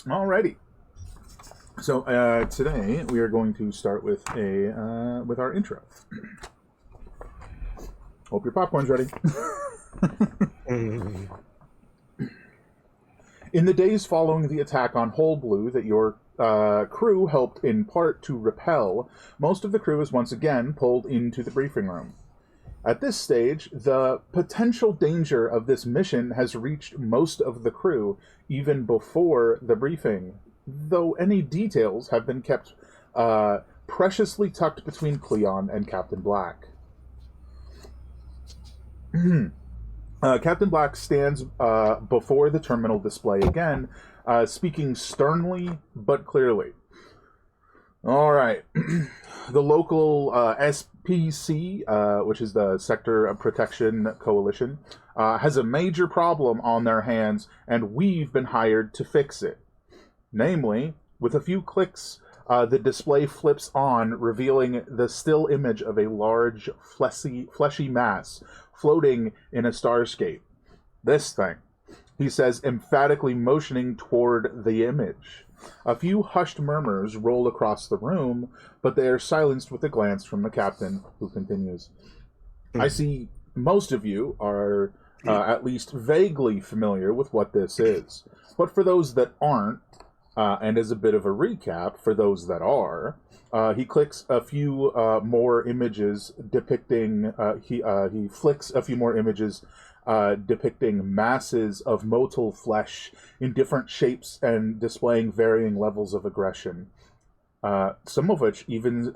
Alrighty. So today we are going to start with with our intro. Hope your popcorn's ready. In the days following the attack on Whole Blue that your crew helped in part to repel, most of the crew is once again pulled into the briefing room. At this stage, the potential danger of this mission has reached most of the crew even before the briefing, though any details have been kept preciously tucked between Cleon and Captain Black. Captain Black stands before the terminal display again, speaking sternly but clearly. All right. The local SPC, which is the Sector Protection Coalition, has a major problem on their hands, and we've been hired to fix it. Namely, with a few clicks, the display flips on, revealing the still image of a large, fleshy mass floating in a starscape. This thing, he says, emphatically motioning toward the image. A few hushed murmurs roll across the room, but they are silenced with a glance from the captain, who continues. I see most of you are at least vaguely familiar with what this is. But for those that aren't, and as a bit of a recap, for those that are, he clicks a few more images depicting, he flicks a few more images depicting masses of motile flesh in different shapes and displaying varying levels of aggression. Some of which even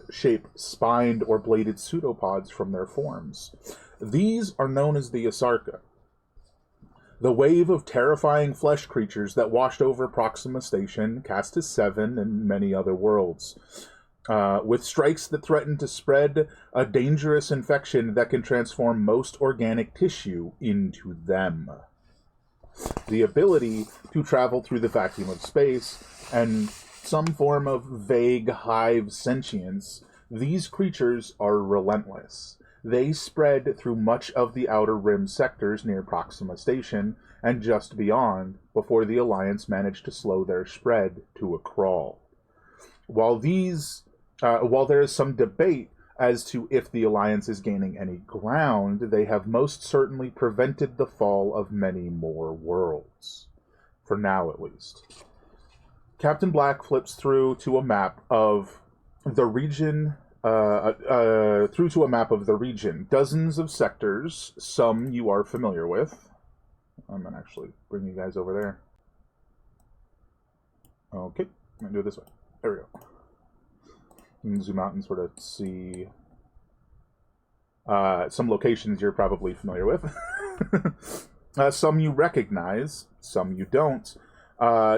shape spined or bladed pseudopods from their forms. These are known as the Asarca. The wave of terrifying flesh creatures that washed over Proxima Station, Castus 7, and many other worlds. With strikes that threaten to spread a dangerous infection that can transform most organic tissue into them. The ability to travel through the vacuum of space and some form of vague hive sentience, these creatures are relentless. They spread through much of the Outer Rim sectors near Proxima Station and just beyond before the Alliance managed to slow their spread to a crawl. While there is some debate as to if the Alliance is gaining any ground, they have most certainly prevented the fall of many more worlds. For now, at least. Captain Black flips through to a map of the region. Dozens of sectors, some you are familiar with. I'm going to actually bring you guys over there. Okay, I'm going to do it this way. There we go. You can zoom out and sort of see some locations you're probably familiar with. Some you recognize, some you don't.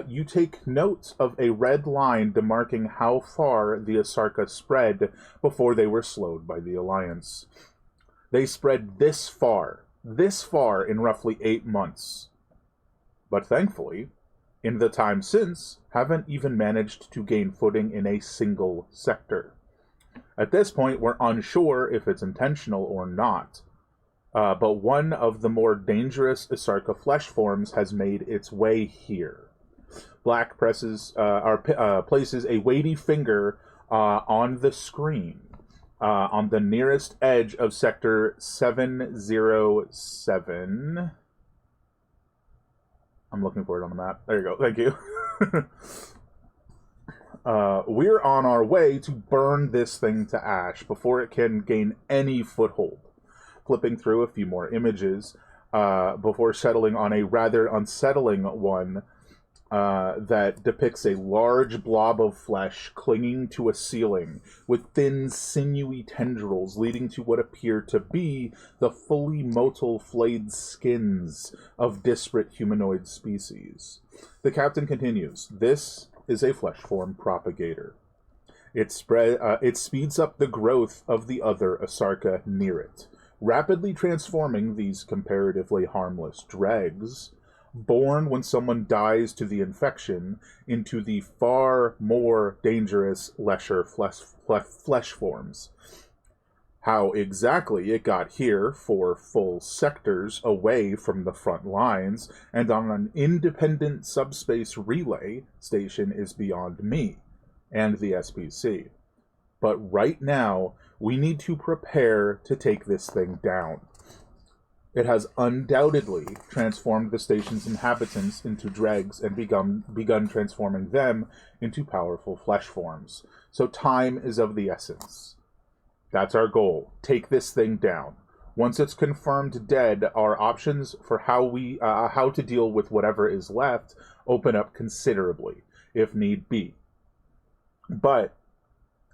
You take note of a red line demarking how far the Asarca spread before they were slowed by the Alliance. They spread this far in roughly 8 months. But thankfully, in the time since, haven't even managed to gain footing in a single sector. At this point, we're unsure if it's intentional or not. But one of the more dangerous Asarca flesh forms has made its way here. Black places a weighty finger on the screen on the nearest edge of Sector 707. I'm looking for it on the map. There you go. Thank you. We're on our way to burn this thing to ash before it can gain any foothold. Flipping through a few more images before settling on a rather unsettling one that depicts a large blob of flesh clinging to a ceiling with thin, sinewy tendrils leading to what appear to be the fully motile flayed skins of disparate humanoid species. The captain continues, "This is a flesh form propagator. It speeds up the growth of the other Asarca near it, rapidly transforming these comparatively harmless dregs, born when someone dies to the infection, into the far more dangerous lesser flesh forms. How exactly it got here 4 full sectors away from the front lines and on an independent subspace relay station is beyond me and the SPC. But right now, we need to prepare to take this thing down. It has undoubtedly transformed the station's inhabitants into dregs and begun transforming them into powerful flesh forms. So time is of the essence. That's our goal. Take this thing down. Once it's confirmed dead, our options for how to deal with whatever is left open up considerably, if need be. But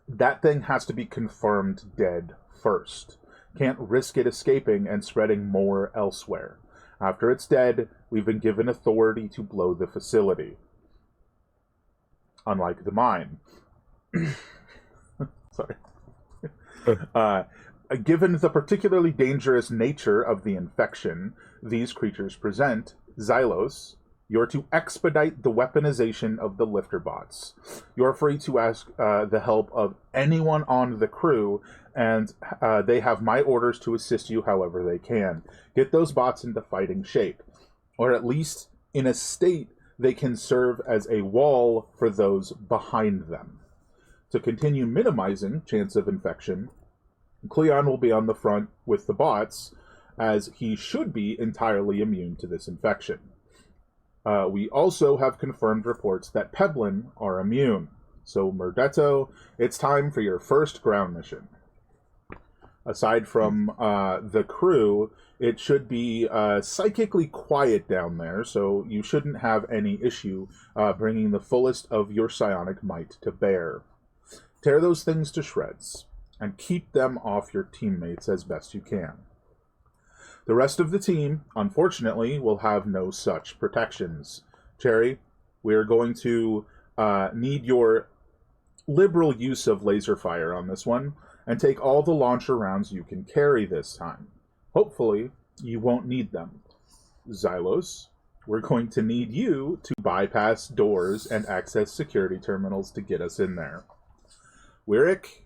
that thing has to be confirmed dead first. Can't risk it escaping and spreading more elsewhere. After it's dead, we've been given authority to blow the facility. Unlike the mine. Sorry. Given the particularly dangerous nature of the infection these creatures present, Xylos, you're to expedite the weaponization of the lifter bots. You're free to ask the help of anyone on the crew, and they have my orders to assist you however they can. Get those bots into fighting shape, or at least in a state they can serve as a wall for those behind them. To continue minimizing chance of infection, Cleon will be on the front with the bots, as he should be entirely immune to this infection. We also have confirmed reports that Peblin are immune. So, Murdetto, it's time for your first ground mission. Aside from the crew, it should be psychically quiet down there, so you shouldn't have any issue bringing the fullest of your psionic might to bear. Tear those things to shreds, and keep them off your teammates as best you can. The rest of the team, unfortunately, will have no such protections. Cherry, we're going to need your liberal use of laser fire on this one, and take all the launcher rounds you can carry this time. Hopefully, you won't need them. Xylos, we're going to need you to bypass doors and access security terminals to get us in there. Wyrick,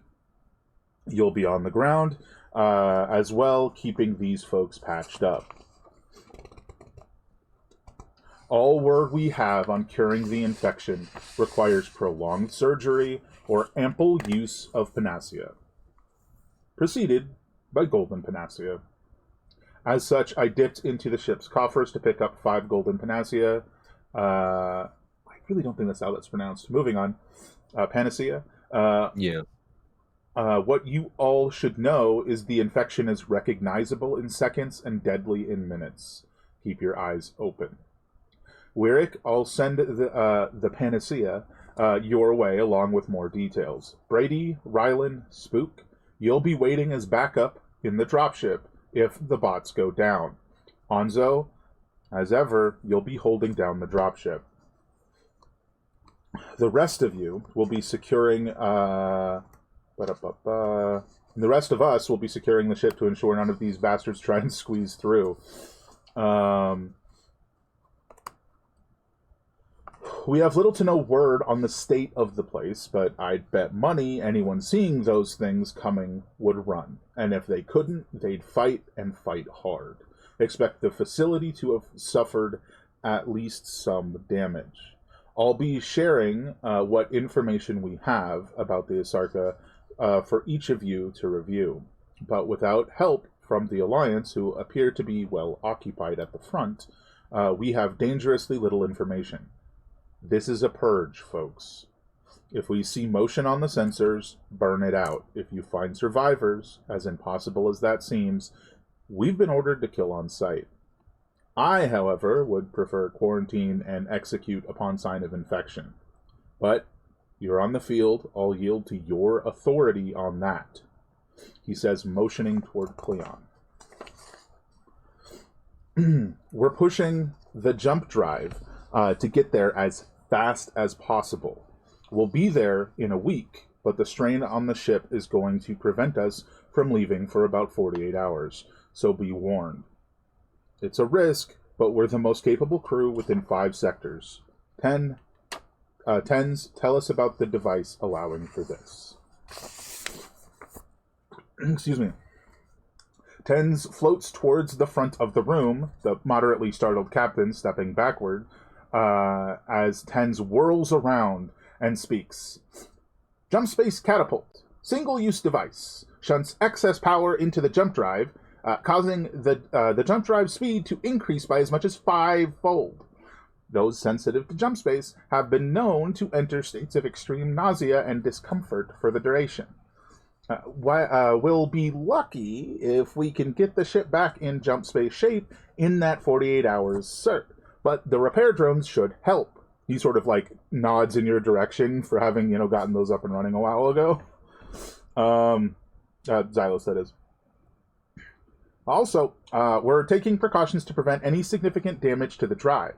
you'll be on the ground, as well, keeping these folks patched up. All word we have on curing the infection requires prolonged surgery or ample use of panacea. Preceded by golden panacea. As such, I dipped into the ship's coffers to pick up 5 golden panacea. I really don't think that's how that's pronounced. Moving on. Panacea. Yeah. What you all should know is the infection is recognizable in seconds and deadly in minutes. Keep your eyes open. Wyrick, I'll send the panacea your way along with more details. Brady, Rylan, Spook, you'll be waiting as backup in the dropship if the bots go down. Onzo, as ever, you'll be holding down the dropship. The rest of you will be securing... the rest of us will be securing the ship to ensure none of these bastards try and squeeze through. We have little to no word on the state of the place, but I'd bet money anyone seeing those things coming would run. And if they couldn't, they'd fight and fight hard. Expect the facility to have suffered at least some damage. I'll be sharing what information we have about the Asarca for each of you to review, but without help from the Alliance, who appear to be well occupied at the front, we have dangerously little information. This is a purge, folks. If we see motion on the sensors, burn it out. If you find survivors, as impossible as that seems, we've been ordered to kill on sight. I, however, would prefer quarantine and execute upon sign of infection. But you're on the field, I'll yield to your authority on that. He says, motioning toward Cleon. We're pushing the jump drive to get there as fast as possible. We'll be there in a week, but the strain on the ship is going to prevent us from leaving for about 48 hours, so be warned. It's a risk, but we're the most capable crew within 5 sectors. Tens, tell us about the device allowing for this. excuse me. Tens floats towards the front of the room, the moderately startled captain stepping backward, as Tens whirls around and speaks. Jumpspace catapult, single-use device, shunts excess power into the jump drive, causing the jump drive speed to increase by as much as 5-fold. Those sensitive to jump space have been known to enter states of extreme nausea and discomfort for the duration. We'll be lucky if we can get the ship back in jump space shape in that 48 hours, sir. But the repair drones should help. He sort of like nods in your direction for having, gotten those up and running a while ago. Xylos, that is. Also, we're taking precautions to prevent any significant damage to the drive.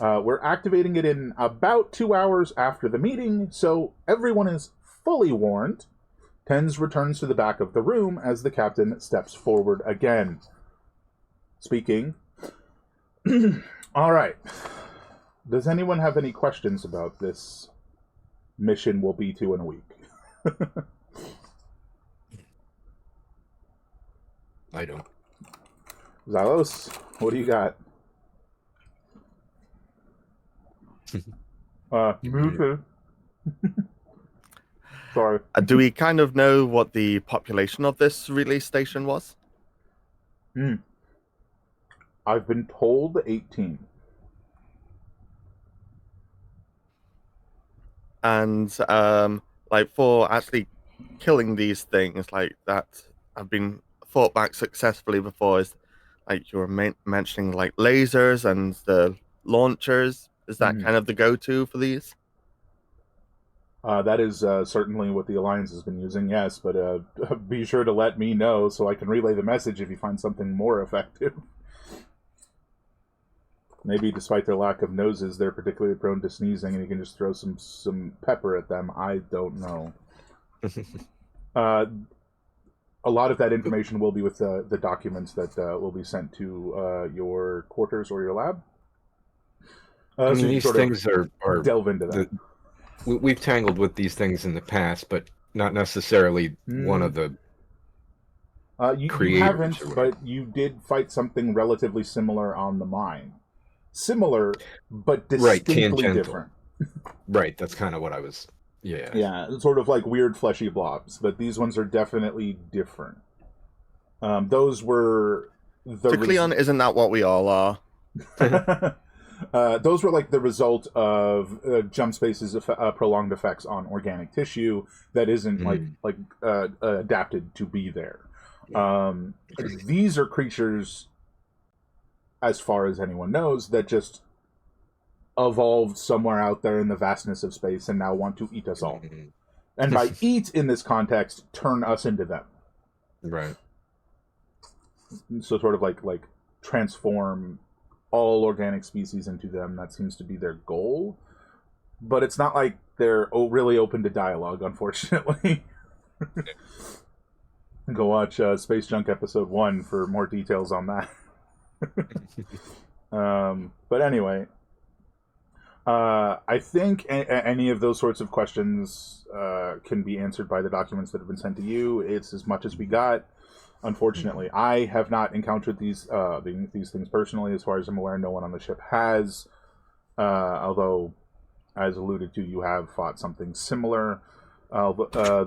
We're activating it in about 2 hours after the meeting, so everyone is fully warned. Tens returns to the back of the room as the captain steps forward again. Speaking. All right. Does anyone have any questions about this mission we'll be to in a week? I don't. Xylos, what do you got? Sorry. Do we kind of know what the population of this relay station was? I've been told 18. And like for actually killing these things like that have been fought back successfully before, is like you were mentioning like lasers and the launchers. Is that kind of the go-to for these? That is certainly what the Alliance has been using, yes, but be sure to let me know so I can relay the message if you find something more effective. Maybe despite their lack of noses, they're particularly prone to sneezing and you can just throw some pepper at them. I don't know. A lot of that information will be with the documents that will be sent to your quarters or your lab. I mean, these things are delve into that. We've tangled with these things in the past, but not necessarily one of the you creators. You haven't, but you did fight something relatively similar on the mine. Similar, but distinctly different. Right, that's kind of what I was... Yeah. Yeah, sort of like weird fleshy blobs, but these ones are definitely different. Those were... Cleon, isn't that what we all are? Those were like the result of Jumpspace's prolonged effects on organic tissue that isn't adapted to be there. These are creatures, as far as anyone knows, that just evolved somewhere out there in the vastness of space and now want to eat us all. And by eat in this context, turn us into them. Right. So sort of like transform all organic species into them. That seems to be their goal. But it's not like they're really open to dialogue, unfortunately. Go watch Space Junk Episode 1 for more details on that. But anyway, I think any of those sorts of questions can be answered by the documents that have been sent to you. It's as much as we got. Unfortunately, I have not encountered these things personally. As far as I'm aware, no one on the ship has. Although, as alluded to, you have fought something similar.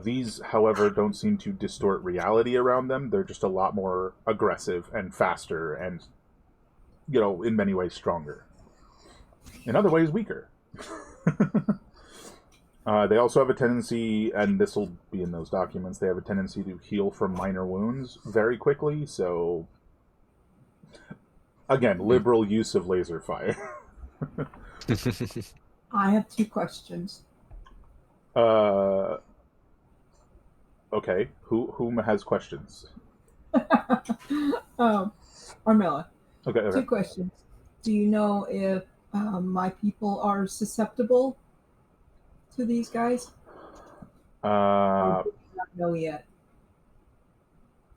These, however, don't seem to distort reality around them. They're just a lot more aggressive and faster and, in many ways stronger. In other ways, weaker. They also have a tendency, and this will be in those documents, they have a tendency to heal from minor wounds very quickly, so... Again, liberal use of laser fire. I have 2 questions. Okay. Whom has questions? Armella. Okay. 2 questions. Do you know if my people are susceptible to these guys? Or do you not know yet?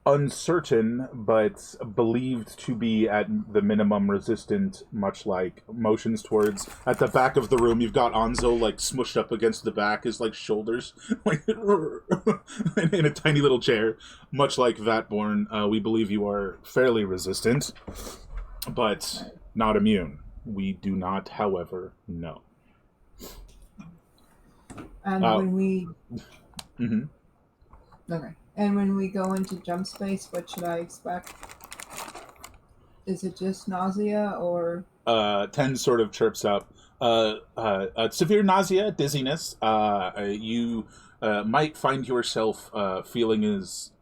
uncertain, but believed to be at the minimum resistant, much like motions towards at the back of the room. You've got Anzo like smushed up against the back, his like shoulders like in a tiny little chair, much like Vatborn. We believe you are fairly resistant, but not immune. We do not, however, know. And when we Mm-hmm. okay, and when we go into jump space, what should I expect? Is it just nausea or? Ten sort of chirps up. Severe nausea, dizziness. You might find yourself feeling as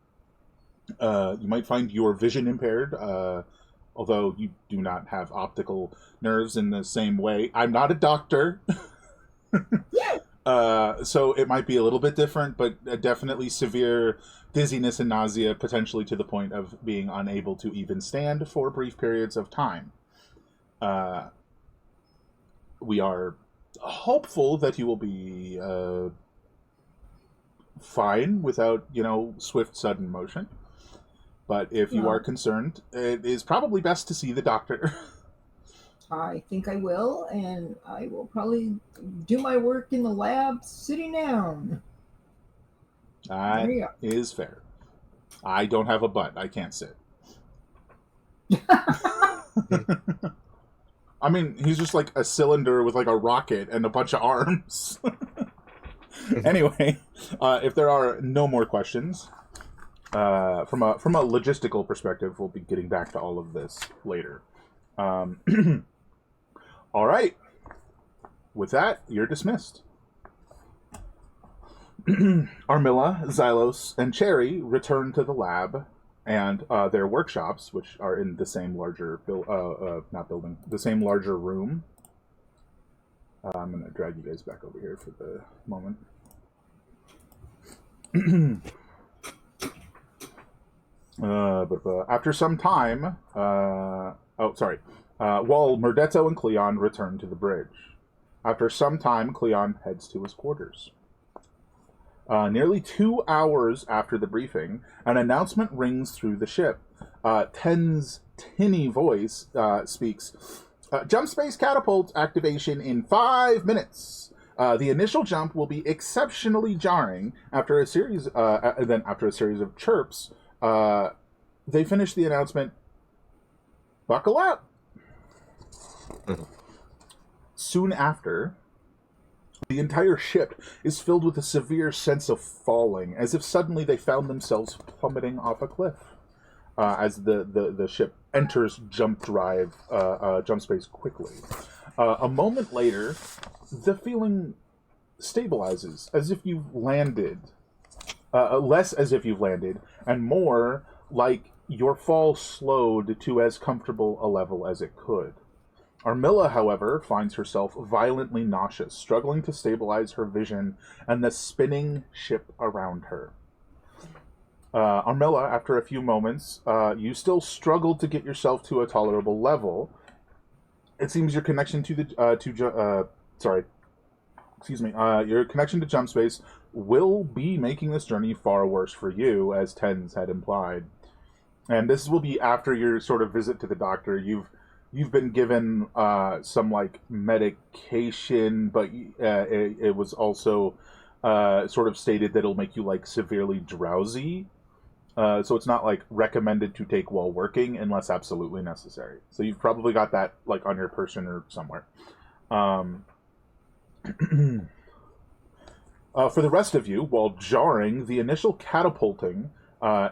you might find your vision impaired. Although you do not have optical nerves in the same way. I'm not a doctor. So it might be a little bit different, but definitely severe dizziness and nausea, potentially to the point of being unable to even stand for brief periods of time. We are hopeful that you will be fine without, swift, sudden motion. But if you are concerned, it is probably best to see the doctor. I think I will, and I will probably do my work in the lab sitting down. That is fair. I don't have a butt. I can't sit. I mean, he's just like a cylinder with like a rocket and a bunch of arms. Anyway, if there are no more questions, from a logistical perspective, we'll be getting back to all of this later. All right. With that, you're dismissed. Armilla, Xylos, and Cherry return to the lab and their workshops, which are in the same larger the same larger room. I'm going to drag you guys back over here for the moment. After some time, while Murdetto and Cleon return to the bridge. After some time, Cleon heads to his quarters. Nearly 2 hours after the briefing, an announcement rings through the ship. Ten's tinny voice speaks. Jumpspace catapult activation in 5 minutes. The initial jump will be exceptionally jarring. After a series of chirps, they finish the announcement. Buckle up. Soon after, the entire ship is filled with a severe sense of falling, as if suddenly they found themselves plummeting off a cliff. As the ship enters jump space quickly. A moment later, the feeling stabilizes, as if you've landed. Less as if you've landed, and more like your fall slowed to as comfortable a level as it could. Armilla, however, finds herself violently nauseous, struggling to stabilize her vision and the spinning ship around her. Armilla, after a few moments, you still struggle to get yourself to a tolerable level. It seems your connection to your connection to Jumpspace will be making this journey far worse for you, as Tens had implied. And this will be after your sort of visit to the doctor. You've been given some like medication, but it was also sort of stated that it'll make you like severely drowsy. So it's not like recommended to take while working unless absolutely necessary. So you've probably got that like on your person or somewhere. For the rest of you, while jarring, the initial catapulting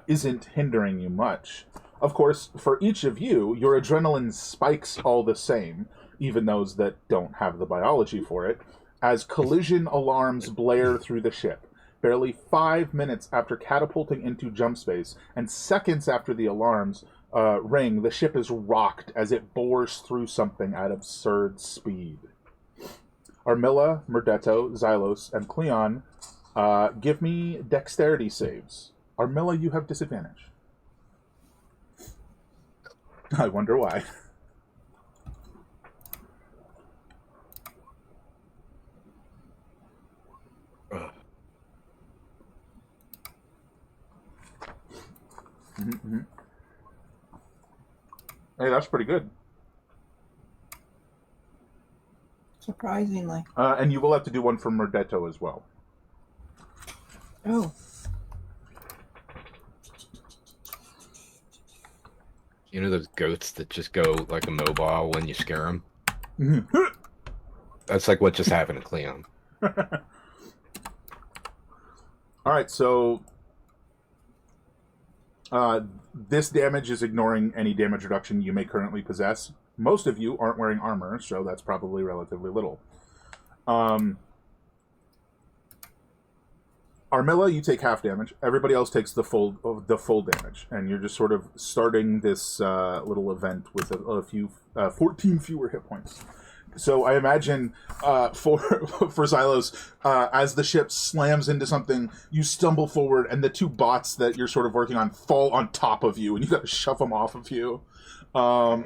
isn't hindering you much. Of course, for each of you, your adrenaline spikes all the same, even those that don't have the biology for it, as collision alarms blare through the ship. Barely 5 minutes after catapulting into jump space, and seconds after the alarms ring, the ship is rocked as it bores through something at absurd speed. Armilla, Murdetto, Xylos, and Cleon, give me dexterity saves. Armilla, you have disadvantage. I wonder why. Mm-hmm. Hey, that's pretty good. Surprisingly. And you will have to do one for Murdetto as well. Oh. You know those goats that just go like immobile when you scare them? Mm-hmm. That's like what just happened to Cleon. All right, so this damage is ignoring any damage reduction you may currently possess. Most of you aren't wearing armor, so that's probably relatively little. Armilla, you take half damage. Everybody else takes the full damage, and you're just sort of starting this little event with a few 14 fewer hit points. So I imagine for Xylos, as the ship slams into something, you stumble forward, and the two bots that you're sort of working on fall on top of you, and you got to shove them off of you. I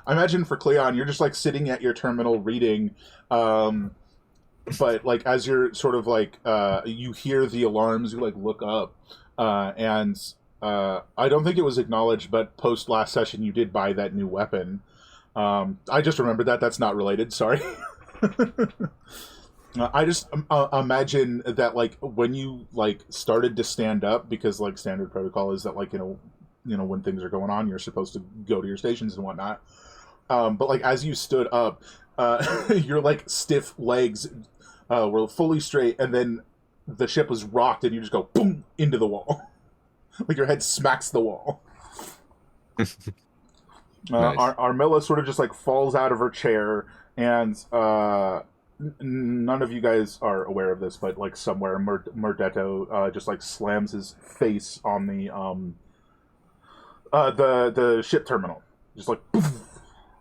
imagine for Cleon, you're just like sitting at your terminal reading, but like as you're sort of like you hear the alarms, you like look up, and I don't think it was acknowledged, but post last session you did buy that new weapon. I just remembered that. That's not related. Sorry. I just imagine that, like, when you like started to stand up, because like standard protocol is that, like, you know when things are going on, you're supposed to go to your stations and whatnot. But like as you stood up, your like stiff legs were fully straight, and then the ship was rocked, and you just go boom into the wall, like your head smacks the wall. Nice. Armilla sort of just like falls out of her chair, and none of you guys are aware of this, but like somewhere Murdetto just like slams his face on the ship terminal, just like poof,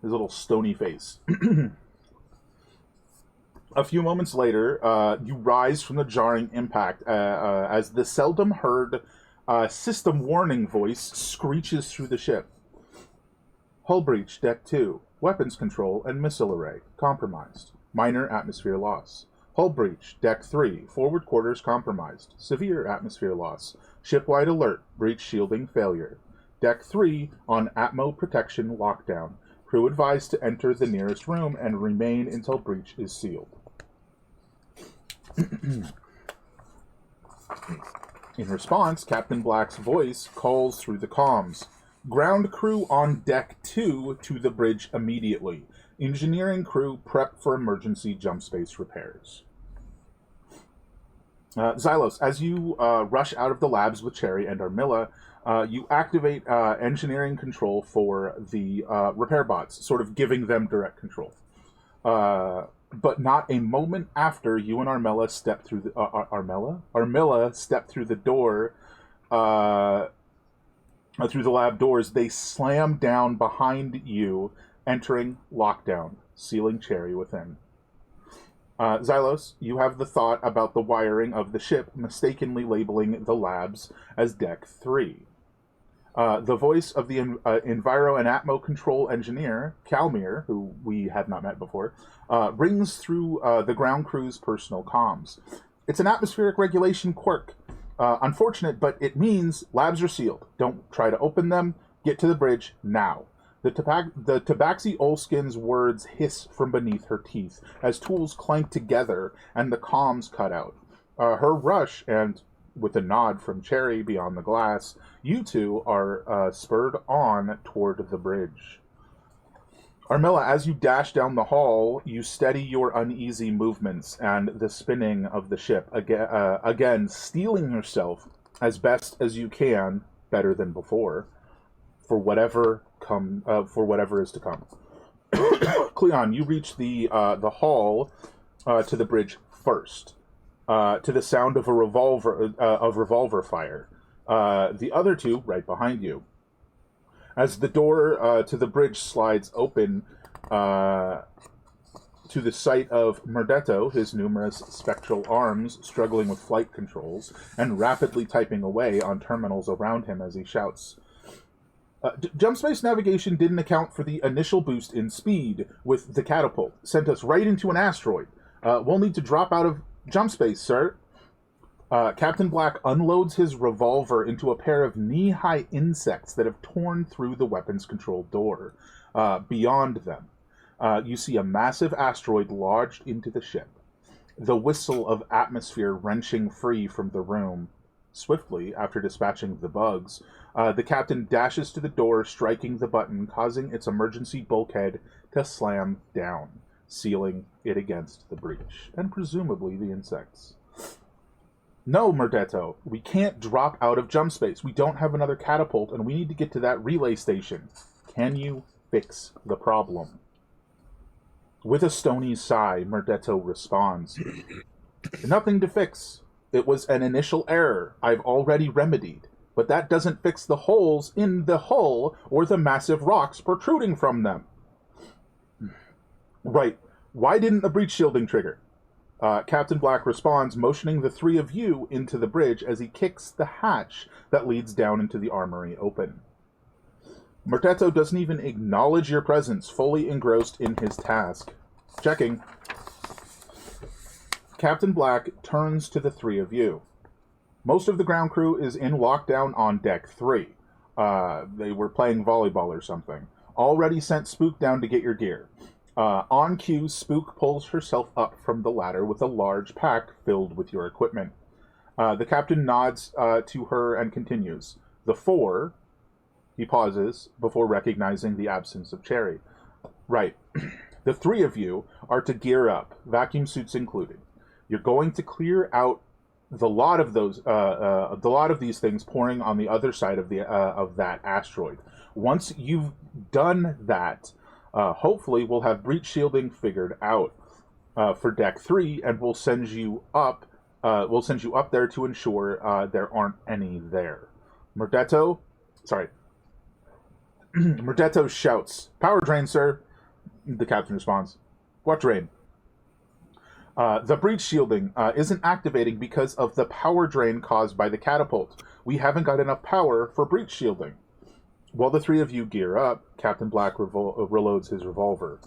his little stony face. A few moments later, you rise from the jarring impact as the seldom heard system warning voice screeches through the ship. Hull breach, Deck 2. Weapons control and missile array compromised. Minor atmosphere loss. Hull breach, Deck 3. Forward quarters compromised. Severe atmosphere loss. Shipwide alert. Breach shielding failure. Deck 3 on Atmo protection lockdown. Crew advised to enter the nearest room and remain until breach is sealed. In response, Captain Black's voice calls through the comms. Ground crew on Deck 2 to the bridge immediately. Engineering crew prep for emergency Jumpspace repairs. Xylos, as you rush out of the labs with Cherry and Armilla, you activate engineering control for the repair bots, sort of giving them direct control. But not a moment after you and Armilla step through the Armilla step through the door. Through the lab doors, they slam down behind you, entering lockdown, sealing Cherry within. Xylos, you have the thought about the wiring of the ship, mistakenly labeling the labs as Deck 3. The voice of the Enviro and Atmo control engineer, Calmir, who we have not met before, rings through the ground crew's personal comms. It's an atmospheric regulation quirk. Unfortunate, but it means labs are sealed. Don't try to open them. Get to the bridge now. The Tabaxi Olskin's words hiss from beneath her teeth as tools clank together and the comms cut out. Her rush, and with a nod from Cherry beyond the glass, you two are spurred on toward the bridge. Armilla, as you dash down the hall, you steady your uneasy movements and the spinning of the ship, again steeling yourself as best as you can, better than before, for whatever is to come. Cleon, you reach the hall to the bridge first, to the sound of revolver fire. The other two right behind you. As the door to the bridge slides open to the sight of Murdetto, his numerous spectral arms struggling with flight controls and rapidly typing away on terminals around him as he shouts. Jumpspace navigation didn't account for the initial boost in speed with the catapult. Sent us right into an asteroid. We'll need to drop out of Jumpspace, sir. Captain Black unloads his revolver into a pair of knee-high insects that have torn through the weapons control door. Beyond them, you see a massive asteroid lodged into the ship. The whistle of atmosphere wrenching free from the room. Swiftly, after dispatching the bugs, the captain dashes to the door, striking the button, causing its emergency bulkhead to slam down, sealing it against the breach, and presumably the insects. No, Murdetto, we can't drop out of Jumpspace. We don't have another catapult, and we need to get to that relay station. Can you fix the problem? With a stony sigh, Murdetto responds, Nothing to fix. It was an initial error I've already remedied, but that doesn't fix the holes in the hull or the massive rocks protruding from them. Right. Why didn't the breach shielding trigger? Captain Black responds, motioning the three of you into the bridge as he kicks the hatch that leads down into the armory open. Murdetto doesn't even acknowledge your presence, fully engrossed in his task. Checking. Captain Black turns to the three of you. Most of the ground crew is in lockdown on deck 3. They were playing volleyball or something. Already sent Spook down to get your gear. On cue, Spook pulls herself up from the ladder with a large pack filled with your equipment. The captain nods to her and continues. The 4... He pauses before recognizing the absence of Cherry. Right. The 3 of you are to gear up, vacuum suits included. You're going to clear out the lot of these things pouring on the other side of that asteroid. Once you've done that, hopefully we'll have breach shielding figured out for deck 3, and we'll send you up. We'll send you up there to ensure there aren't any there. Murdetto shouts, "Power drain, sir." The captain responds, "What drain?" The breach shielding isn't activating because of the power drain caused by the catapult. We haven't got enough power for breach shielding. While the 3 of you gear up, Captain Black reloads his revolver.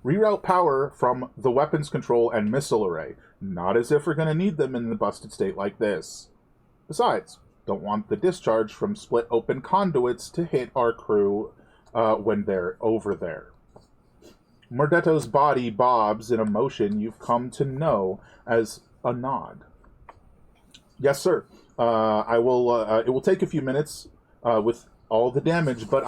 Reroute power from the weapons control and missile array. Not as if we're going to need them in the busted state like this. Besides, don't want the discharge from split open conduits to hit our crew when they're over there. Murdetto's body bobs in a motion you've come to know as a nod. Yes, sir. I will. It will take a few minutes with all the damage, but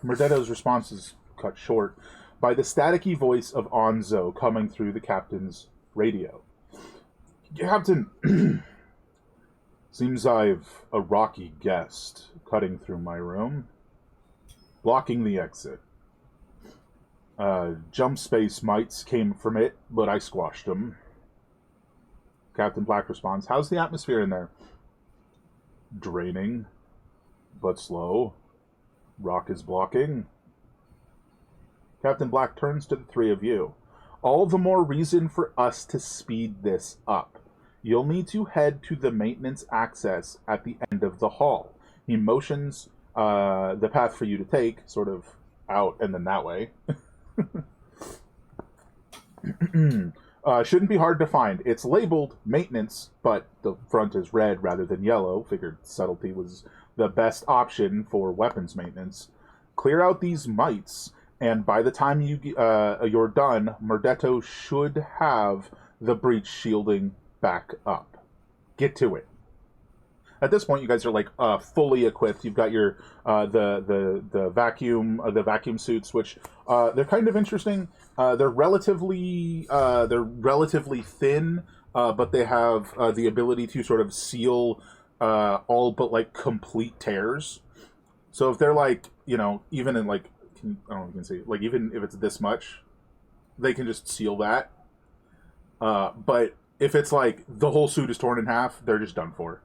Murdetto's response is cut short by the staticky voice of Onzo coming through the captain's radio. Captain, seems I've a rocky guest cutting through my room, blocking the exit. Jumpspace mites came from it, but I squashed them. Captain Black responds, how's the atmosphere in there? Draining, but slow. Rock is blocking. Captain Black turns to the 3 of you. All the more reason for us to speed this up. You'll need to head to the maintenance access at the end of the hall. He motions the path for you to take, sort of out and then that way. Shouldn't be hard to find. It's labeled maintenance, but the front is red rather than yellow. Figured subtlety was the best option for weapons maintenance. Clear out these mites, and by the time you're done, Murdetto should have the breach shielding back up. Get to it. At this point, you guys are like fully equipped. You've got your the vacuum suits, which they're kind of interesting. They're relatively thin, but they have the ability to sort of seal all but like complete tears. So if they're like, you know, even in like, I don't know if you can see, like even if it's this much, they can just seal that. But if it's like the whole suit is torn in half, they're just done for.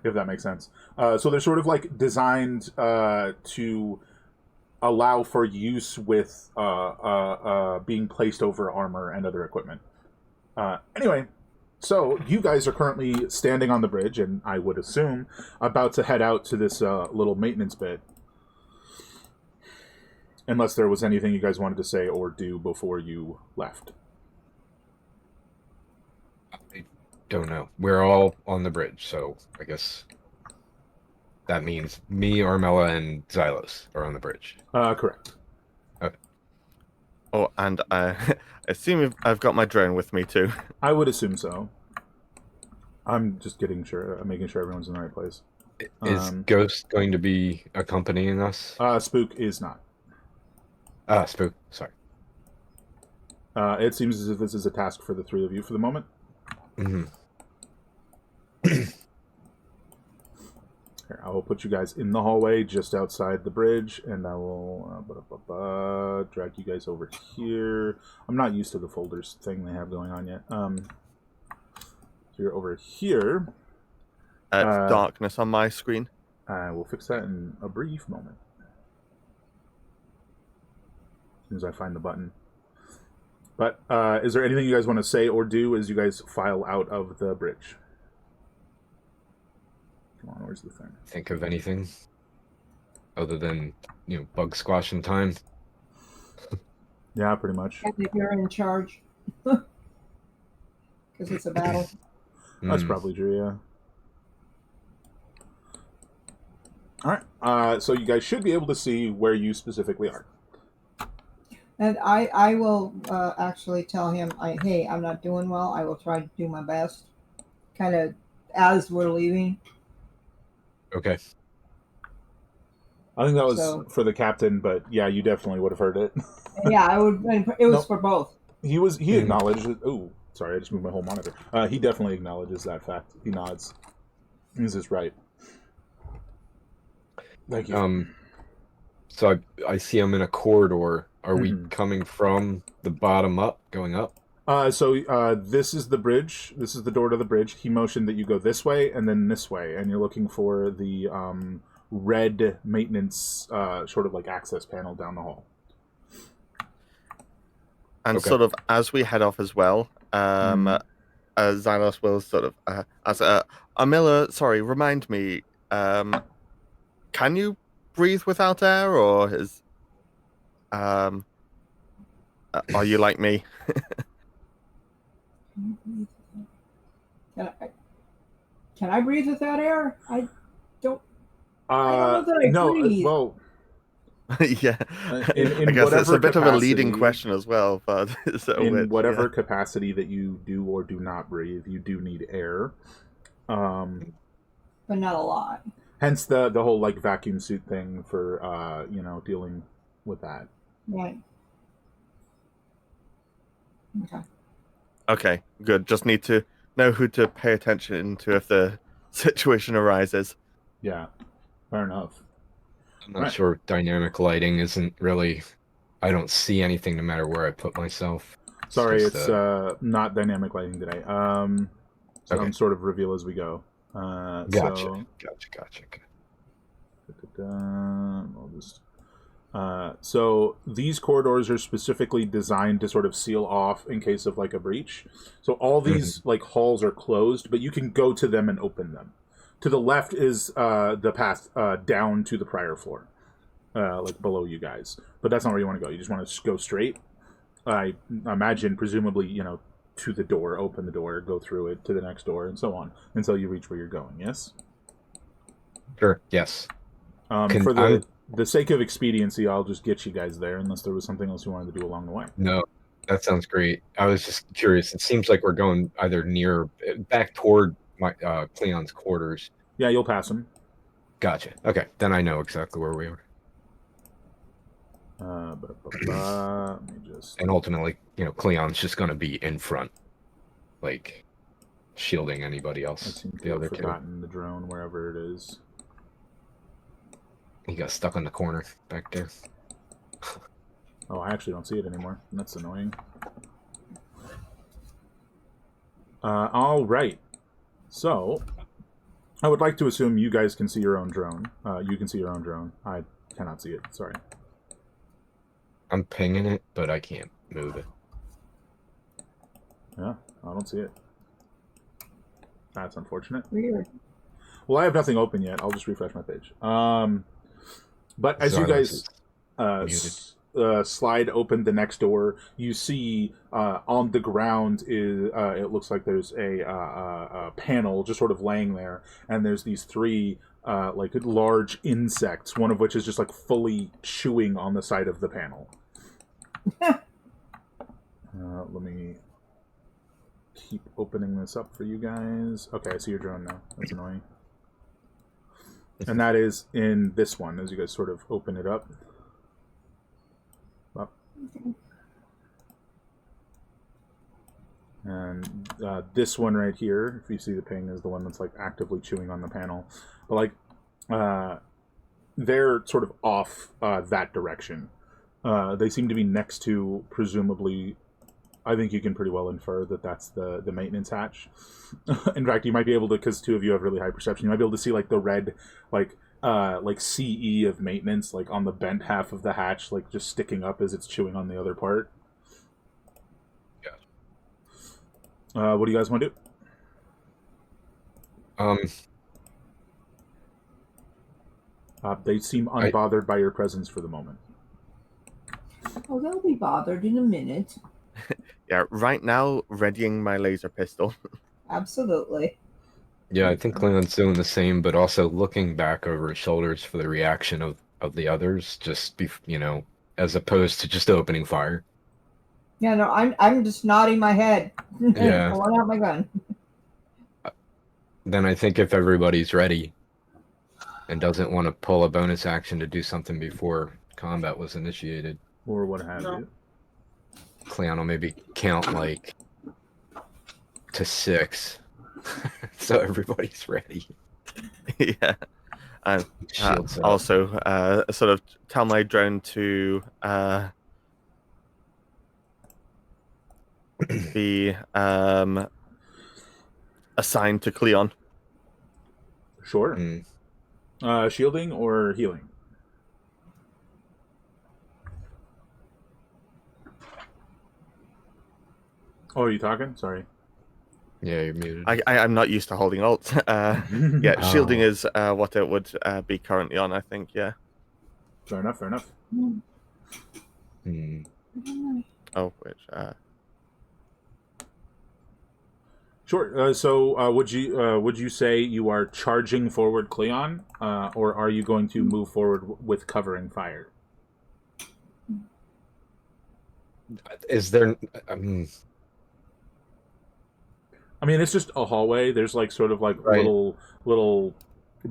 If that makes sense. So they're sort of like designed to allow for use with being placed over armor and other equipment. Anyway, so you guys are currently standing on the bridge, and I would assume about to head out to this little maintenance bit. Unless there was anything you guys wanted to say or do before you left. don't know. We're all on the bridge, so I guess that means me, Armella, and Xylos are on the bridge. Correct. Okay. Oh, and I assume I've got my drone with me too. I would assume so. I'm just making sure everyone's in the right place. Is Ghost going to be accompanying us? Spook is not. Spook. Sorry. It seems as if this is a task for the three of you for the moment. Mm-hmm. Here, I will put you guys in the hallway just outside the bridge, and I will drag you guys over here. I'm not used to the folders thing they have going on yet. So you're over here. It's darkness on my screen. I will fix that in a brief moment. As soon as I find the button. But is there anything you guys want to say or do as you guys file out of the bridge? Come on, where's the thing? Think of anything other than, bug squashing time? Yeah, pretty much. And if you're in charge. Because it's a battle. That's probably true, yeah. Alright, so you guys should be able to see where you specifically are. And I will actually tell him, hey, I'm not doing well. I will try to do my best. Kind of as we're leaving. Okay. I think that was for the captain, but yeah, you definitely would have heard it. Yeah, I would. It was for both. He acknowledged it. Oh, sorry, I just moved my whole monitor. He definitely acknowledges that fact. He nods. He's just right. Thank you. So I see I'm in a corridor. Are we coming from the bottom up, going up? This is the bridge. This is the door to the bridge. He motioned that you go this way and then this way, and you're looking for the red maintenance sort of like access panel down the hall. And sort of as we head off as well, Xylos will sort of Amila, sorry, remind me, can you breathe without air, or is are you like me? Can I breathe without air? I don't know that I breathe. Well, yeah. In I guess it's a bit capacity, of a leading question as well, but in whatever capacity that you do or do not breathe, you do need air. But not a lot. Hence the whole like vacuum suit thing for dealing with that. Right. Okay. Okay, good. Just need to know who to pay attention to if the situation arises. Yeah, fair enough. I'm not sure. Dynamic lighting isn't really. I don't see anything no matter where I put myself. Sorry, it's not dynamic lighting today. Some sort of reveal as we go. Gotcha. I'll just. So these corridors are specifically designed to sort of seal off in case of like a breach. So all these like halls are closed, but you can go to them and open them. To the left is the path down to the prior floor, like below you guys. But that's not where you want to go. You just want to go straight. I imagine, presumably, to the door, open the door, go through it to the next door, and so on until you reach where you're going. Yes. Sure. Yes. For the sake of expediency, I'll just get you guys there, unless there was something else you wanted to do along the way. No, that sounds great. I was just curious. It seems like we're going either back toward my Cleon's quarters. Yeah, you'll pass him. Gotcha. Okay, then I know exactly where we are. Let me just. And ultimately, Cleon's just going to be in front, like shielding anybody else. I seem to the have other two. forgotten the drone wherever it is. He got stuck in the corner back there. Oh, I actually don't see it anymore. That's annoying. All right. So, I would like to assume you guys can see your own drone. You can see your own drone. I cannot see it. Sorry. I'm pinging it, but I can't move it. Yeah, I don't see it. That's unfortunate. Weird. Well, I have nothing open yet. I'll just refresh my page. But as you guys slide open the next door, you see on the ground is it looks like there's a panel just sort of laying there, and there's these three like large insects, one of which is just like fully chewing on the side of the panel. Let me keep opening this up for you guys. Okay, I see your drone now. That's annoying. And that is in this one, as you guys sort of open it up. And this one right here, if you see the ping, is the one that's like actively chewing on the panel. But like, they're sort of off that direction. They seem to be next to, presumably, I think you can pretty well infer that that's the maintenance hatch. In fact, you might be able to, because two of you have really high perception, you might be able to see like the red, like CE of maintenance, like on the bent half of the hatch, like just sticking up as it's chewing on the other part. Yeah. What do you guys want to do? They seem unbothered by your presence for the moment. Oh, they'll be bothered in a minute. Yeah, right now, readying my laser pistol. Absolutely. Yeah, I think Cleon's doing the same, but also looking back over his shoulders for the reaction of the others, just as opposed to just opening fire. Yeah, no, I'm just nodding my head. Yeah. Pulling out my gun. Then I think if everybody's ready and doesn't want to pull a bonus action to do something before combat was initiated, or what have you, Cleon will maybe count like to 6, so everybody's ready. Yeah. And Shields up. also sort of tell my drone to be assigned to Cleon. Sure. Shielding or healing? Oh, are you talking? Sorry. Yeah, you're muted. I'm not used to holding alt. Yeah, shielding is what it would be currently on, I think, yeah. Fair enough, fair enough. Oh, which... Sure. So, would you say you are charging forward Cleon, or are you going to move forward with covering fire? Is there... I mean, it's just a hallway. There's like sort of like Right. little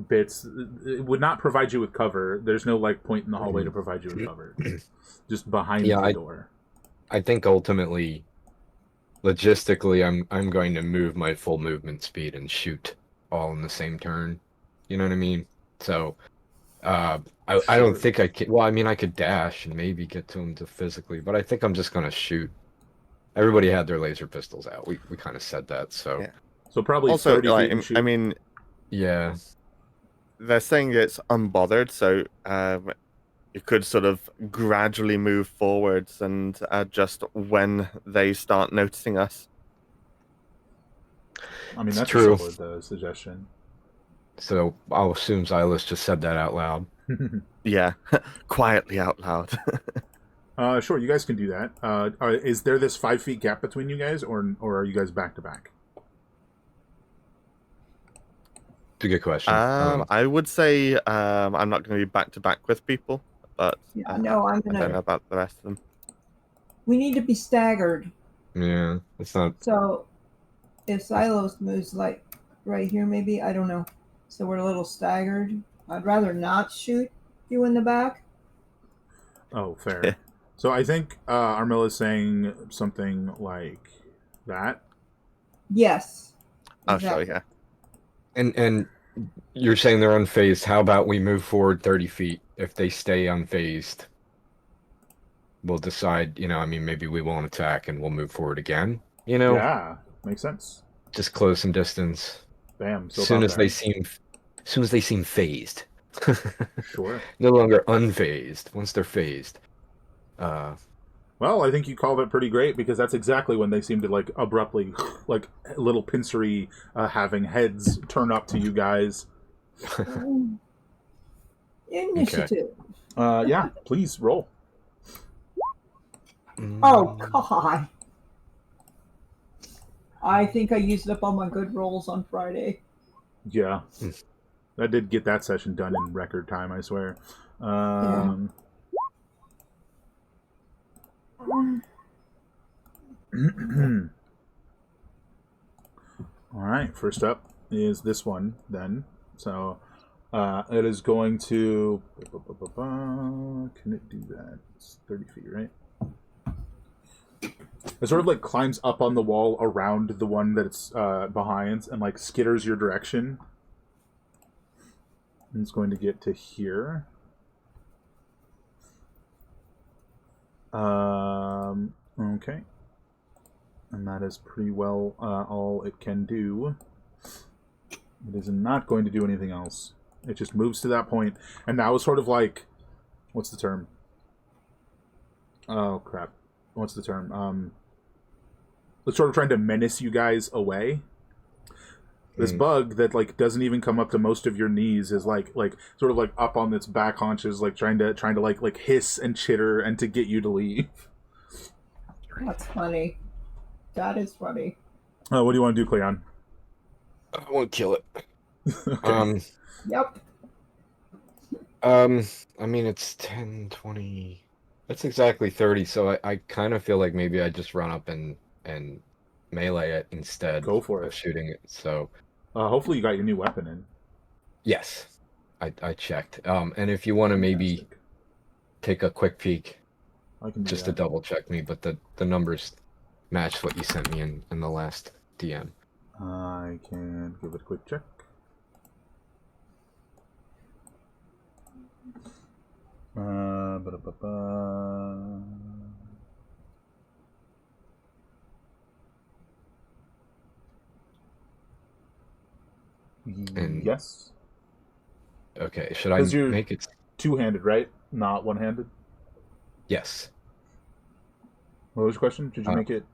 bits. It would not provide you with cover. There's no like point in the hallway to provide you with cover. Just behind the door. I think ultimately, logistically, I'm going to move my full movement speed and shoot all in the same turn. You know what I mean? So, I don't think I can. Well, I mean, I could dash and maybe get to him to physically, but I think I'm just gonna shoot. Everybody had their laser pistols out. We kind of said that, so. Yeah. So probably Also, 30 like, feet and shoot. I mean, Yeah. they're saying it's unbothered, so you could sort of gradually move forwards and adjust when they start noticing us. I mean, It's that's true. a solid suggestion. So I'll assume Xylus just said that out loud. Yeah, quietly out loud. Sure, you guys can do that. Is there this 5 feet gap between you guys, or are you guys back to back? It's a good question. I would say I'm not going to be back to back with people, but Yeah, no, I'm I don't know gonna. about the rest of them. We need to be staggered. Yeah, it's not. So, if Silos moves like right here, maybe I don't know. So we're a little staggered. I'd rather not shoot you in the back. Oh, fair. So I think Armilla's saying something like that. Yes. Oh, sure, yeah. And you're saying they're unfazed. How about we move forward 30 feet? If they stay unfazed, we'll decide, I mean, maybe we won't attack and we'll move forward again. Yeah, makes sense. Just close some distance. Bam. As soon as they seem phased. Sure. No longer unfazed. Once they're phased. Well, I think you called it pretty great, because that's exactly when they seem to like abruptly, like little pincery having heads turn up to you guys. Initiative. Yeah, please roll. Oh, God. I think I used up all my good rolls on Friday. Yeah. I did get that session done in record time, I swear. Yeah. All right, first up is this one then. So it is going to. Can it do that? It's 30 feet, right? It sort of like climbs up on the wall around the one that it's behind and like skitters your direction. And it's going to get to here. Okay. And that is pretty well all it can do. It is not going to do anything else. It just moves to that point, and now it's sort of like, what's the term? Oh crap! What's the term? It's sort of trying to menace you guys away. This bug that like doesn't even come up to most of your knees is like sort of like up on its back haunches, like trying to like hiss and chitter and to get you to leave. That's funny. That is funny. What do you want to do, Cleon? I won't kill it. Okay. Yep. I mean, it's 10, 20. That's exactly 30, so I kind of feel like maybe I just run up and melee it instead Go for of it. shooting it. So Hopefully you got your new weapon in. yes, I checked. And if you want to maybe Fantastic. take a quick peek, I can do just to that. double check me, but the numbers match what you sent me in the last DM. I can give it a quick check. Ba-da-ba-ba. And- Yes. Okay, should I 'Cause you're- make it? Two-handed, right? Not one-handed? Yes. What was your question? Did you make it?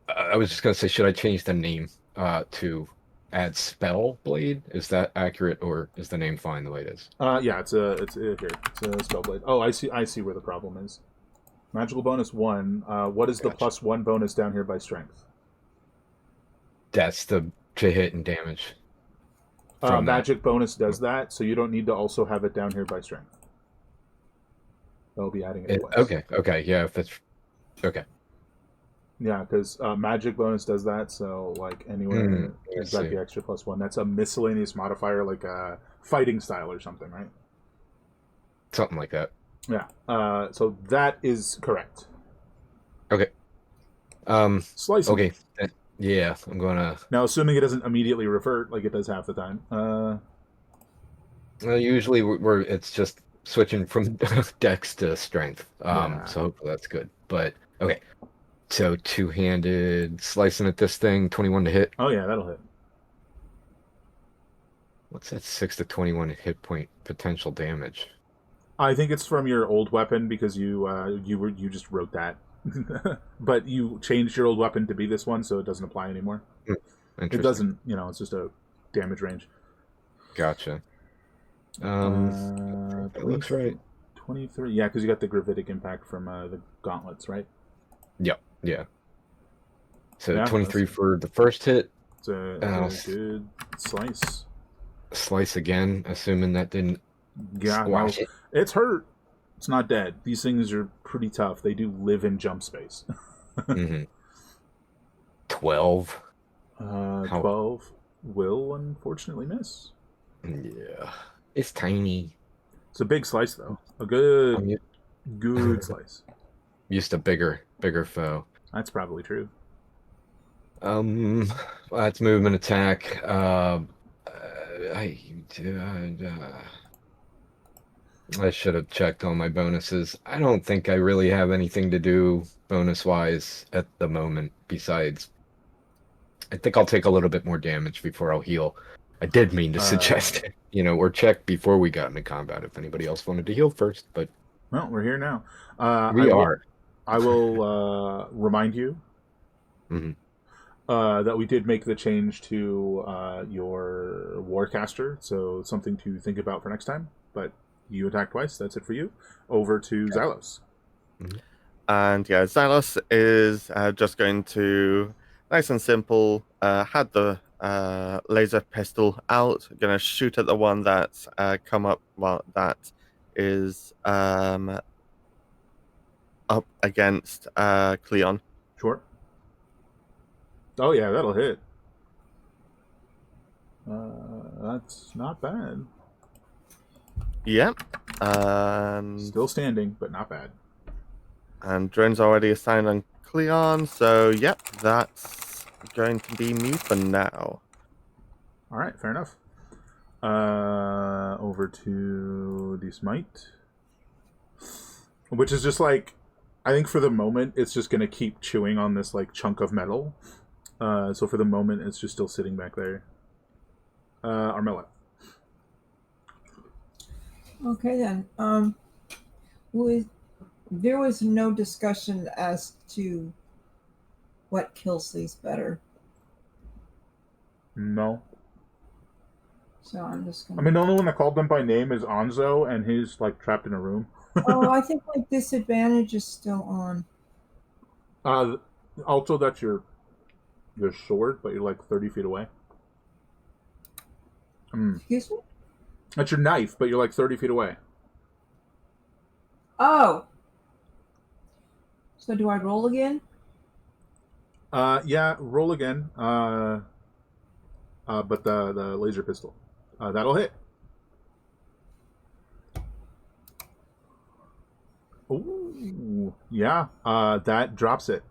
I was just gonna say, should I change the name to add Spell Blade? Is that accurate, or is the name fine the way it is? Yeah, it's here. It's a spellblade. Oh, I see where the problem is. Magical bonus 1. What is the Gotcha. +1 bonus down here by strength? That's the to hit and damage. From that. Magic bonus does that, so you don't need to also have it down here by strength. I'll be adding it twice. Okay, yeah, if it's okay. Yeah, because magic bonus does that, so like anywhere it's got see. the extra +1. That's a miscellaneous modifier, like a fighting style or something, right? Something like that. Yeah. So that is correct. Okay. Slicing. Okay. Yeah, I'm gonna. Now, assuming it doesn't immediately revert like it does half the time. Well, usually it's just switching from dex to strength. Yeah. So hopefully that's good. But okay. So two-handed slicing at this thing, 21 to hit. Oh yeah, that'll hit. What's that 6 to 21 hit point potential damage? I think it's from your old weapon because you just wrote that, but you changed your old weapon to be this one, so it doesn't apply anymore. It doesn't, it's just a damage range. Gotcha. That looks right. 23. Yeah, because you got the gravitic impact from the gauntlets, right? Yep. Yeah. So Yeah, 23 for the first hit. It's a good slice. Slice again, assuming that didn't Yeah, squash it. It's hurt. It's not dead. These things are pretty tough. They do live in jump space. 12. 12 will unfortunately miss. Yeah. It's tiny. It's a big slice, though. A good slice. Used to bigger foe. That's probably true. That's movement attack. I should have checked all my bonuses. I don't think I really have anything to do bonus-wise at the moment, besides I think I'll take a little bit more damage before I'll heal. I did mean to suggest, or check before we got into combat if anybody else wanted to heal first, but... Well, we're here now. I will remind you that we did make the change to your Warcaster, so something to think about for next time. But you attack twice. That's it for you. Over to Xylos. And yeah, Xylos is just going to, nice and simple, had the laser pistol out, gonna shoot at the one that's come up, well, that is up against Cleon. Sure. Oh yeah, that'll hit. That's not bad. Yep. Still standing, but not bad. And drone's already assigned on Cleon, so yep, that's going to be me for now. All right, fair enough. Over to the smite, which is just like, I think for the moment it's just gonna keep chewing on this like chunk of metal. So for the moment it's just still sitting back there. Armella. Okay then. There was no discussion as to what kills these better. No. So I'm just I gonna. mean, the only one that called them by name is Anzo, and he's like trapped in a room. Oh, I think my disadvantage is still on. Also, that's your sword, but you're like 30 feet away. Excuse me? That's your knife, but you're like 30 feet away. Oh. So do I roll again? Yeah, roll again. But the laser pistol. That'll hit. Ooh, yeah. That drops it.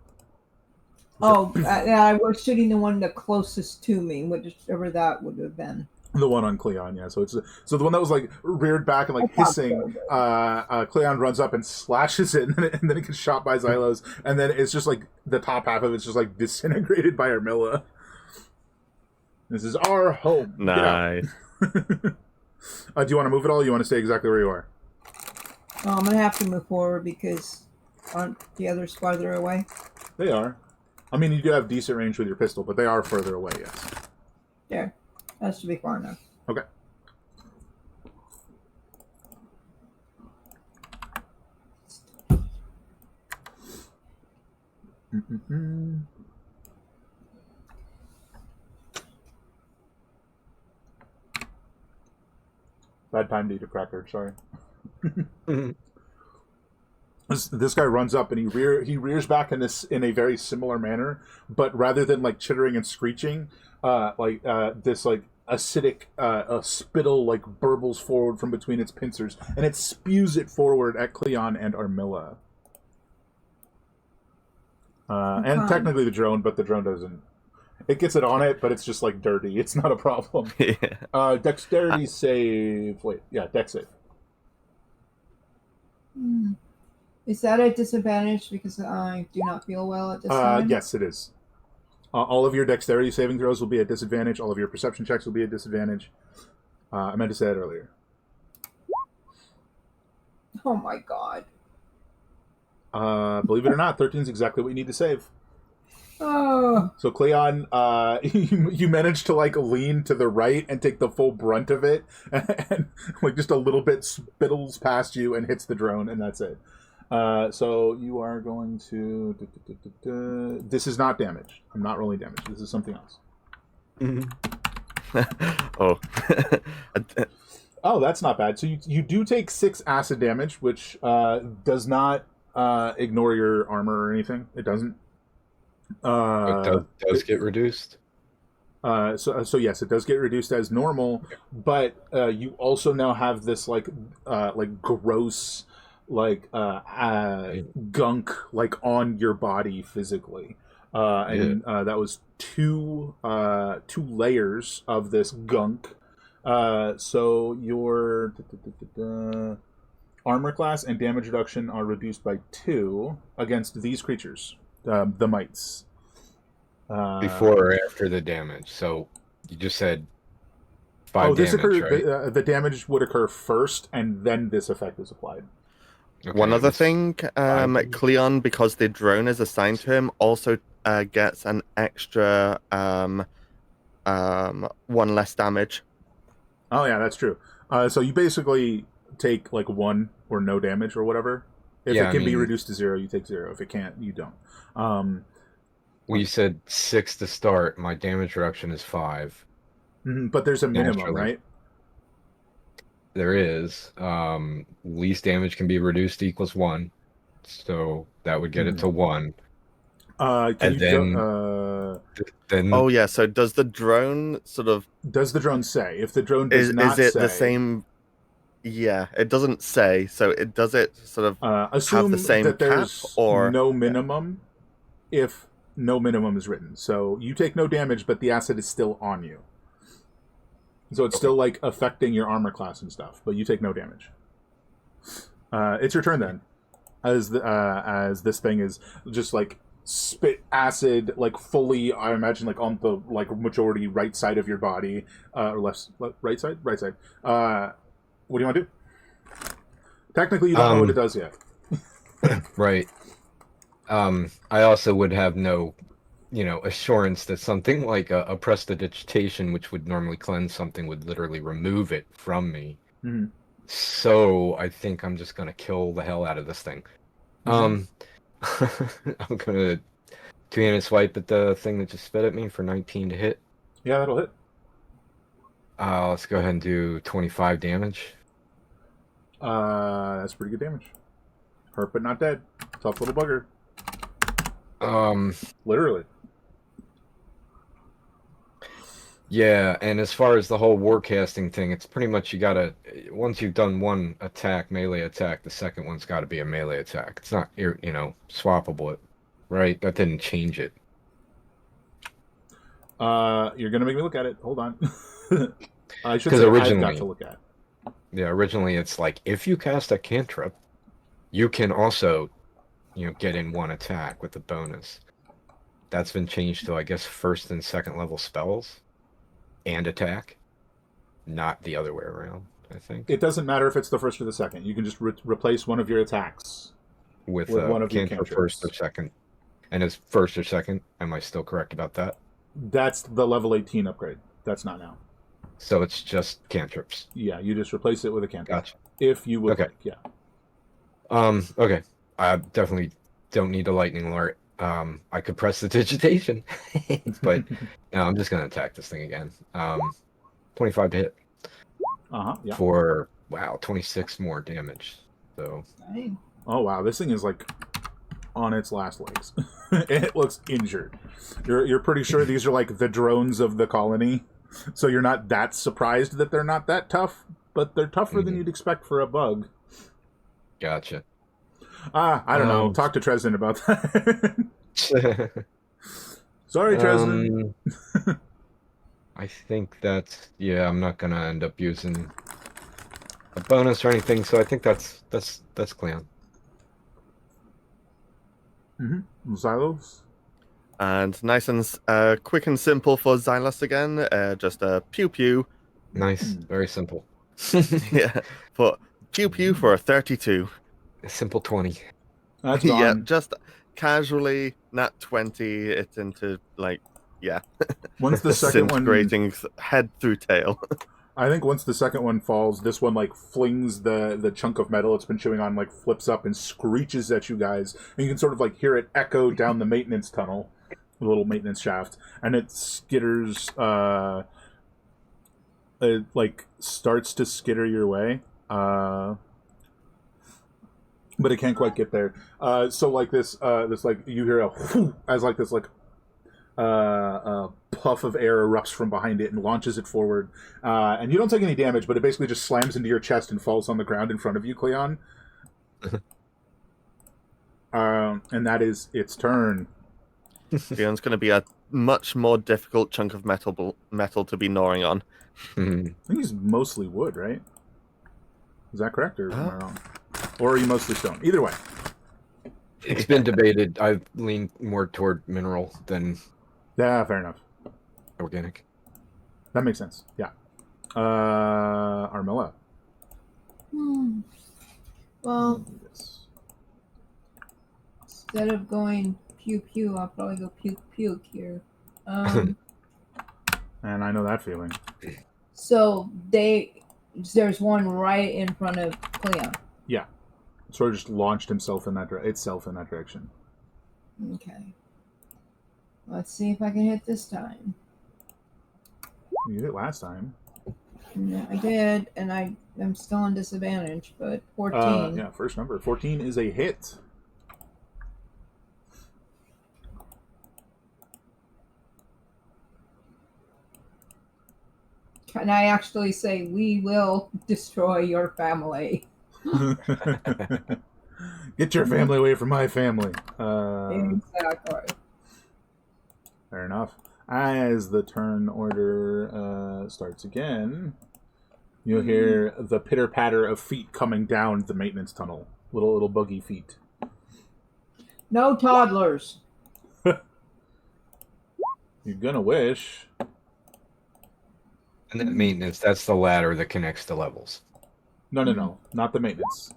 Oh, I was shooting the one the closest to me, whichever that would have been. The one on Cleon, yeah. So the one that was like reared back and like hissing. Cleon runs up and slashes it, and then it gets shot by Xylos, and then it's just like the top half of it's just like disintegrated by Armilla. This is our home. Nice. Do you want to move at all? Or you want to stay exactly where you are? Oh, I'm gonna have to move forward because aren't the others farther away? They are. I mean, you do have decent range with your pistol, but they are further away. Yes. There, that should be far enough. Okay. Bad time to eat a cracker. Sorry. This guy runs up and he rears back in a very similar manner, but rather than like chittering and screeching, this like acidic spittle like burbles forward from between its pincers, and it spews it forward at Cleon and Armilla. And technically the drone, but the drone doesn't. It gets it on it, but it's just like dirty. It's not a problem. Yeah. Dexterity save. Wait, yeah, dex save. Is that a disadvantage because I do not feel well at this time? Yes, it is. All of your dexterity saving throws will be a disadvantage. All of your perception checks will be a disadvantage. I meant to say that earlier. Oh my god. Believe it or not, 13 is exactly what you need to save. Oh. So Cleon, you managed to like lean to the right and take the full brunt of it, and like just a little bit spittles past you and hits the drone, and that's it. So you are going to. This is not damage. I'm not rolling damage. This is something else. Oh. Oh, that's not bad. So you do take 6 acid damage, which does not ignore your armor or anything. It doesn't. It does get reduced. So yes, it does get reduced as normal, but you also now have this like gross gunk like on your body physically, and that was two layers of this gunk. So your armor class and damage reduction are reduced by 2 against these creatures. The mites. Before or after the damage. So you just said 5 this damage, occurred. right? The damage would occur first, and then this effect is applied. Okay, One other it's thing, Cleon, because the drone is assigned to him, also gets an extra 1 less damage. Oh yeah, that's true. So you basically take like 1 or no damage or whatever. If Yeah, it I can be mean- reduced to 0, you take 0. If it can't, you don't. We said 6 to start. My damage reduction is 5. But there's a minimum, Naturally. right? There is. Least damage can be reduced equals 1. So that would get it to 1. Can And you Then Oh yeah. So does the drone sort of does the drone say? If the drone does is not it say, the same? Yeah, it doesn't say. So it does it sort of assume have the same that cap there's or no minimum if no minimum is written. So you take no damage, but the acid is still on you. So it's still like affecting your armor class and stuff, but you take no damage. It's your turn then, as this thing is just like spit acid, like fully. I imagine like on the like majority right side of your body, or right side. What do you want to do? Technically, you don't know what it does yet. right. I also would have no, assurance that something like a prestidigitation, which would normally cleanse something, would literally remove it from me. Mm-hmm. So I think I'm just gonna kill the hell out of this thing. I'm gonna two-handed swipe at the thing that just spit at me for 19 to hit. Yeah, that'll hit. Let's go ahead and do 25 damage. That's pretty good damage. Hurt but not dead. Tough little bugger. Literally. Yeah, and as far as the whole warcasting thing, it's pretty much once you've done one melee attack, the second one's got to be a melee attack. It's not, swappable, right? That didn't change it. You're gonna make me look at it. Hold on. I should 'Cause say I've originally- got to look at. Yeah, originally it's like, if you cast a cantrip, you can also, get in one attack with a bonus. That's been changed to, I guess, first and second level spells and attack, not the other way around, I think. It doesn't matter if it's the first or the second. You can just replace one of your attacks With one of your cantrip cantrips. first or second. And it's first or second. Am I still correct about that? That's the level 18 upgrade. That's not now. So it's just cantrips. Yeah, you just replace it with a cantrip. Gotcha. If you would Okay. like, yeah. Okay. I definitely don't need a lightning alert. I could press the digitation, but no, I'm just gonna attack this thing again. 25 to hit Yeah. for 26 more damage. So Dang. Oh wow, this thing is like on its last legs. It looks injured. You're pretty sure these are like the drones of the colony, so you're not that surprised that they're not that tough, but they're tougher than you'd expect for a bug. gotcha. I don't know. Talk to Tresden about that. Sorry, Tresden. I think I'm not gonna end up using a bonus or anything, so I think that's clean. Xylos? and nice and quick and simple for Xylos again. Just a pew pew. Nice, very simple. Yeah, for pew pew for a 32. A simple 20. That's Yeah, gone. just casually, not 20. It's into Once the second one, disintegrating head through tail. I think once the second one falls, this one like flings the chunk of metal it's been chewing on, like flips up and screeches at you guys, and you can sort of like hear it echo down the maintenance tunnel, the little maintenance shaft, and it skitters. It like starts to skitter your way, but it can't quite get there. So like this like you hear a whoo, as like this like puff of air erupts from behind it and launches it forward, and you don't take any damage, but it basically just slams into your chest and falls on the ground in front of you, Cleon. And that is its turn. Leon's going to be a much more difficult chunk of metal to be gnawing on. I think he's mostly wood, right? Is that correct, or am I wrong? Or are you mostly stone? Either way. It's been debated. I've leaned more toward mineral than Yeah, fair enough. organic. That makes sense. Yeah. Armilla. Well, instead of going pew pew, I'll probably go puke puke here. And I know that feeling. So there's one right in front of Cleon. Yeah. sort of just launched itself in that direction. Okay. Let's see if I can hit this time. You did it last time. Yeah, I did, and I'm still on disadvantage, but 14. Yeah, first number. 14 is a hit. Can I actually say, we will destroy your family? Get your family away from my family. Exactly. Fair enough. As the turn order starts again, you'll hear the pitter-patter of feet coming down the maintenance tunnel. Little buggy feet. No toddlers. You're gonna wish. And then maintenance, that's the ladder that connects to levels. No. Not the maintenance.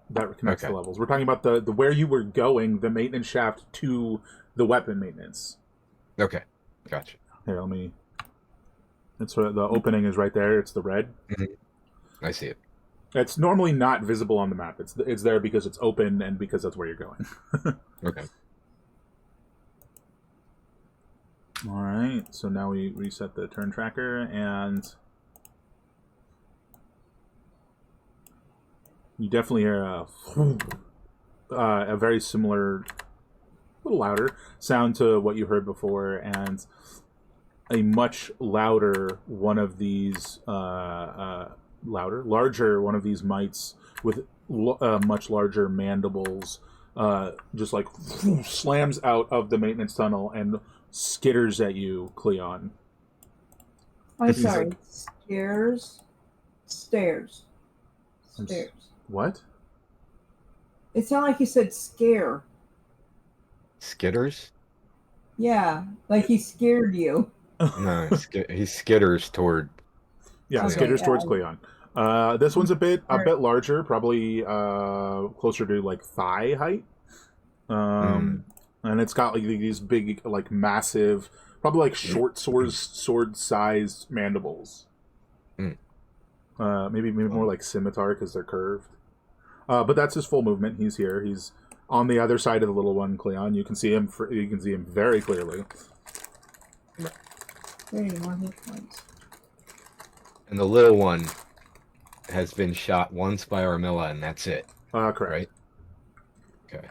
That connects Okay. the levels. We're talking about the where you were going, the maintenance shaft to the weapon maintenance. Okay, gotcha. Here, let me... It's the opening is right there. It's the red. I see it. It's normally not visible on the map. It's there because it's open and because that's where you're going. Okay. All right. So now we reset the turn tracker, and you definitely hear a very similar, a little louder sound to what you heard before, and a much louder one of these larger one of these mites with much larger mandibles just like slams out of the maintenance tunnel and skitters at you, Cleon. I'm He's sorry. like- Stairs. What? It sounded like you said scare. Skitters? Yeah, like he scared you. No, he skitters toward. Yeah, Okay, skitters yeah. towards Cleon. This one's a bit Alright. larger, probably closer to like thigh height. And it's got like these big, like massive, probably like short sword-sized mandibles. Maybe more like scimitar because they're curved. But that's his full movement. He's here. He's on the other side of the little one, Cleon. You can see him. You can see him very clearly. 31 hit points. And the little one has been shot once by Armilla, and that's it, Correct. right? Okay.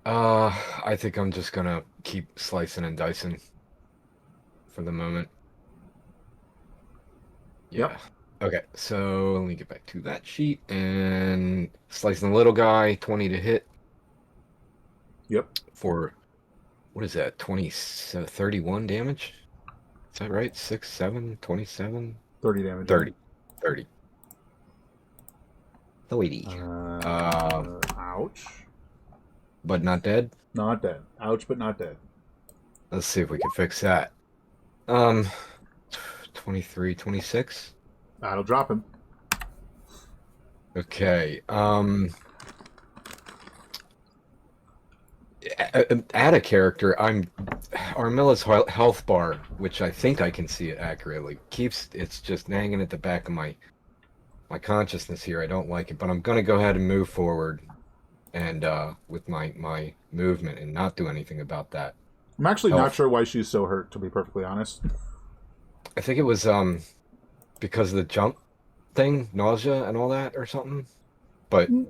I think I'm just gonna keep slicing and dicing for the moment. Yeah. Yep. Okay, so let me get back to that sheet and slicing the little guy, 20 to hit Yep. for, what is that, 31 damage? Is that right? 6, 7, 27? 30 damage. 30. 30. 30. Ouch. But not dead? Not dead. Ouch, but not dead. Let's see if we can fix that. 23, 26? That'll drop him. Okay. Add a character. Armilla's health bar, which I think I can see it accurately, it's just hanging at the back of my consciousness here. I don't like it, but I'm gonna go ahead and move forward, and with my movement and not do anything about that. I'm actually not Health. sure why she's so hurt, to be perfectly honest. I think it was because of the jump thing, nausea and all that, or something. But During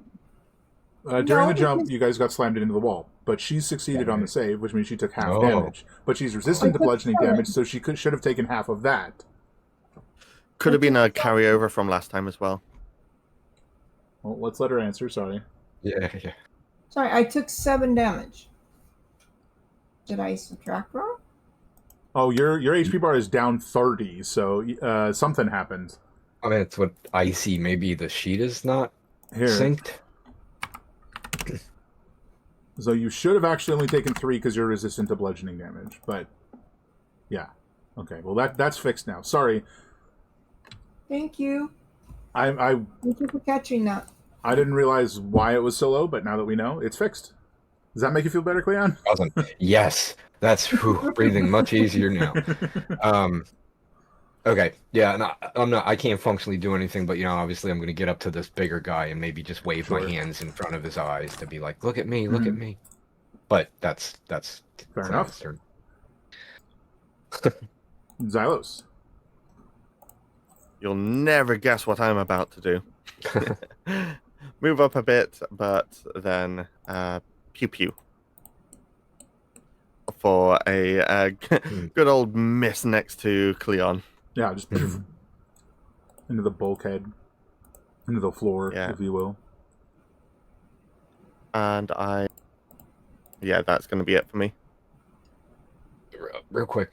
No, the jump, because- you guys got slammed into the wall, but she succeeded on the save, which means she took half Oh. damage. But she's resistant to but bludgeoning still- damage, so she should have taken half of that. Could have been a carryover from last time as well. Well, let's let her answer. Sorry. yeah. Sorry, I took 7 damage. Did I subtract wrong? Oh, your HP bar is down 30, so something happened. I mean, it's what I see. Maybe the sheet is not Here. synced. So you should have actually only taken 3 because you're resistant to bludgeoning damage. But yeah, okay. Well, that's fixed now. Sorry, Thank you. I Thank you for catching that. I didn't realize why it was so low, but now that we know, it's fixed. Does that make you feel better, Cleon? Awesome. Yes, that's breathing much easier now. Okay, yeah, no, I can't functionally do anything, but obviously I'm going to get up to this bigger guy and maybe just wave my hands in front of his eyes to be like, look at me, look at me. But that's Fair enough. Cleon's turn. Xylos. You'll never guess what I'm about to do. Move up a bit, but then pew pew for a good old miss next to Cleon. Yeah, just into the bulkhead, into the floor, if you will. And that's going to be it for me. Real quick,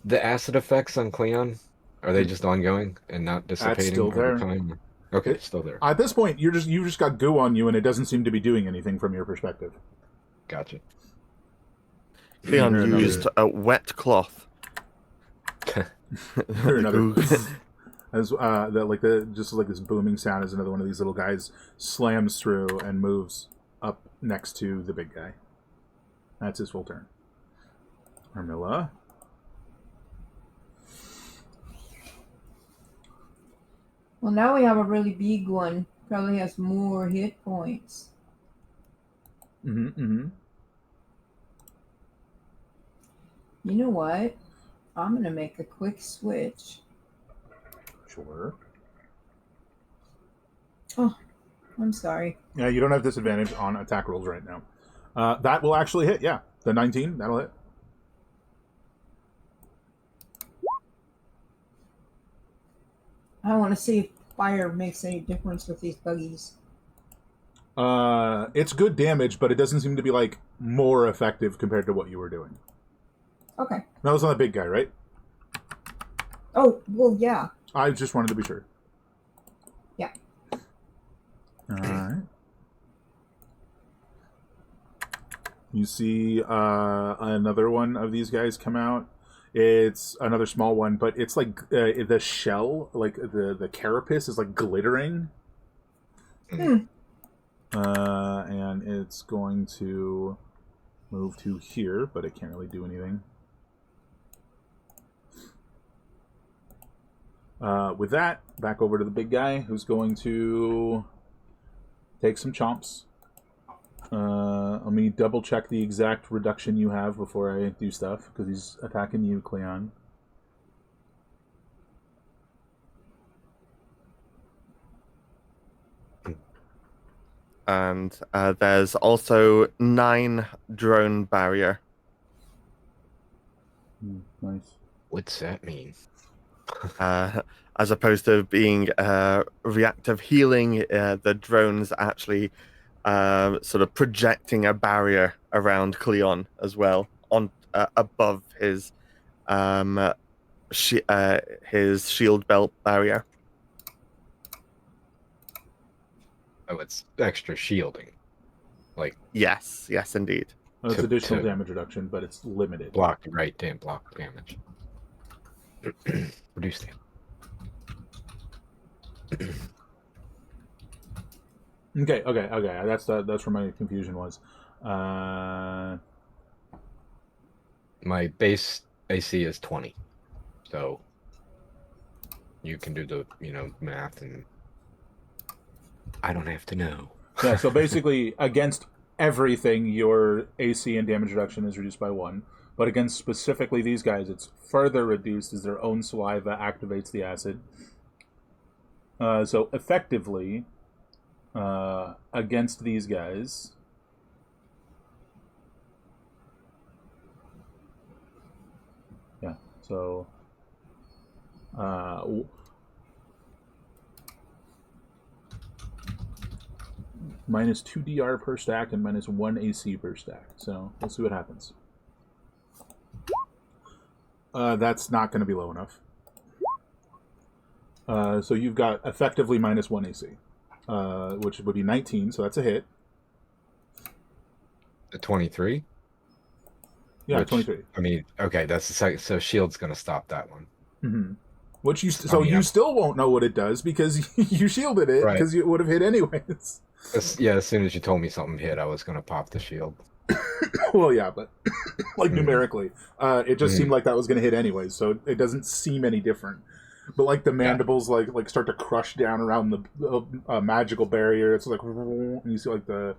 the acid effects on Cleon, are they just ongoing and not dissipating still over there. time? Okay, it's still there. At this point, you just got goo on you, and it doesn't seem to be doing anything from your perspective. Gotcha. Cleon used a wet cloth. Another as just like this booming sound as another one of these little guys slams through and moves up next to the big guy. That's his full turn. Armilla. Well, now we have a really big one. Probably has more hit points. Mm-hmm. You know what? I'm going to make a quick switch. Sure. Oh, I'm sorry. Yeah, you don't have disadvantage on attack rolls right now. That will actually hit, yeah. The 19, that'll hit. I want to see if fire makes any difference with these buggies. It's good damage, but it doesn't seem to be, like, more effective compared to what you were doing. Okay. That was on the big guy, right? Oh, well, yeah. I just wanted to be sure. Yeah. Alright. You see another one of these guys come out. It's another small one, but it's like the shell, like the carapace is like glittering. And it's going to move to here, but it can't really do anything. With that, back over to the big guy, who's going to take some chomps. Let me double check the exact reduction you have before I do stuff, because he's attacking you, Cleon. And there's also 9 drone barrier. Nice. What's that mean? As opposed to being reactive healing, the drone's actually sort of projecting a barrier around Cleon as well, on above his shield belt barrier. Oh, it's extra shielding. Like Yes, indeed. Well, it's additional to damage reduction, but it's limited. block damage. Reduce damage. Okay. That's where my confusion was. My base AC is 20, so you can do the math, and I don't have to know. Yeah. So basically, against everything, your AC and damage reduction is reduced by 1. But against specifically these guys, it's further reduced as their own saliva activates the acid. So effectively, against these guys, yeah. So minus 2 DR per stack and minus 1 AC per stack. So we'll see what happens. That's not going to be low enough. So you've got effectively minus 1 AC, which would be 19, so that's a hit. The 23? Yeah, Which, 23. I mean, okay, that's the second. So shield's going to stop that one. Mm-hmm. Which so you still won't know what it does because you shielded it Right. because it would have hit anyways. As soon as you told me something hit, I was gonna pop the shield. Well, yeah, but like Mhm. numerically, it just Mhm. seemed like that was going to hit anyways, so it doesn't seem any different. But like the mandibles, like start to crush down around the magical barrier. It's like, and you see like the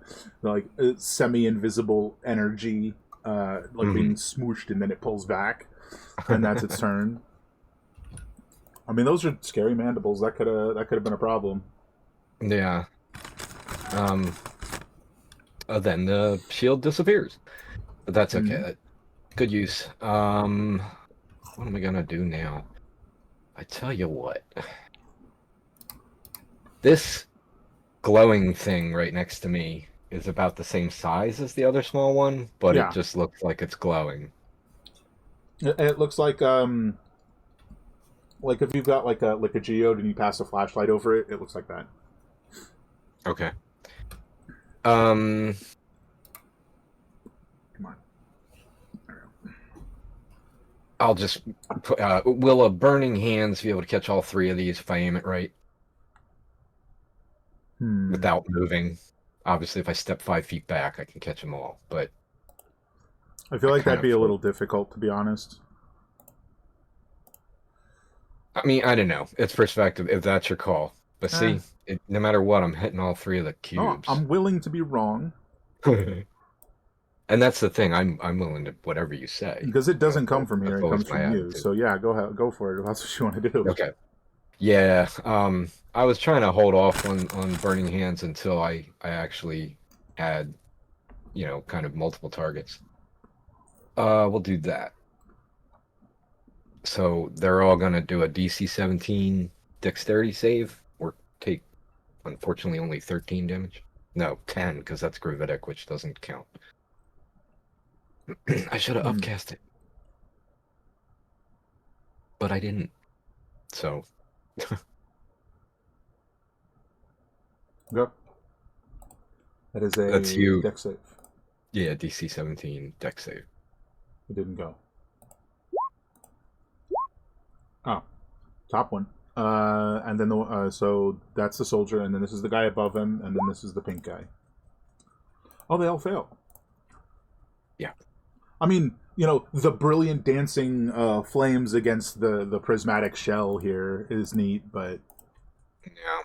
semi-invisible energy, being smooshed, and then it pulls back, and that's its turn. I mean, those are scary mandibles. That could have been a problem. Yeah. Then the shield disappears, but that's okay. Mhm. Good use. What am I gonna do now? I tell you what. This glowing thing right next to me is about the same size as the other small one, but Yeah. it just looks like it's glowing. It looks like if you've got like a geode and you pass a flashlight over it, it looks like that. Okay. Come on. I'll just put, will a burning hands be able to catch all three of these if I aim it right without moving? Obviously, if I step 5 feet back, I can catch them all, but I feel like that'd be a little difficult, to be honest. I mean, I don't know. It's perspective, if that's your call. But see, no matter what, I'm hitting all three of the cubes. I'm willing to be wrong. And that's the thing. I'm willing to whatever you say. Because it doesn't come from here; it comes from you. Attitude. So yeah, go ahead, go for it. If that's what you want to do. Okay. Yeah. I was trying to hold off on burning hands until I actually had, kind of multiple targets. We'll do that. So they're all gonna do a DC 17 dexterity save, or take, unfortunately, only 13 damage. No, 10, because that's gravitic, which doesn't count. I should have upcast it, but I didn't. So. Go. That is a That's you. dex save. Yeah, DC 17 dex save. It didn't go. Oh, top one. And then so that's the soldier, and then this is the guy above him, and then this is the pink guy. Oh, they all fail. Yeah. I mean, the brilliant dancing flames against the prismatic shell here is neat, but yeah,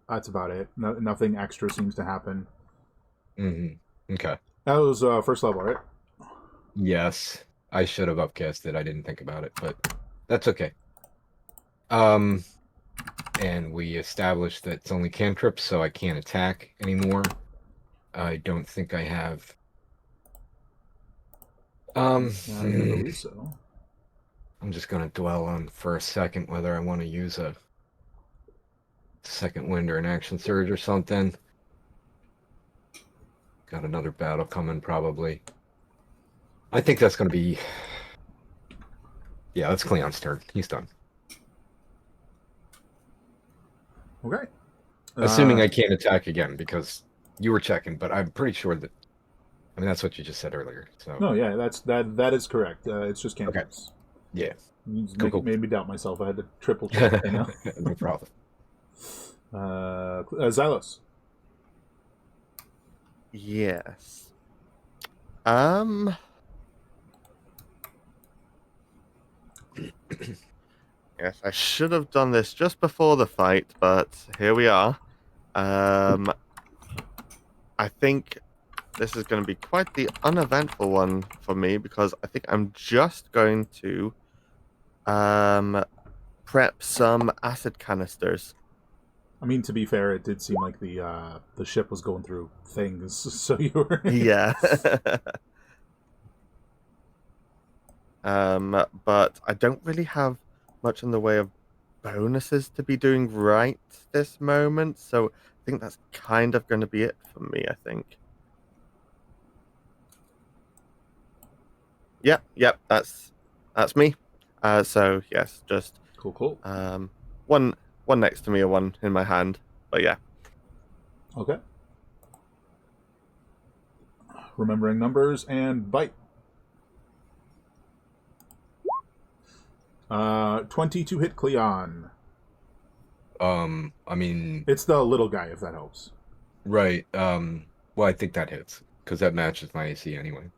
that's about it. Nothing extra seems to happen. Okay. That was first level, right? Yes, I should have upcast it. I didn't think about it, but that's okay. And we established that it's only cantrips, so I can't attack anymore. I don't think I have. I believe so. I'm just gonna dwell on for a second whether I want to use a second wind or an action surge or something. Got another battle coming probably. I think that's gonna be. Yeah, that's Cleon's turn. He's done. Okay. Assuming I can't attack again, because you were checking, but I'm pretty sure that. I mean, that's what you just said earlier. So. No, yeah, that is correct. It's just cantrips. Okay. Yeah. Cool. Made me doubt myself. I had to triple check. No problem. Xylos. Yes. Yes, I should have done this just before the fight, but here we are. I think this is going to be quite the uneventful one for me, because I think I'm just going to prep some acid canisters. I mean, to be fair, it did seem like the ship was going through things, so you were. Yeah. But I don't really have much in the way of bonuses to be doing right this moment, so I think that's kind of going to be it for me, I think. Yep, that's me. So yes, just Cool. one next to me or one in my hand, but yeah. Okay. Remembering numbers and bite. 20 to hit Cleon. I mean, It's the little guy, if that helps. right. Well, I think that hits because that matches my AC anyway.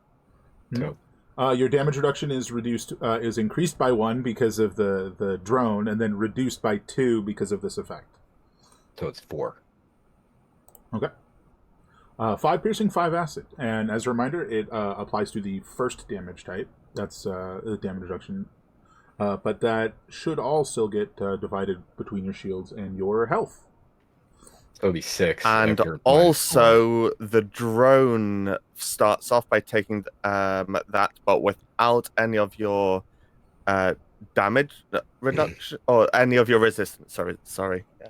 So, Your damage reduction is is increased by 1 because of the drone, and then reduced by 2 because of this effect. so it's 4. Okay. 5 piercing, 5 acid, and as a reminder, it applies to the first damage type. That's the damage reduction, but that should also get divided between your shields and your health. So it'll be 6. And after also, the drone starts off by taking that, but without any of your damage reduction or any of your resistance. Sorry. Yeah.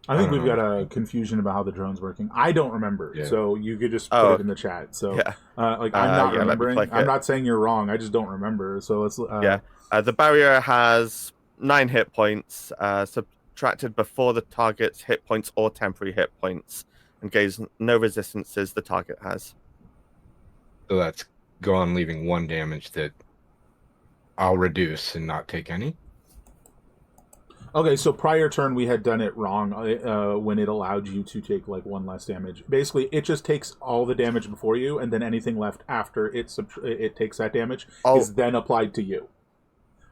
I think we've got a confusion about how the drone's working. I don't remember, so you could just put it in the chat. So, I'm not remembering. I'm not saying you're wrong. I just don't remember. So let's. The barrier has 9 hit points, subtracted before the target's hit points or temporary hit points, and gains no resistances the target has. So that's gone, leaving 1 damage that I'll reduce and not take any. Okay, so prior turn we had done it wrong when it allowed you to take like 1 less damage. Basically, it just takes all the damage before you, and then anything left after it takes that damage is then applied to you.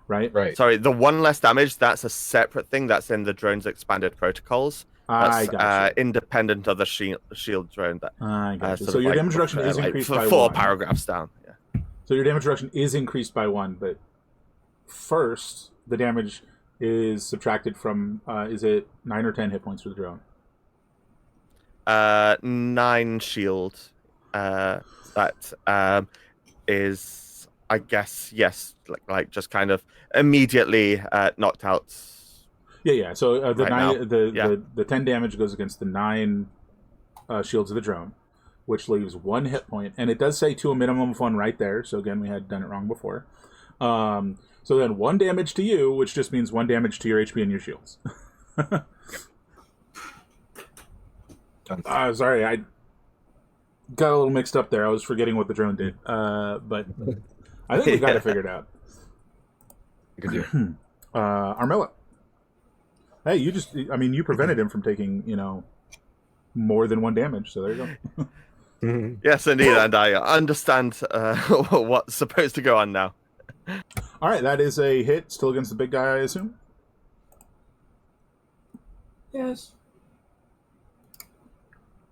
Right. Sorry, the 1 less damage, that's a separate thing. That's in the drone's expanded protocols. That's independent of the shield drone. I got you. So your damage reduction is increased by 4 1. paragraphs down. Yeah. So your damage reduction is increased by 1, but first the damage is subtracted from is it 9 or 10 hit points for the drone? 9 shield. That is, I guess, yes, like just kind of immediately knocked out. Yeah. So the 10 damage goes against the 9 shields of the drone, which leaves 1 hit point, and it does say to a minimum of 1 right there. So again, we had done it wrong before. So then 1 damage to you, which just means 1 damage to your HP and your shields. Sorry, I got a little mixed up there. I was forgetting what the drone did. But I think we got it figured out. Good deal. Armella. Hey, you prevented him from taking, more than 1 damage, so there you go. Yes, indeed, and I understand what's supposed to go on now. All right, that is a hit, still against the big guy, I assume? Yes.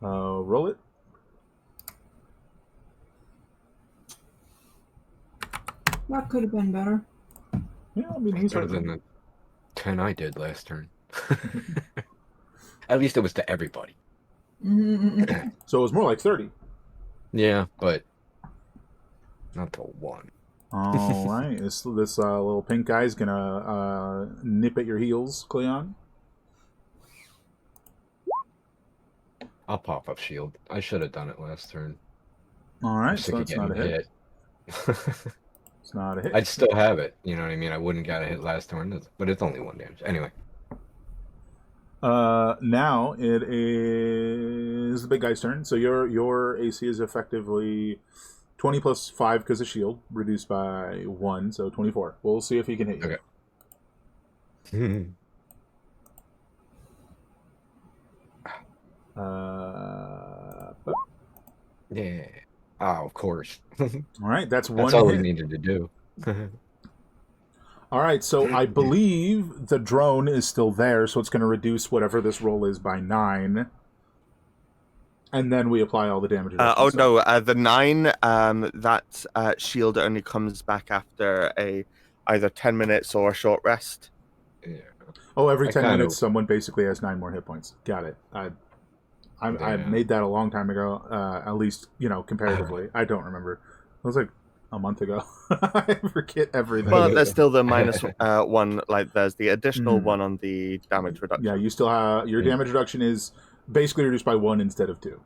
Roll it. That could have been better. Yeah, I mean, he's better than the 10 I did last turn. At least it was to everybody. So it was more like 30. Yeah, but not to 1. All right, this little pink guy's gonna nip at your heels, Cleon. I'll pop up shield. I should have done it last turn. All right, so that's not a hit. It's not a hit. I'd still have it. You know what I mean? I wouldn't got a hit last turn, but it's only 1 damage. Anyway. Now it is the big guy's turn. So your AC is effectively 20 plus 5 because of shield, reduced by 1, so 24. We'll see if he can hit you. Okay. Yeah. Oh, of course. All right, that's 1 That's all hit. we needed to do. All right, so I believe the drone is still there, so it's going to reduce whatever this roll is by 9. And then we apply all the damage. The 9, that shield only comes back after either 10 minutes or a short rest. Yeah. Oh, every 10 minutes, someone basically has 9 more hit points. Got it. I made that a long time ago, at least, comparatively. I don't remember. It was like a month ago. I forget everything. But there's still the minus 1, like there's the additional 1 on the damage reduction. Yeah, you still have, your damage reduction is basically reduced by 1 instead of 2.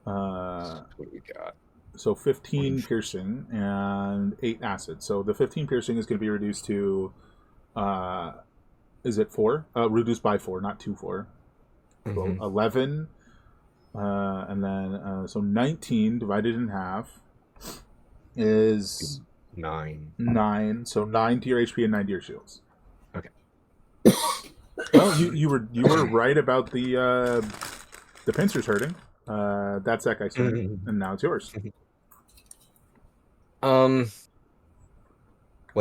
What do we got? So 15 piercing and 8 acid. So the 15 piercing is going to be reduced to, is it 4? Reduced by 4, not 2-4. So 11, and then so 19 divided in half is 9. 9. So 9 to your HP and 9 to your shields. Okay. Well, you were right about the pincers hurting. That's that guy's turn, and now it's yours. Well,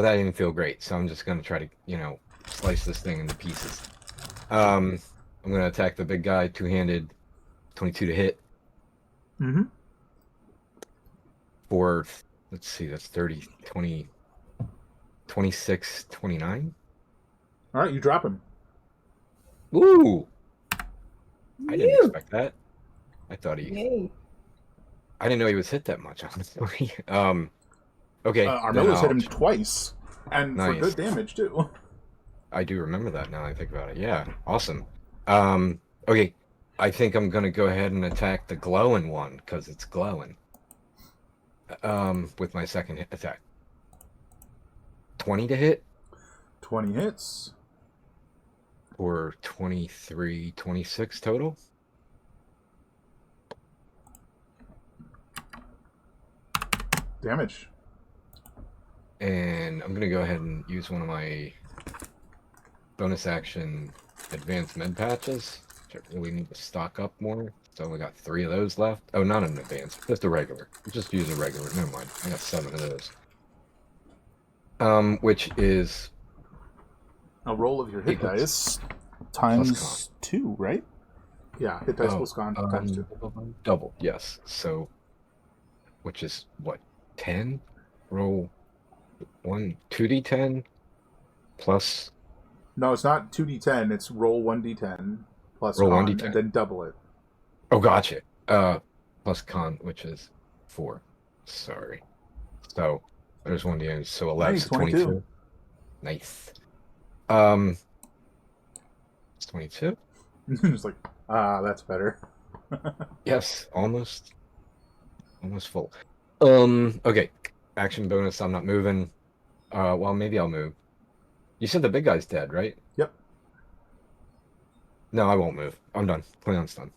that didn't feel great, so I'm just gonna try to, slice this thing into pieces. I'm gonna attack the big guy, two-handed, 22 to hit. Mm-hmm. For, let's see, that's 30, 20, 26, 29. All right, you drop him. Woo! I didn't expect that. I thought Yay. I didn't know he was hit that much, honestly. Okay. Armilla's hit him twice, and Nice. for good damage too. I do remember that now that I think about it. Yeah, awesome. Okay, I think I'm gonna go ahead and attack the glowing one because it's glowing. With my second attack. 20 to hit 20 hits. or 23, 26 total. Damage. And I'm gonna go ahead and use one of my bonus action advanced med patches, which I really need to stock up more. So we got 3 of those left. Oh, not an advanced, just a regular. Just use a regular. Never mind. I got 7 of those. Which is A roll of your hit Equals dice times 2, right? Yeah, hit dice Oh, plus con times 2. double. Yes. So, which is what? 10. Roll 2d10 plus. No, it's not 2d10. It's roll 1d10 plus Roll con, 1d10. and then double it. Oh, gotcha. Plus con, which is 4. Sorry. So there's 1d10. So 11. Nice, So 22. Nice. It's 22. Just like, that's better. Yes, almost full. Okay. Action bonus. I'm not moving. Well, maybe I'll move. You said the big guy's dead, right? Yep. No, I won't move. I'm done. Cleon's done.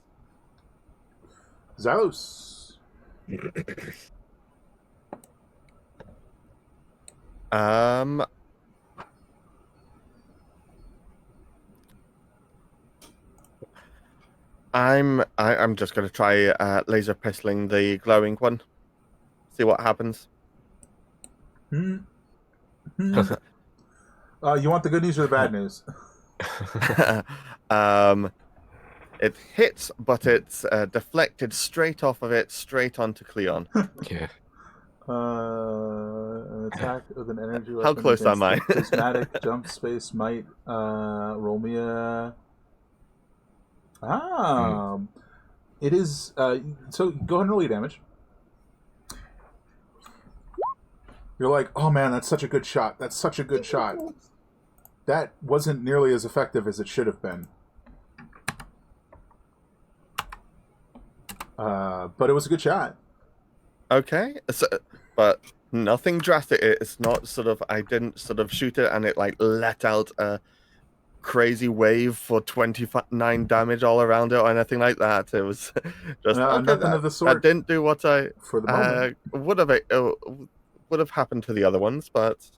Xalos. I'm just gonna try laser pistoling the glowing one. See what happens. You want the good news or the bad news? It hits, but it's deflected straight off of it, straight onto Cleon. Yeah. An attack with an energy weapon. How close am I? Prismatic Jumpspace might roll me a. It is. So go ahead and roll your damage. You're like, oh man, that's such a good shot. That's such a good shot. That wasn't nearly as effective as it should have been. But it was a good shot. Okay, so, but nothing drastic. It's not sort of. I didn't sort of shoot it and it like let out a crazy wave for 29 damage all around it or anything like that. It was just nothing of the sort. That didn't do what I for the moment would have happened to the other ones, but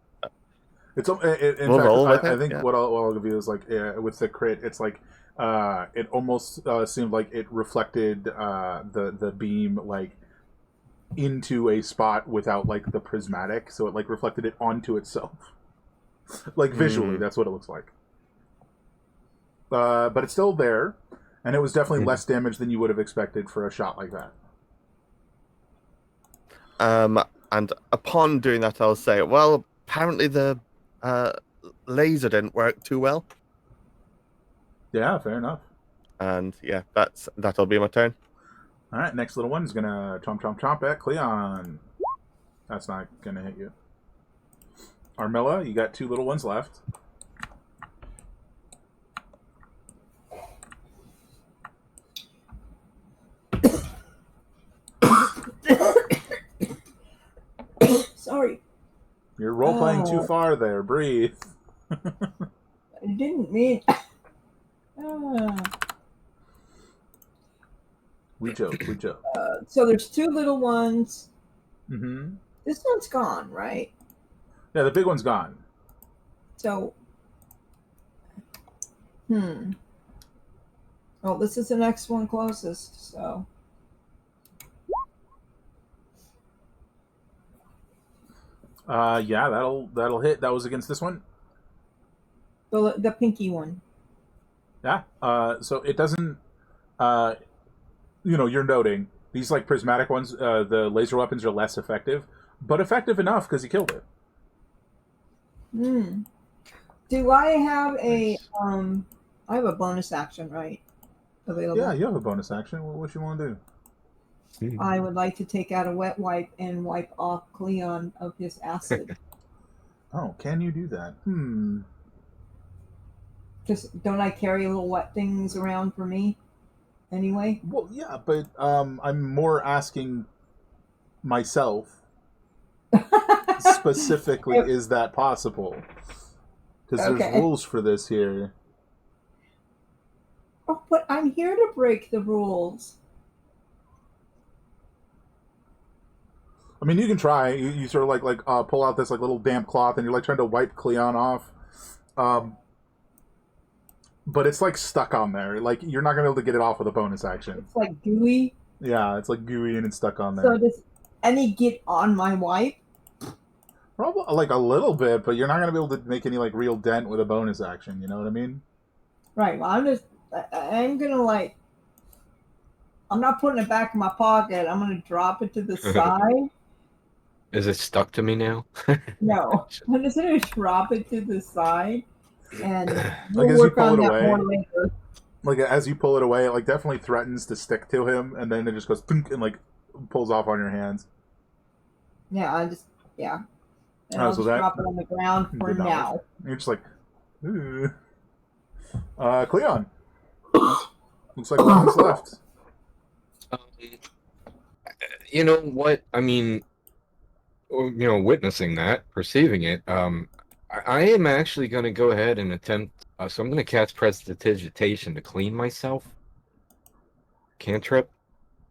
it's in fact, I think what I'll give you is like with the crit, it's like it almost seemed like it reflected the beam like into a spot without like the prismatic, so it like reflected it onto itself. Like visually, that's what it looks like. But it's still there, and it was definitely less damage than you would have expected for a shot like that. And upon doing that, I'll say, well, apparently the laser didn't work too well. Yeah, fair enough. And yeah, that'll be my turn. All right, next little one's gonna chomp at Cleon. That's not gonna hit you. Armilla, you got 2 little ones left. Sorry. You're role playing too far there. Breathe. I didn't mean. We joke. So there's 2 little ones. Mm-hmm. This one's gone, right? Yeah, the big one's gone. So, well, this is the next one closest, so. Yeah, that'll hit. That was against this one. The pinky one. Yeah. So it doesn't. You're noting these like prismatic ones. The laser weapons are less effective, but effective enough because he killed it. Do I have a I have a bonus action, right? Available. Yeah, you have a bonus action. What you want to do? I would like to take out a wet wipe and wipe off Cleon of his acid. Oh, can you do that? Just don't I carry little wet things around for me? Anyway. Well, yeah, but I'm more asking myself specifically, is that possible? Because there's rules for this here. Oh, but I'm here to break the rules. I mean, you can try. You sort of like pull out this like little damp cloth, and you're like trying to wipe Cleon off. But it's like stuck on there. Like you're not gonna be able to get it off with a bonus action. It's like gooey. Yeah, it's like gooey and it's stuck on there. So does any get on my wipe? Probably like a little bit, but you're not gonna be able to make any like real dent with a bonus action. You know what I mean? Right. Well, I'm gonna like. I'm not putting it back in my pocket. I'm gonna drop it to the side. Is it stuck to me now? No, I'm just gonna drop it to the side, and Like, we'll as you work pull on it that away, more later. Like as you pull it away, it like definitely threatens to stick to him, and then it just goes thunk and like pulls off on your hands. Yeah, and Oh, I'll so just that drop it on the ground for did not now. work. You're just like, ooh. Cleon. Looks like one's left. You know what? I mean, witnessing that, perceiving it, I am actually going to go ahead and attempt. So I'm going to cast Prestidigitation to clean myself. Cantrip.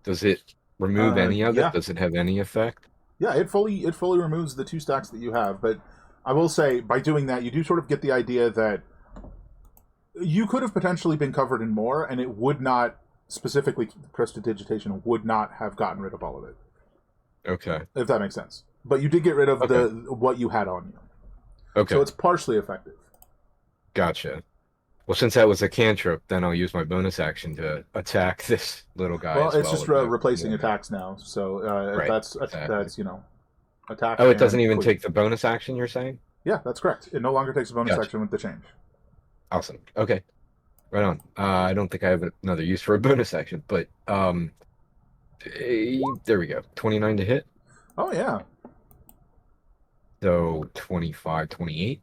Does it remove any of yeah. it? Does it have any effect? Yeah, it fully removes the 2 stacks that you have. But I will say, by doing that, you do sort of get the idea that you could have potentially been covered in more, and it would not, specifically Prestidigitation, would not have gotten rid of all of it. Okay. If that makes sense. But you did get rid of what you had on you. Okay. So it's partially effective. Gotcha. Well, since that was a cantrip, then I'll use my bonus action to attack this little guy. Well, as it's just with replacing attacks now. So Right, that's exactly. attack. Oh, it doesn't even quick. take the bonus action, you're saying? Yeah, that's correct. It no longer takes a bonus action with the change. Awesome. Okay. Right on. I don't think I have another use for a bonus action, but there we go. 29 to hit. Oh, yeah. So 25, 28.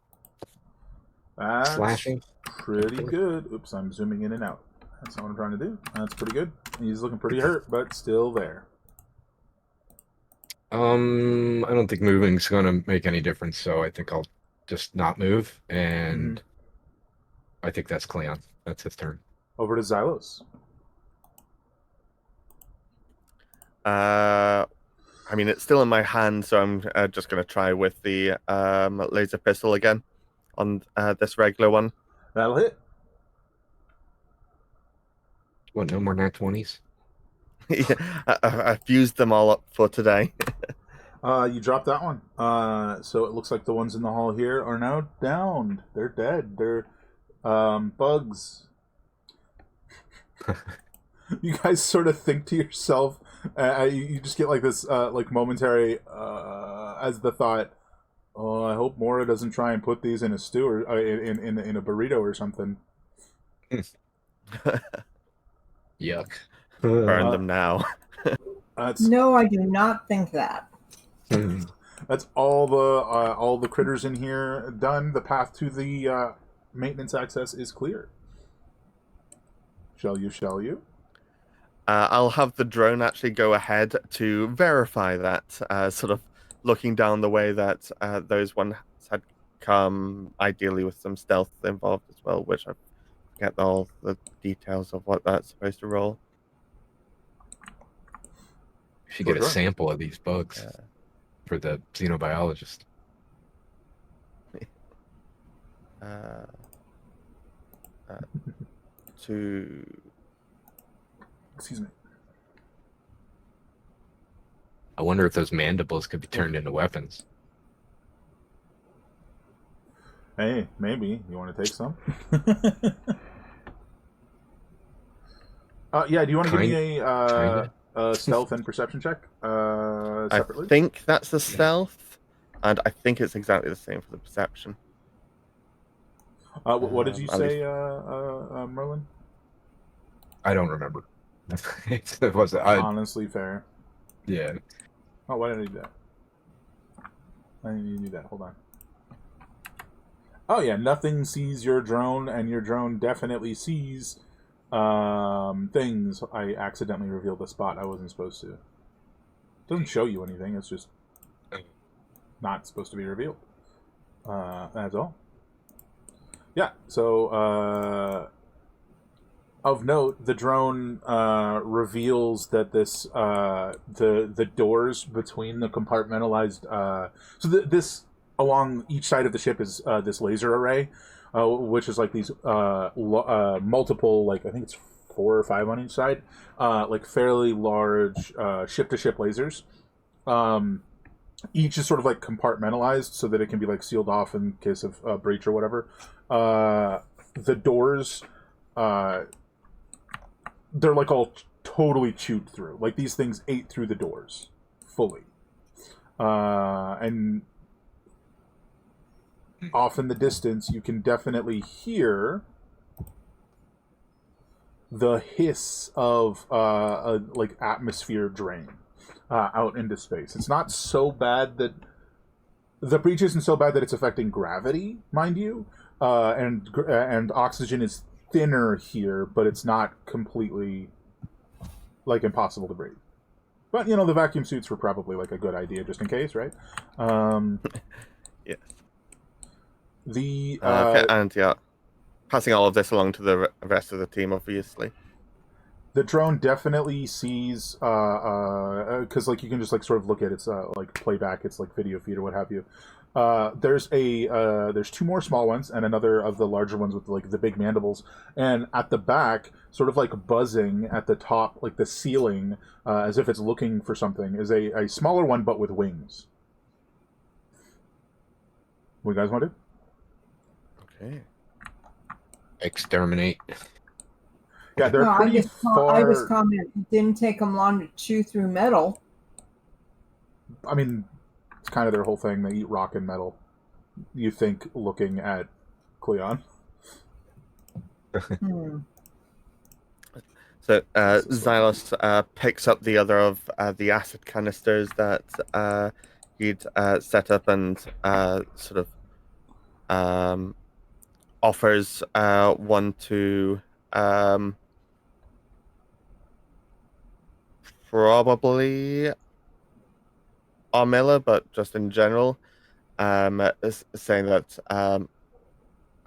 That's Slashing. pretty good. Oops, I'm zooming in and out. That's not what I'm trying to do. That's pretty good. He's looking pretty hurt, but still there. I don't think moving's gonna make any difference, so I think I'll just not move, and I think that's Cleon. That's his turn. Over to Xylos. I mean, it's still in my hand, so I'm just going to try with the laser pistol again on this regular one. That'll hit. What, no more nat 20s? Yeah, I've used them all up for today. You dropped that one. So it looks like the ones in the hall here are now downed. They're dead. They're bugs. You guys sort of think to yourself, you just get like this like momentary as the thought, oh, I hope Mora doesn't try and put these in a stew or in a burrito or something. Yuck. Burn them now. No, I do not think that. That's all the critters in here done. The path to the maintenance access is clear. Shall you? I'll have the drone actually go ahead to verify that, sort of looking down the way that those ones had come, ideally with some stealth involved as well, which I forget all the details of what that's supposed to roll. You should get a sample of these bugs for the xenobiologist. to Excuse me. I wonder if those mandibles could be turned into weapons. Hey, maybe. You want to take some? Yeah, do you want to give me kinda. a stealth and perception check separately? I think that's the stealth, and I think it's exactly the same for the perception. What did you at say, least- Merlin? I don't remember. It was Honestly, fair. yeah. Oh, why did I do that? I didn't even do that. Hold on. Oh yeah, nothing sees your drone, and your drone definitely sees things. I accidentally revealed the spot I wasn't supposed to. It doesn't show you anything. It's just not supposed to be revealed. That's all. Yeah. So of note, the drone reveals that this the doors between the compartmentalized this along each side of the ship is this laser array, which is like these multiple, like I think it's 4 or 5 on each side, like fairly large ship-to-ship lasers. Each is sort of like compartmentalized so that it can be like sealed off in case of breach or whatever. The doors, they're like all totally chewed through. Like these things ate through the doors fully, and off in the distance, you can definitely hear the hiss of like atmosphere drain out into space. It's not so bad that the breach isn't so bad that it's affecting gravity, mind you, and oxygen is thinner here, but it's not completely like impossible to breathe. But you know, the vacuum suits were probably like a good idea just in case, right? Yes. And yeah, passing all of this along to the rest of the team, obviously. the drone definitely sees because like you can just like sort of look at its like playback, its like video feed or what have you. There's 2 more small ones and another of the larger ones with like the big mandibles, and at the back, sort of like buzzing at the top, like the ceiling, as if it's looking for something, is a smaller one but with wings. What you guys want to do? Okay. Exterminate. Yeah, they're No, pretty I far. just comment. It didn't take them long to chew through metal. I mean, it's kind of their whole thing. They eat rock and metal. You think looking at Cleon. So Xylos picks up the other of the acid canisters that he'd set up and sort of offers one to probably Armilla, but just in general, saying that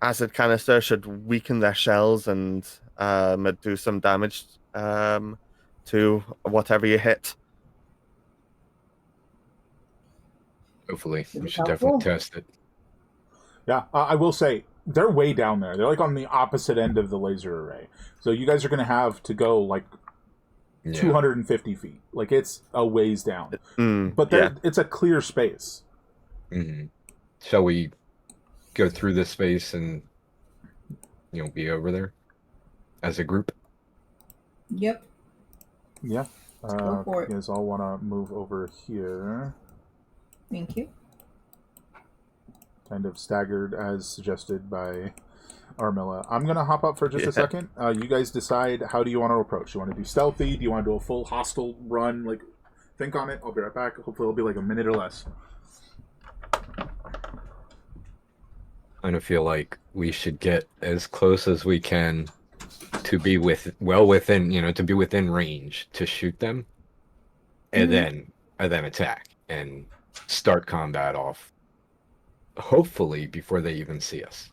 acid canister should weaken their shells and do some damage to whatever you hit. Hopefully, we should Helpful. definitely test it. Yeah, I will say they're way down there. They're like on the opposite end of the laser array. So you guys are going to have to go like 250 feet. Like it's a ways down. But it's a clear space. Mm-hmm. Shall we go through this space and be over there as a group? Yep. Yeah. Go for it. You guys all want to move over here. Thank you. Kind of staggered as suggested by Armilla. I'm going to hop up for just a second. You guys decide, how do you want to approach? Do you want to do stealthy? Do you want to do a full hostile run? Like, think on it. I'll be right back. Hopefully it'll be like a minute or less. I kind of feel like we should get as close as we can to be within, to be within range to shoot them, and then attack and start combat off. Hopefully before they even see us.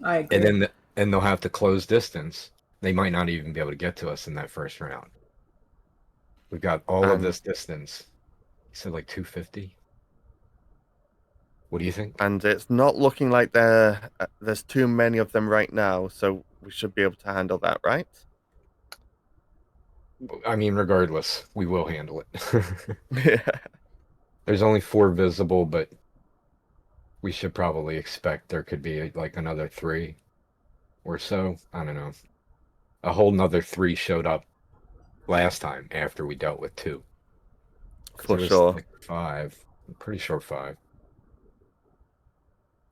I agree. And then they'll have to close distance. They might not even be able to get to us in that first round. We've got all of this distance. You said like 250? What do you think? And it's not looking like there's too many of them right now, so we should be able to handle that, right? I mean, regardless, we will handle it. Yeah. There's only 4 visible, but we should probably expect there could be like another 3 or so. I don't know. A whole nother 3 showed up last time after we dealt with 2. 'Cause For it was sure. like 5. I'm pretty sure 5.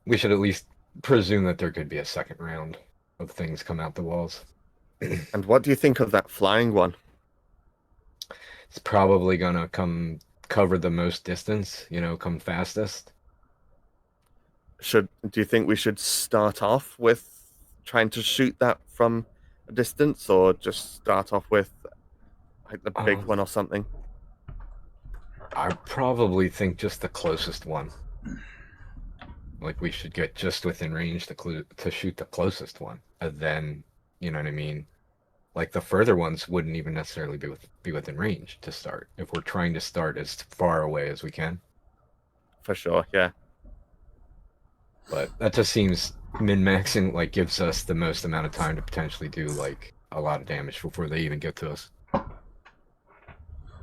We should at least presume that there could be a second round of things come out the walls. And what do you think of that flying one? It's probably gonna come cover the most distance, come fastest. Do you think we should start off with trying to shoot that from a distance, or just start off with like the big one or something? I probably think just the closest one. Like we should get just within range to shoot the closest one, and then you know what I mean. Like the further ones wouldn't even necessarily be within range to start if we're trying to start as far away as we can. For sure, yeah. But that just seems min-maxing, like gives us the most amount of time to potentially do like a lot of damage before they even get to us. I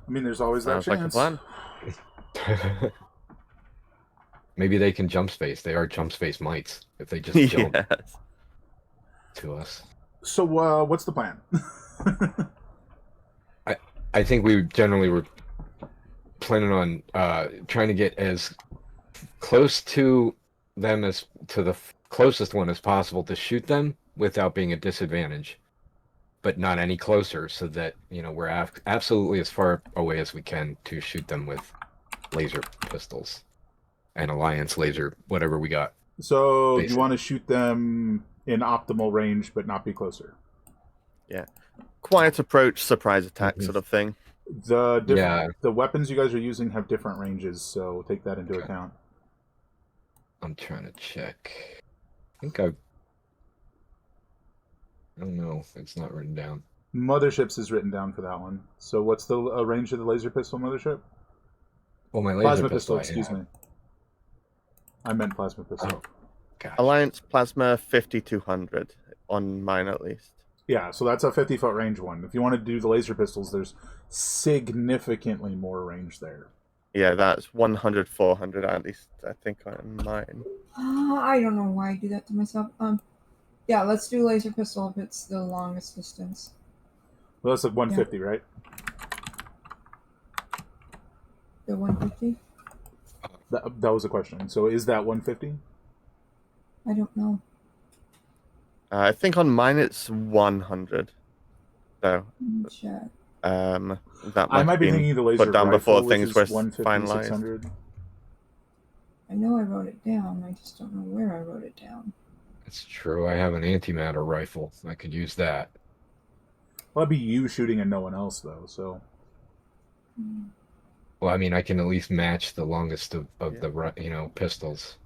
mean, there's always Sounds that like a chance. plan. Maybe they can jump space. They are jump space mites if they just jump Yes. to us. So, what's the plan? I think we generally were planning on trying to get as close to them as to the closest one as possible to shoot them without being a disadvantage, but not any closer, so that we're absolutely as far away as we can to shoot them with laser pistols and Alliance laser, whatever we got. So Basically. you want to shoot them in optimal range, but not be closer. Yeah. Quiet approach, surprise attack sort of thing. The weapons you guys are using have different ranges, so take that into account. I'm trying to check. I think I don't know. It's not written down. Motherships is written down for that one. So what's the range of the laser pistol, Mothership? Well, my laser Plasma pistol, excuse me. I meant plasma pistol. Oh, gosh. Alliance Plasma 5200 on mine at least. Yeah, so that's a 50-foot range one. If you want to do the laser pistols, there's significantly more range there. Yeah, that's 100, 400 at least, I think, on mine. I don't know why I do that to myself. Yeah, let's do laser pistol if it's the longest distance. Well, that's like 150, right? The 150? That was a question. So is that 150? I don't know. I think on mine it's 100. So, Let me check. that I might be been thinking the laser put down rifle, before which things is were 150, finalized. 600. I know I wrote it down. I just don't know where I wrote it down. It's true. I have an antimatter rifle. I could use that. Well, that'd be you shooting and no one else, though. So Well, I mean, I can at least match the longest of the pistols.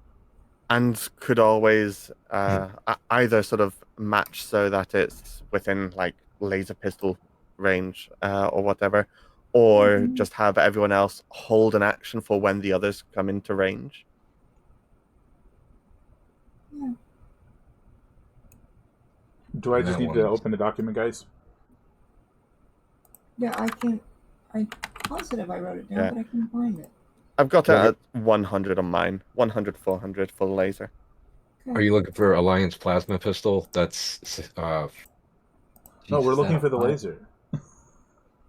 And could always either sort of match so that it's within like laser pistol range or whatever, or just have everyone else hold an action for when the others come into range. Yeah. do I And just that need one to is- open the document, guys? Yeah, I'm positive I wrote it down, Yeah. but I can't find it. I've got it Yeah. at 100 on mine. 100, 400 for the laser. Are you looking for Alliance plasma pistol? That's No, Jesus, we're looking that for the a- laser. The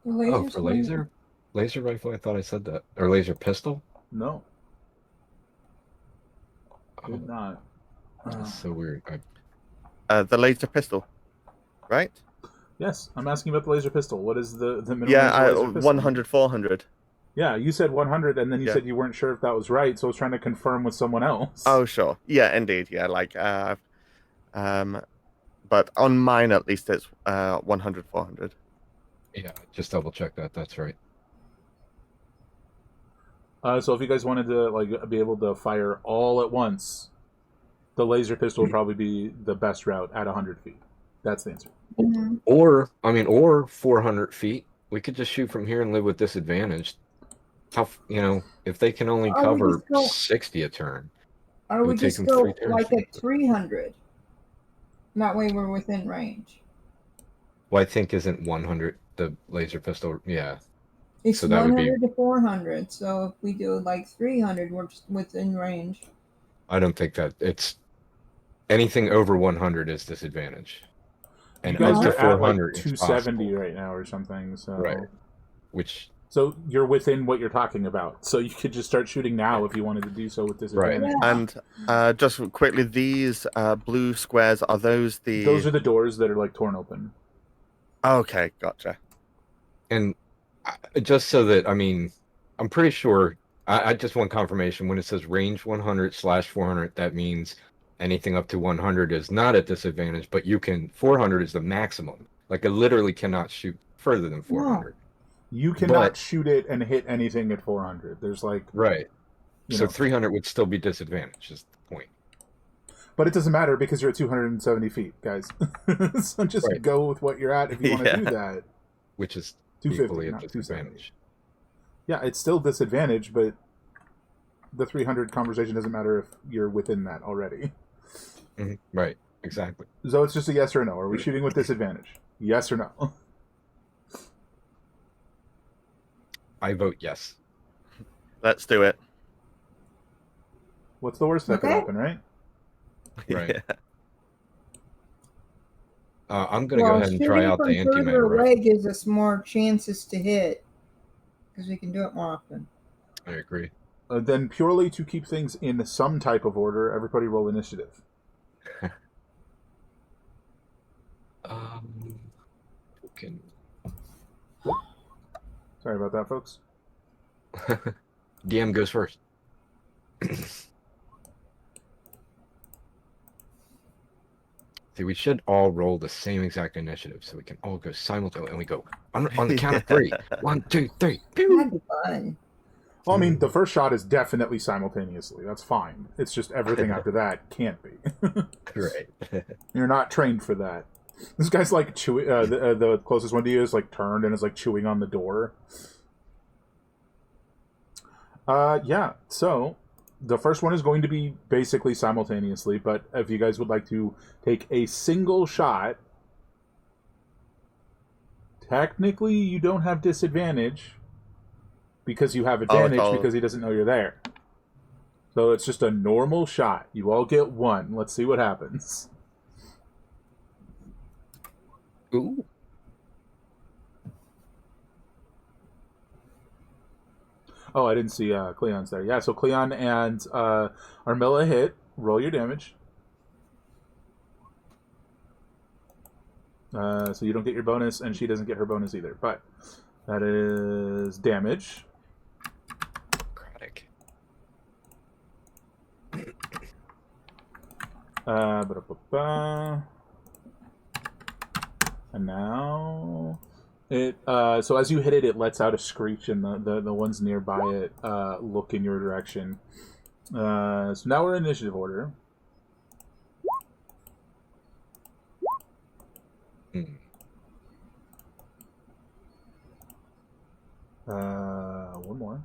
Oh, laser's for going- laser? Laser rifle? I thought I said that. Or laser pistol? No, Oh, did not. that's so weird. The laser pistol, right? Yes, I'm asking about the laser pistol. What is the minimum? Yeah, range of the laser pistol? 100, 400. Yeah, you said 100, and then you Yeah. said you weren't sure if that was right, so I was trying to confirm with someone else. Oh, sure. Yeah, indeed. Yeah, like, but on mine at least it's 100, 400. Yeah, just double check that. That's right. So if you guys wanted to be able to fire all at once, the laser pistol would probably be the best route at 100 feet. That's the answer. Mhm. Or 400 feet. We could just shoot from here and live with disadvantage. If they can only Oh, we cover just go- 60 a turn. Or It we would take just him go 3 turns. like at 300. That way we're within range. Well, I think isn't 100 the laser pistol? Yeah. It's So that would 100 be. to 400. So if we do like 300, we're just within range. I don't think that it's anything over 100 is disadvantage, You and guys up to are at like 400 is 270 possible. right now or something, so Right. Which so you're within what you're talking about. So you could just start shooting now if you wanted to do so with disadvantage. Right. And just quickly, these blue squares, are those the... Those are the doors that are like torn open. Okay, gotcha. and just so that I'm pretty sure. I just want confirmation when it says range 100/400. That means anything up to 100 is not at disadvantage, but you can 400 is the maximum. Like I literally cannot shoot further than 400. You cannot shoot it and hit anything at 400. There's like Right. So know. 300 would still be disadvantage. Is the point. But it doesn't matter because you're at 270 feet, guys. So just Right. go with what you're at if you want to do that. Which is 250, equally a not 270. disadvantage. Yeah, it's still disadvantage, but the 300 conversation doesn't matter if you're within that already. Mm-hmm. Right. Exactly. So it's just a yes or no. Are we shooting with disadvantage? Yes or no? I vote yes. Let's do it. What's the worst that could Okay. happen, right? Right. Yeah. I'm going to go ahead and try out the shooting from antimatter further away rifle. gives us more chances to hit because we can do it more often. I agree. Then purely to keep things in some type of order, everybody roll initiative. Can... Sorry about that, folks. DM goes first. See, we should all roll the same exact initiative so we can all go simultaneously. And we go on the count of 3. 1, 2, 3. Pew! That'd be fun. Well, I mean, the first shot is definitely simultaneously. That's fine. It's just everything after that can't be. Right. You're not trained for that. This guy's like chewing. The closest one to you is like turned and is like chewing on the door. Yeah. So the first one is going to be basically simultaneously, but if you guys would like to take a single shot, technically you don't have disadvantage because you have advantage because he doesn't know you're there. So it's just a normal shot. You all get 1. Let's see what happens. Ooh. Oh, I didn't see Cleon's there. Yeah, so Cleon and Armilla hit. Roll your damage. So you don't get your bonus, and she doesn't get her bonus either. But that is damage. Craddock. And now it. So as you hit it, it lets out a screech, and the ones nearby it look in your direction. So now we're in initiative order. One more.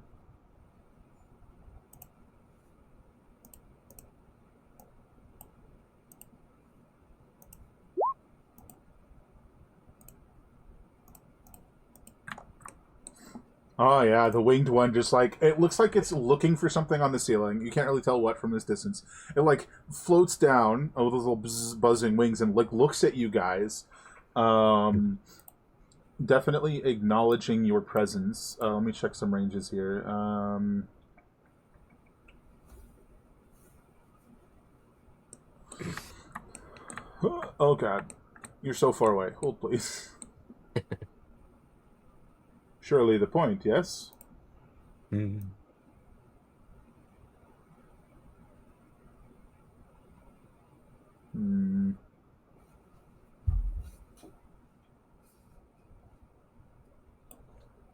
Oh yeah, the winged one just like it looks like it's looking for something on the ceiling. You can't really tell what from this distance. It like floats down with those little buzzing wings and like looks at you guys. Definitely acknowledging your presence. Let me check some ranges here. Oh god, you're so far away. Hold please. Surely the point, yes? Hmm.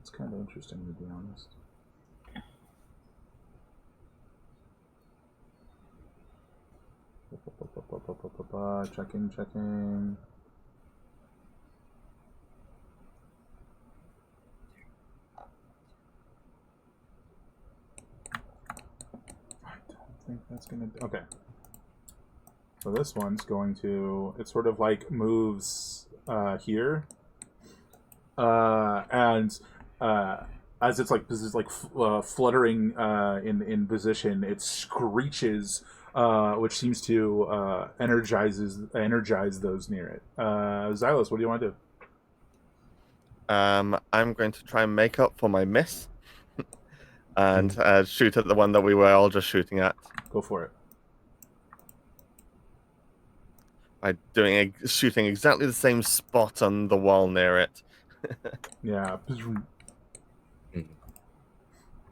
It's kind of interesting, to be honest. Checking. I don't think that's gonna... Okay. So this one's going to... It sort of like moves here. And as it's like fluttering in position, it screeches, which seems to energize those near it. Xylos, what do you want to do? I'm going to try and make up for my miss and shoot at the one that we were all just shooting at. Go for it. By shooting exactly the same spot on the wall near it. Yeah.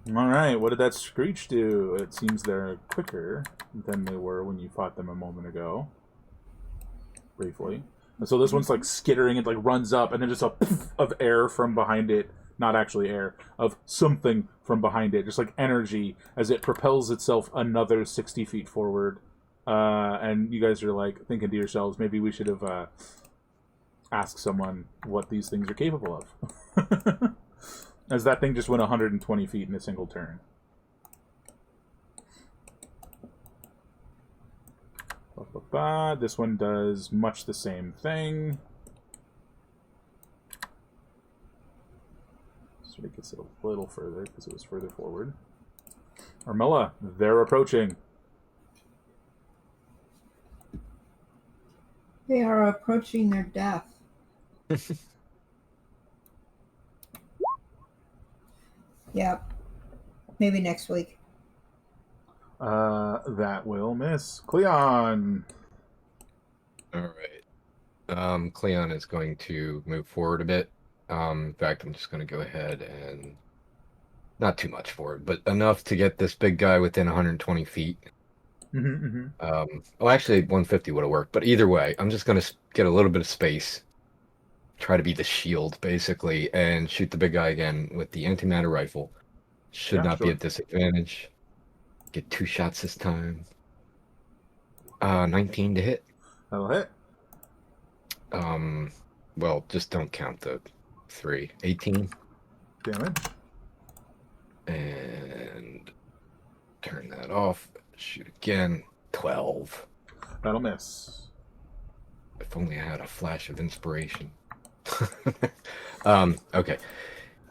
All right. What did that screech do? It seems they're quicker than they were when you fought them a moment ago. Briefly. And so this one's like skittering. It like runs up, and then just a poof of air from behind it. Not actually air, of something from behind it. Just like energy as it propels itself another 60 feet forward. And you guys are like thinking to yourselves, maybe we should have asked someone what these things are capable of. As that thing just went 120 feet in a single turn. This one does much the same thing. So it gets it a little further because it was further forward. Armella, they're approaching. They are approaching their death. Yep. Maybe next week. That will miss. Cleon. All right. Cleon is going to move forward a bit. In fact, I'm just going to go ahead and not too much forward, but enough to get this big guy within 120 feet. Well, actually, 150 would have worked, but either way, I'm just going to get a little bit of space, try to be the shield, basically, and shoot the big guy again with the antimatter rifle. Should not be a disadvantage. Get 2 shots this time. 19 to hit. That'll hit. Well, just don't count the 3. 18. Damage. And turn that off. Shoot again. 12. That'll miss. If only I had a flash of inspiration. Okay.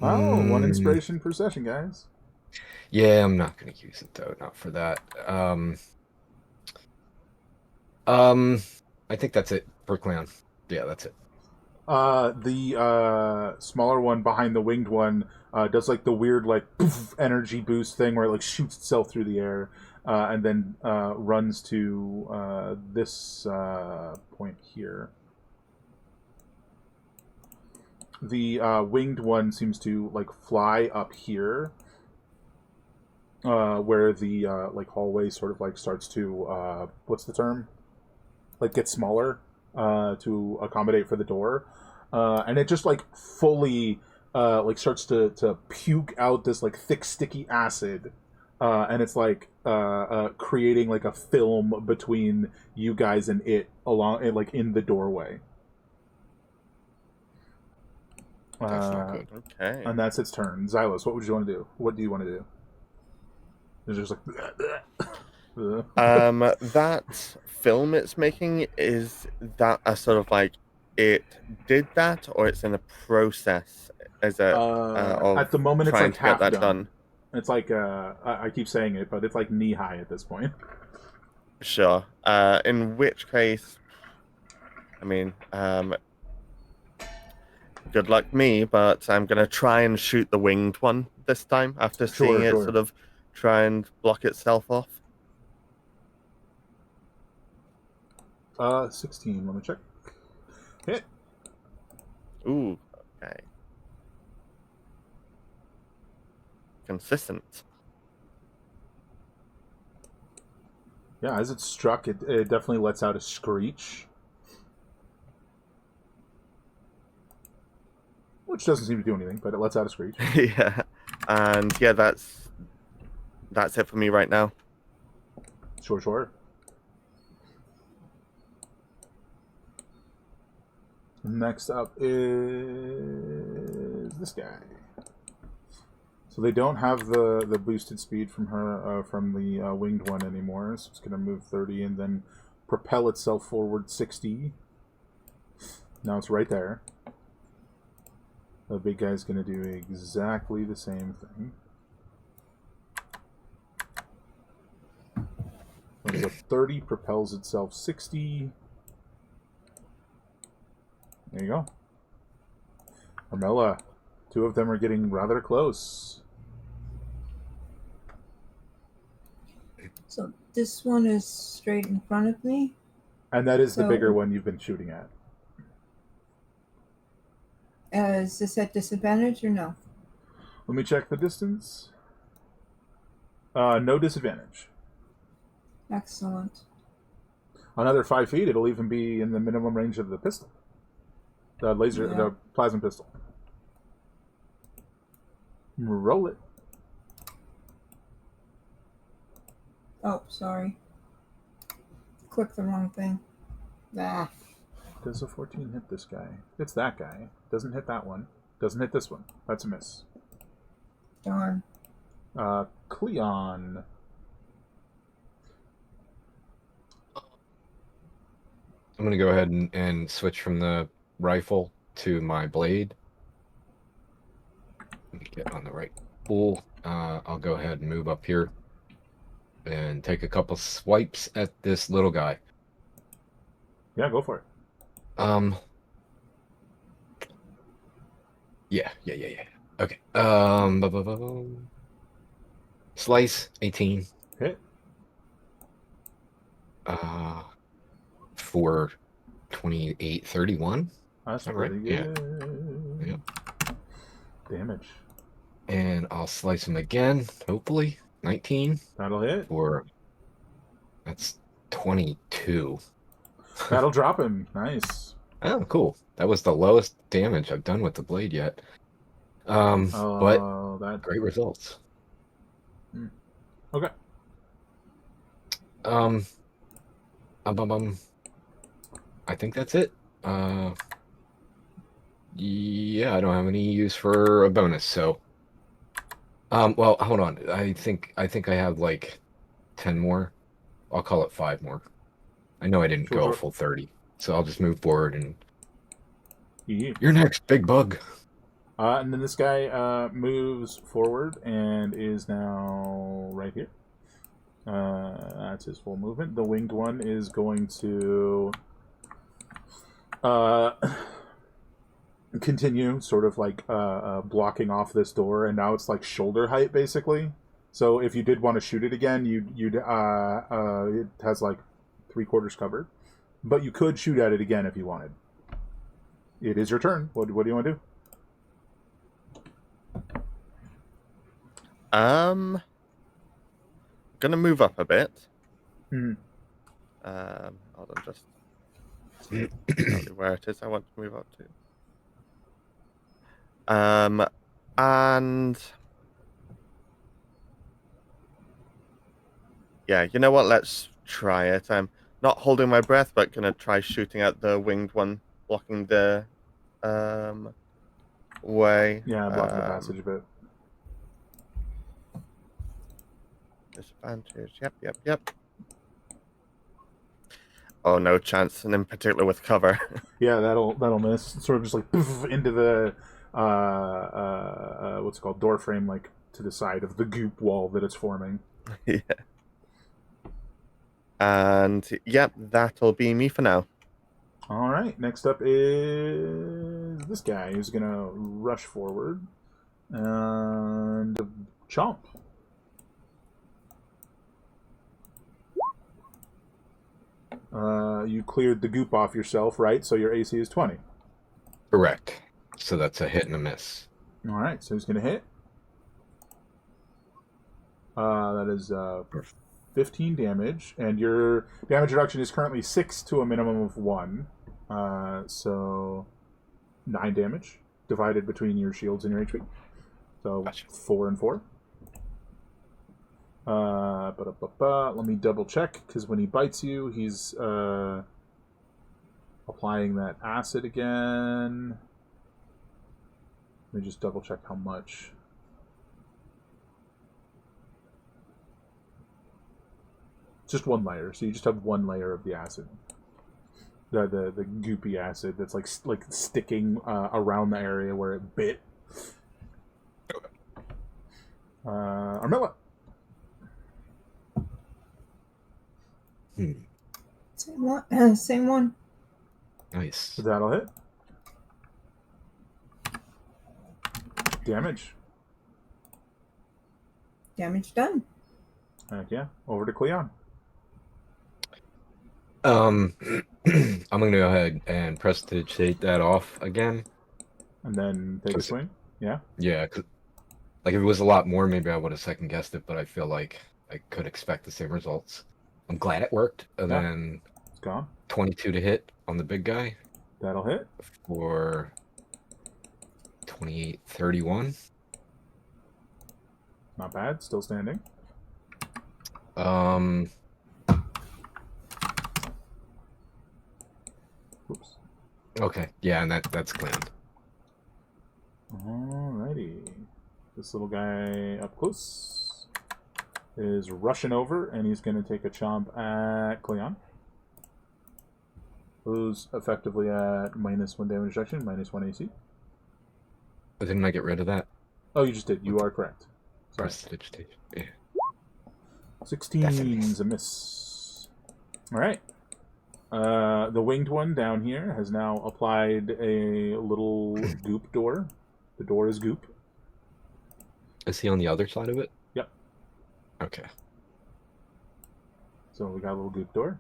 Oh, 1 inspiration per session, guys. Yeah, I'm not going to use it, though. Not for that. I think that's it for Clown. Yeah, that's it. The smaller one behind the winged one does like the weird like poof, energy boost thing where it like shoots itself through the air and then runs to this point here. The winged one seems to like fly up here, where the like hallway sort of like starts to what's the term? Like get smaller to accommodate for the door, and it just like fully like starts to puke out this like thick sticky acid, and it's like creating like a film between you guys and it along like in the doorway. That's not good. Okay. And that's its turn. Xylos, what would you want to do? What do you want to do? It's just like that film it's making, is that a sort of like it did that, or it's in a process as a of at the moment it's trying like to half get that done. done? It's like I keep saying it, but it's like knee high at this point. Sure. In which case, I mean, good luck me, but I'm gonna try and shoot the winged one this time after seeing it sort of try and block itself off. 16. Let me check. Hit. Ooh, okay. Consistent. Yeah, as it's struck, it definitely lets out a screech, which doesn't seem to do anything, but it lets out a screech. Yeah, and yeah, that's it for me right now. Sure. Next up is this guy. So they don't have the boosted speed from her from the winged one anymore. So it's going to move 30 and then propel itself forward 60. Now it's right there. The big guy's going to do exactly the same thing. Runs up 30, propels itself 60. There you go. Armella, two of them are getting rather close. So this one is straight in front of me. And that is the So- bigger one you've been shooting at. Is this at disadvantage or no? Let me check the distance. No disadvantage. Excellent. Another 5 feet, it'll even be in the minimum range of the pistol. The laser, Yeah. the plasma pistol. Roll it. Oh, sorry. Clicked the wrong thing. Ah, Does a 14 hit this guy? It's that guy. Doesn't hit that one. Doesn't hit this one. That's a miss. darn. Cleon. I'm going to go ahead and switch from the rifle to my blade. Let me get on the right pool. I'll go ahead and move up here and take a couple swipes at this little guy. Yeah, go for it. Yeah. Okay. Slice 18. Hit. For 28, 31. That's that right? pretty Yeah. good. Yeah. Damage. And I'll slice him again, hopefully. 19 That'll hit. for that's 22. That'll drop him. Nice. Oh, cool. That was the lowest damage I've done with the blade yet. But That. great results. Okay. I think that's it. Yeah, I don't have any use for a bonus, so well, hold on. I think I have like 10 more. I'll call it 5 more. I know I didn't go Sure. full 30, so I'll just move forward and Yeah. you're next, big bug. And then this guy moves forward and is now right here. That's his full movement. The winged one is going to continue sort of like blocking off this door, and now it's like shoulder height basically. So if you did want to shoot it again, you'd it has like 3/4 covered, but you could shoot at it again if you wanted. It is your turn. What do you want to do? Gonna move up a bit. Hmm. Hold on, just tell me where it is. I want to move up to. And yeah, you know what? Let's try it. I'm not holding my breath, but gonna try shooting at the winged one, blocking the way. Yeah, blocking the passage a bit. Disadvantage. Yep. Oh, no chance, and in particular with cover. Yeah, that'll miss. It's sort of just like poof, into the what's it called, door frame, like to the side of the goop wall that it's forming. Yeah. And yep, that'll be me for now. All right. Next up is this guy who's gonna rush forward and chomp. You cleared the goop off yourself, right? So your AC is 20. Correct. So that's a hit and a miss. All right. So who's gonna hit? That is 15 damage, and your damage reduction is currently 6 to a minimum of 1. So 9 damage divided between your shields and your HP. So Gotcha. 4 and 4. Let me double check, because when he bites you, he's applying that acid again. Let me just double check how much. Just one layer. So you just have one layer of the acid. The goopy acid that's like sticking around the area where it bit. Armilla. Same one. Same one. Nice. That'll hit. Damage. Damage done. Heck yeah. Over to Cleon. I'm gonna go ahead and prestidigitate that off again. And then take a swing. Yeah. Yeah, 'cause, like if it was a lot more, maybe I would have second guessed it, but I feel like I could expect the same results. I'm glad it worked. And Yeah. then It's gone. 22 to hit on the big guy That'll hit. for 28, 31. Not bad. Still standing. Oops. Okay, yeah, and that's cleaned. Alrighty. This little guy up close is rushing over, and he's going to take a chomp at Cleon. Who's effectively at -1 damage reduction, -1 AC. But didn't I get rid of that? Oh, you just did. You are correct. Sorry. Prestidigitation. Yeah. 16's a miss. Alright. The winged one down here has now applied a little goop door. The door is goop. Is he on the other side of it? Yep. Okay. So we got a little goop door.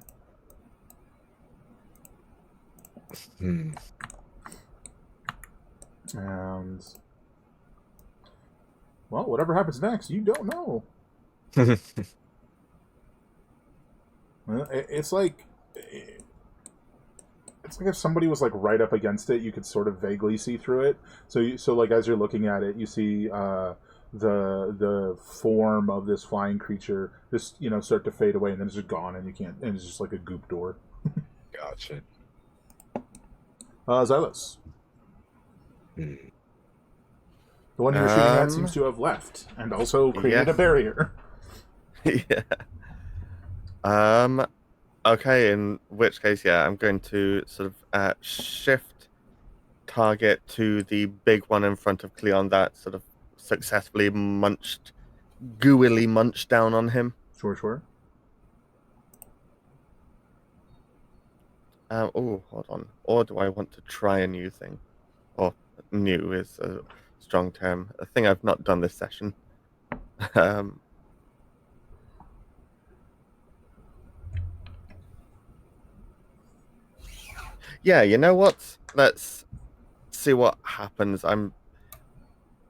Hmm. And well, whatever happens next, you don't know. It's like if somebody was like right up against it, you could sort of vaguely see through it. So like as you're looking at it, you see the form of this flying creature just start to fade away, and then it's just gone, and you can't. And it's just like a goop door. Gotcha. Xylos. Hmm. The one you're shooting at seems to have left, and also created a barrier. Yeah. Okay, in which case, yeah, I'm going to sort of shift target to the big one in front of Cleon that sort of successfully gooily munched down on him. Sure. Oh, hold on. Or do I want to try a new thing? Or new is a strong term. A thing I've not done this session. Yeah, you know what? Let's see what happens. I'm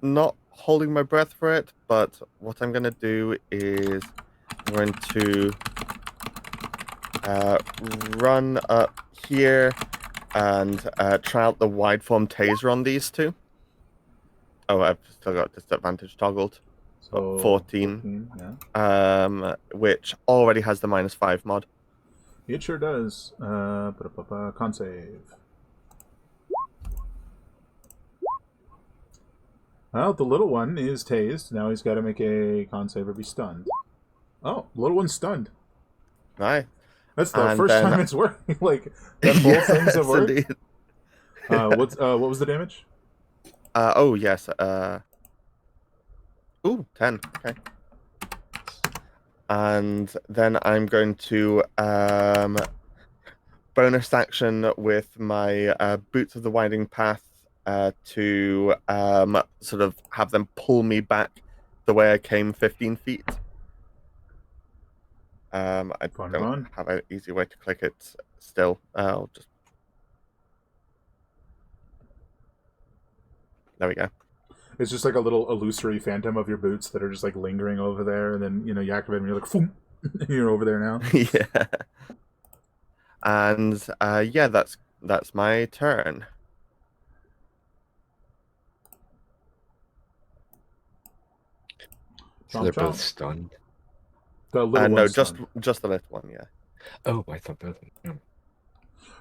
not holding my breath for it, but what I'm going to do is I'm going to run up here and try out the wide form taser on these two. Oh, I've still got disadvantage toggled. So 14. Yeah. Which already has the -5 mod. It sure does. Con save. Well, the little one is tased. Now he's got to make a con save or be stunned. Oh, the little one's stunned. Right. That's the first time it's working. Like, that both things have worked. Indeed. What was the damage? Oh, yes. 10. Okay. And then I'm going to bonus action with my Boots of the Winding Path to sort of have them pull me back the way I came 15 feet. I don't have an easy way to click it still. I'll just... There we go. It's just like a little illusory phantom of your boots that are just like lingering over there, and then you activate them and you're like, boom, you're over there now. Yeah. And yeah, that's my turn. So they're both stunned. The little no, stunned. just the little one, yeah. Oh, I thought both. Yeah.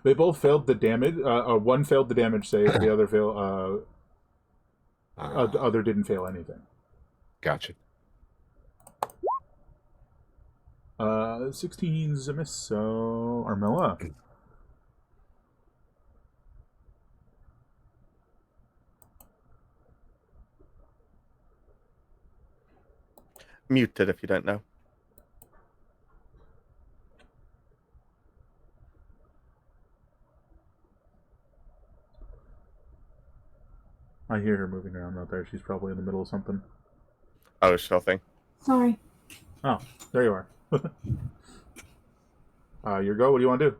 They both failed the damage. One failed the damage save. The other failed. The other didn't fail anything. Gotcha. 16's a miss, so Armilla. Muted if you don't know. I hear her moving around out there. She's probably in the middle of something. Oh, sure thing. Sorry. Oh, there you are. Your go. What do you want to do?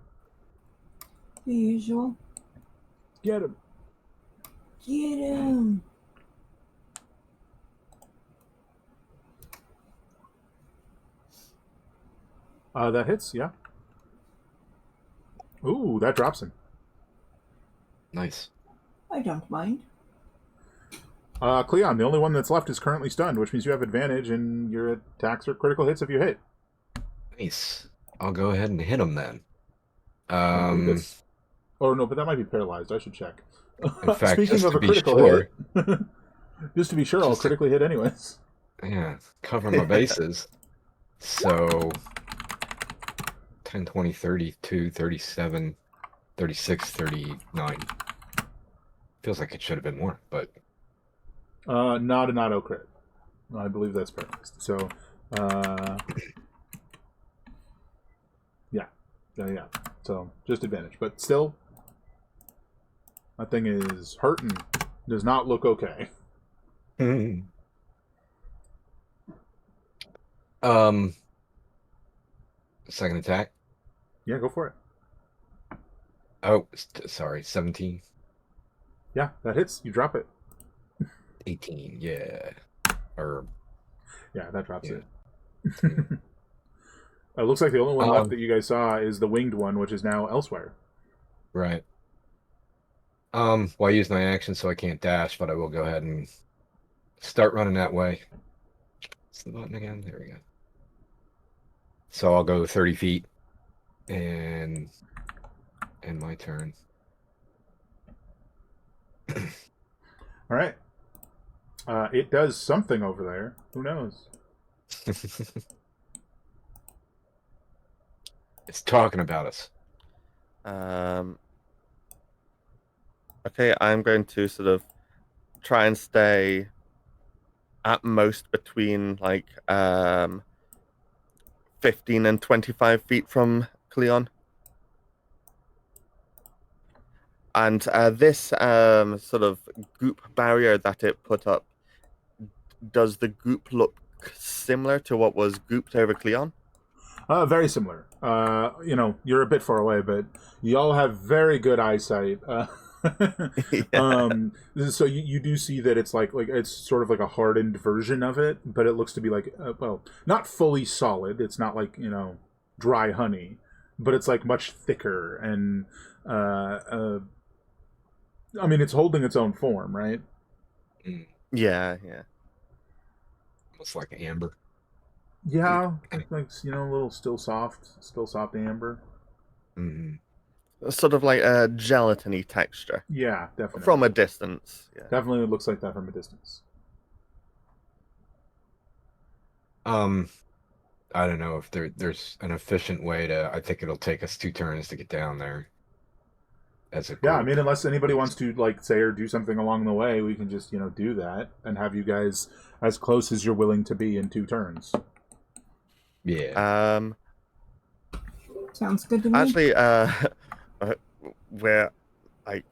The usual. Get him. Get him. That hits, yeah. Ooh, that drops him. Nice. I don't mind. Cleon, the only one that's left is currently stunned, which means you have advantage and your attacks are critical hits if you hit. Nice. I'll go ahead and hit him then. Oh no, but that might be paralyzed. I should check. In fact, Speaking just of to a be critical sure, hit, just to be sure, I'll Just to- critically hit anyways. yeah, cover my bases. So 10, 20, 32, 37, 36, 39. Feels like it should have been more, but Not an auto crit. I believe that's paralyzed. So, yeah. So just advantage, but still, that thing is hurting. Does not look okay. Second attack. Yeah, go for it. Oh, sorry, 17, Yeah, that hits. You drop it. 18, yeah. Or Yeah, that drops Yeah. it. It looks like the only one Um, left that you guys saw is the winged one, which is now elsewhere. right. Well, I use my action, so I can't dash, but I will go ahead and start running that way. What's the button again? There we go. So I'll go 30 feet and end my turn. All right. It does something over there. Who knows? It's talking about us. Okay, I'm going to sort of try and stay at most between like 15 and 25 feet from Cleon. And this sort of goop barrier that it put up, does the goop look similar to what was gooped over Cleon? Very similar. You're a bit far away, but you all have very good eyesight. So you do see that it's like it's sort of like a hardened version of it, but it looks to be like not fully solid. It's not like dry honey, but it's like much thicker and I mean it's holding its own form, right? Yeah. Almost like amber. Yeah, like a little still soft amber. Mm-hmm. Sort of like a gelatiny texture Yeah, definitely. from a distance. Yeah. Definitely looks like that from a distance. I don't know if there's an efficient way to. I think it'll take us 2 turns to get down there. As a Yeah, I group. mean, unless anybody wants to say or do something along the way, we can just do that and have you guys as close as you're willing to be in 2 turns. Yeah. Sounds good to me. Actually, where I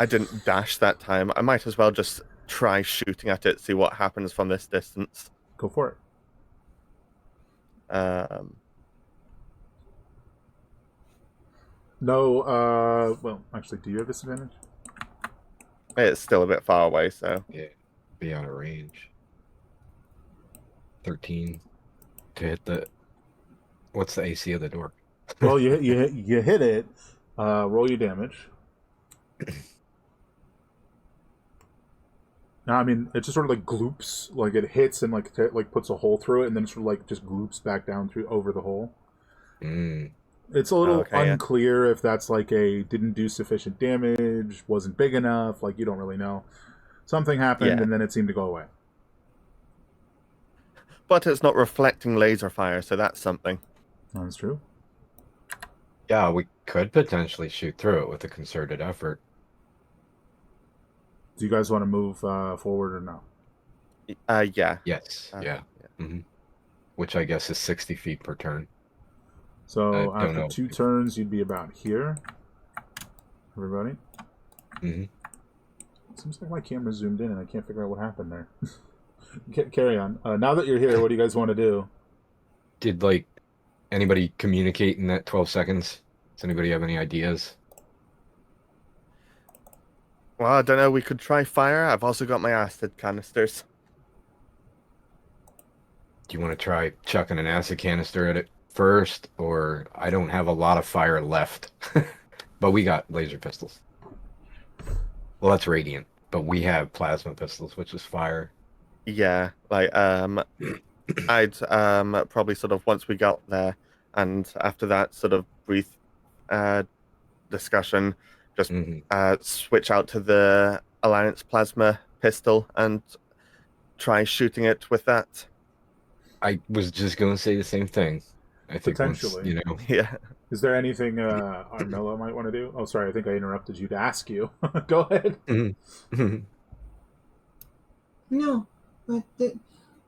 didn't dash that time, I might as well just try shooting at it, see what happens from this distance. Go for it. No, well, actually, do you have disadvantage? It's still a bit far away, so Yeah. Be out of range. 13 to hit the. What's the AC of the door? Well, you hit it. Roll your damage. No, I mean, it just sort of gloops, it hits and puts a hole through it, and then sort of just gloops back down through over the hole. It's a little unclear if that's didn't do sufficient damage, wasn't big enough, you don't really know. Something happened and then it seemed to go away. but it's not reflecting laser fire, so that's something. That's true. Yeah, we could potentially shoot through it with a concerted effort. Do you guys want to move forward or no? Yeah. Yes. Yeah. Mm-hmm. Which I guess is 60 feet per turn. So I don't after know. 2 turns, you'd be about here. Everybody? Mm-hmm. Seems like my camera's zoomed in and I can't figure out what happened there. Carry on. Now that you're here, what do you guys want to do? Did, like, anybody communicate in that 12 seconds? Does anybody have any ideas? Well, I don't know. We could try fire. I've also got my acid canisters. Do you want to try chucking an acid canister at it first? Or I don't have a lot of fire left. But we got laser pistols. Well, that's radiant. But we have plasma pistols, which is fire. Yeah, like I'd probably sort of once we got there, and after that sort of brief discussion, just switch out to the Alliance plasma pistol and try shooting it with that. I was just going to say the same thing. I think once, Potentially. Yeah. Is there anything Armella might want to do? Oh, sorry, I think I interrupted you to ask you. Go ahead. No, but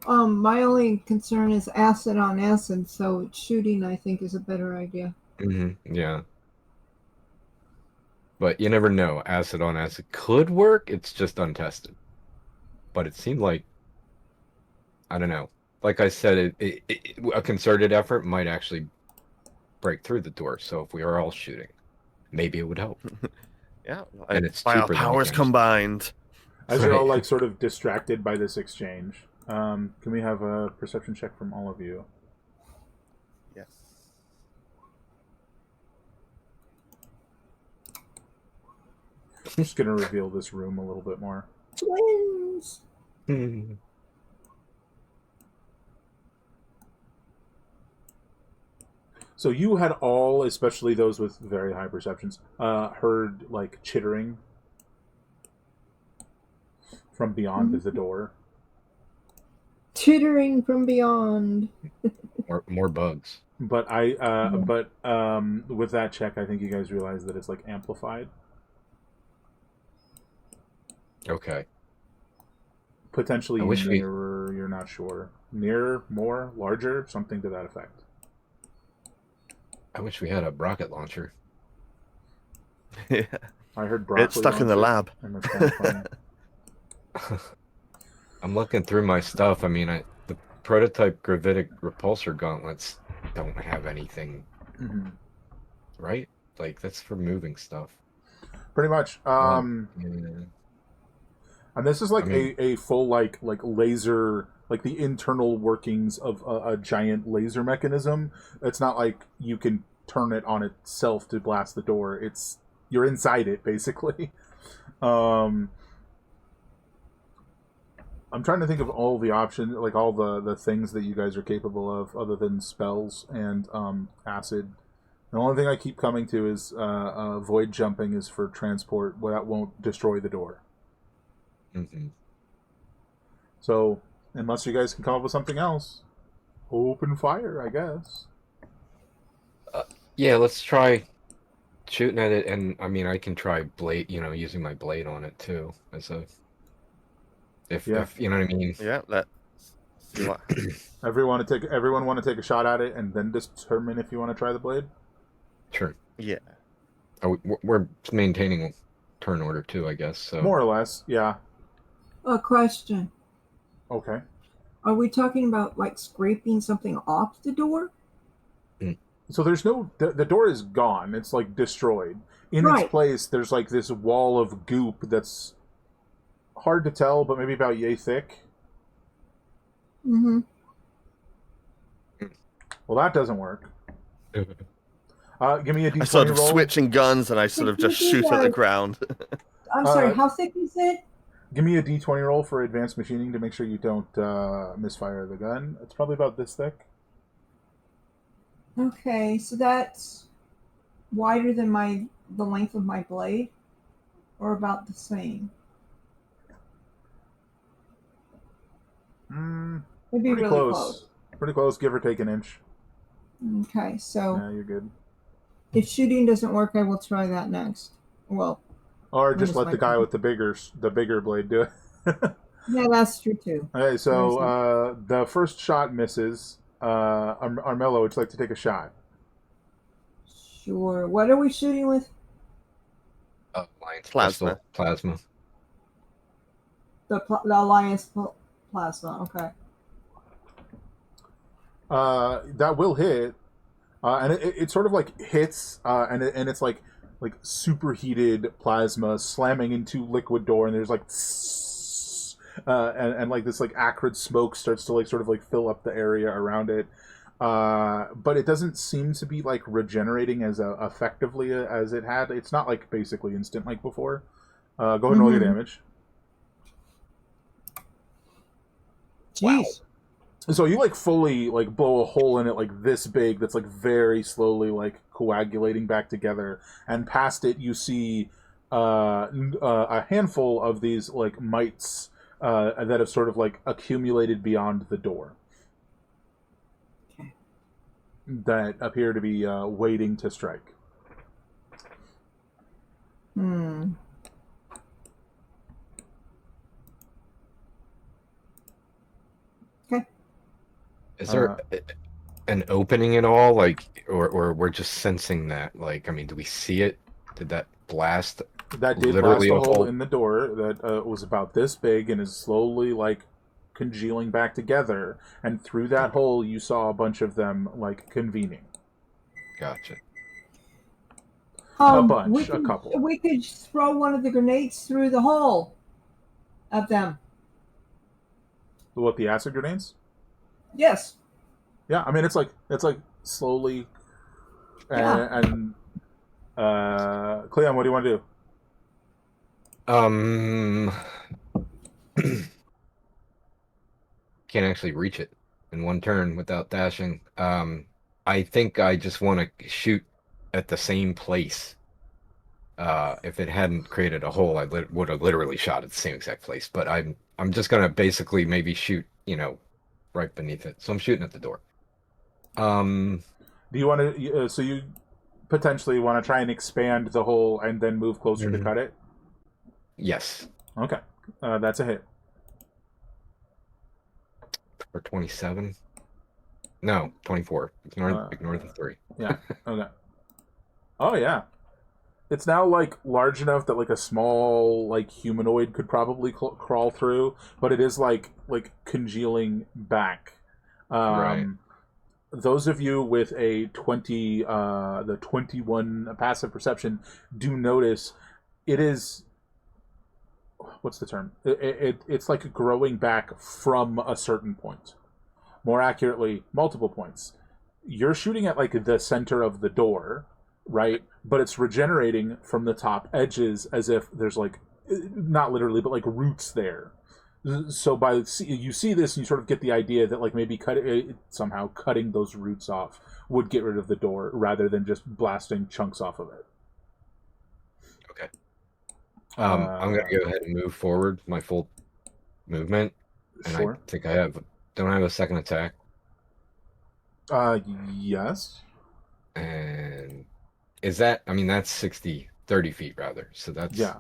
my only concern is acid on acid, so shooting I think is a better idea. Yeah. But you never know. Acid on acid could work. It's just untested. But it seemed like, I don't know. Like I said, a concerted effort might actually break through the door. So if we are all shooting, maybe it would help. Yeah. And it's by our cheaper than powers canister. combined. As you're all like sort of distracted by this exchange, can we have a perception check from all of you? Yes. I'm just gonna reveal this room a little bit more. Twins. So you had all, especially those with very high perceptions, heard like chittering from beyond the door. Chittering from beyond. More bugs. But with that check, I think you guys realize that it's like amplified. Okay. Potentially I wish nearer, you're not sure. Nearer, more, larger, something to that effect. I wish we had a rocket launcher. Yeah. I heard broccoli It's stuck in the launcher, lab. and that's kind of funny. I'm looking through my stuff. I mean, the prototype gravitic repulsor gauntlets don't have anything, right? Like, that's for moving stuff. Pretty much. Yeah. And this is like I mean, a full like laser, like the internal workings of a giant laser mechanism. It's not like you can turn it on itself to blast the door. It's you're inside it basically. I'm trying to think of all the options, like all the things that you guys are capable of, other than spells and acid. The only thing I keep coming to is void jumping is for transport. Well, that won't destroy the door. So, unless you guys can come up with something else, open fire, I guess. Yeah, let's try shooting at it, and I mean, I can try blade, using my blade on it too, as a if you know what I mean. Yeah, let's see what. Everyone want to take a shot at it, and then determine if you want to try the blade. Sure. Yeah. We're maintaining turn order too, I guess. So More or less, yeah. A question. Okay. Are we talking about like scraping something off the door? So there's no the door is gone. It's like destroyed. In its place, there's like this wall of goop that's hard to tell, but maybe about yay thick. Mm-hmm. Well, that doesn't work. Give me a D20 I sort of roll. switching guns and I sort of just shoot at the ground. I'm sorry, how thick is it? Give me a D20 roll for advanced machining to make sure you don't misfire the gun. It's probably about this thick. Okay, so that's wider than the length of my blade, or about the same? It'd be Pretty really close. close. Pretty close, give or take an inch. Okay, so Yeah, you're good. if shooting doesn't work, I will try that next. Well, Or when just is let my the guy turn? with the bigger blade do it. Yeah, that's true too. Okay, so Where's the first shot misses. Armello, would you like to take a shot? Sure. What are we shooting with? Alliance Plasma. pistol, plasma. The Alliance plasma. Okay. That will hit, and it sort of like hits, and it's like superheated plasma slamming into liquid door, and there's like, and like this like acrid smoke starts to like sort of like fill up the area around it. But it doesn't seem to be like regenerating as effectively as it had. It's not like basically instant like before. Go ahead and roll your damage. Jeez. So you like fully like blow a hole in it like this big that's like very slowly like coagulating back together, and past it you see a handful of these like mites that have sort of like accumulated beyond the door that appear to be waiting to strike. Hmm. Okay. Is there an opening at all, like, or we're just sensing that? Like, I mean, do we see it? Did that blast? That did Literally blast a a hole hole? in the door that was about this big and is slowly like congealing back together, and through that hole you saw a bunch of them like convening. Gotcha. A bunch, We a couple. We could throw one of the grenades through the hole of them. What, the acid grenades? Yes. Yeah, I mean it's like slowly, Yeah. and Cleon, what do you want to do? Can't actually reach it in one turn without dashing. I think I just want to shoot at the same place. If it hadn't created a hole, I would have literally shot at the same exact place. But I'm just gonna basically maybe shoot, right beneath it. So I'm shooting at the door. Do you want to? So you potentially want to try and expand the hole and then move closer to cut it? Yes. Okay, that's a hit. For 27. No, 24. Ignore the 3. Yeah. Okay. Oh yeah. It's now like large enough that like a small like humanoid could probably crawl through, but it is like congealing back. Right. Those of you with a 20, the 21 passive perception do notice it is. What's the term? It's like growing back from a certain point. More accurately, multiple points. You're shooting at like the center of the door, right? But it's regenerating from the top edges as if there's like, not literally, but like roots there. So you see this and you sort of get the idea that like maybe somehow cutting those roots off would get rid of the door rather than just blasting chunks off of it. Okay. I'm gonna go ahead and move forward my full movement, and Sure. I think don't I have a second attack? Yes. And is that? I mean, that's 30 feet rather. So that's Yeah.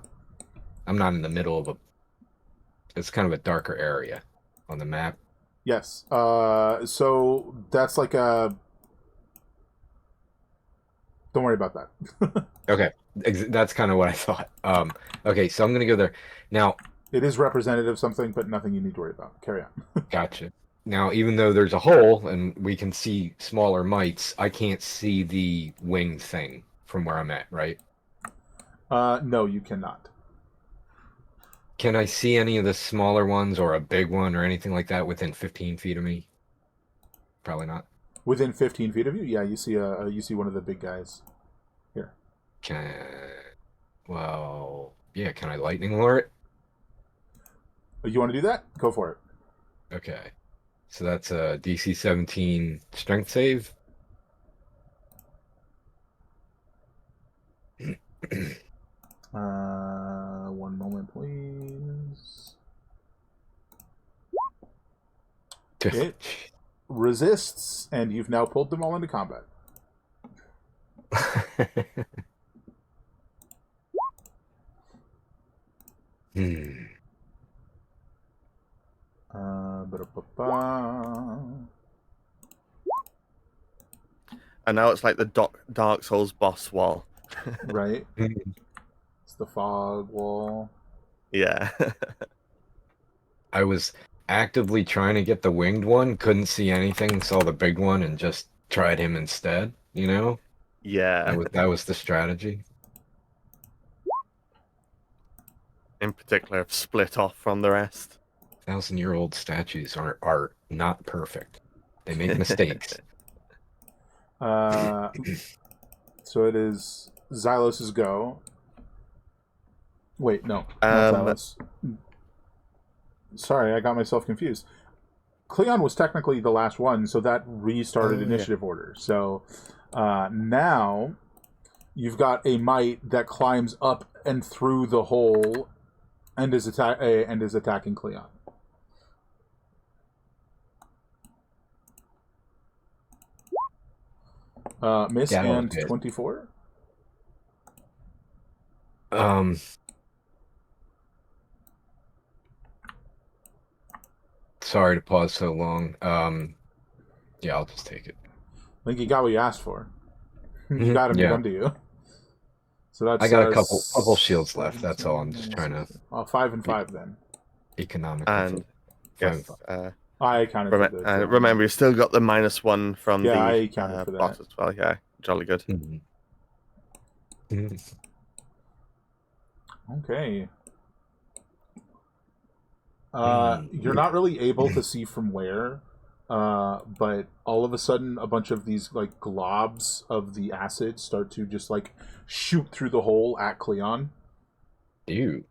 I'm not in the middle of it's kind of a darker area on the map. Yes. So that's like a. Don't worry about that. Okay, that's kind of what I thought. Okay, so I'm gonna go there now. It is representative of something, but nothing you need to worry about. Carry on. Gotcha. Now, even though there's a hole and we can see smaller mites, I can't see the wing thing from where I'm at, right? No, you cannot. Can I see any of the smaller ones or a big one or anything like that within 15 feet of me? Probably not. Within 15 feet of you, yeah, you see one of the big guys. Here. Yeah, can I lightning lure it? You want to do that? Go for it. Okay. So that's a DC 17 strength save. One moment, please. It resists, and you've now pulled them all into combat. Ba-da-ba-ba. And now it's like the Dark Souls boss wall. Right? It's the fog wall. Yeah. I was actively trying to get the winged one, couldn't see anything, saw the big one, and just tried him instead, you know? Yeah. That was the strategy. In particular, have split off from the rest. 1,000-year-old statues are not perfect. They make mistakes. So it is Xylos's go. Wait, no. Not Xylos. Sorry, I got myself confused. Cleon was technically the last one, so that restarted initiative order. So now you've got a mite that climbs up and through the hole and is attacking Cleon. Miss and 24. Sorry to pause so long. Yeah, I'll just take it. I think you got what you asked for. You got him to come to you. So that's I got a couple shields left. That's all. I'm just trying to. 5 and 5 then. Economic. And yes, I counted for that. Remember, you still got the -1 from the I counted for that. boss as well. Yeah, jolly good. Okay. You're not really able to see from where, but all of a sudden a bunch of these like globs of the acid start to just like shoot through the hole at Cleon. Ew.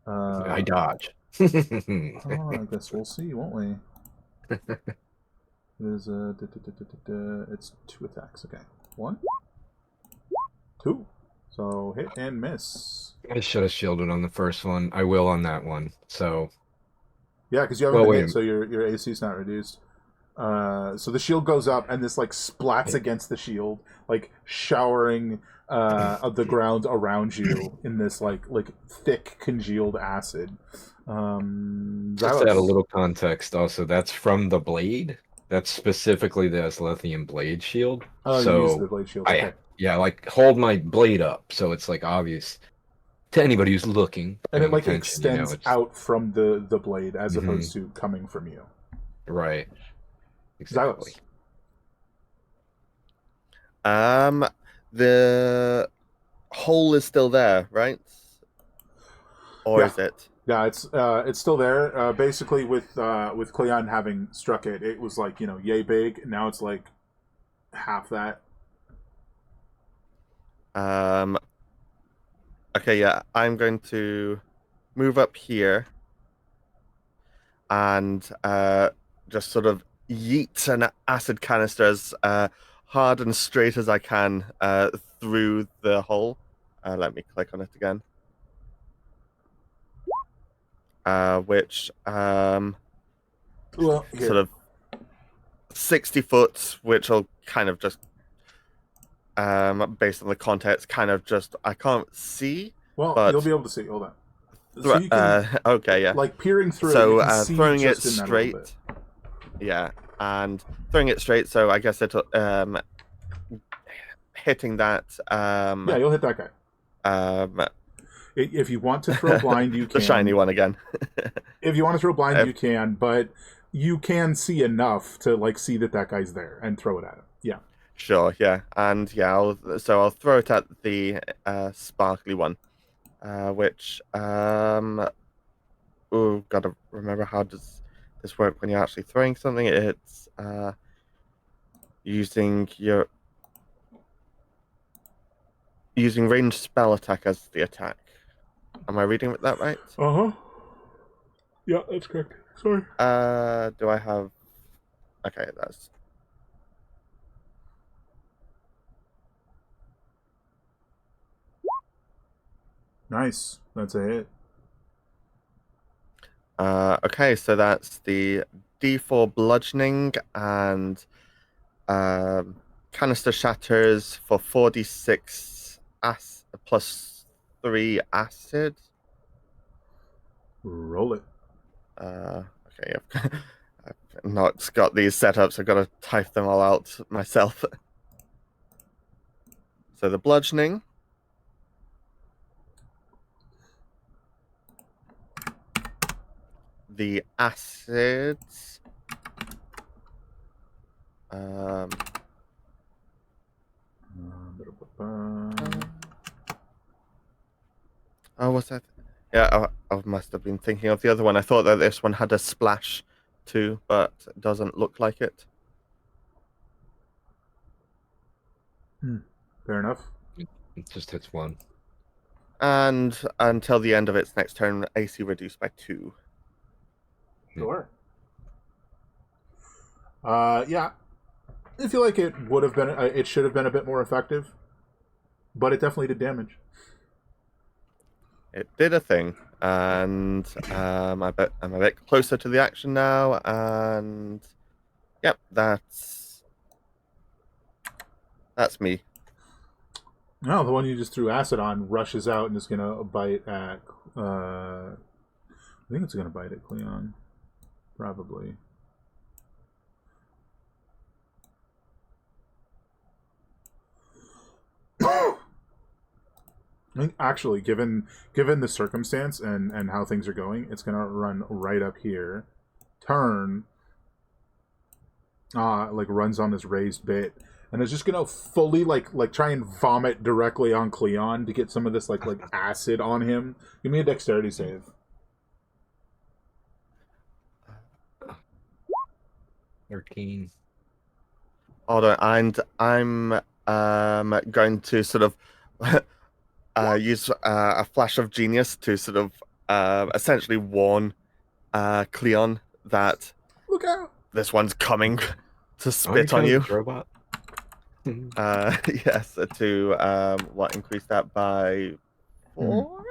I dodge. I guess we'll see, won't we? There's it's 2 attacks. Okay, 1, 2. So hit and miss. I should have shielded on the first one. I will on that one. So yeah, because you haven't been hit, so your AC is not reduced. So the shield goes up, and this like splats against the shield, like showering of the ground around you in this like thick congealed acid. Just to add a little context, also, that's from the blade. That's specifically the lithium blade shield. Oh, so you use the blade shield. Okay. Yeah, like hold my blade up, so it's like obvious to anybody who's looking. And it like extends out from the blade as opposed to coming from you. Right. Exactly. The hole is still there, right? Or is it? Yeah, it's still there. Basically, with Cleon having struck it, it was like yay big. Now it's like half that. Okay, yeah, I'm going to move up here and just sort of yeet an acid canister as hard and straight as I can through the hole. Let me click on it again. Which Well, here. sort of 60 foot, which will kind of just based on the context, kind of just I can't see. Well, but you'll be able to see. Hold on. So you can, okay, yeah. Like peering through. So you can see throwing it just in that straight. little bit. Yeah, and throwing it straight. So I guess it hitting that. Yeah, you'll hit that guy. If you want to throw blind, you can. The shiny one again. If you want to throw blind, you can, but you can see enough to like see that guy's there and throw it at him. Yeah. Sure. Yeah, and yeah, I'll throw it at the sparkly one, which gotta remember how does this work when you're actually throwing something. It's using ranged spell attack as the attack. Am I reading that right? Yeah, that's correct. Sorry. Do I have? Okay, that's. Nice. That's a hit. Okay, so that's the D4 bludgeoning and canister shatters for 4d6 plus 3 acid. Roll it. Okay, I've not got these set up, so I've got to type them all out myself. So the bludgeoning. The acids. Oh, what's that? Yeah, I must have been thinking of the other one. I thought that this one had a splash too, but it doesn't look like it. Fair enough. It just hits one. And until the end of its next turn, AC reduced by 2. Sure. Yeah. I feel like it would have been, it should have been a bit more effective, but it definitely did damage. It did a thing, and I bet I'm a bit closer to the action now, and yep, that's me. No, the one you just threw acid on rushes out and is going to bite at, I think it's going to bite at Cleon, probably. I think actually, given the circumstance and how things are going, it's gonna run right up here, turn, like runs on this raised bit, and it's just gonna fully like try and vomit directly on Cleon to get some of this like acid on him. Give me a dexterity save. $13. Hold on, and I'm going to sort of use a flash of genius to sort of essentially warn Cleon that Look out! this one's coming to Oh, spit you're on you. Robot. Yes, to increase that by 4?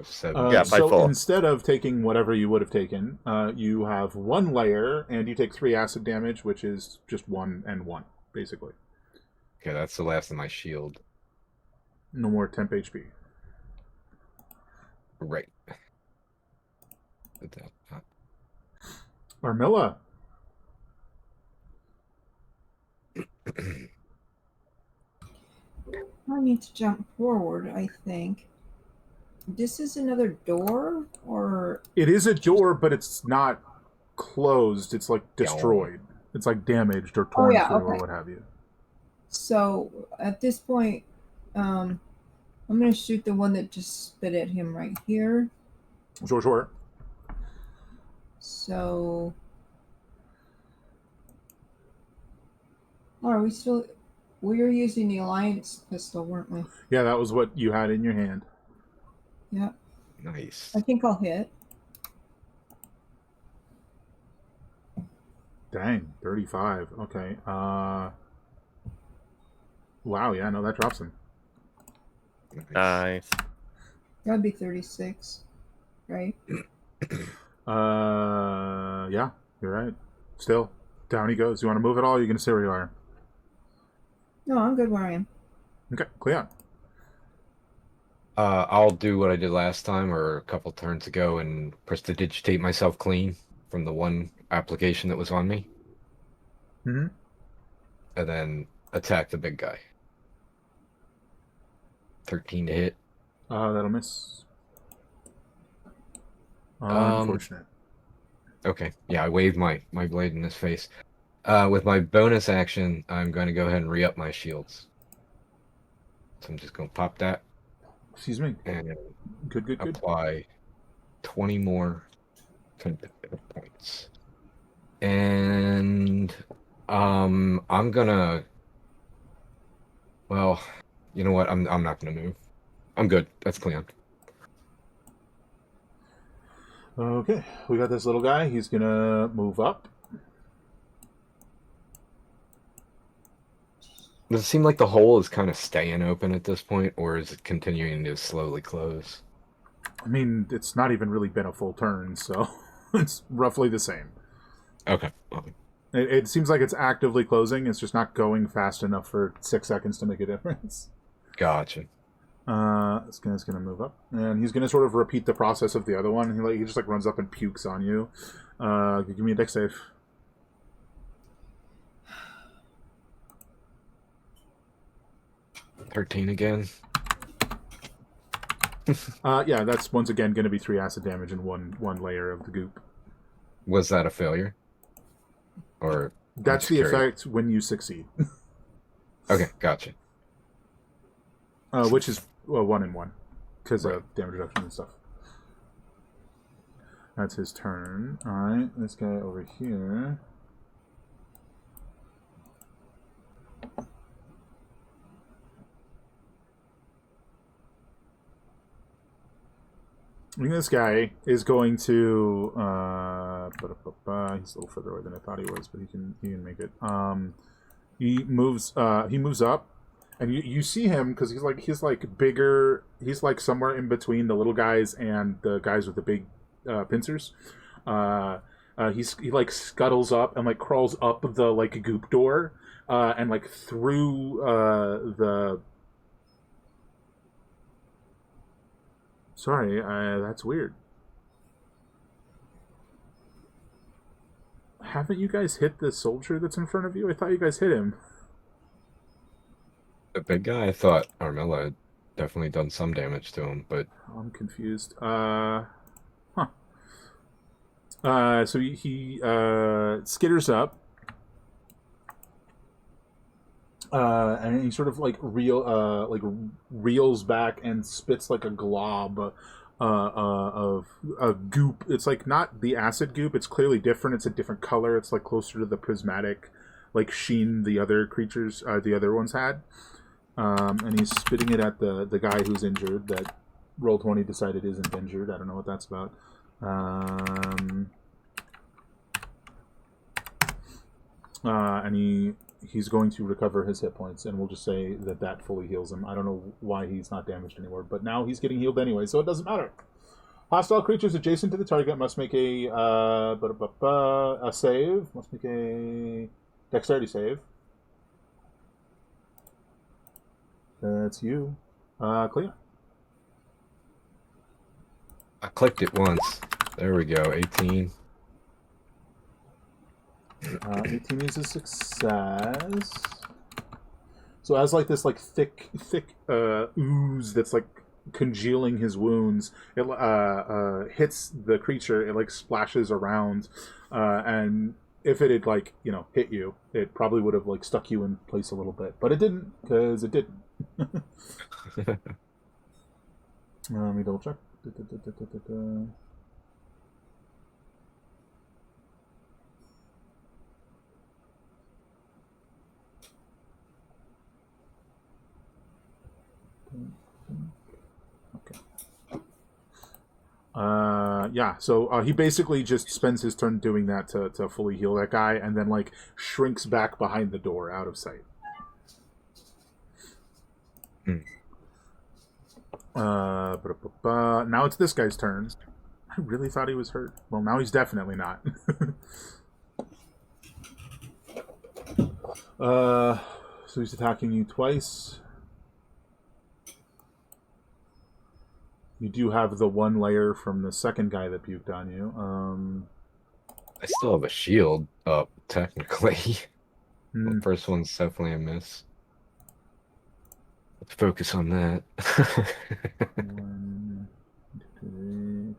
7. Yeah, by so 4. instead of taking whatever you would have taken, you have 1 layer, and you take 3 acid damage, which is just 1 and 1, basically. Okay, that's the last of my shield. No more temp HP. Right. Armilla. I need to jump forward, I think. This is another door, or It is a door, but it's not closed. It's like destroyed. It's like damaged or torn through or what have you. so at this point, I'm gonna shoot the one that just spit at him right here. Sure. So, are we still? We were using the Alliance pistol, weren't we? Yeah, that was what you had in your hand. Yeah. Nice. I think I'll hit. Dang, 35. Okay. Wow, yeah, no, that drops him. Nice. That'd be 36, right? Yeah, you're right. Still, down he goes. You want to move at all? Or you gonna stay where you are? No, I'm good where I am. Okay, Cleon. I'll do what I did last time or a couple turns ago and prestidigitate myself clean from the one application that was on me. Mm-hmm. And then attack the big guy. 13 to hit. That'll miss. Unfortunate. Okay. Yeah, I waved my blade in his face. With my bonus action, I'm going to go ahead and re-up my shields. So I'm just going to pop that. Excuse me. And Good. apply 20 more points. And I'm gonna. Well, you know what? I'm not gonna move. I'm good. That's Cleon. Okay, we got this little guy. He's gonna move up. Does it seem like the hole is kind of staying open at this point, or is it continuing to slowly close? I mean, it's not even really been a full turn, so it's roughly the same. Okay. It seems like it's actively closing. It's just not going fast enough for 6 seconds to make a difference. Gotcha. This guy's gonna move up, and he's gonna sort of repeat the process of the other one. He just like runs up and pukes on you. Give me a dex save. 13 again. Yeah, that's once again going to be 3 acid damage in one layer of the goop. Was that a failure? Or that's the effect when you succeed. Okay, gotcha. Which is 1 and 1 because of damage reduction and stuff. That's his turn. All right, this guy over here. I think this guy is going to. He's a little further away than I thought he was, but he can make it. He moves up, and you see him because he's like bigger. He's like somewhere in between the little guys and the guys with the big pincers. He like scuttles up and like crawls up the like goop door, and like through the. Sorry, that's weird. Haven't you guys hit the soldier that's in front of you? I thought you guys hit him. The big guy, I thought Armella had definitely done some damage to him, but... I'm confused. So he skitters up. And he sort of like reels back and spits like a glob of goop. It's like not the acid goop. It's clearly different. It's a different color. It's like closer to the prismatic, like sheen the other creatures, the other ones had. And he's spitting it at the guy who's injured. That Roll20 decided isn't injured. I don't know what that's about. And he's going to recover his hit points, and we'll just say that fully heals him. I don't know why he's not damaged anymore, but now he's getting healed anyway, so it doesn't matter. Hostile creatures adjacent to the target must make a save. Must make a dexterity save. That's you, Clea. I clicked it once. There we go. 18. 18 is a success. So as like this like thick ooze that's like congealing his wounds, it hits the creature. It like splashes around, and if it had like hit you, it probably would have like stuck you in place a little bit, but it didn't because it didn't. Let me double check. Okay. Yeah, so he basically just spends his turn doing that to fully heal that guy, and then like shrinks back behind the door out of sight. Now it's this guy's turn. I really thought he was hurt. Well, now he's definitely not. So he's attacking you twice. You do have the 1 layer from the second guy that puked on you. I still have a shield up, technically. The first one's definitely a miss. Let's focus on that. 1, 2,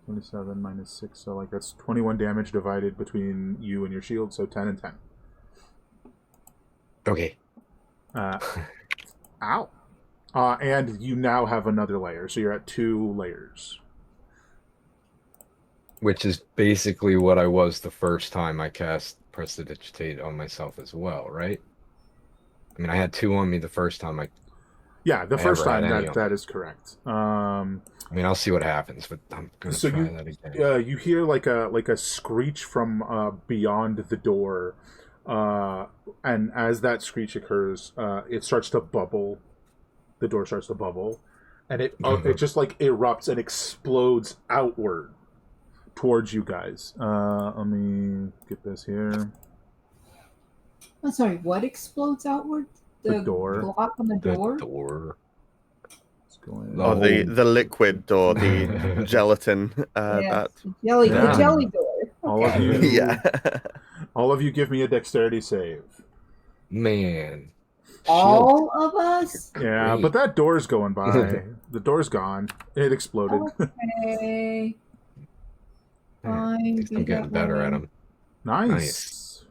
27 minus 6, so like that's 21 damage divided between you and your shield, so 10 and 10. Okay. Ow. And you now have another layer, so you're at 2 layers. Which is basically what I was the first time I cast Prestidigitate on myself as well, right? I mean, I had 2 on me the first time the first time that is correct. I mean, I'll see what happens, but I'm gonna try that again. You hear like a screech from beyond the door, and as that screech occurs, it starts to bubble. The door starts to bubble, and it just like erupts and explodes outward, towards you guys. Let me get this here. I'm sorry, what explodes outward? The door. Block on the The door? door. Let's go in. Oh. the liquid or the gelatin. Yes, That. the jelly, Yeah. the jelly door. All of Okay. you, Yeah. all of you, give me a dexterity save. Man. All of us? Yeah, Great. but that door's going by. The door's gone. It exploded. Okay. Man, Fine. at least I'm do getting that better at one. them. Nice.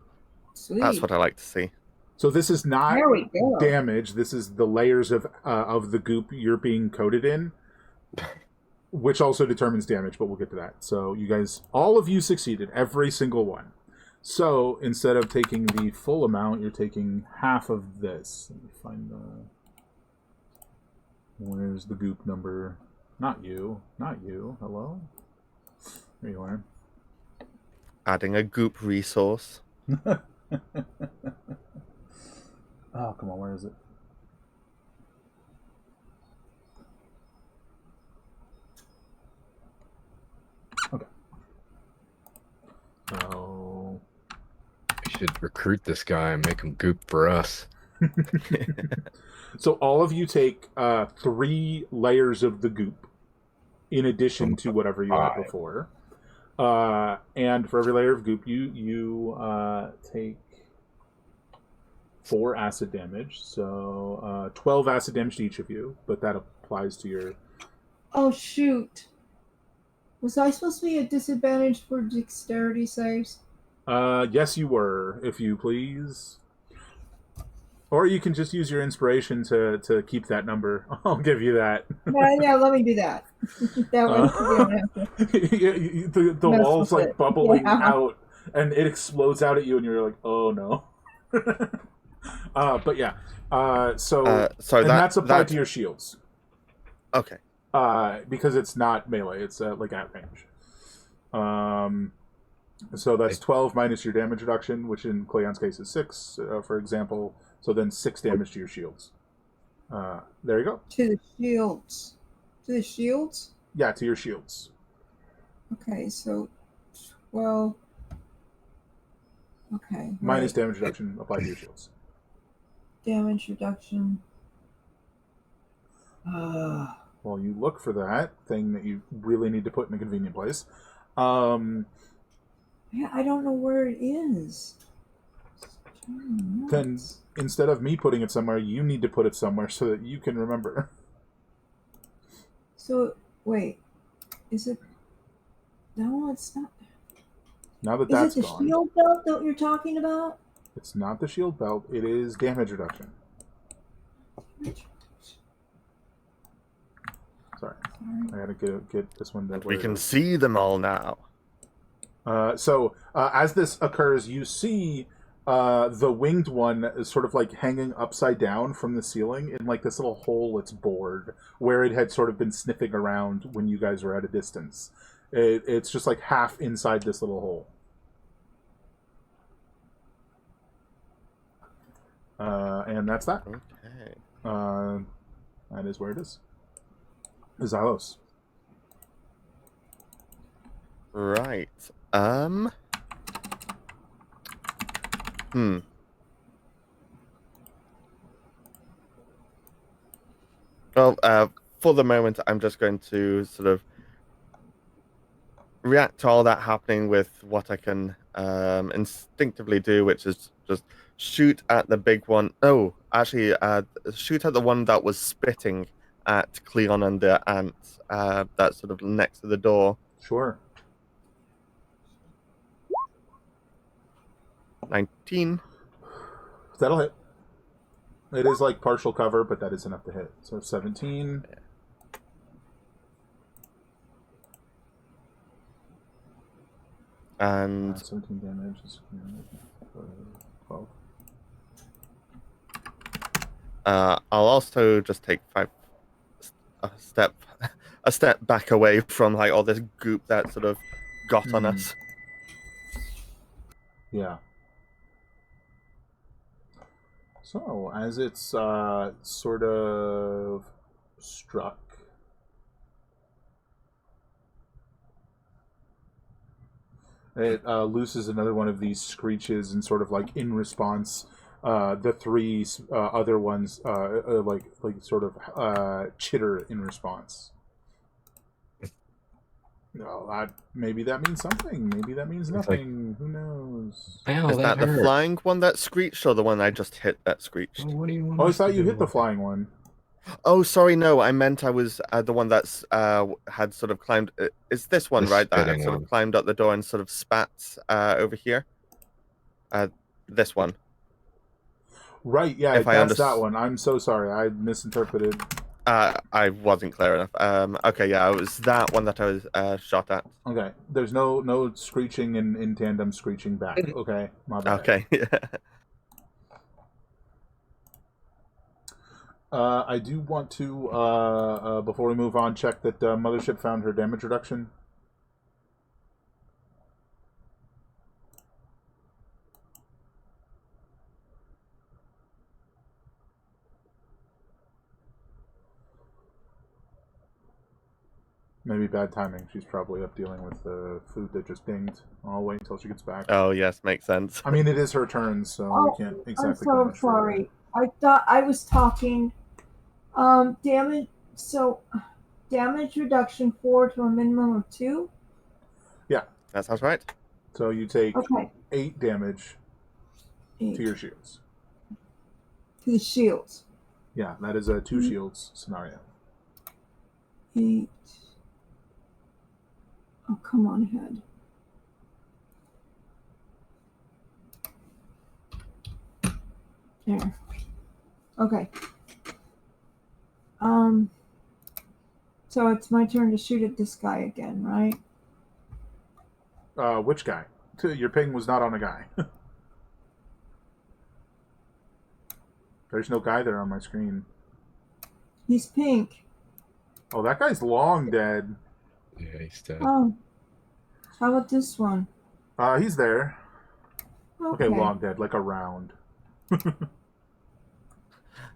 Sweet. That's what I like to see. So this is not There we go. damage. This is the layers of the goop you're being coated in, which also determines damage. But we'll get to that. So you guys, all of you succeeded, every single one. So instead of taking the full amount, you're taking half of this. Let me find the. Where's the goop number? Not you. Not you. Hello? There you are. Adding a goop resource. Oh, come on. Where is it? Okay. So. We should recruit this guy and make him goop for us. So all of you take 3 layers of the goop in addition to whatever you had before. And for every layer of goop, you take 4 acid damage. So 12 acid damage to each of you, but that applies to your... Oh, shoot. Was I supposed to be at disadvantage for dexterity saves? Yes, you were, if you please. Or you can just use your inspiration to keep that number. I'll give you that. Yeah, let me do that. That one. The Mess wall's with like it. bubbling Yeah. out, and it explodes out at you, and you're like, "Oh no!" But yeah, so and that's applied to your shields. Okay. Because it's not melee; it's like at range. So that's 12 minus your damage reduction, which in Cleon's case is 6, for example. So then 6 damage to your shields. There you go. To the shields. To the shields? Yeah, to your shields. Okay, so 12. Okay. Minus right. damage reduction applied to your shields. Damage reduction. Well, you look for that thing that you really need to put in a convenient place. Yeah, I don't know where it is. Then instead of me putting it somewhere, you need to put it somewhere so that you can remember. So, wait. Is it... No, it's not. Now that Is that's it the gone, shield belt that you're talking about? it's not the shield belt. It is damage reduction. Sorry, I gotta get this one. We can see them all now. So as this occurs, you see the winged one is sort of like hanging upside down from the ceiling in like this little hole it's bored where it had sort of been sniffing around when you guys were at a distance. It's just like half inside this little hole. And that's that. Okay. That is where it is. Xylos. Right. Well, for the moment, I'm just going to sort of react to all that happening with what I can instinctively do, which is just shoot at the big one. Oh, actually, shoot at the one that was spitting at Cleon and the ant that's sort of next to the door. Sure. 19. That'll hit. It is like partial cover, but that is enough to hit. So 17. And 17 damage is 12. I'll also just take a step back away from like all this goop that sort of got on us. Yeah. So, as it's sort of struck, It looses another one of these screeches, and sort of like in response, the three other ones like sort of chitter in response. No, maybe that means something. Maybe that means nothing. Who knows? Ow, Is that the hurt. flying one that screeched, or the one I just hit that screeched? Oh, what do you want? Oh, I us to thought you do? hit the flying one. Oh, sorry, no. I meant I was the one that's had sort of climbed. It's this one, The right? That had spitting sort one. of climbed up the door and sort of spat over here. This one. Right, yeah, If I that's that one. I'm so sorry. I misinterpreted. I wasn't clear enough. Okay, yeah, it was that one that I was shot at. Okay. There's no screeching in tandem screeching back. Okay, my bad. Okay. I do want to, before we move on, check that Mothership found her damage reduction. Maybe bad timing. She's probably up dealing with the food that just dinged. I'll wait until she gets back. Oh yes, makes sense. I mean, it is her turn, so we can't exactly go I'm much so further. sorry. I thought I was talking. Damage. So, damage reduction 4 to a minimum of 2. That sounds right. So you take Okay. 8 damage 8 to your shields. to the shields. Yeah, that is a 2 shields scenario. 8. Oh, come on, head. There. Okay. So it's my turn to shoot at this guy again, right? Which guy? Your ping was not on a guy. There's no guy there on my screen. He's pink. Oh, that guy's long dead. Yeah, he's dead. Oh. How about this one? He's there. Okay. Okay, long dead, like a round.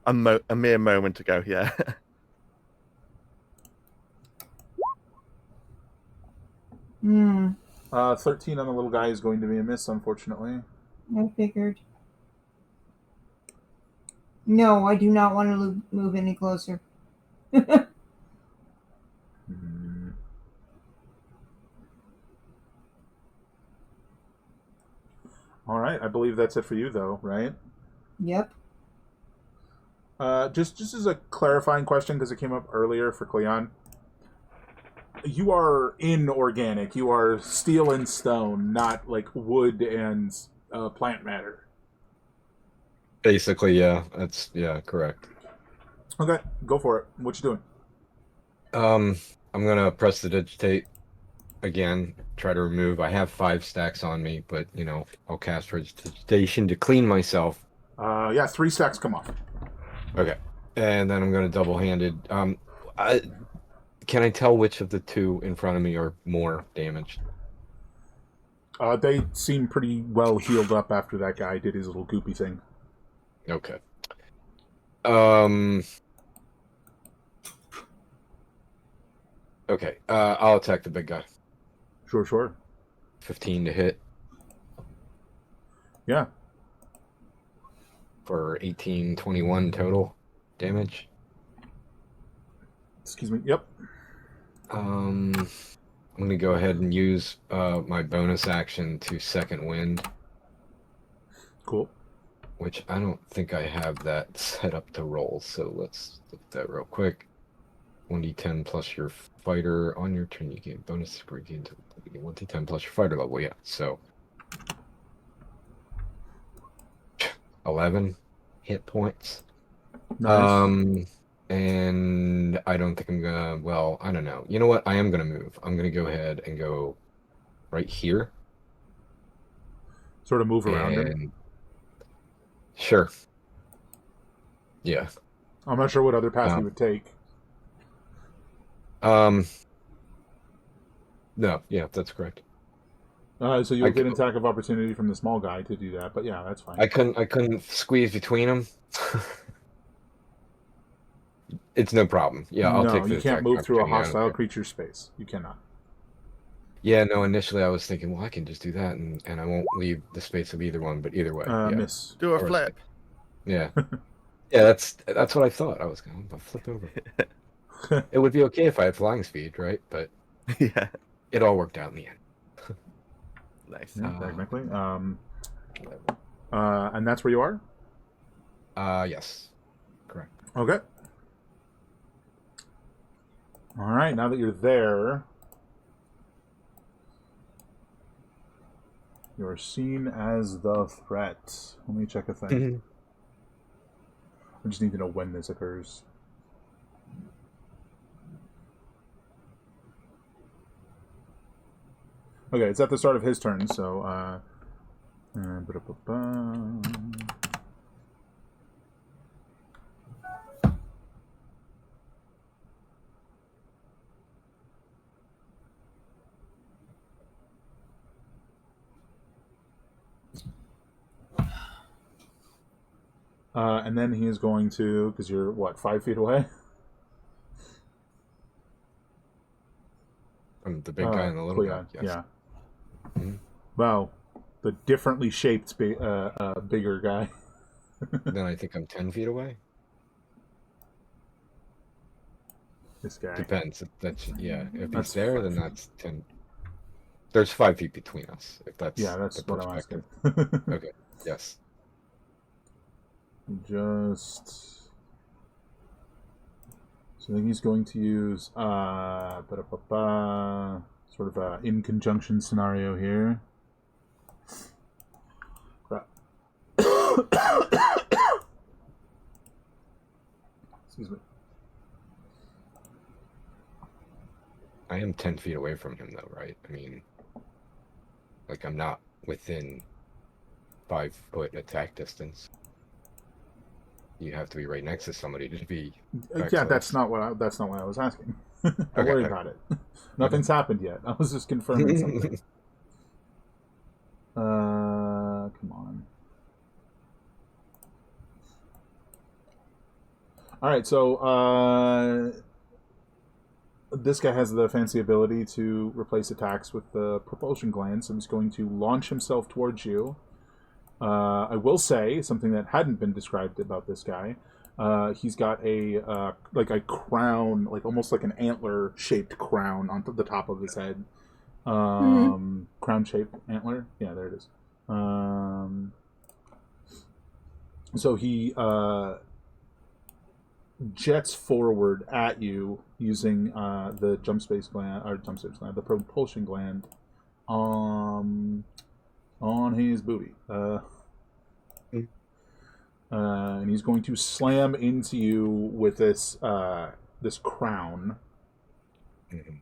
A mere moment ago, yeah. 13 on the little guy is going to be a miss, unfortunately. I figured. No, I do not want to move any closer. All right, I believe that's it for you, though, right? Yep. Just as a clarifying question, because it came up earlier for Cleon. You are inorganic. You are steel and stone, not like wood and plant matter. Basically, yeah. That's correct. Okay, go for it. What you doing? I'm gonna press the digitate again. Try to remove. I have 5 stacks on me, but I'll cast digitation to clean myself. Yeah, 3 stacks come off. Okay, and then I'm gonna double-handed. Can I tell which of the 2 in front of me are more damaged? They seem pretty well healed up after that guy did his little goopy thing. Okay. Okay. I'll attack the big guy. Sure. 15 to hit Yeah. for 18, 21 total damage. Excuse me. Yep. I'm gonna go ahead and use my bonus action to second wind. Cool. Which I don't think I have that set up to roll, so let's look at that real quick. 1d10 plus your fighter on your turn. You get bonus score. You get 1d10 plus your fighter level. Yeah, so 11 hit points. Nice. And I don't think I'm gonna. Well, I don't know. You know what? I am gonna move. I'm gonna go ahead and go right here. Sort of move around him. Sure. Yeah. I'm not sure what other path he would take. No, yeah, that's correct. So you'll get an attack of opportunity from the small guy to do that, but yeah, that's fine. I couldn't squeeze between them. It's no problem. Yeah, I'll take the you can't attack move through a opportunity. hostile creature space. You cannot. Yeah, no, initially I was thinking, well, I can just do that and I won't leave the space of either one, but either way, yeah. Miss. Do a Or flip. Yeah. Yeah, that's what I thought. I was going to flip over. It would be okay if I had flying speed, right? But Yeah. it all worked out in the end. Nice. Yeah, technically. And that's where you are? Yes. Correct. Okay. All right, now that you're there, you're seen as the threat. Let me check a thing. I just need to know when this occurs. Okay, it's at the start of his turn, so and then he is going to, because you're, what, 5 feet away? From the big guy and the little guy. Yes. Yeah. Mhm. Well, the differently shaped bigger guy. Then I think I'm 10 feet away. This guy. Depends. Yeah. If That's he's there, 5 then feet. that's 10. There's 5 feet between us. If that's That's the what I'm asking. perspective. Okay. Yes. Just. So I think he's going to use sort of a in conjunction scenario here. Crap. Excuse me. I am 10 feet away from him, though, right? I mean, like, I'm not within 5-foot attack distance. You have to be right next to somebody to be. Yeah, that's not what I was asking. Don't worry about it. Nothing's happened yet. I was just confirming something. Come on. All right, so this guy has the fancy ability to replace attacks with the propulsion gland, so he's going to launch himself towards you. I will say something that hadn't been described about this guy. He's got a like a crown, like almost like an antler-shaped crown on the top of his head. Crown-shaped antler. Yeah, there it is. So he jets forward at you using the the propulsion gland on his booty. And he's going to slam into you with this this crown. Mm-hmm.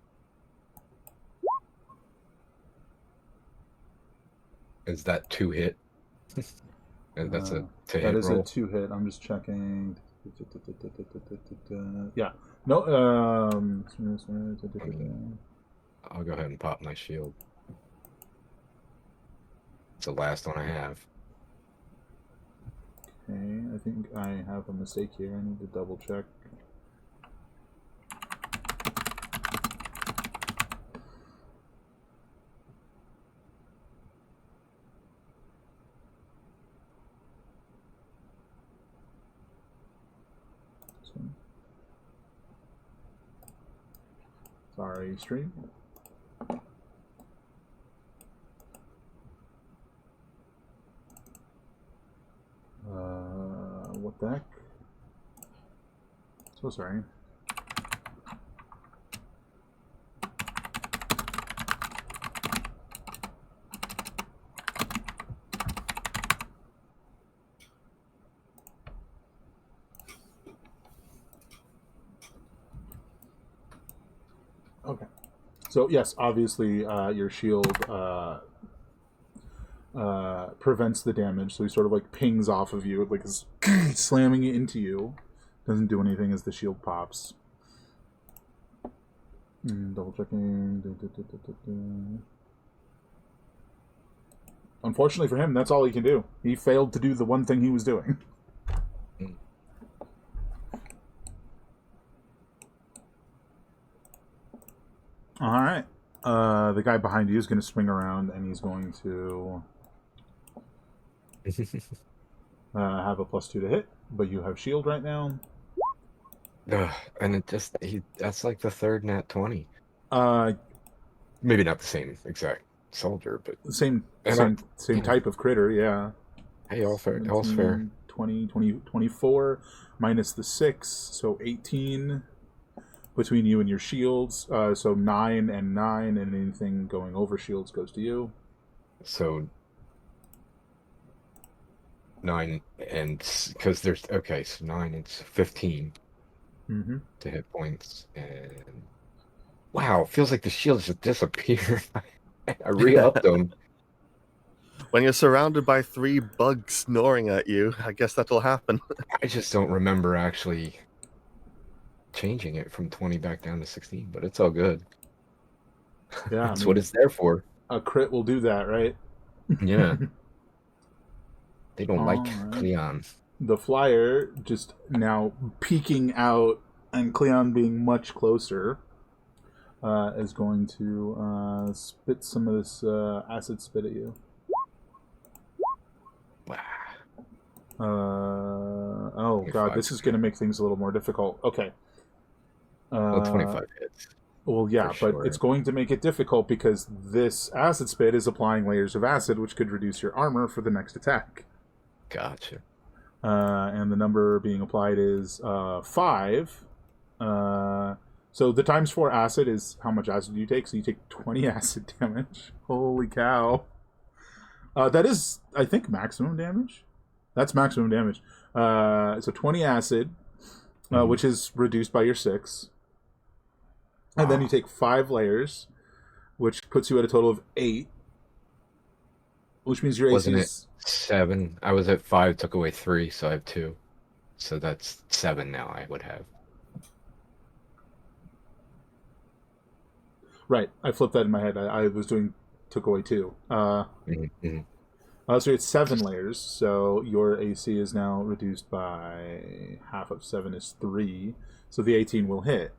Is that 2 hit? That's a to hit that is roll? a 2 hit. I'm just checking. Yeah. No. I'll go ahead and pop my shield. It's the last one I have. Okay, I think I have a mistake here. I need to double check. Sorry, stream. What the heck? So sorry. Okay. So yes, obviously your shield prevents the damage, so he sort of like pings off of you, like is slamming it into you. Doesn't do anything as the shield pops. Double checking. Unfortunately for him, that's all he can do. He failed to do the one thing he was doing. All right. The guy behind you is going to swing around, and he's going to have a +2 to hit, but you have shield right now. And it just that's like the third nat 20. Uh, Maybe not the same exact soldier, but same type of critter, yeah. Hey, all's fair. 20, 24 minus the 6, so 18 between you and your shields. So 9 and 9, and anything going over shields goes to you. So 9 and because there's so 9 and 15 to hit points, and wow, feels like the shields just disappeared. I re-upped them. When you're surrounded by 3 bugs snoring at you, I guess that'll happen. I just don't remember actually changing it from 20 back down to 16, but it's all good. Yeah, That's what it's there for. A crit will do that, right? Yeah. They don't like Alright. Cleon. The flyer just now peeking out, and Cleon being much closer, is going to spit some of this acid spit at you. Oh god, this is going to make things a little more difficult. Okay. Well, 25 hits. Well, yeah, For but sure. it's going to make it difficult because this acid spit is applying layers of acid, which could reduce your armor for the next attack. Gotcha. And the number being applied is 5. So the times 4 acid is how much acid you take. So you take 20 acid damage. Holy cow. That is, I think, maximum damage. That's maximum damage. So 20 acid, which is reduced by your 6. And then you take 5 layers, which puts you at a total of 8. Which means your AC Wasn't is... it 7? I was at 5, took away 3, so I have 2. So that's 7 now I would have. Right, I flipped that in my head. I was doing took away 2. So it's 7 layers, so your AC is now reduced by half of 7 is 3. So the 18 will hit.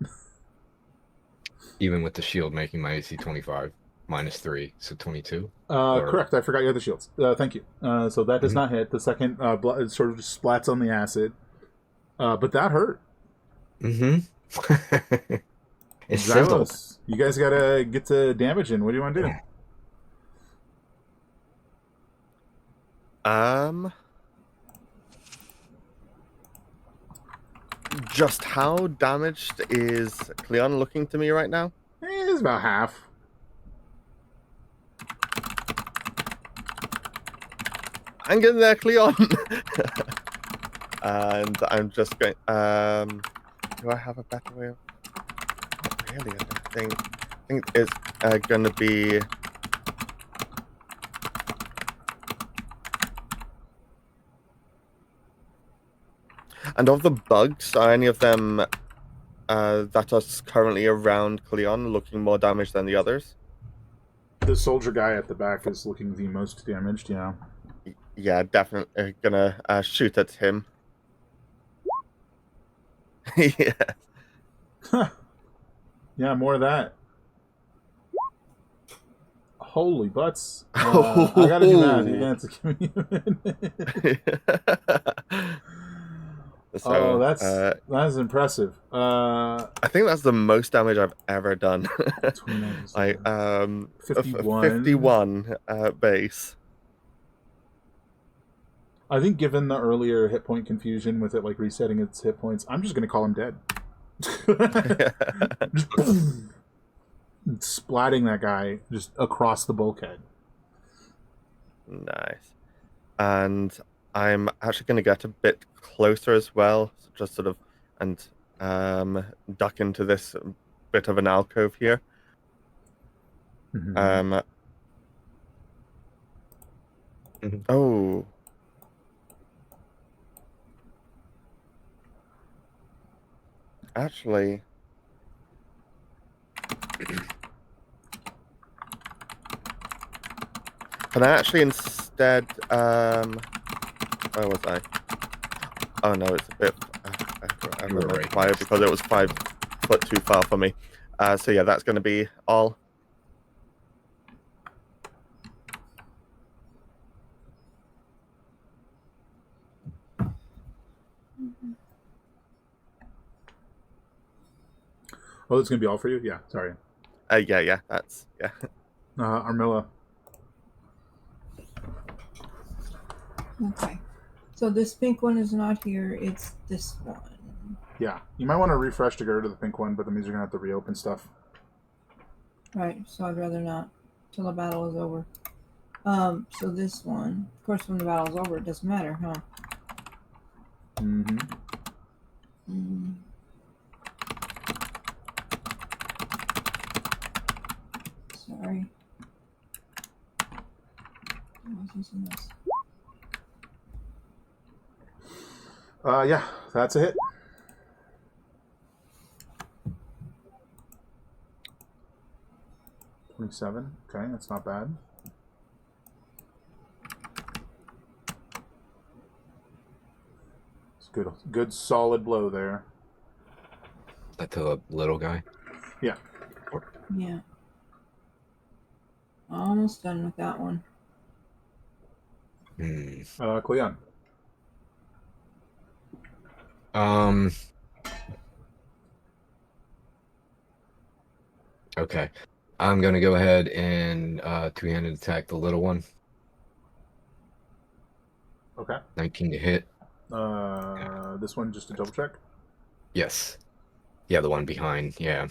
Even with the shield making my AC 25, minus 3, so 22? Correct, I forgot you had the shields. Thank you. So that does not hit. The second it sort of just splats on the acid. But that hurt. It's sizzled. Xylos, you guys gotta get to damage in. What do you want to do? Just how damaged is Cleon looking to me right now? It's about half. I'm getting there, Cleon. And I'm just going. Do I have a better way of? Not really, I don't think. I think it's going to be. And of the bugs, are any of them that are currently around Cleon looking more damaged than the others? The soldier guy at the back is looking the most damaged, yeah. Yeah, definitely gonna shoot at him. Yeah. Yeah, more of that. Holy butts. I gotta do that. You're gonna have to give me So, that's impressive. I think that's the most damage I've ever done. 51. 51 base. I think given the earlier hit point confusion with it like resetting its hit points, I'm just gonna call him dead. Splatting that guy just across the bulkhead. Nice. And I'm actually going to get a bit closer as well, so just sort of and duck into this bit of an alcove here. Oh. Actually, can I actually instead, where was I? Oh no, it's a bit, I remember fire because it was 5 foot too far for me. So yeah, that's going to be all. Oh, it's gonna be all for you. Yeah, sorry. Yeah. That's yeah. Armilla. Okay. So this pink one is not here. It's this one. Yeah, you might want to refresh to go to the pink one, but that means you're gonna have to reopen stuff. Right. So I'd rather not till the battle is over. So this one, of course, when the battle's over, it doesn't matter, huh? Mm-hmm. Mm. Sorry. I was using this. Yeah, that's a hit. $27. Okay, that's not bad. It's good solid blow there. That to the little guy. Yeah. Yeah. Almost done with that one. Cleon. Okay. I'm gonna go ahead and two-handed attack the little one. Okay. 19 to hit. This one just to double check. Yes. Yeah, the one behind. Yeah.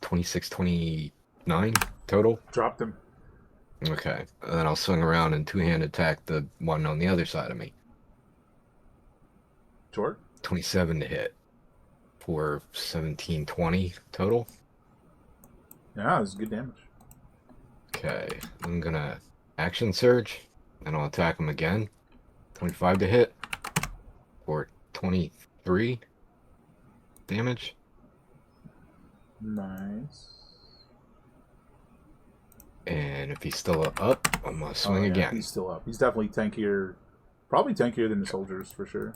26, 29 total. Dropped him. Okay. And then I'll swing around and two-hand attack the one on the other side of me. Sure. 27 to hit for 17, 20 total. Yeah, it's good damage. Okay. I'm gonna action surge and I'll attack him again. 25 to hit for 23 damage. Nice. And if he's still up, I'm gonna swing yeah, again. He's still up. He's definitely tankier. Probably tankier than the soldiers for sure.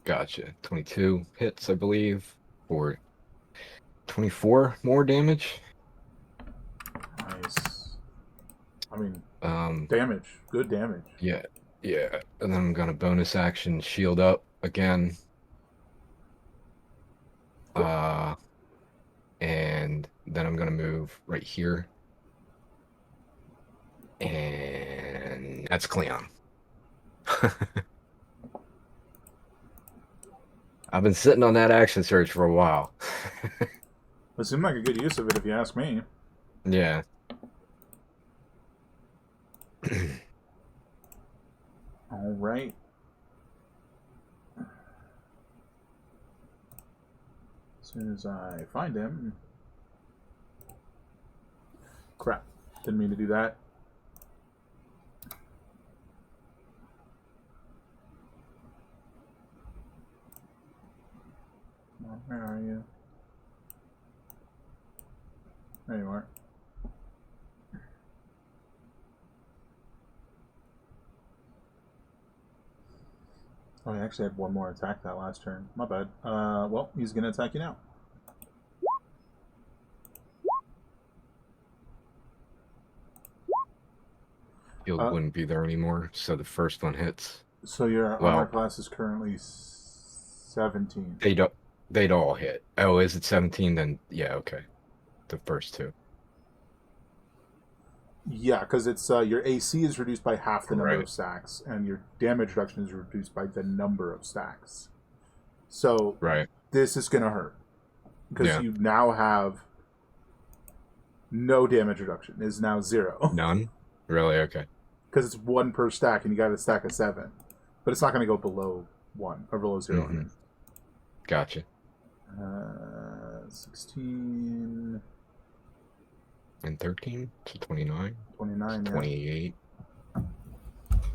Gotcha. 22 hits, I believe, for 24 more damage. Nice. I mean, Um, damage. Good damage. yeah. And then I'm gonna bonus action shield up again. And then I'm gonna move right here. And that's Cleon. I've been sitting on that action surge for a while. It seemed like a good use of it if you ask me. Yeah. All right. As soon as I find him. Crap. Didn't mean to do that. Come on, where are you? There you are. Oh, I actually had one more attack that last turn. My bad. Well, he's going to attack you now. Shield wouldn't be there anymore, so the first one hits. So your armor class is currently 17. They'd all hit. Oh, is it 17? Then yeah, okay. The first two. Yeah, because it's your AC is reduced by half the number of stacks, and your damage reduction is reduced by the number of stacks. So this is going to hurt because you now have no damage reduction. It is now 0. None? Really? Okay. Because it's 1 per stack, and you got a stack of 7, but it's not going to go below 1 or below 0. Mm-hmm. Gotcha. 16 and 13, so 29. 29, 28. Yeah.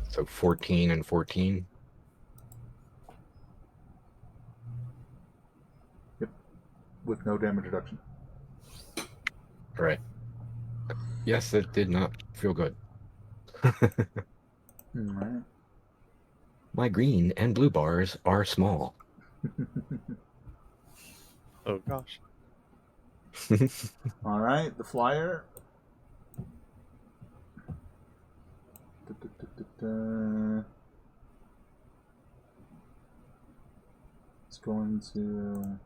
So 14 and 14. Yep. With no damage reduction. Right. Yes, it did not feel good. Right. My green and blue bars are small. Oh gosh. All right, the flyer. It's going to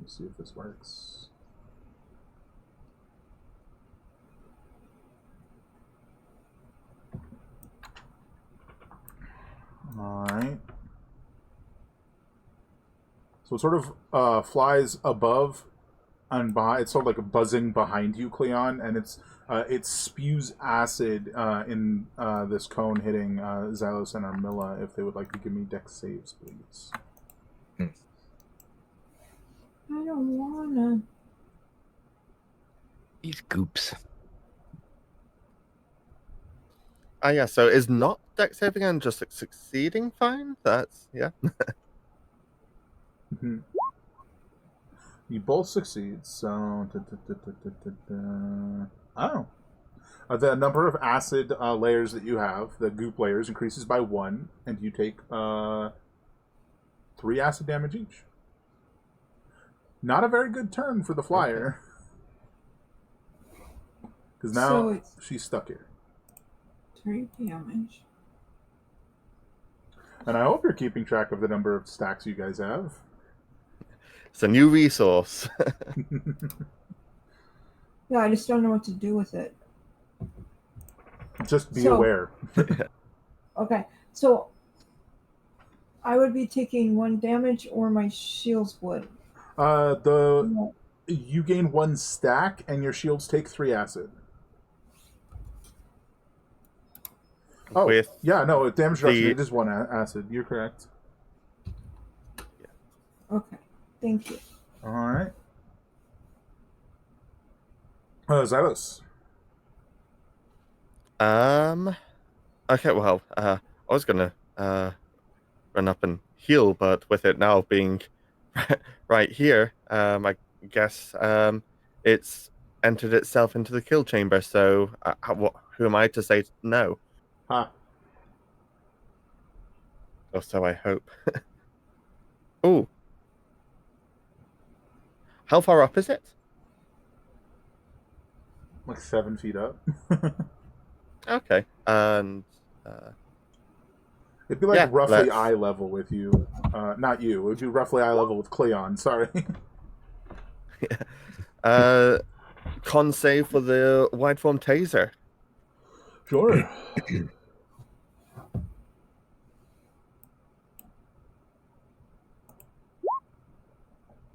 Let's see if this works. Alright. So it sort of flies above and behind. It's sort of like buzzing behind you, Cleon, and it spews acid in this cone, hitting Xylos and Armilla. If they would like to give me dex saves, please. I don't wanna. These goops. Yeah, so is not dex saving and just succeeding fine? That's, yeah. You both succeed, so... Oh. The number of acid layers that you have, the goop layers, increases by 1, and you take 3 acid damage each. Not a very good turn for the flyer. Because now she's stuck here. 3 damage. And I hope you're keeping track of the number of stacks you guys have. It's a new resource. Yeah, I just don't know what to do with it. Just be aware. Okay, so I would be taking 1 damage, or my shields would. You gain 1 stack, and your shields take 3 acid. Oh, yeah, no, damage reduction, it is 1 acid. You're correct. Okay, thank you. All right. Xylos. Okay, well, I was gonna run up and heal, but with it now being right here, I guess it's entered itself into the kill chamber. So, who am I to say no? Huh. Or so I hope. Oh, how far up is it? Like 7 feet up. Okay, and it'd be like roughly eye level with you. Not you. It would be roughly eye level with Cleon. Sorry. Con save for the wide form taser. Sure.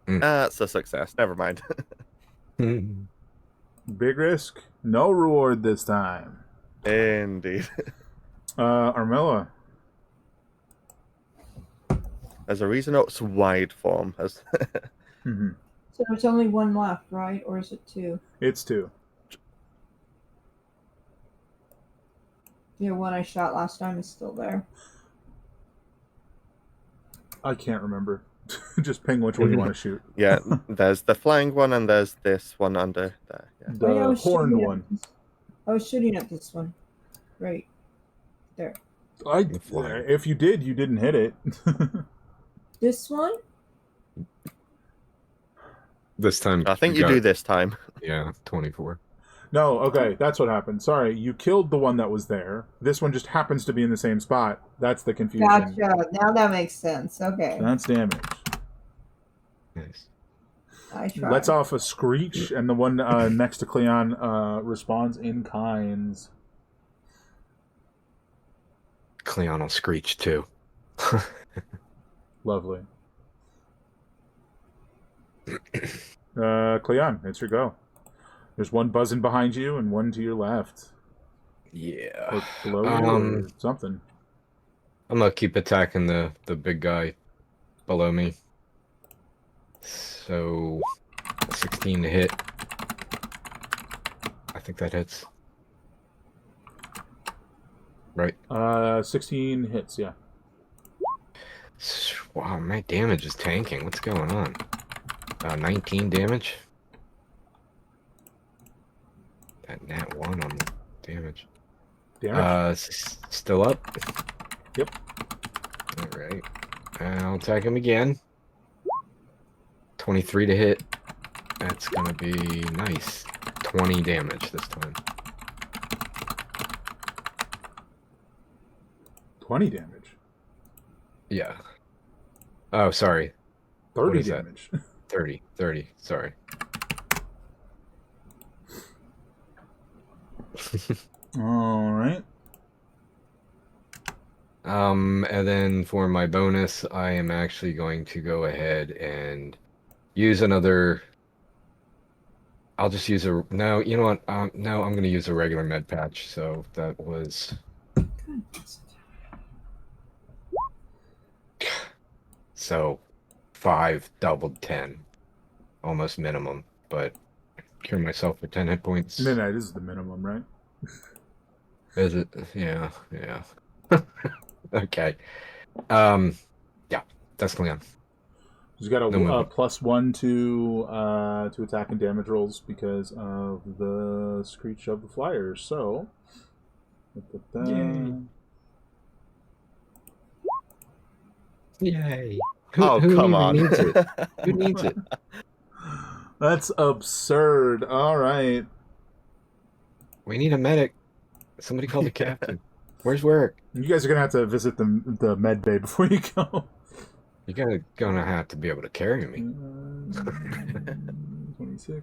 That's a success. Never mind. Big risk, no reward this time. Indeed. Armilla. There's a reason it's wide form. Mm-hmm. So there's only 1 left, right? Or is it 2? It's 2. The one I shot last time is still there. I can't remember. Just ping which one you want to shoot. Yeah, there's the flying one and there's this one under there. Yeah. The horned one. I was shooting at this one. Right. There. If you did, you didn't hit it. This one? This time. I think you do this time. Yeah, 24. No, okay, that's what happened. Sorry, you killed the one that was there. This one just happens to be in the same spot. That's the confusion. Gotcha. Now that makes sense. Okay. That's damage. Nice. I tried. Lets off a screech, and the one next to Cleon responds in kinds. Cleon will screech too. Lovely. Cleon, it's your go. There's one buzzing behind you and one to your left. Yeah. Or below you or something. I'm gonna keep attacking the big guy below me. So 16 to hit. I think that hits. Right. 16 hits, yeah. Wow, my damage is tanking. What's going on? 19 damage. That nat 1 on the damage. Still up? Yep. Alright. I'll attack him again. 23 to hit. That's gonna be nice. 20 damage this time. 20 damage? Yeah. Oh, sorry. 30 damage. 30. Sorry. All right. And then for my bonus, I am actually going to go ahead and use another. I'll just use a. No, you know what? No, I'm going to use a regular med patch. So that was. So 5 doubled 10. Almost minimum, but cure myself for 10 hit points. Midnight is the minimum, right? Is it? Yeah. Okay. Yeah, that's Leon. He's got a No movement. +1 to attack and damage rolls because of the screech of the flyer. So, Yay. Yay. Oh, who come even on. needs it? Who needs it? That's absurd. All right. We need a medic. Somebody call the captain. Where's work? You guys are gonna have to visit the med bay before you go. You're gonna have to be able to carry me. 26.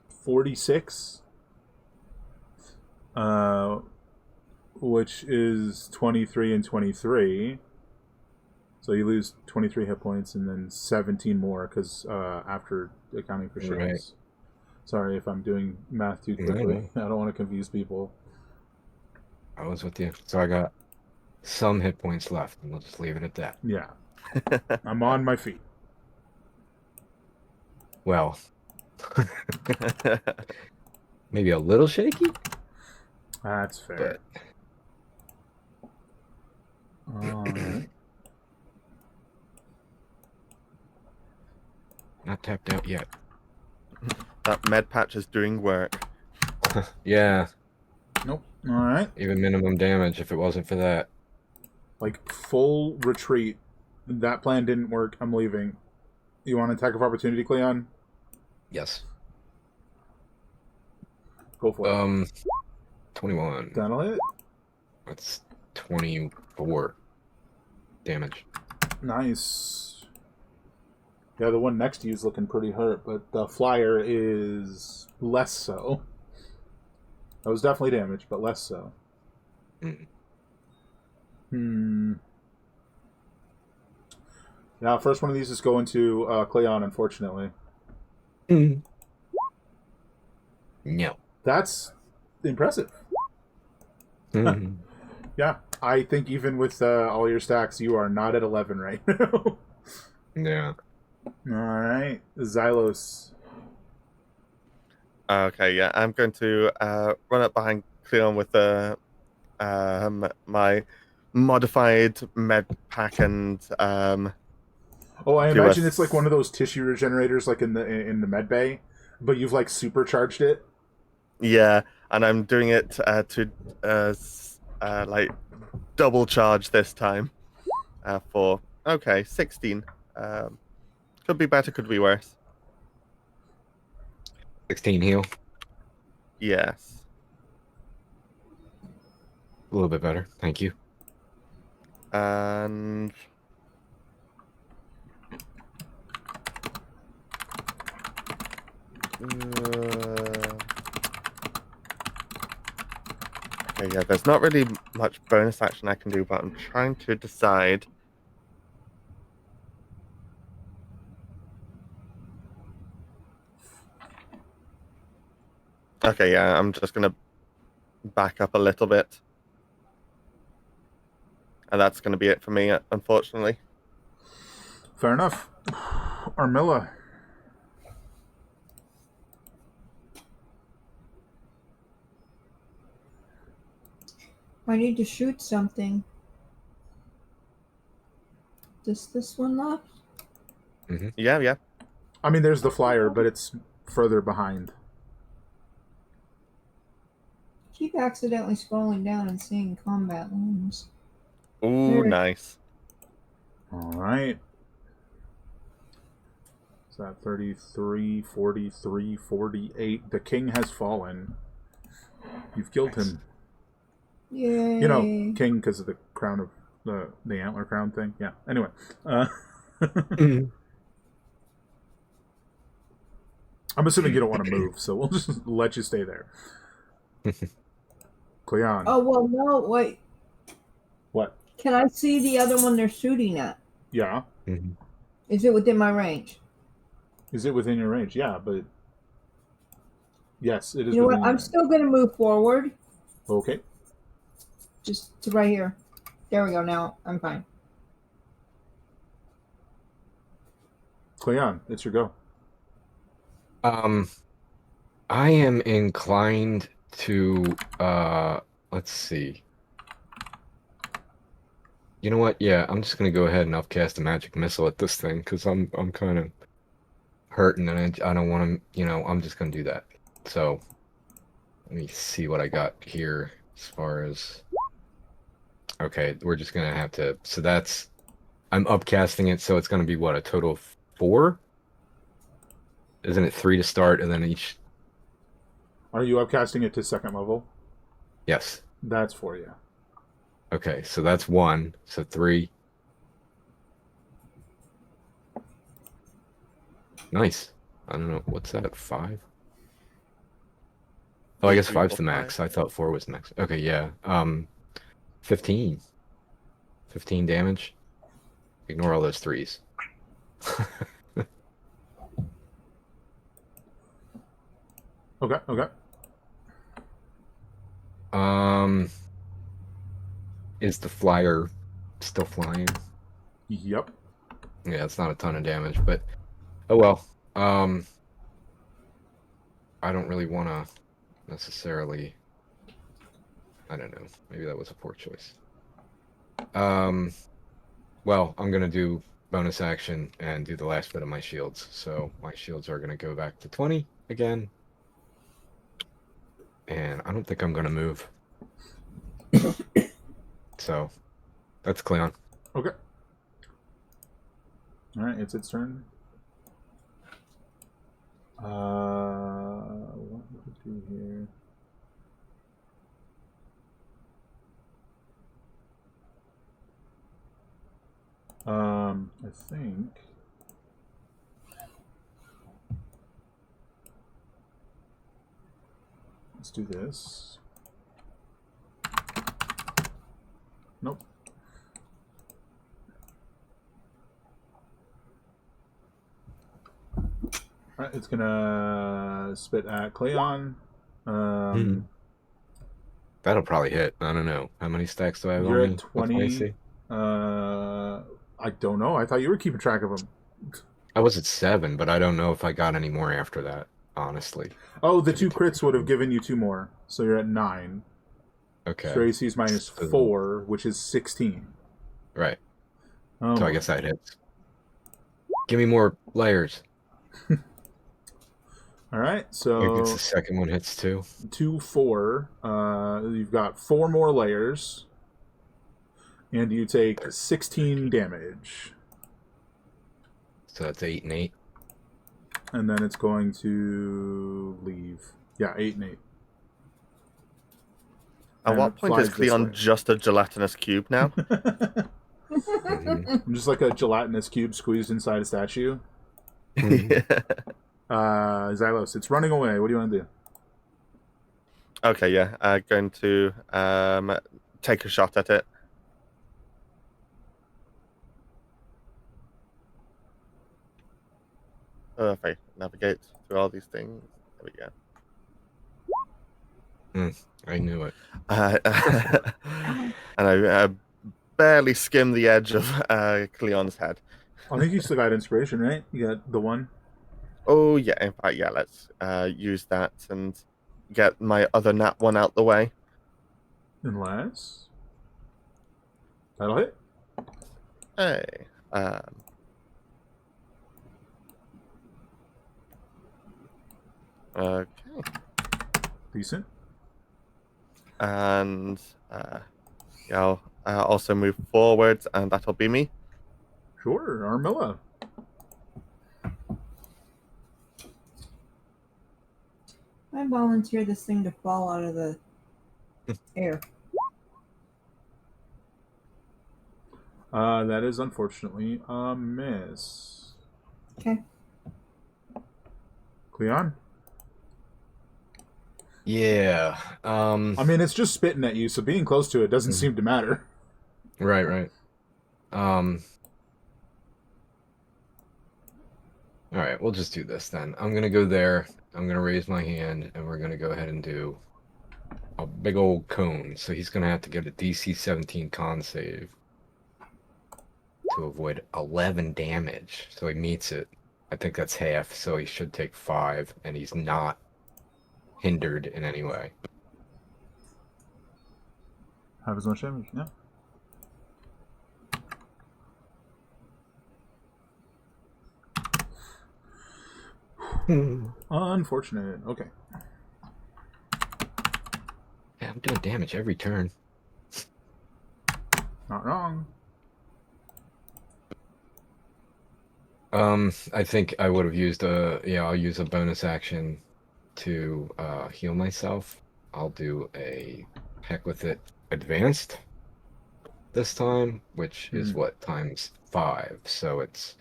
46. Which is 23 and 23. So you lose 23 hit points and then 17 more because after accounting for shields. Right. Sorry if I'm doing math too quickly. I don't want to confuse people. I was with you. So I got some hit points left, and we'll just leave it at that. Yeah. I'm on my feet. Well, maybe a little shaky, That's fair. but Alright. not tapped out yet. That med patch is doing work. Yeah, Nope. Alright. even minimum damage if it wasn't for that. Like, full retreat. That plan didn't work. I'm leaving. You want an attack of opportunity, Cleon? Yes. Go for it. 21. That'll hit. That's 24 damage. Nice. Yeah, the one next to you is looking pretty hurt, but the flyer is less so. That was definitely damaged, but less so. Yeah, first one of these is going to Cleon, unfortunately. No. That's impressive. Yeah, I think even with all your stacks, you are not at 11 right now. Yeah. Alright, Xylos. Okay, yeah, I'm going to run up behind Cleon with my modified med pack and Oh, I do a imagine it's like one of those tissue regenerators, like in the med bay, but you've like supercharged it. yeah, and I'm doing it to like double charge this time for 16. Could be better, could be worse. 16 heal. Yes. A little bit better. Thank you. And okay, yeah, there's not really much bonus action I can do, but I'm trying to decide. Okay, yeah, I'm just gonna back up a little bit. And that's gonna be it for me, unfortunately. Fair enough. Armilla. I need to shoot something. Does this one left? Yeah. I mean, there's the flyer, but it's further behind. Keep accidentally scrolling down and seeing combat looms. Ooh, nice. Alright. Is that 33, 43, 48? The king has fallen. You've killed him. Yay. You know, king because of the crown of the antler crown thing. Yeah. Anyway. I'm assuming you don't want to move, so we'll just let you stay there. Cleon. Oh, well, no, wait. What? Can I see the other one they're shooting at? Yeah. Mhm. Is it within my range? Is it within your range? Yeah, but yes, it is. You know within what? your I'm range. still going to move forward. Okay. Just to right here. There we go. Now I'm fine. Cleon, it's your go. I am inclined to let's see. You know what? Yeah, I'm just gonna go ahead and upcast a magic missile at this thing because I'm kind of hurting and I don't want to. I'm just gonna do that. So let me see what I got here as far as. Okay, we're just gonna have to. So I'm upcasting it, so it's gonna be what, a total of 4? Isn't it 3 to start and then each? Are you upcasting it to second level? Yes. That's for you. Okay, so that's 1. So 3. Nice. I don't know. What's that? 5? Oh, I guess 3, 5's 4, the max. 5. I thought 4 was the max. Okay, yeah. 15. 15 damage. Ignore all those 3s. Okay. Okay. Is the flyer still flying? Yep. Yeah, it's not a ton of damage, but oh well. I don't really want to necessarily. I don't know. Maybe that was a poor choice. Well, I'm gonna do bonus action and do the last bit of my shields. So my shields are gonna go back to 20 again, and I don't think I'm gonna move. So that's Cleon. Okay. All right, it's its turn. What do we do here? I think. Let's do this. Nope. Alright, it's gonna spit at Cleon. That'll probably hit. I don't know. How many stacks do I have You're on at me? What's my 20. AC? I don't know. I thought you were keeping track of them. I was at 7, but I don't know if I got any more after that, honestly. Oh, the 2 crits would have given you 2 more. So you're at 9. Okay. So your AC is minus 4, which is 16. Right. Oh, So I guess that hits. Give me more layers. Alright, I so guess the second one hits too. 2, 4. You've got 4 more layers. And you take 16 damage. So that's 8 and 8. And then it's going to leave. Yeah, 8 and 8. At And what it point flies is this Cleon way. just a gelatinous cube now? Mhm. I'm just like a gelatinous cube squeezed inside a statue. Yeah. Xylos, it's running away. What do you want to do? Okay, yeah. Going to take a shot at it. If I navigate through all these things. There we go. I knew it. And I barely skim the edge of Cleon's head. I think you still got inspiration, right? You got the 1. Oh, yeah. In fact, yeah, let's use that and get my other nat 1 out the way. Unless. That'll hit. Hey. Okay. Decent. And yeah, I'll also move forwards, and that'll be me. Sure, Armilla. I volunteer this thing to fall out of the air. That is unfortunately a miss. Okay. Cleon? Yeah. I mean, it's just spitting at you, so being close to it doesn't seem to matter. Right, right. All right, we'll just do this then. I'm gonna go there. I'm gonna raise my hand, and we're gonna go ahead and do a big old cone. So he's gonna have to get a DC 17 con save to avoid 11 damage. So he meets it. I think that's half, so he should take 5, and he's not hindered in any way. Have as much damage, yeah. Unfortunate. Okay. Yeah, I'm doing damage every turn. Not wrong. I think I would have used I'll use a bonus action to heal myself. I'll do a heck with it advanced this time, which is what, times 5, so it's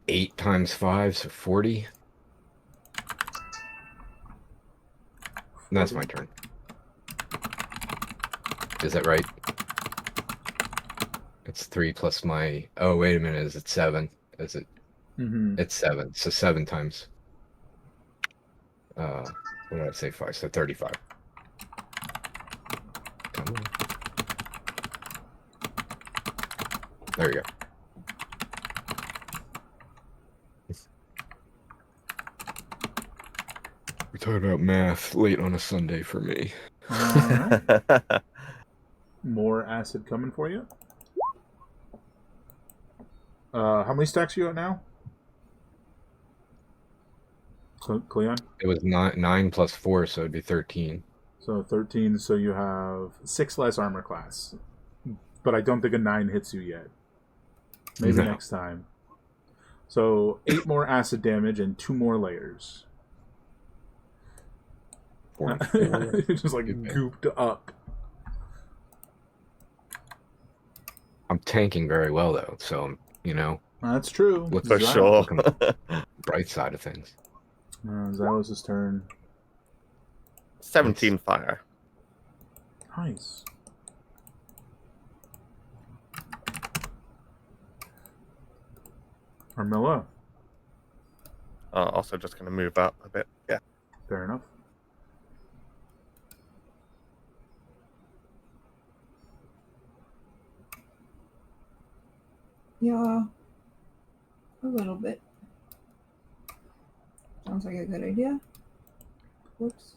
8 times 5, so 40. And that's my turn. Is that right? It's 3 plus my... Oh, wait a minute. Is it 7? Is it? It's 7. So 7 times... what did I say? 5. So 35. Come on. There we go. We're talking about math late on a Sunday for me. Alright. More acid coming for you. How many stacks are you at now? Cleon? It was 9 plus 4, so it'd be 13. So 13, so you have 6 less armor class. But I don't think a 9 hits you yet. Maybe next time. So 8 more acid damage and 2 more layers. 4 and 4. Just like gooped up. I'm tanking very well, though, so, you know. That's true. For sure. Bright side of things. Xylos' turn. 17 fire. Nice. Armilla. Also just going to move up a bit. Yeah. Fair enough. Yeah. A little bit. Sounds like a good idea. Whoops.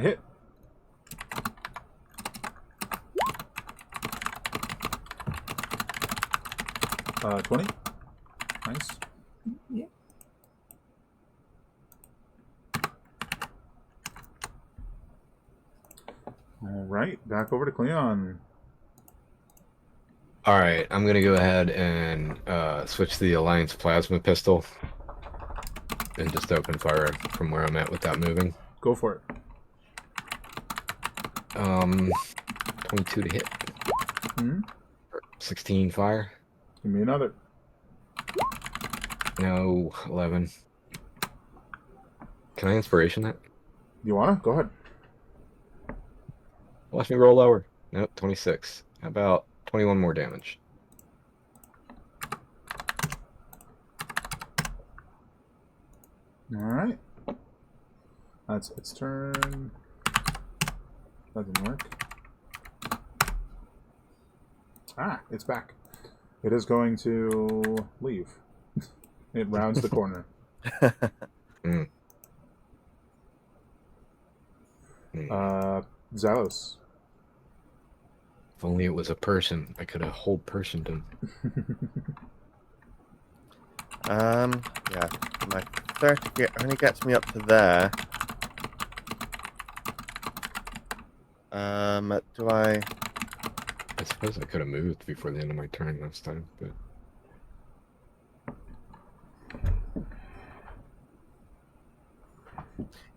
Hit. Uh, 20. Nice. Yeah. All right, back over to Cleon. All right, I'm going to go ahead and switch to the Alliance Plasma Pistol and just open fire from where I'm at without moving. Go for it. 22 to hit. 16 fire. Give me another. No, 11. Can I inspiration that? You wanna? Go ahead. Watch me roll lower. Nope, 26. How about 21 more damage? All right. That's its turn. That didn't work. Ah, it's back. It is going to leave. It rounds the corner. Xylos. If only it was a person, I could have whole personed him. Yeah, my 30 only gets me up to there. Do I? I suppose I could have moved before the end of my turn last time, but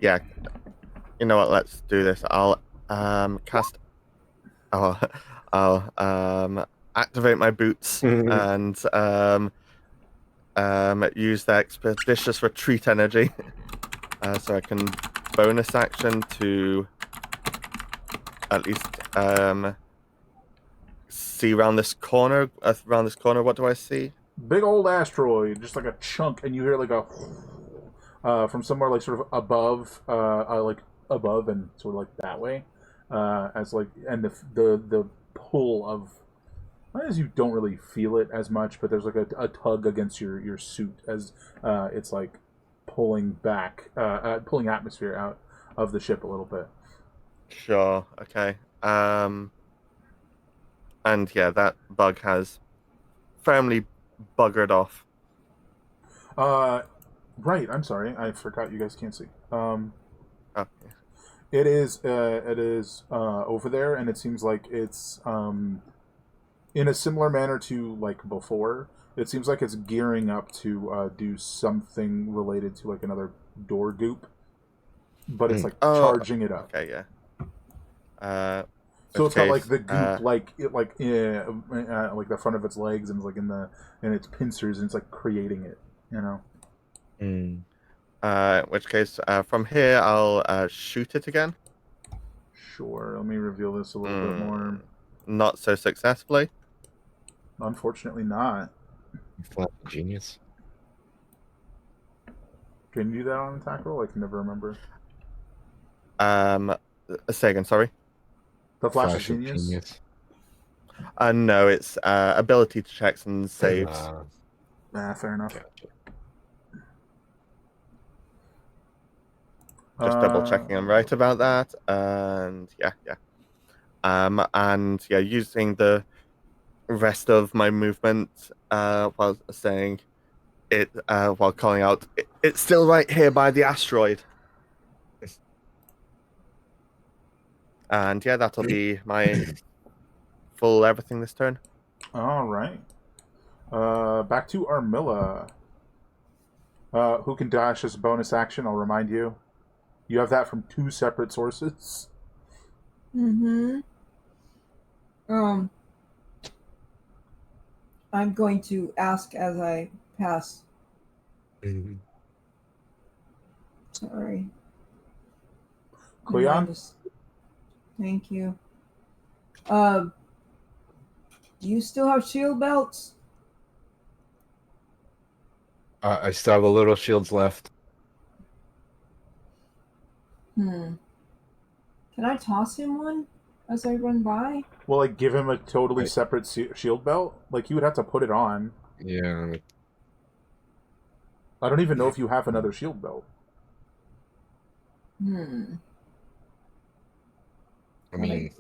Yeah. You know what? Let's do this. I'll cast. I'll activate my boots and use the expeditious retreat energy, so I can bonus action to at least see around this corner. What do I see? Big old asteroid, just like a chunk, and you hear like a from somewhere like sort of above, like above and sort of like that way, as like, and the pull of, as you don't really feel it as much, but there's like a tug against your suit as it's like pulling back, pulling atmosphere out of the ship a little bit. Sure. Okay. And yeah, that bug has firmly buggered off. Right. I'm sorry. I forgot you guys can't see. Oh, It is over there, and it seems like it's in a similar manner to like before. It seems like it's gearing up to do something related to like another door goop, but it's like charging it up. Okay. Yeah. So it's got like the case, goop, like like the front of its legs, and it's like in its pincers, and it's like creating it. You know. Mm. In which case, from here, I'll shoot it again. Sure. Let me reveal this a little bit more. Not so successfully. Unfortunately, not. Flat genius. Can you do that on attack roll? I can never remember. Say again, sorry. The Flash of Genius? No, it's ability checks and saves. Fair enough. Gotcha. Just double checking I'm right about that. And yeah. And yeah, using the rest of my movement while saying it, while calling out, it's still right here by the asteroid. And yeah, that'll be my full everything this turn. All right. Back to Armilla. Who can dash as a bonus action? I'll remind you. You have that from 2 separate sources. Mm-hmm. I'm going to ask as I pass. Mm-hmm. Sorry. Cleon? Thank you. Do you still have shield belts? I still have a little shields left. Can I toss him one as I run by? Well, like, give him a totally separate shield belt? Like, you would have to put it on. Yeah. I don't even know if you have another shield belt. I mean,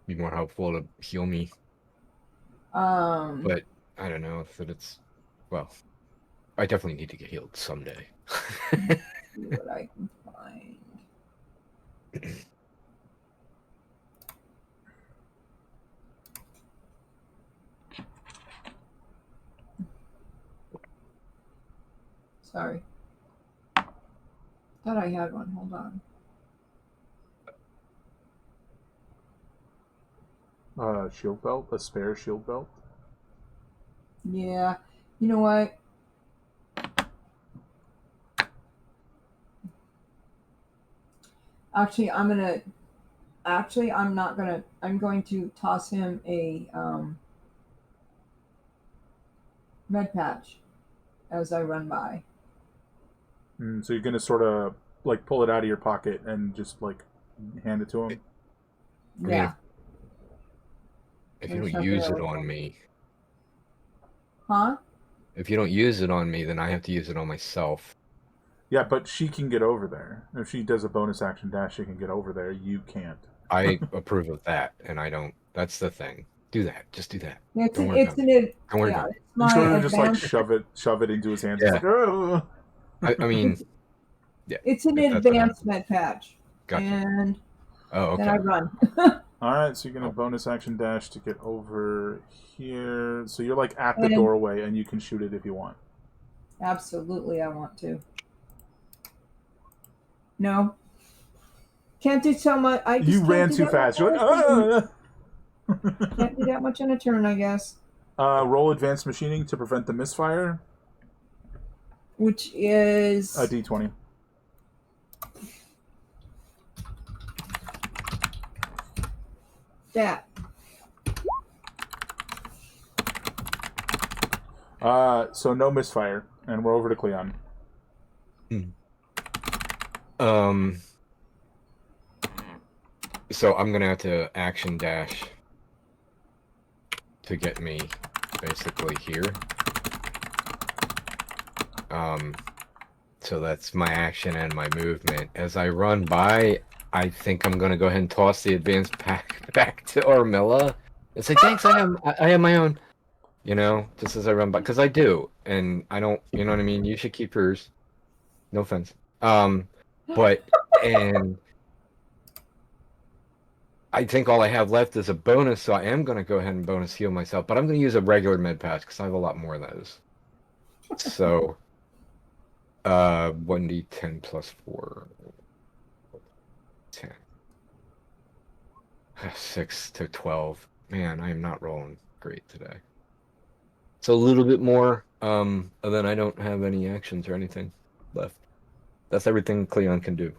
be more helpful to heal me. But I don't know if it's... Well, I definitely need to get healed someday. See what I can find. Sorry. Thought I had one. Hold on. Shield belt? A spare shield belt? Yeah. You know what? Actually, I'm going to toss him a med patch as I run by. So you're going to sort of, like, pull it out of your pocket and just, like, hand it to him? Yeah. If you don't use it on me... Huh? If you don't use it on me, then I have to use it on myself. Yeah, but she can get over there. If she does a bonus action dash, she can get over there. You can't. I approve of that, and I don't... That's the thing. Do that. Just do that. Don't worry about it. He's going to just, like, shove it into his hands. Yeah. Like, oh. I mean... Yeah. It's an advanced med patch. Gotcha. And okay. then I run. Alright, so you're going to bonus action dash to get over here. So you're, like, at the doorway, and you can shoot it if you want. Absolutely, I want to. No. Can't do so much. I just You can't ran do too that fast. much You're on a like, turn. Can't do that much on a turn, I guess. roll advanced machining to prevent the misfire. Which is A D20. that. So no misfire, and we're over to Cleon. So I'm gonna have to action dash to get me basically here. So that's my action and my movement. As I run by, I think I'm gonna go ahead and toss the advanced pack back to Ormilla and say, "Thanks, I have my own." You know, just as I run by, because I do, and I don't. You know what I mean? You should keep yours. No offense. But and I think all I have left is a bonus, so I am gonna go ahead and bonus heal myself. But I'm gonna use a regular med pass because I have a lot more of those. So. 1d10 plus 4. 10. 6 to 12. Man, I am not rolling great today. So a little bit more, and then I don't have any actions or anything left. That's everything Cleon can do.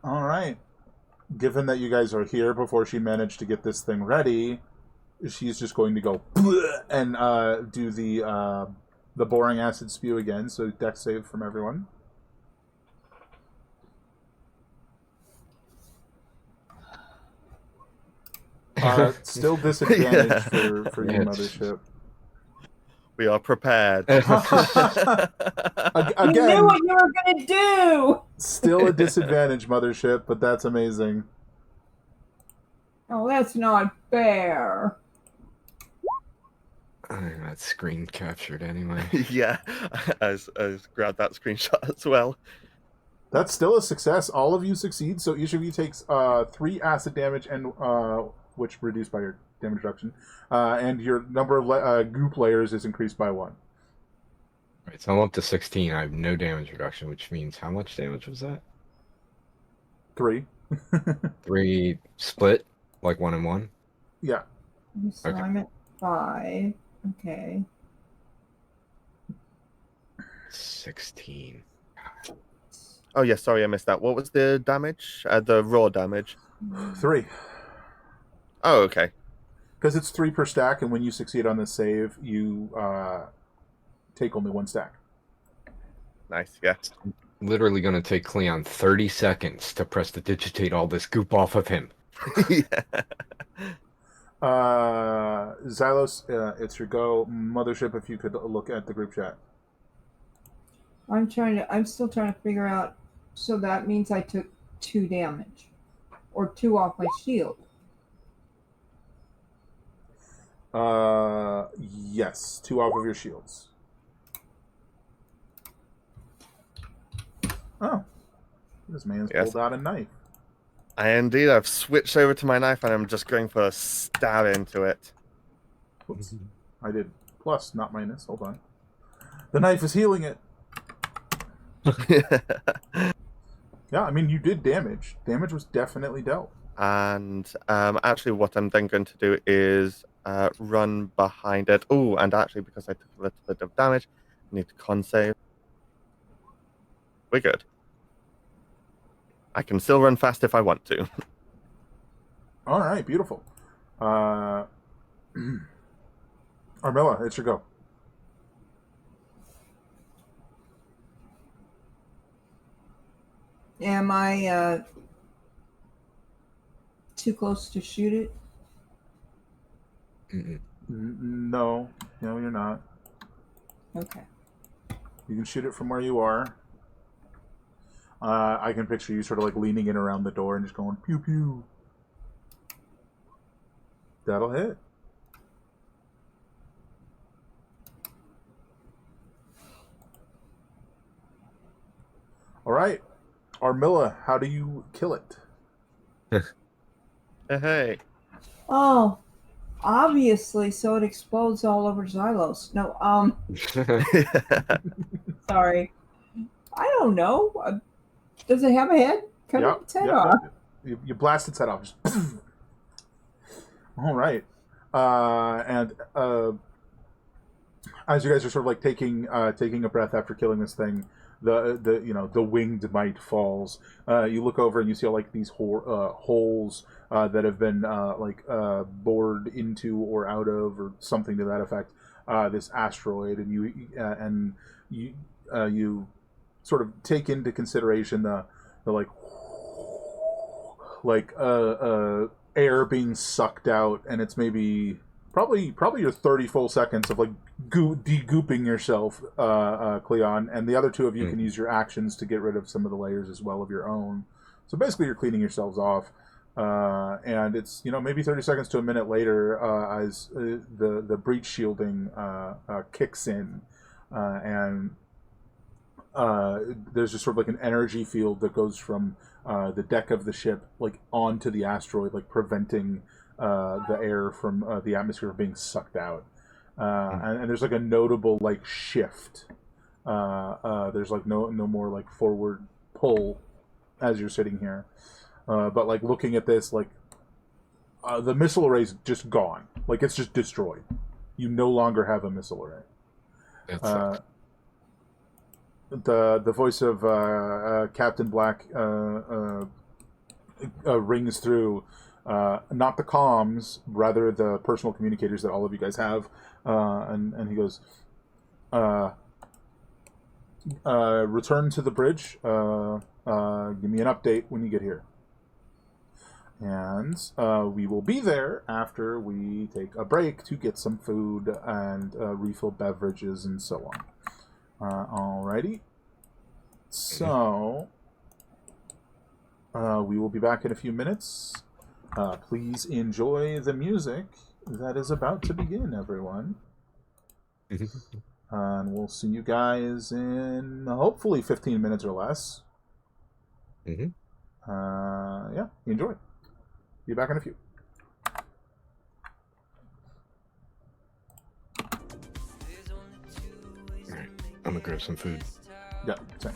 All right. Given that you guys are here before she managed to get this thing ready, she's just going to go and do the boring acid spew again. So dex save from everyone. Still disadvantage for you, Mothership. We are prepared. You Again, knew what you were gonna do. still a disadvantage, Mothership, but that's amazing. Oh, that's not fair. I got screen captured anyway. Yeah, I grabbed that screenshot as well. That's still a success. All of you succeed, so each of you takes 3 acid damage, and which reduced by your damage reduction, and your number of goop layers is increased by 1. Right, so I'm up to 16. I have no damage reduction, which means how much damage was that? 3. 3 split, like 1 and 1. Yeah. So Okay. I'm at 5. Okay. 16. Oh yeah, sorry I missed that. What was the damage? The raw damage. 3. Oh, okay. Because it's 3 per stack, and when you succeed on the save, you take only 1 stack. Nice, yeah. Literally going to take Cleon 30 seconds to press to digitate all this goop off of him. Yeah. Xylos, it's your go. Mothership, if you could look at the group chat. I'm still trying to figure out. So that means I took 2 damage, or 2 off my shield. Yes, 2 off of your shields. Oh, this man's pulled out a knife. Indeed, I've switched over to my knife and I'm just going for a stab into it. Oops. I did plus, not minus. Hold on. The knife is healing it. Yeah, I mean, you did damage. Damage was definitely dealt. And actually what I'm then going to do is run behind it. Oh, and actually because I took a little bit of damage, I need to con save. We're good. I can still run fast if I want to. All right, beautiful. Armella, it's your go. Am I too close to shoot it? No, you're not. Okay. You can shoot it from where you are. I can picture you sort of like leaning in around the door and just going pew pew. That'll hit. All right, Armilla, how do you kill it? Hey. Oh, Obviously, so it explodes all over Xylos. No, sorry. I don't know. Does it have a head? Cut Yep, its head yep, off. yep. You blast its head off. Just all right. And as you guys are sort of like taking a breath after killing this thing, the winged mite falls. You look over and you see all like these holes that have been bored into or out of or something to that effect. This asteroid, and you sort of take into consideration the air being sucked out, and it's maybe probably your 30 full seconds of like de-gooping yourself, Cleon, and the other two of you can use your actions to get rid of some of the layers as well of your own. So basically, you're cleaning yourselves off, and it's maybe 30 seconds to a minute later as the breach shielding kicks in, and there's just sort of like an energy field that goes from the deck of the ship like onto the asteroid, like preventing the air from the atmosphere being sucked out. And there's like a notable like shift. There's like no more like forward pull as you're sitting here. But like looking at this, like the missile array's just gone. Like it's just destroyed. You no longer have a missile array. That sucks. The voice of Captain Black rings through, not the comms, rather the personal communicators that all of you guys have, and he goes, return to the bridge, give me an update when you get here. And we will be there after we take a break to get some food and refill beverages and so on. Alrighty. So, we will be back in a few minutes. Please enjoy the music that is about to begin, everyone. And we'll see you guys in hopefully 15 minutes or less. Yeah, enjoy. Be back in a few. Alright, I'm gonna grab some food. Yeah, same.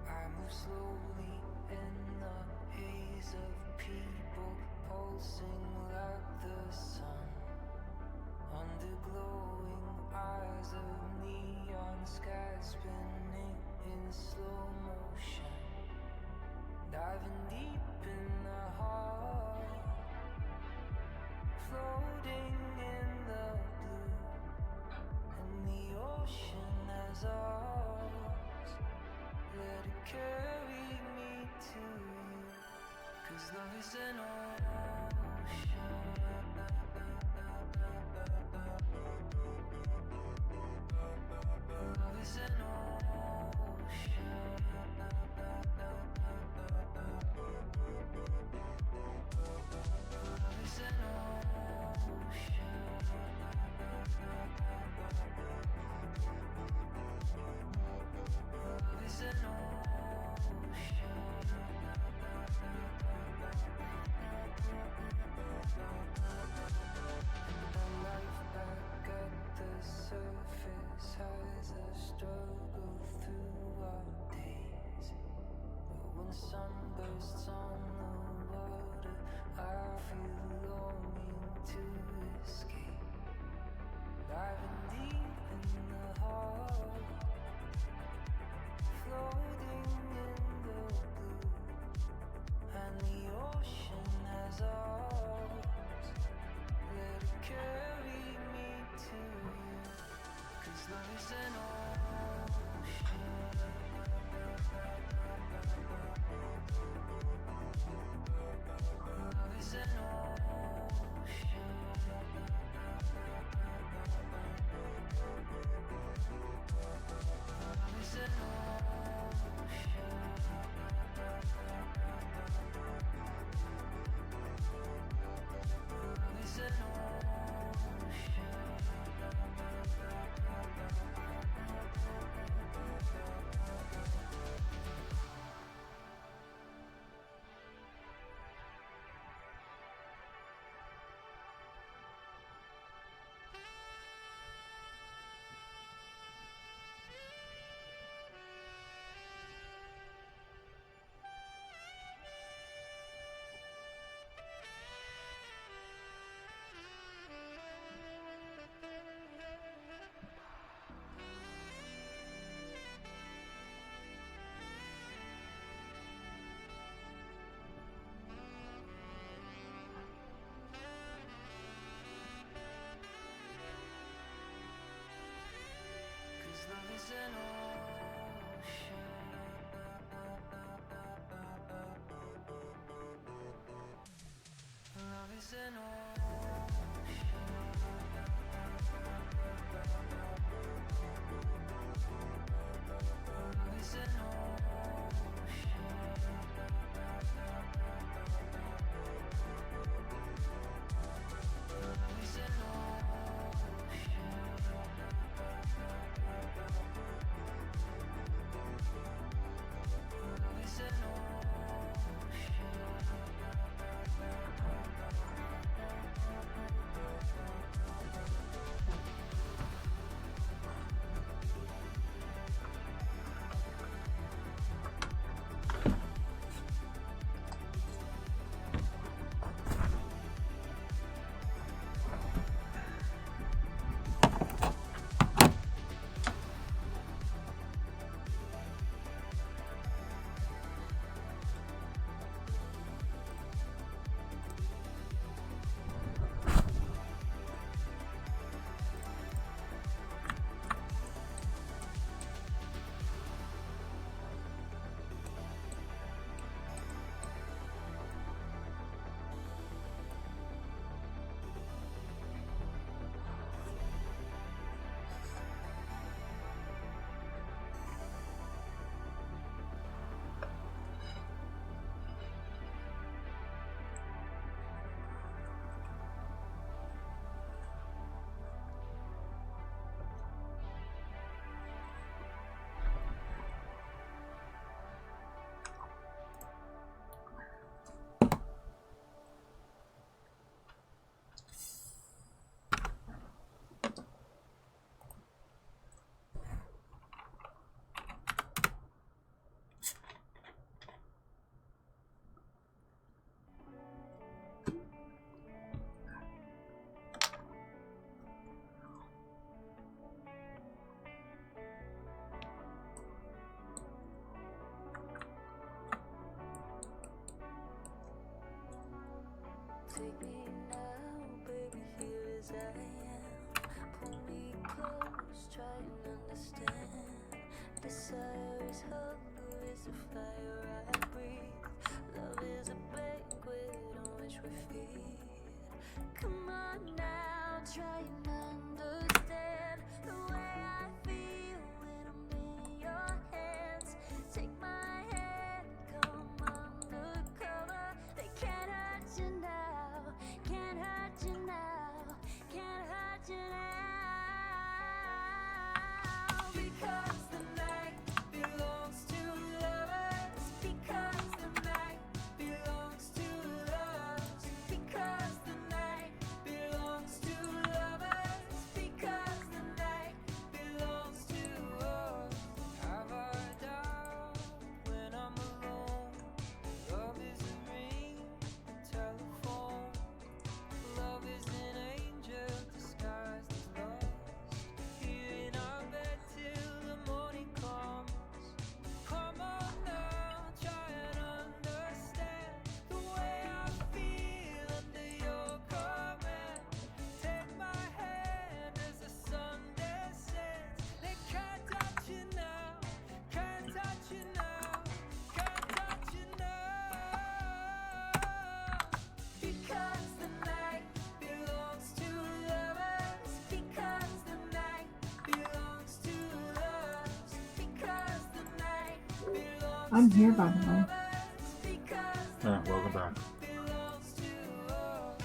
I move slowly in the haze of people pulsing like the sun. Under glowing eyes of neon sky spinning in slow motion. Diving deep in the heart, floating in the blue, and the ocean as ours. Let it carry me to you, 'cause love is an ocean. Love is an ocean. Love is an ocean. Love is an ocean. take me now, baby, here as I am. Pull me close, try and understand. Desire is hunger, is the fire I breathe. Love is a banquet on which we feed. Come on now, try and understand the way I feel when I'm in your hands. Take my hand, come undercover. They can't hurt you now, can't hurt you now, can't hurt you now. Because the night belongs to lovers. Because the night belongs to lovers. Because the night belongs to lovers. Because the night belongs to us. Have I doubt when I'm alone? Love is a ring, a telephone. Love is an angel disguised as lust. Here in our bed till the morning comes. Come on now, try and understand the way I feel under your command. Take my hand as the sun descends. They can't touch you now, can't touch you now, can't touch you now. Because the night belongs to lovers. Because the night belongs to lovers. Because the night belongs I'm here, by the way. because Yeah, welcome back. belongs to us.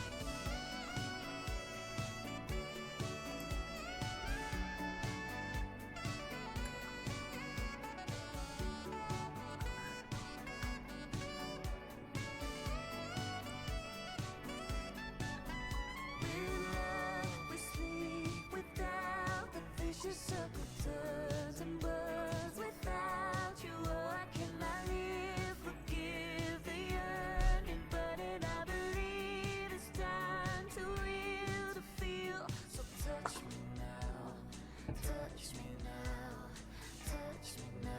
With love, we sleep without the vicious circle turns and burns. Without you, oh, I cannot live. Forgive the yearning, but I believe it's time to real, to feel. So touch me now, touch me now, touch me now.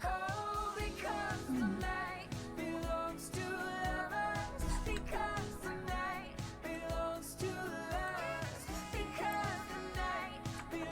Oh, because the night belongs to lovers. Because the night belongs to lovers. Because the night belongs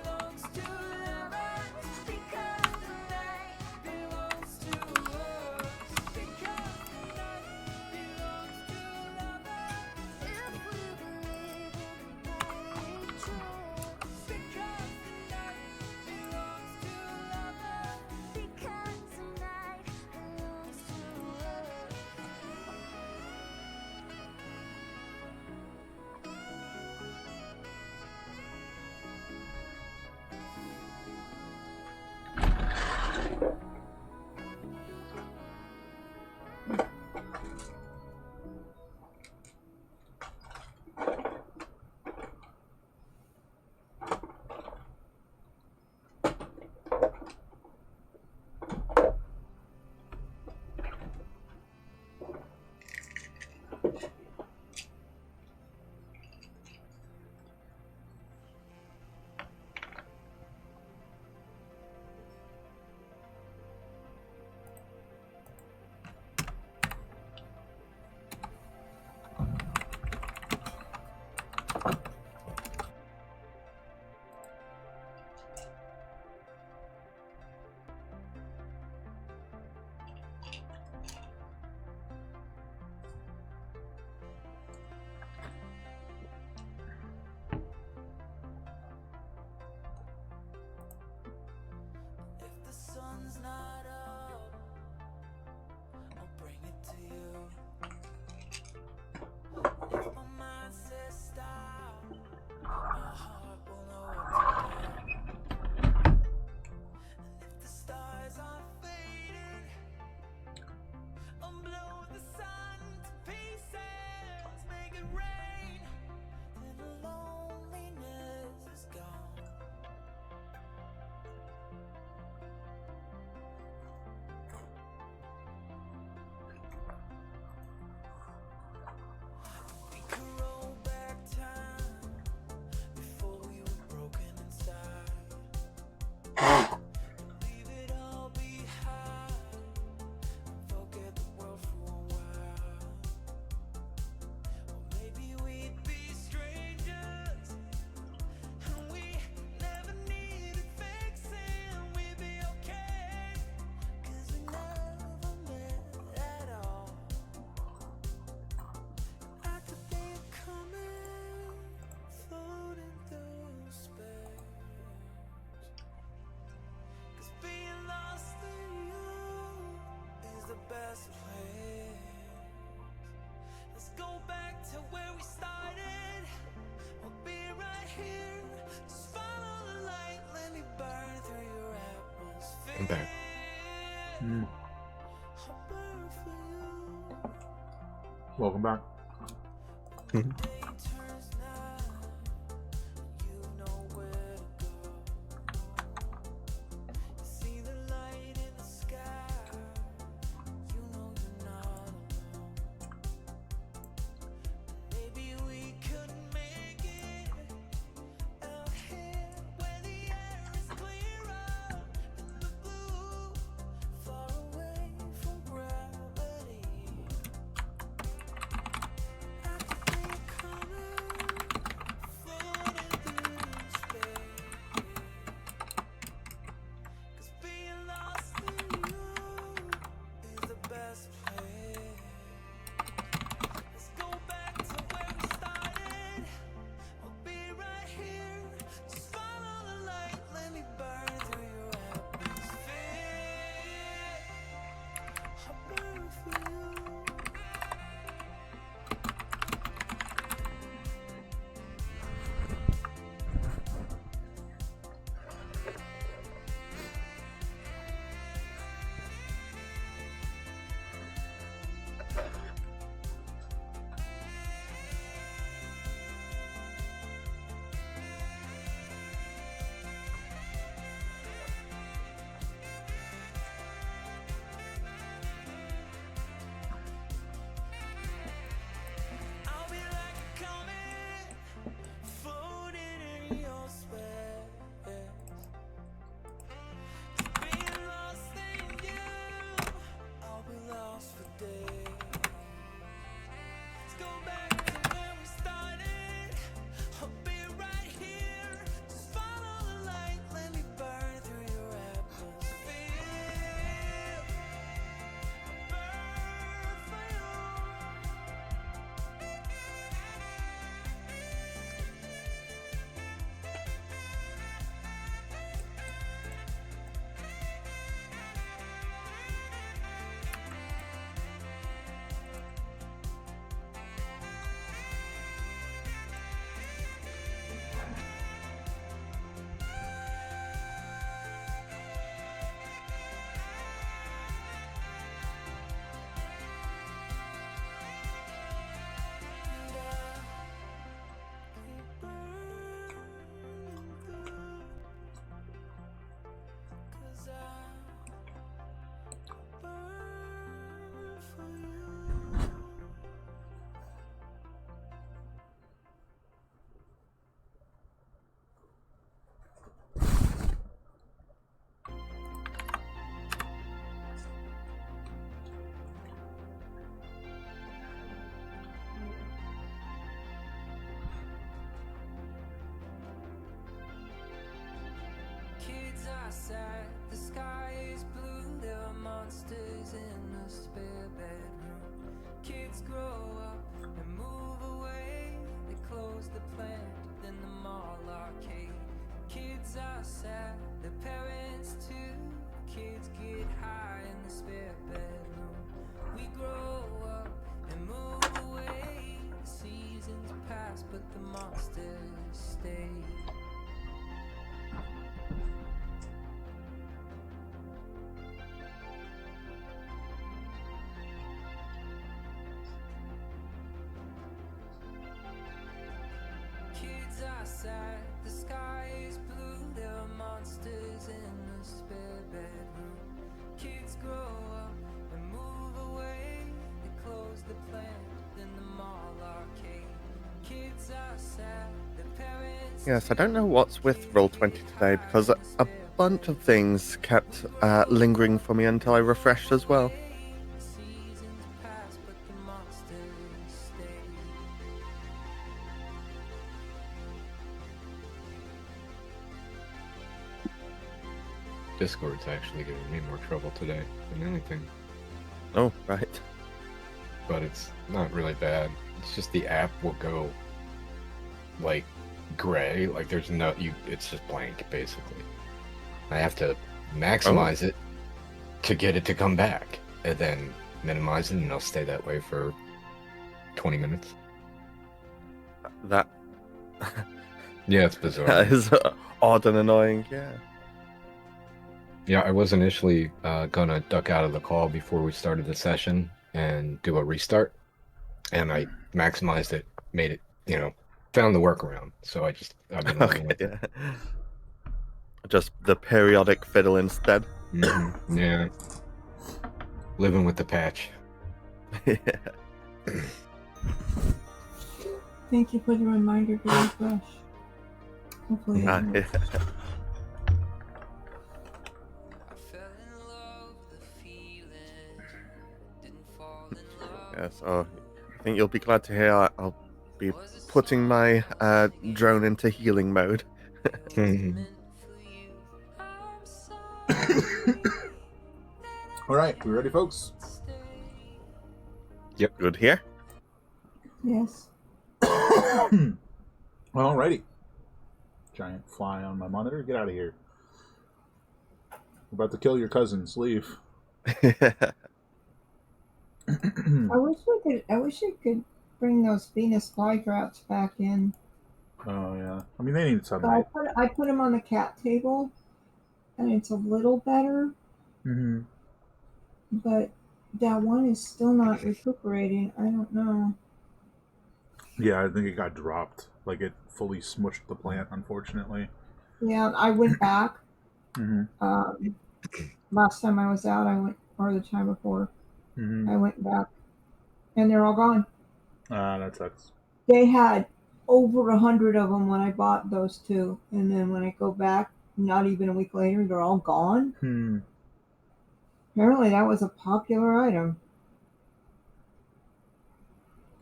I'm back. Welcome back. See the light in the sky. You know you're not alone. Maybe we could make it out here where the air is clearer than the blue, far away from gravity. I can feel you coming, floating through space. 'Cause being lost in you is the best place. Let's go back to where we started. I'll be right here. Just follow the light. Let me burn through your atmosphere. I'll burn for you. I'll be like a comet, floating in your space. Being lost in you, I'll be lost for days. Let's go back to where we started. I'll be right here. Just follow the light. Let me burn through your atmosphere. Burn for you. Kids are sad, the sky is blue, there are monsters in the spare bedroom. Kids grow up and move away, they close the plant, then the mall arcade. Kids are sad, their parents too, kids get high in the spare bedroom. We grow up and move away, the seasons pass but the monsters stay. Kids are sad, the sky is blue, there are monsters in the spare bedroom. Kids grow up and move away, they close the plant, then the mall arcade. Kids are sad, their parents. Yes, I don't know what's with Roll20 today because a bunch of things kept lingering for me until I refreshed as well. Seasons pass, but the monsters stay. Discord's actually giving me more trouble today than anything, Oh, right. but it's not really bad. It's just the app will go like gray, like there's no it's just blank basically. I have to maximize it to get it to come back, and then minimize it, and it'll stay that way for 20 minutes. That Yeah, it's bizarre. that is odd and annoying, yeah. Yeah, I was initially gonna duck out of the call before we started the session and do a restart, and I maximized it, made it, found the workaround. So I've been running Okay, with it. yeah. Just the periodic fiddle instead. Yeah, living with the patch. Yeah. Thank you for the reminder to refresh. Hopefully it Ah, works. yeah. I fell in love with the feeling, didn't fall in love. Yeah, so I think you'll be glad to hear I'll be putting my drone into healing mode. Meant for you. I'm sorry All right, we ready, folks? to stay. Good here. Yes. Alrighty. Giant fly on my monitor. Get out of here. We're about to kill your cousins. Leave. I wish I could bring those Venus flytraps back in. Oh yeah. I mean, they need But sunlight. I put them on the cat table, and it's a little better. Mm-hmm. But that one is still not recuperating. I don't know. Yeah, I think it got dropped. Like it fully smushed the plant, unfortunately. Yeah, I went back. Mm-hmm. Last time I was out, or the time before, Mm-hmm. I went back, and they're all gone. That sucks. They had over 100 of them when I bought those two, and then when I go back, not even a week later, they're all gone. Hmm. Apparently, that was a popular item.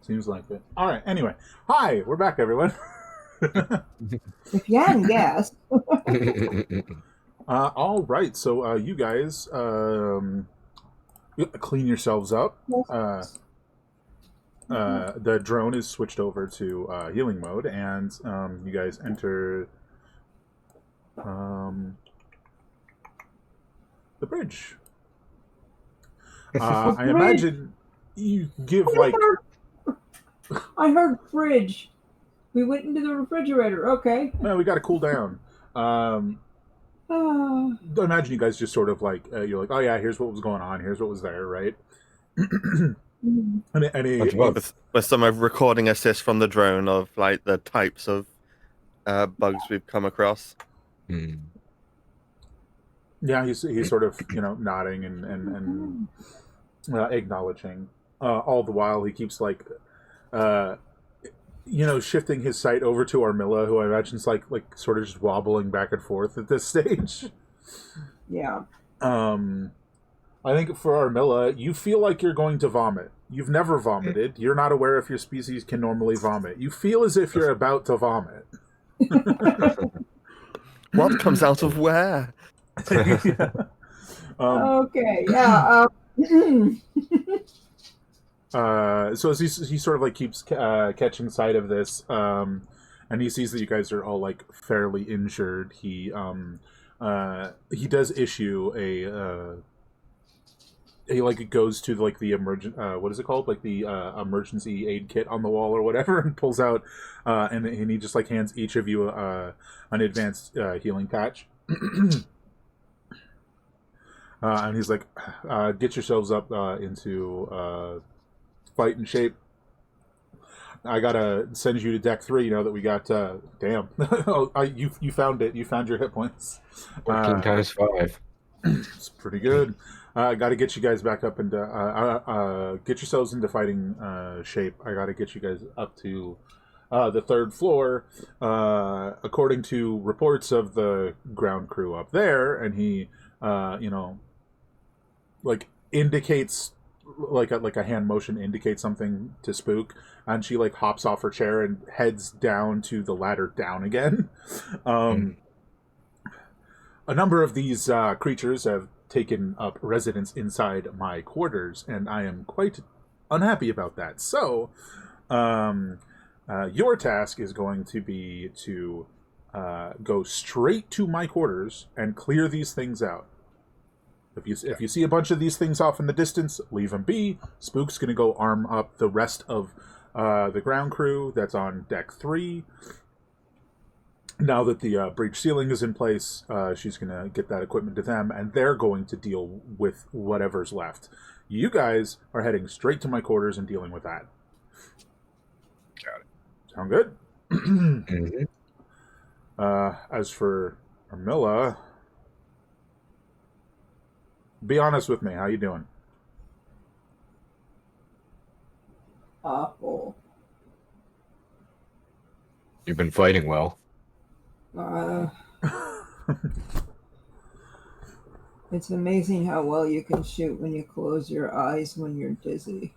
Seems like it. All right. Anyway, hi. We're back, everyone. If you hadn't guessed. All right. So, you guys, clean yourselves up. The drone is switched over to healing mode, and you guys enter the bridge. I bridge. imagine you give like I heard fridge. We went into the refrigerator. Okay. well, we got to cool down. I imagine you guys just sort of like you're like, oh yeah, here's what was going on, here's what was there, right? With some recording assist from the drone of like the types of bugs we've come across. Yeah, he's sort of nodding and acknowledging. All the while he keeps like shifting his sight over to Armilla, who I imagine is like sort of just wobbling back and forth at this stage. Yeah. I think for Armilla, you feel like you're going to vomit. You've never vomited. You're not aware if your species can normally vomit. You feel as if you're about to vomit. What comes out of where? Yeah. Okay. Yeah. So as he sort of like keeps catching sight of this, and he sees that you guys are all like fairly injured. He does issue he like goes to like the emergent what is it called, like the emergency aid kit on the wall or whatever, and pulls out and he just like hands each of you an advanced healing patch. And he's like, get yourselves up into fighting shape. I gotta send you to deck 3. That we got. Damn, you found it. You found your hit points. 14 times 5. It's pretty good. Got to get you guys back up into get yourselves into fighting shape. I got to get you guys up to the 3rd floor, according to reports of the ground crew up there, and he, like indicates. Like a hand motion indicates something to Spook, and she like hops off her chair and heads down to the ladder down again. A number of these creatures have taken up residence inside my quarters, and I am quite unhappy about that. So, your task is going to be to go straight to my quarters and clear these things out. If you see a bunch of these things off in the distance, leave them be. Spook's going to go arm up the rest of the ground crew that's on deck 3. now that the breach ceiling is in place, she's going to get that equipment to them, and they're going to deal with whatever's left. You guys are heading straight to my quarters and dealing with that. Got it. Sound good? Mm-hmm. As for Armilla, be honest with me. How you doing? Awful. You've been fighting well. It's amazing how well you can shoot when you close your eyes when you're dizzy.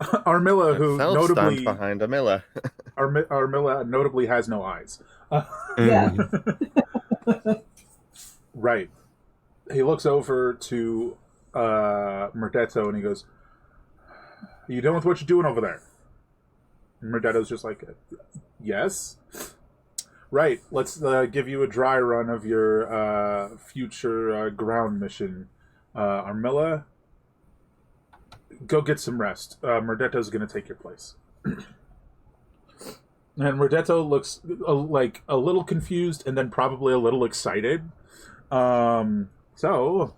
Armilla, who Self-stand notably behind a Miller. Armilla notably has no eyes. Yeah. Right. He looks over to Murdetto and he goes, "Are you done with what you're doing over there?" And Murdetto's just like, "Yes." Right. Let's give you a dry run of your future ground mission. Armilla, go get some rest. Murdetto's going to take your place. And Murdetto looks like a little confused and then probably a little excited. So...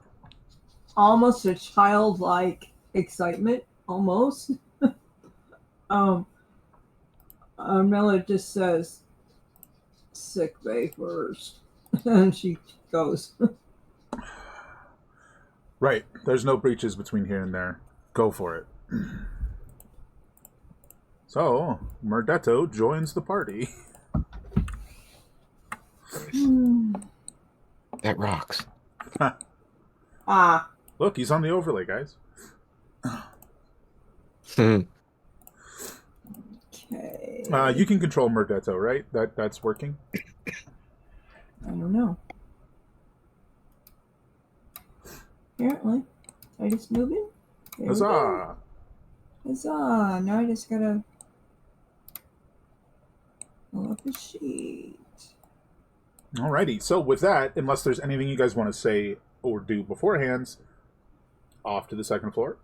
Almost a childlike excitement, almost. Miller just says, "Sick bay first," and she goes. Right. There's no breaches between here and there. Go for it. So, Murdetto joins the party. That rocks. Ah, Look, he's on the overlay, guys. okay. You can control Murdetto, right? That's working? I don't know. Apparently. I just move in? There we go. Huzzah! Huzzah! Now I just gotta pull up a sheet. Alrighty. So with that, unless there's anything you guys want to say or do beforehand, off to the second floor.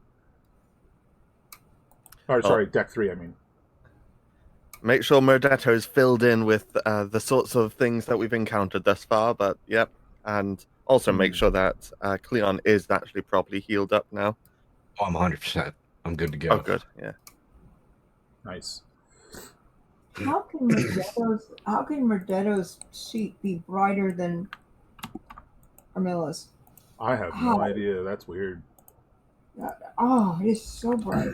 Or sorry, deck 3, I mean. Make sure Murdetto is filled in with the sorts of things that we've encountered thus far, but yep. And also make sure that Cleon is actually properly healed up now. Oh, I'm 100%. I'm good to go. Oh, good. Yeah. Nice. How can Murdetto's sheet be brighter than Armilla's? I have no idea. That's weird. Oh, it is so bright.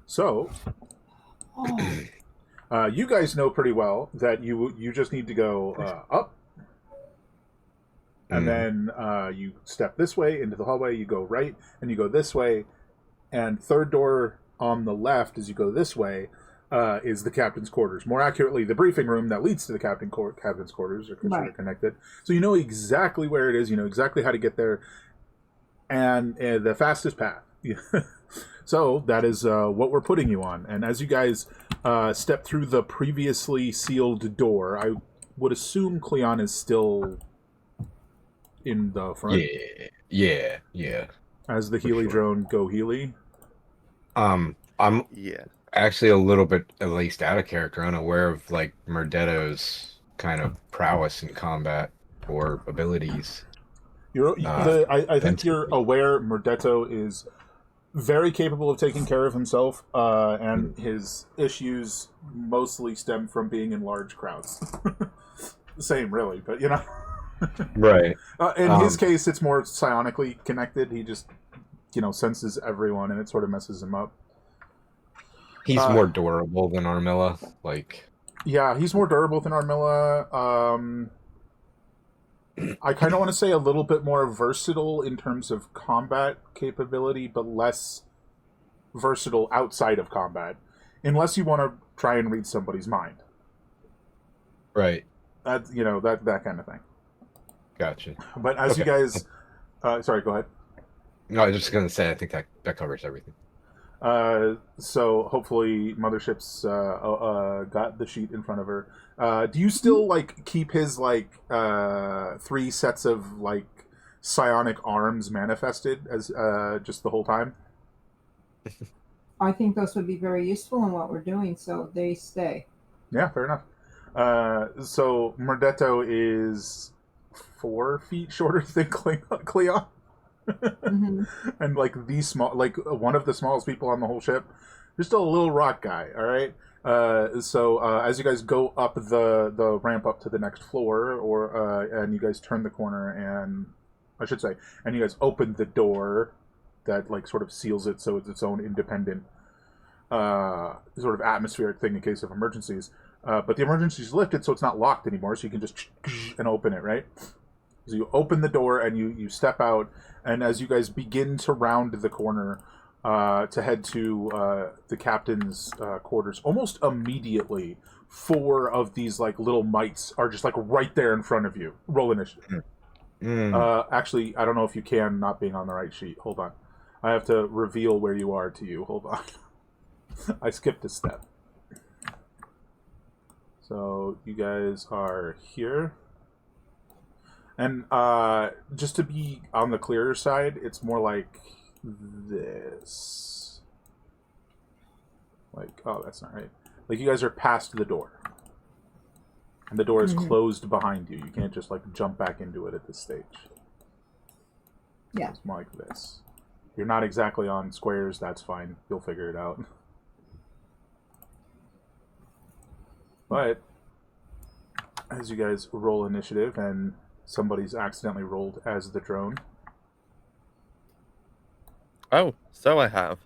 So, Oh, you guys know pretty well that you just need to go up, and then you step this way into the hallway, you go right, and you go this way, and third door on the left as you go this way is the captain's quarters. More accurately, the briefing room that leads to the captain's quarters are Right. connected. So you know exactly where it is, you know exactly how to get there, and the fastest path. So that is what we're putting you on. And as you guys step through the previously sealed door, I would assume Cleon is still in the front. Yeah. As the For Healy sure. drone go Healy. I'm Yeah. actually a little bit, at least out of character, unaware of like Murdetto's kind of prowess in combat or abilities. I think you're aware Murdetto is very capable of taking care of himself, and his issues mostly stem from being in large crowds. Same, really, but you know. Right. In his case, it's more psionically connected. He just, senses everyone, and it sort of messes him up. He's more durable than Armilla. Like, Yeah, he's more durable than Armilla. I kind of want to say a little bit more versatile in terms of combat capability, but less versatile outside of combat, unless you want to try and read somebody's mind. right. That that kind of thing. Gotcha. But as you guys, sorry, go ahead. No, I was just gonna say I think that covers everything. So hopefully Mothership's got the sheet in front of her. Do you still keep his 3 sets of psionic arms manifested as just the whole time? I think those would be very useful in what we're doing, so they stay. Yeah, fair enough. So Murdetto is 4 feet shorter than Cleon. Mhm. And like the small, like one of the smallest people on the whole ship, just a little rock guy. All right. So as you guys go up the ramp up to the next floor, and you guys turn the corner, and I should say, and you guys open the door that like sort of seals it, so it's its own independent sort of atmospheric thing in case of emergencies. But the emergency's lifted, so it's not locked anymore, so you can just and open it, right? So you open the door and you step out, and as you guys begin to round the corner to head to the captain's quarters, almost immediately, 4 of these like little mites are just like right there in front of you. Roll initiative. Actually, I don't know if you can, not being on the right sheet. Hold on. I have to reveal where you are to you. Hold on. I skipped a step. So you guys are here. And just to be on the clearer side, it's more like this. Like, oh, that's not right. Like, you guys are past the door. And the door is closed behind you. You can't just, like, jump back into it at this stage. Yeah. It's more like this. You're not exactly on squares, that's fine. You'll figure it out. But as you guys roll initiative and somebody's accidentally rolled as the drone, Oh, so I have.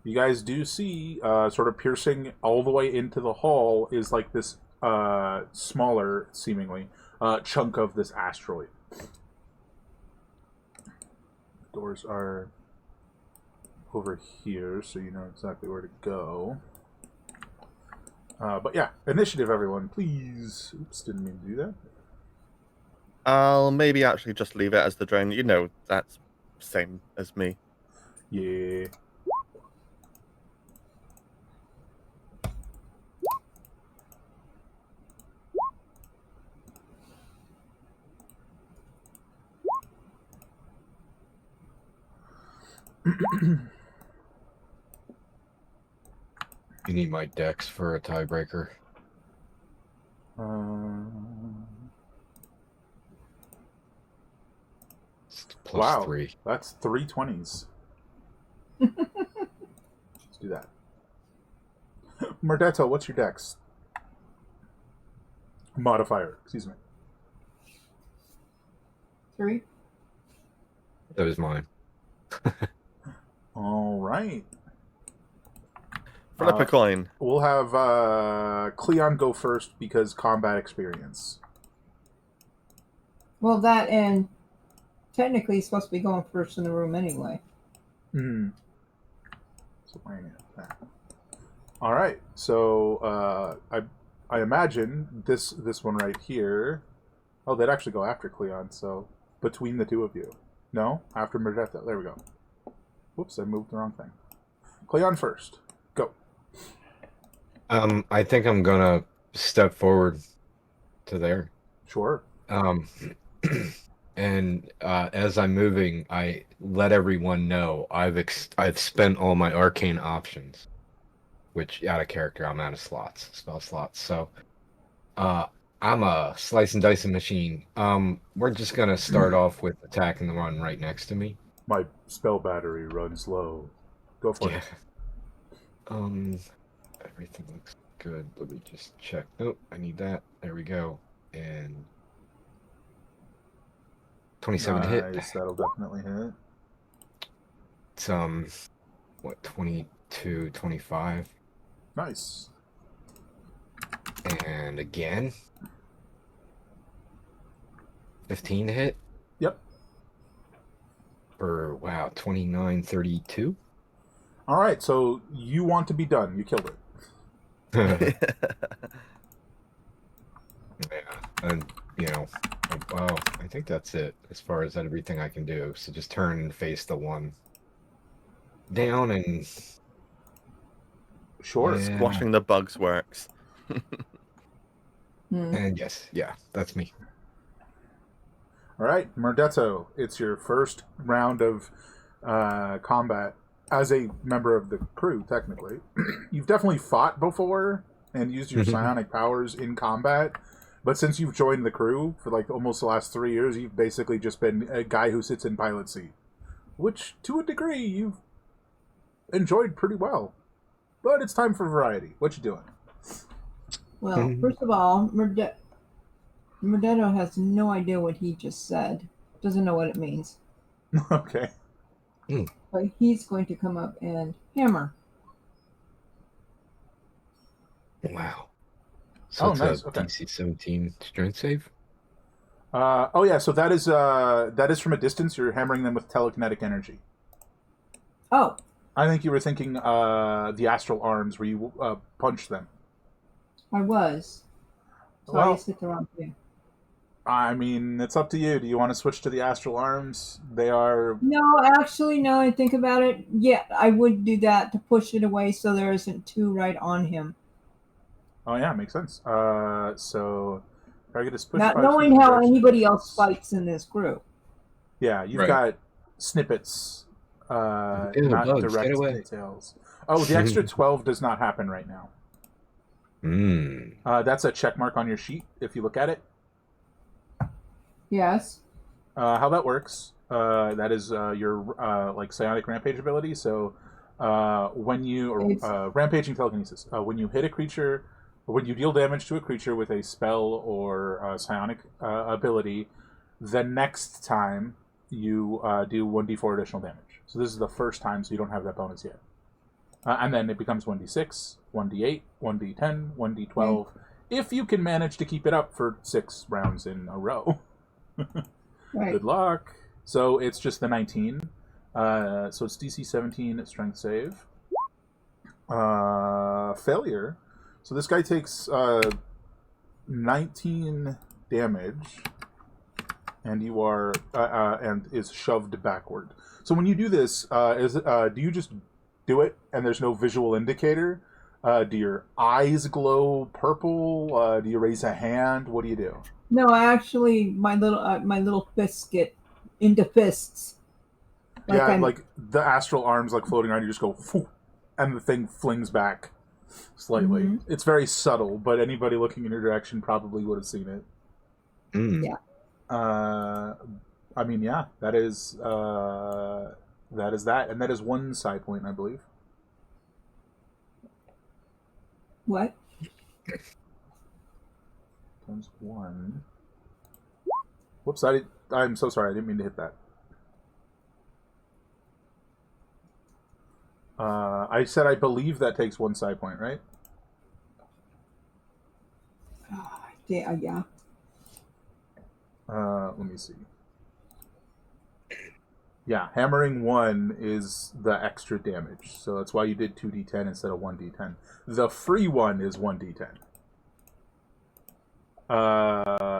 you guys do see sort of piercing all the way into the hall is like this smaller, seemingly, chunk of this asteroid. Doors are over here, so you know exactly where to go. But yeah, initiative, everyone, please. Oops, didn't mean to do that. I'll maybe actually just leave it as the drone. You know, that's same as me. Yeah. You need my dex for a tiebreaker. It's Wow. +3. That's 3 20s. Let's do that. Murdetto, what's your dex? Modifier, excuse me. 3. That was mine. All right. Flip a coin. We'll have Cleon go first because combat experience. Well, that and technically he's supposed to be going first in the room anyway. Hmm. So all right. So I imagine this one right here. Oh, they'd actually go after Cleon. So between the two of you. No, after Murdetto. There we go. Whoops, I moved the wrong thing. Cleon first. Go. I think I'm gonna step forward to there. Sure. And as I'm moving, I let everyone know I've spent all my arcane options, which out of character I'm out of spell slots. So I'm a slice and dicing machine. We're just gonna start off with attacking the one right next to me. My spell battery runs low. Go for it. Everything looks good. Let me just check. Oh, I need that. There we go. And 27 hit. Nice, that'll definitely hit. It's what, 22, 25. Nice. And again, 15 to hit. Yep. For, wow, 29, 32. All right, so you want to be done. You killed it. Yeah, and you know, well, I think that's it as far as everything I can do. So just turn and face the one down and Sure. Yeah. Squashing the bugs works. And yes, yeah, that's me. All right, Murdetto, it's your first round of combat as a member of the crew, technically. You've definitely fought before, and used your psionic powers in combat. But since you've joined the crew for like almost the last 3 years, you've basically just been a guy who sits in pilot seat, which to a degree you've enjoyed pretty well. But it's time for variety. What you doing? Well, first of all, Murdetto has no idea what he just said. Doesn't know what it means. Okay. But he's going to come up and hammer. Wow. So Oh, it's nice. a Okay. DC 17 strength save? Oh yeah, so that is from a distance. You're hammering them with telekinetic energy. Oh, I think you were thinking the astral arms where you punch them. I was. So Well- I just hit the wrong thing. I mean, it's up to you. Do you want to switch to the astral arms? They are... No, actually, no, I think about it. Yeah, I would do that to push it away so there isn't two right on him. Oh yeah, makes sense. So target is pushed Not 5 knowing feet in how direction. anybody else fights in this group. Yeah, you've Right. got snippets, Ew, not bugs, direct get away. details. Oh, the extra 12 does not happen right now. That's a check mark on your sheet if you look at it. Yes. How that works, that is your like psionic rampage ability. So when you rampaging telekinesis, when you hit a creature, when you deal damage to a creature with a spell or psionic ability, the next time you do 1d4 additional damage. So this is the first time, so you don't have that bonus yet. And then it becomes 1d6, 1d8, 1d10, 1d12, if you can manage to keep it up for 6 rounds in a row. Right. Good luck. So it's just the 19. So it's DC 17 strength save. Failure. So this guy takes 19 damage, and you are and is shoved backward. So when you do this, do you just do it and there's no visual indicator? Do your eyes glow purple? Do you raise a hand? What do you do? No, actually, my little fists get into fists. Yeah, like the astral arms like floating around, you just go, "Phew," and the thing flings back slightly. Mhm. It's very subtle, but anybody looking in your direction probably would have seen it. Yeah. I mean, yeah, that is that, and that is 1 side point, I believe. What? Times 1. Whoops! I'm so sorry. I didn't mean to hit that. I said I believe that takes 1 side point, right? Yeah. Let me see. Yeah, hammering 1 is the extra damage, so that's why you did 2d10 instead of 1d10. The free one is 1d10.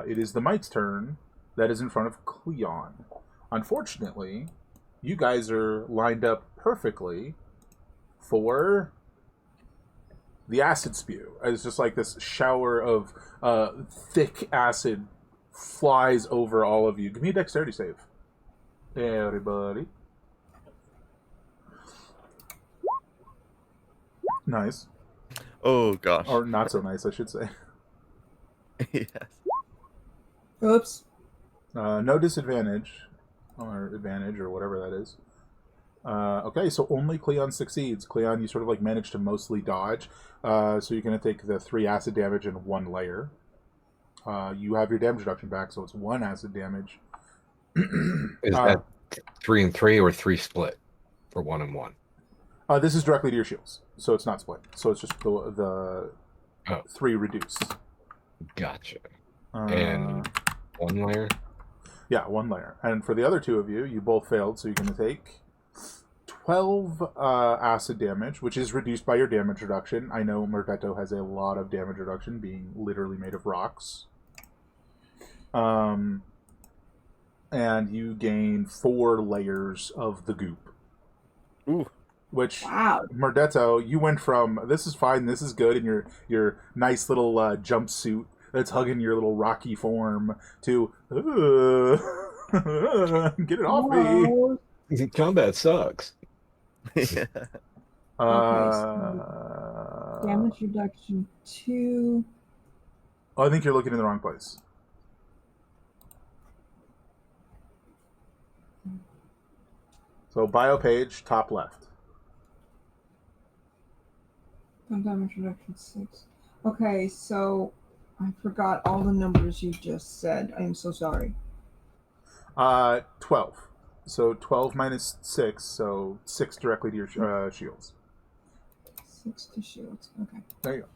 It is the Mite's turn. That is in front of Cleon. Unfortunately, you guys are lined up perfectly for the acid spew. It's just like this shower of thick acid flies over all of you. Give me a dexterity save, everybody. Nice. Oh gosh. Or not so nice, I should say. Yes. Oops. No disadvantage, or advantage, or whatever that is. Okay, so only Cleon succeeds. Cleon, you sort of like manage to mostly dodge. So you're going to take the 3 acid damage in 1 layer. You have your damage reduction back, so it's 1 acid damage. Is that 3 and 3 or 3 split for 1 and 1? This is directly to your shields, so it's not split. So it's just the 3 reduced. Gotcha. And 1 layer? Yeah, 1 layer. And for the other 2 of you, you both failed, so you're going to take 12 acid damage, which is reduced by your damage reduction. I know Murdetto has a lot of damage reduction, being literally made of rocks. And you gain 4 layers of the goop. Ooh. Which, Wow. Murdetto, you went from, this is fine, this is good, in your nice little jumpsuit that's hugging your little rocky form, to, get it off me. No. Combat sucks. Yeah. Damage reduction 2. Oh, I think you're looking in the wrong place. So bio page, top left. Damage reduction 6. Okay, so I forgot all the numbers you just said. I am so sorry. 12. So 12 minus 6, so 6 directly to your shields. 6 to shields. Okay. There you go.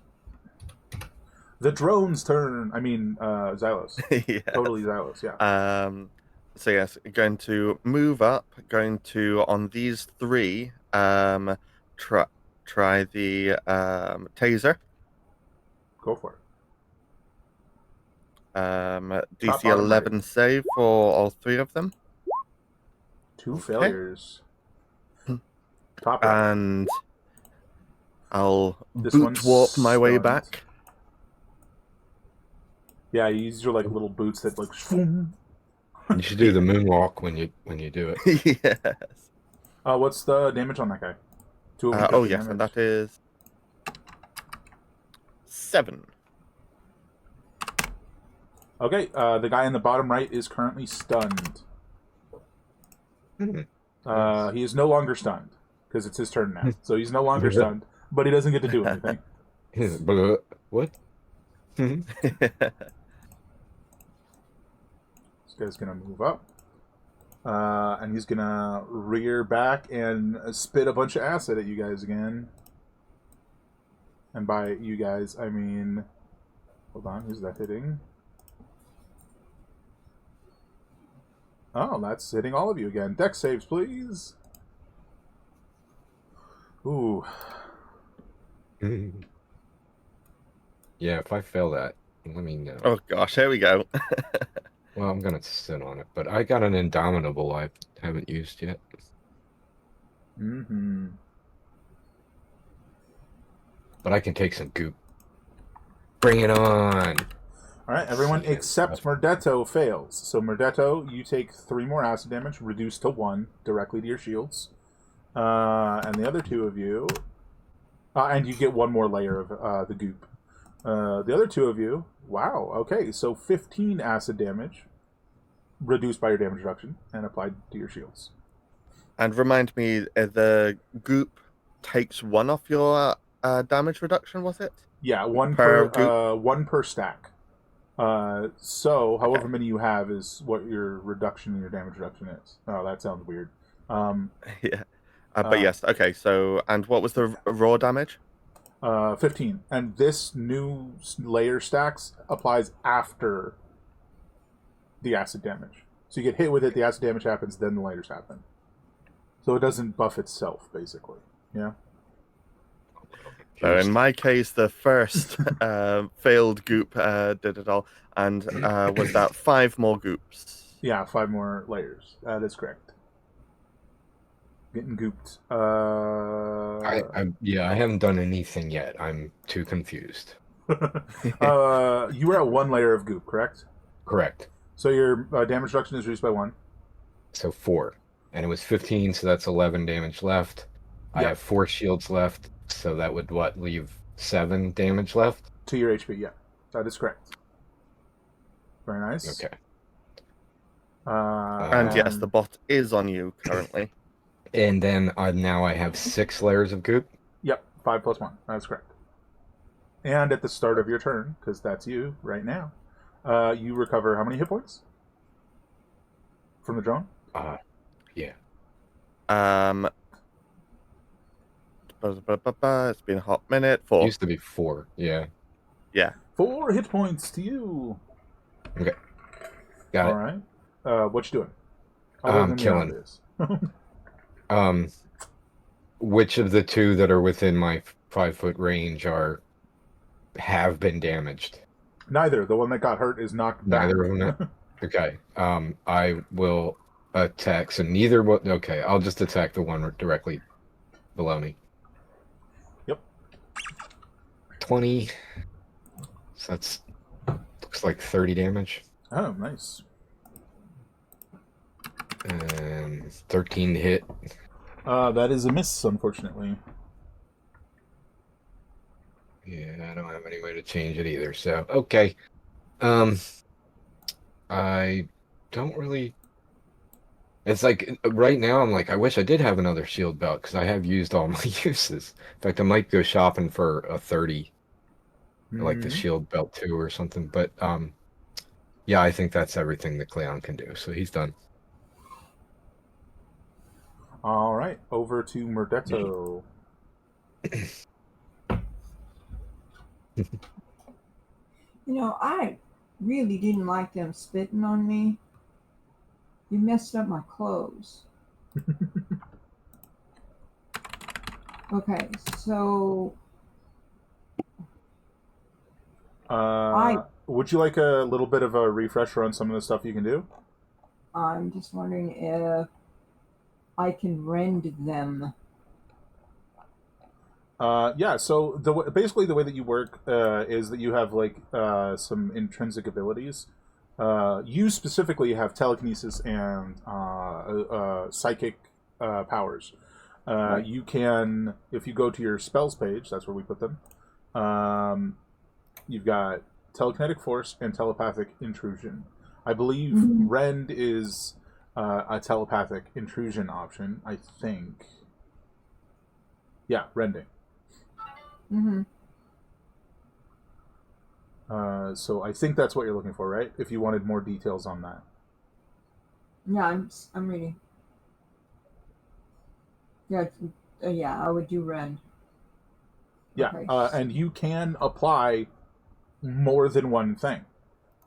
The drone's turn. I mean, Xylos. Yeah. Totally Xylos, yeah. So yes, going to move up. Going to on these 3. Try the taser. Go for it. DC bottom, 11 right. save for all 3 of them. 2 Okay. failures. Top right. And I'll This boot one's warp my way stunned. back. Yeah, you use your like little boots that like. Shwoom. You should do the moonwalk when you do it. Yes. What's the damage on that guy? 2 of them Oh took yes, and damage. that is 7. Okay, the guy in the bottom right is currently stunned. He is no longer stunned because it's his turn now. So he's no longer stunned, but he doesn't get to do anything. What? This guy's gonna move up, and he's gonna rear back and spit a bunch of acid at you guys again. And by you guys, I mean, hold on, who's that hitting? Oh, that's hitting all of you again. Dex saves, please. Ooh. Yeah, if I fail that, let me know. Oh gosh, here we go. Well, I'm gonna sit on it, but I got an Indomitable I haven't used yet. Mm-hmm. But I can take some goop. Bring it on! All right, everyone Yeah. except Murdetto fails. So Murdetto, you take 3 more acid damage, reduced to 1 directly to your shields. And the other 2 of you, and you get 1 more layer of the goop. The other 2 of you, wow, okay, so 15 acid damage, reduced by your damage reduction, and applied to your shields. And remind me, the goop takes 1 off your damage reduction, was it? Yeah, 1 Per per 1 per stack. So however Okay. many you have is what your reduction in your damage reduction is. Oh, that sounds weird. Yeah. But yes, okay, so, and what was the raw damage? 15. And this new layer stacks applies after the acid damage. So you get hit with it, the acid damage happens, then the layers happen. So it doesn't buff itself, basically. Yeah? So in my case, the first failed goop did it all, and was that 5 more goops? Yeah, 5 more layers. That is correct. Getting gooped. I haven't done anything yet. I'm too confused. You were at 1 layer of goop, correct? Correct. So your damage reduction is reduced by 1. So 4. And it was 15, so that's 11 damage left. I Yeah. have 4 shields left, so that would leave 7 damage left? To your HP, yeah. That is correct. Very nice. Okay. And yes, the bot is on you currently. And then now I have 6 layers of goop? Yep, 5 plus 1. That's correct. And at the start of your turn, because that's you right now, you recover how many hit points? From the drone? Yeah. It's been a hot minute. 4. Used to be 4, yeah. Yeah. 4 hit points to you. Okay. Got All it. right. What you doing? I'm killing. Which of the 2 that are within my 5-foot range have been damaged? Neither. The one that got hurt is knocked back. Neither of them. Okay. I will attack. So neither. Okay. I'll just attack the one directly below me. Yep. 20. So that's looks like 30 damage. Oh, nice. And 13 to hit. That is a miss, unfortunately. Yeah, I don't have any way to change it either. So okay. I don't really. It's like right now I'm like I wish I did have another shield belt because I have used all my uses. In fact, I might go shopping for a 30, like the Mhm. shield belt too or something. But yeah, I think that's everything that Cleon can do. So he's done. All right, over to Murdetto. I really didn't like them spitting on me. You messed up my clothes. Okay, so Would you like a little bit of a refresher on some of the stuff you can do? I'm just wondering if I can rend them. Yeah. So basically the way that you work is that you have like some intrinsic abilities. You specifically have telekinesis and psychic powers. Right. You can, if you go to your spells page, that's where we put them. You've got telekinetic force and telepathic intrusion. I believe Mhm. rend is a telepathic intrusion option. I think. Yeah, rending. Mhm. So I think that's what you're looking for, right? If you wanted more details on that. Yeah, I'm reading. Yeah, yeah, I would do rend. Yeah, Okay. and you can apply more than one thing.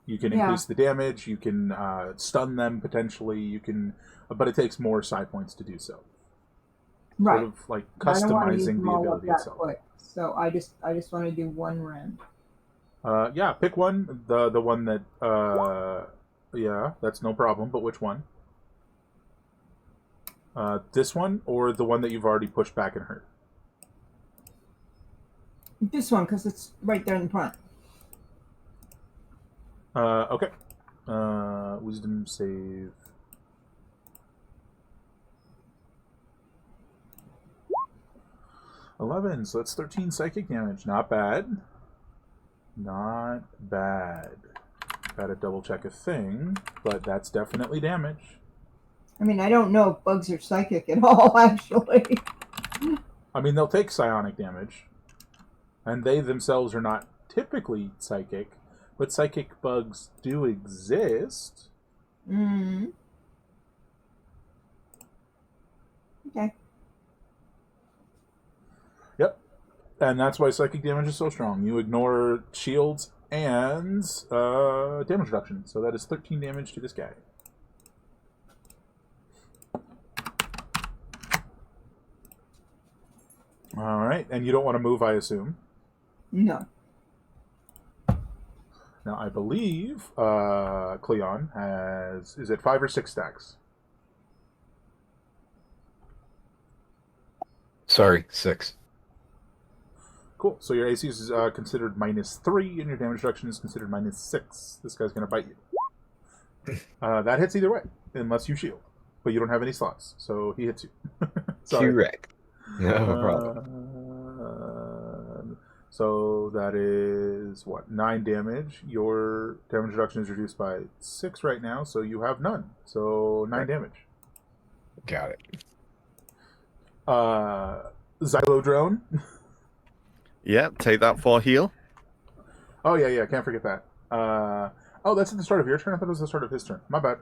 You can Yeah. increase the damage. You can stun them potentially. You can, but it takes more side points to do so. Sort Right. of like I don't want to use customizing them the all up ability that itself. quick. So I just want to do one rend. Yeah, pick one. The one that yeah, that's no problem. But which one? This one or the one that you've already pushed back and hurt? This one, because it's right there in front. Okay. Wisdom save. 11, so that's 13 psychic damage. Not bad. Not bad. Gotta double check a thing, but that's definitely damage. I mean, I don't know if bugs are psychic at all, actually. I mean, they'll take psionic damage, and they themselves are not typically psychic, but psychic bugs do exist. Mm. Okay. Yep. And that's why psychic damage is so strong. You ignore shields and damage reduction. So that is 13 damage to this guy. All right. And you don't want to move, I assume. No. Now, I believe Cleon has... Is it 5 or 6 stacks? Sorry, 6. Cool. So your AC is considered -3, and your damage reduction is considered -6. This guy's going to bite you. That hits either way, unless you shield. But you don't have any slots, so he hits you. Sorry. Correct. No problem. So that is, what, 9 damage. Your damage reduction is reduced by 6 right now, so you have none. So 9 damage. Got it. Xylodrone. Yeah, take that for heal. Oh, yeah, can't forget that. Oh, that's at the start of your turn? I thought it was the start of his turn. My bad.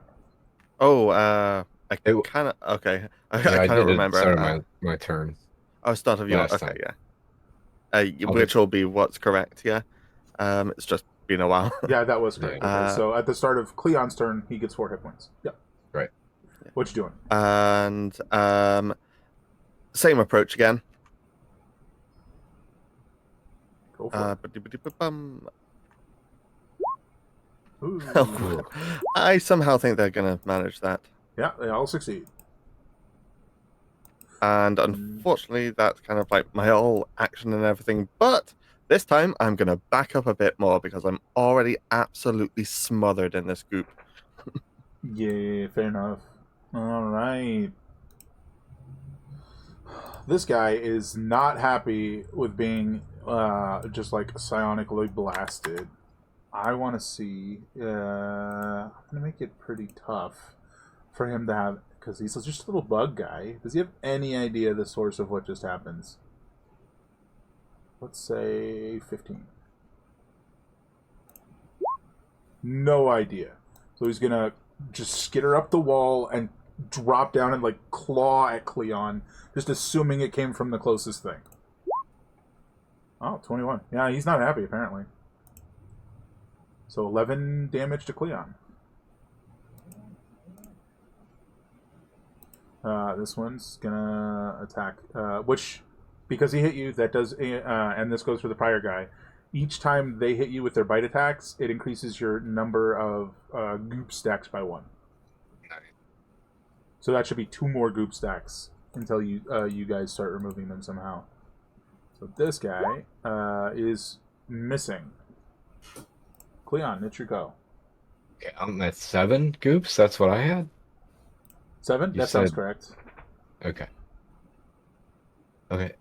Oh, I It- kind of okay. I Yeah, kind of did it at the remember. start of my turn. Oh, start of your last okay, time. yeah. I'll Which just- will be what's correct, yeah. It's just been a while. Yeah, that was correct. Yeah. Okay, so at the start of Cleon's turn, he gets 4 hit points. Yep. Right. What you doing? And same approach again. Go for it. Ba-di-ba-di-ba-bum. Ooh. I somehow think they're gonna manage that. Yeah, they all succeed. And unfortunately, that's kind of like my whole action and everything. But this time, I'm going to back up a bit more because I'm already absolutely smothered in this goop. Yeah, fair enough. All right. This guy is not happy with being just like psionically blasted. I want to see. I'm gonna make it pretty tough for him to have, because he's just a little bug guy. Does he have any idea the source of what just happens? Let's say 15. No idea. So he's gonna just skitter up the wall and drop down and like claw at Cleon, just assuming it came from the closest thing. Oh, 21. Yeah, he's not happy apparently. So 11 damage to Cleon. This one's gonna attack, which, because he hit you, that does, and this goes for the prior guy. Each time they hit you with their bite attacks, it increases your number of goop stacks by 1. So that should be 2 more goop stacks until you guys start removing them somehow. So this guy is missing. Cleon, it's your go. Okay, I'm at 7 goops. That's what I had. 7? You That sounds said- correct. Okay. Okay.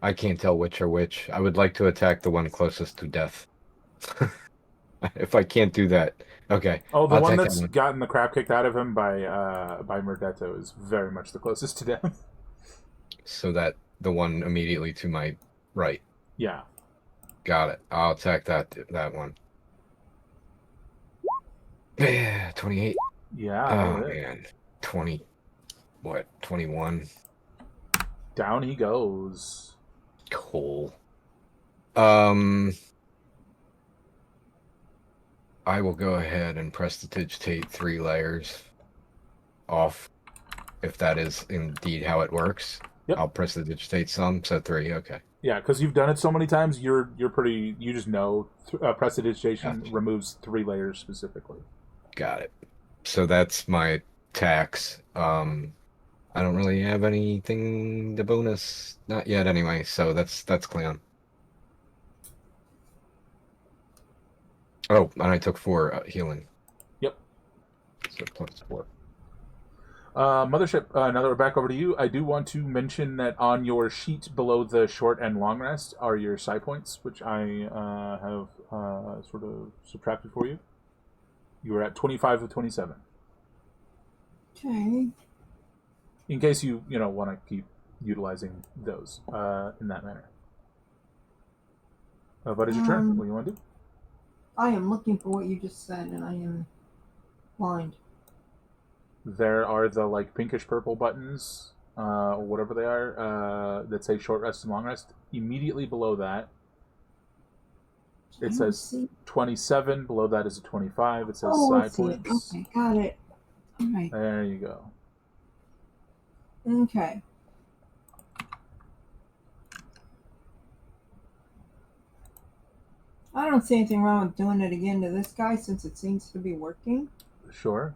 I can't tell which are which. I would like to attack the one closest to death. If I can't do that, okay. Oh, the I'll one take that's that one. gotten the crap kicked out of him by Murdetto is very much the closest to death. So that the one immediately to my right. Yeah. Got it. I'll attack that one. Yeah, 28. Yeah. Oh that hit. man, 20. What? 21. Down he goes. Cool. I will go ahead and prestidigitate 3 layers off, if that is indeed how it works. Yep. I'll prestidigitate some, so 3. Okay. Yeah, because you've done it so many times, you're pretty. You just know prestidigitation Gotcha. removes 3 layers specifically. Got it. So that's my tax. I don't really have anything to bonus, not yet anyway. So that's Cleon. Oh, and I took 4 healing. Yep. So +4. Mothership, now that we're back over to you, I do want to mention that on your sheet below the short and long rest are your psi points, which I have sort of subtracted for you. You were at 25 of 27. Okay. In case you want to keep utilizing those in that manner. But it's your turn. What do you want to do? I am looking for what you just said, and I am blind. There are the like pinkish purple buttons, or whatever they are, that say short rest and long rest. Immediately below that, it Can you says see? 27. Below that is a 25. It says Oh, I side see it. points. Okay, got it. All right. There you go. Okay. I don't see anything wrong with doing it again to this guy since it seems to be working. Sure.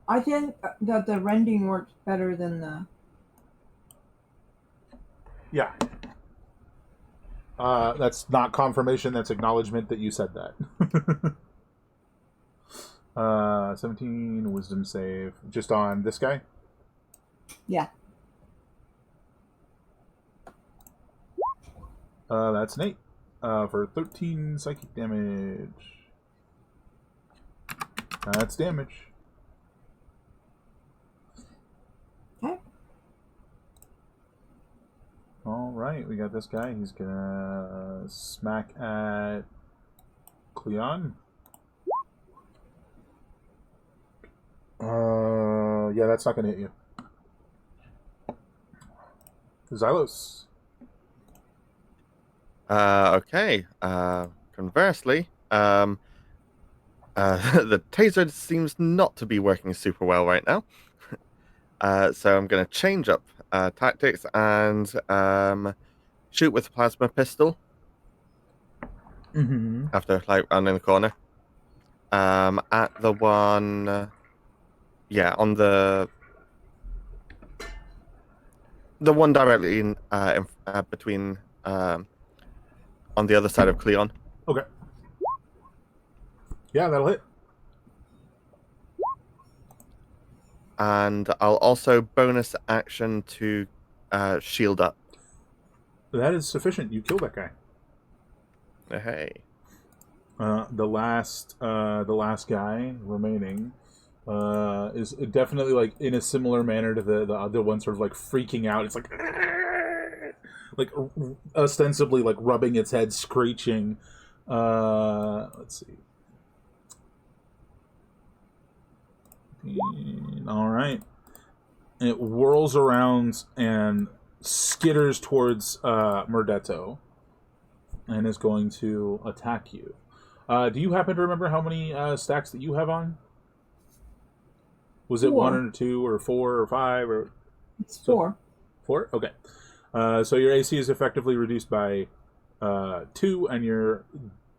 I think that the rending works better than the. Yeah. That's not confirmation. That's acknowledgement that you said that. 17 wisdom save. Just on this guy? Yeah. That's an 8. For 13 psychic damage. That's damage. Okay. Alright, we got this guy. He's gonna smack at Cleon. Yeah, that's not gonna hit you. Xylos. Okay. Conversely, the taser seems not to be working super well right now. So I'm going to change up tactics and shoot with a plasma pistol Mm-hmm. after rounding the corner. At the one, on the one directly in between on the other side of Cleon. Okay. Yeah, that'll hit. And I'll also bonus action to shield up. That is sufficient. You kill that guy. Hey. The last guy remaining is definitely like in a similar manner to the other one, sort of like freaking out. It's like ostensibly like rubbing its head, screeching. Let's see. All right. And it whirls around and skitters towards Murdetto and is going to attack you. Do you happen to remember how many stacks that you have on? Was it 4. 1 or 2 or 4 or 5 or It's 4. 4? Okay. So your AC is effectively reduced by 2, and your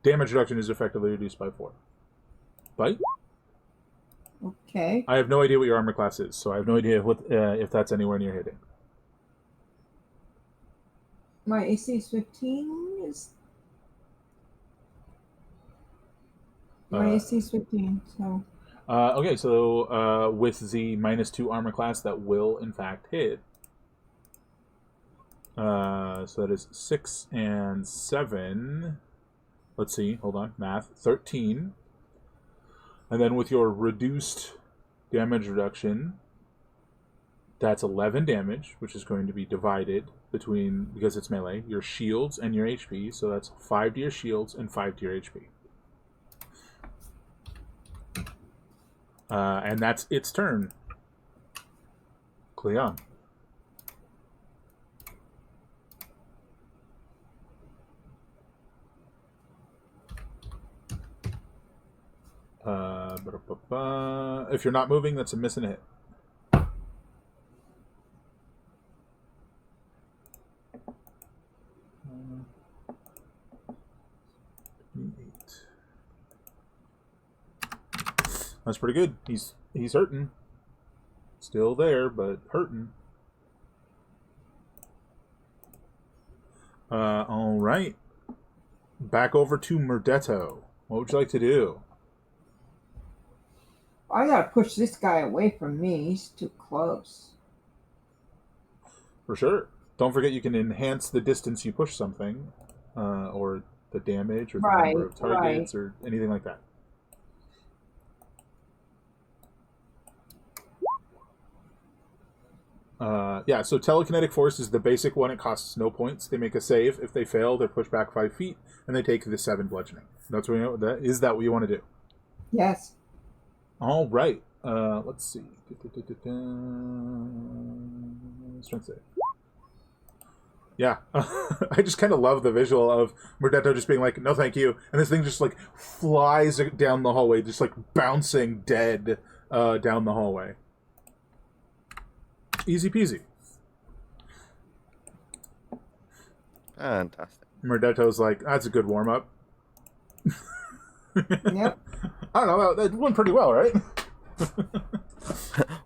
damage reduction is effectively reduced by 4. Bite? Okay. I have no idea what your armor class is, so I have no idea if that's anywhere near hitting. My AC is 15. My AC is 15, so... Okay, so with the -2 armor class, that will in fact hit. So that is 6 and 7. Let's see, hold on, math. 13. And then with your reduced damage reduction, that's 11 damage, which is going to be divided between, because it's melee, your shields and your HP. So that's 5 to your shields and 5 to your HP. And that's its turn. Cleon. If you're not moving, that's a miss and a hit. That's pretty good. He's hurting. Still there, but hurting. All right. Back over to Murdetto. What would you like to do? I gotta push this guy away from me. He's too close. For sure. Don't forget you can enhance the distance you push something, or the damage, or the number of targets, or anything like that. Yeah, so telekinetic force is the basic one. It costs no points. They make a save. If they fail, they're pushed back 5 feet, and they take the 7 bludgeoning. That's what you know. Is that what you want to do? Yes. All right. Let's see. Strength save. Yeah. I just kind of love the visual of Murdetto just being like, no thank you. And this thing just like flies down the hallway, just like bouncing dead down the hallway. Easy peasy. Fantastic. Murdetto's like, that's a good warm-up. Yep. I don't know, that went pretty well, right?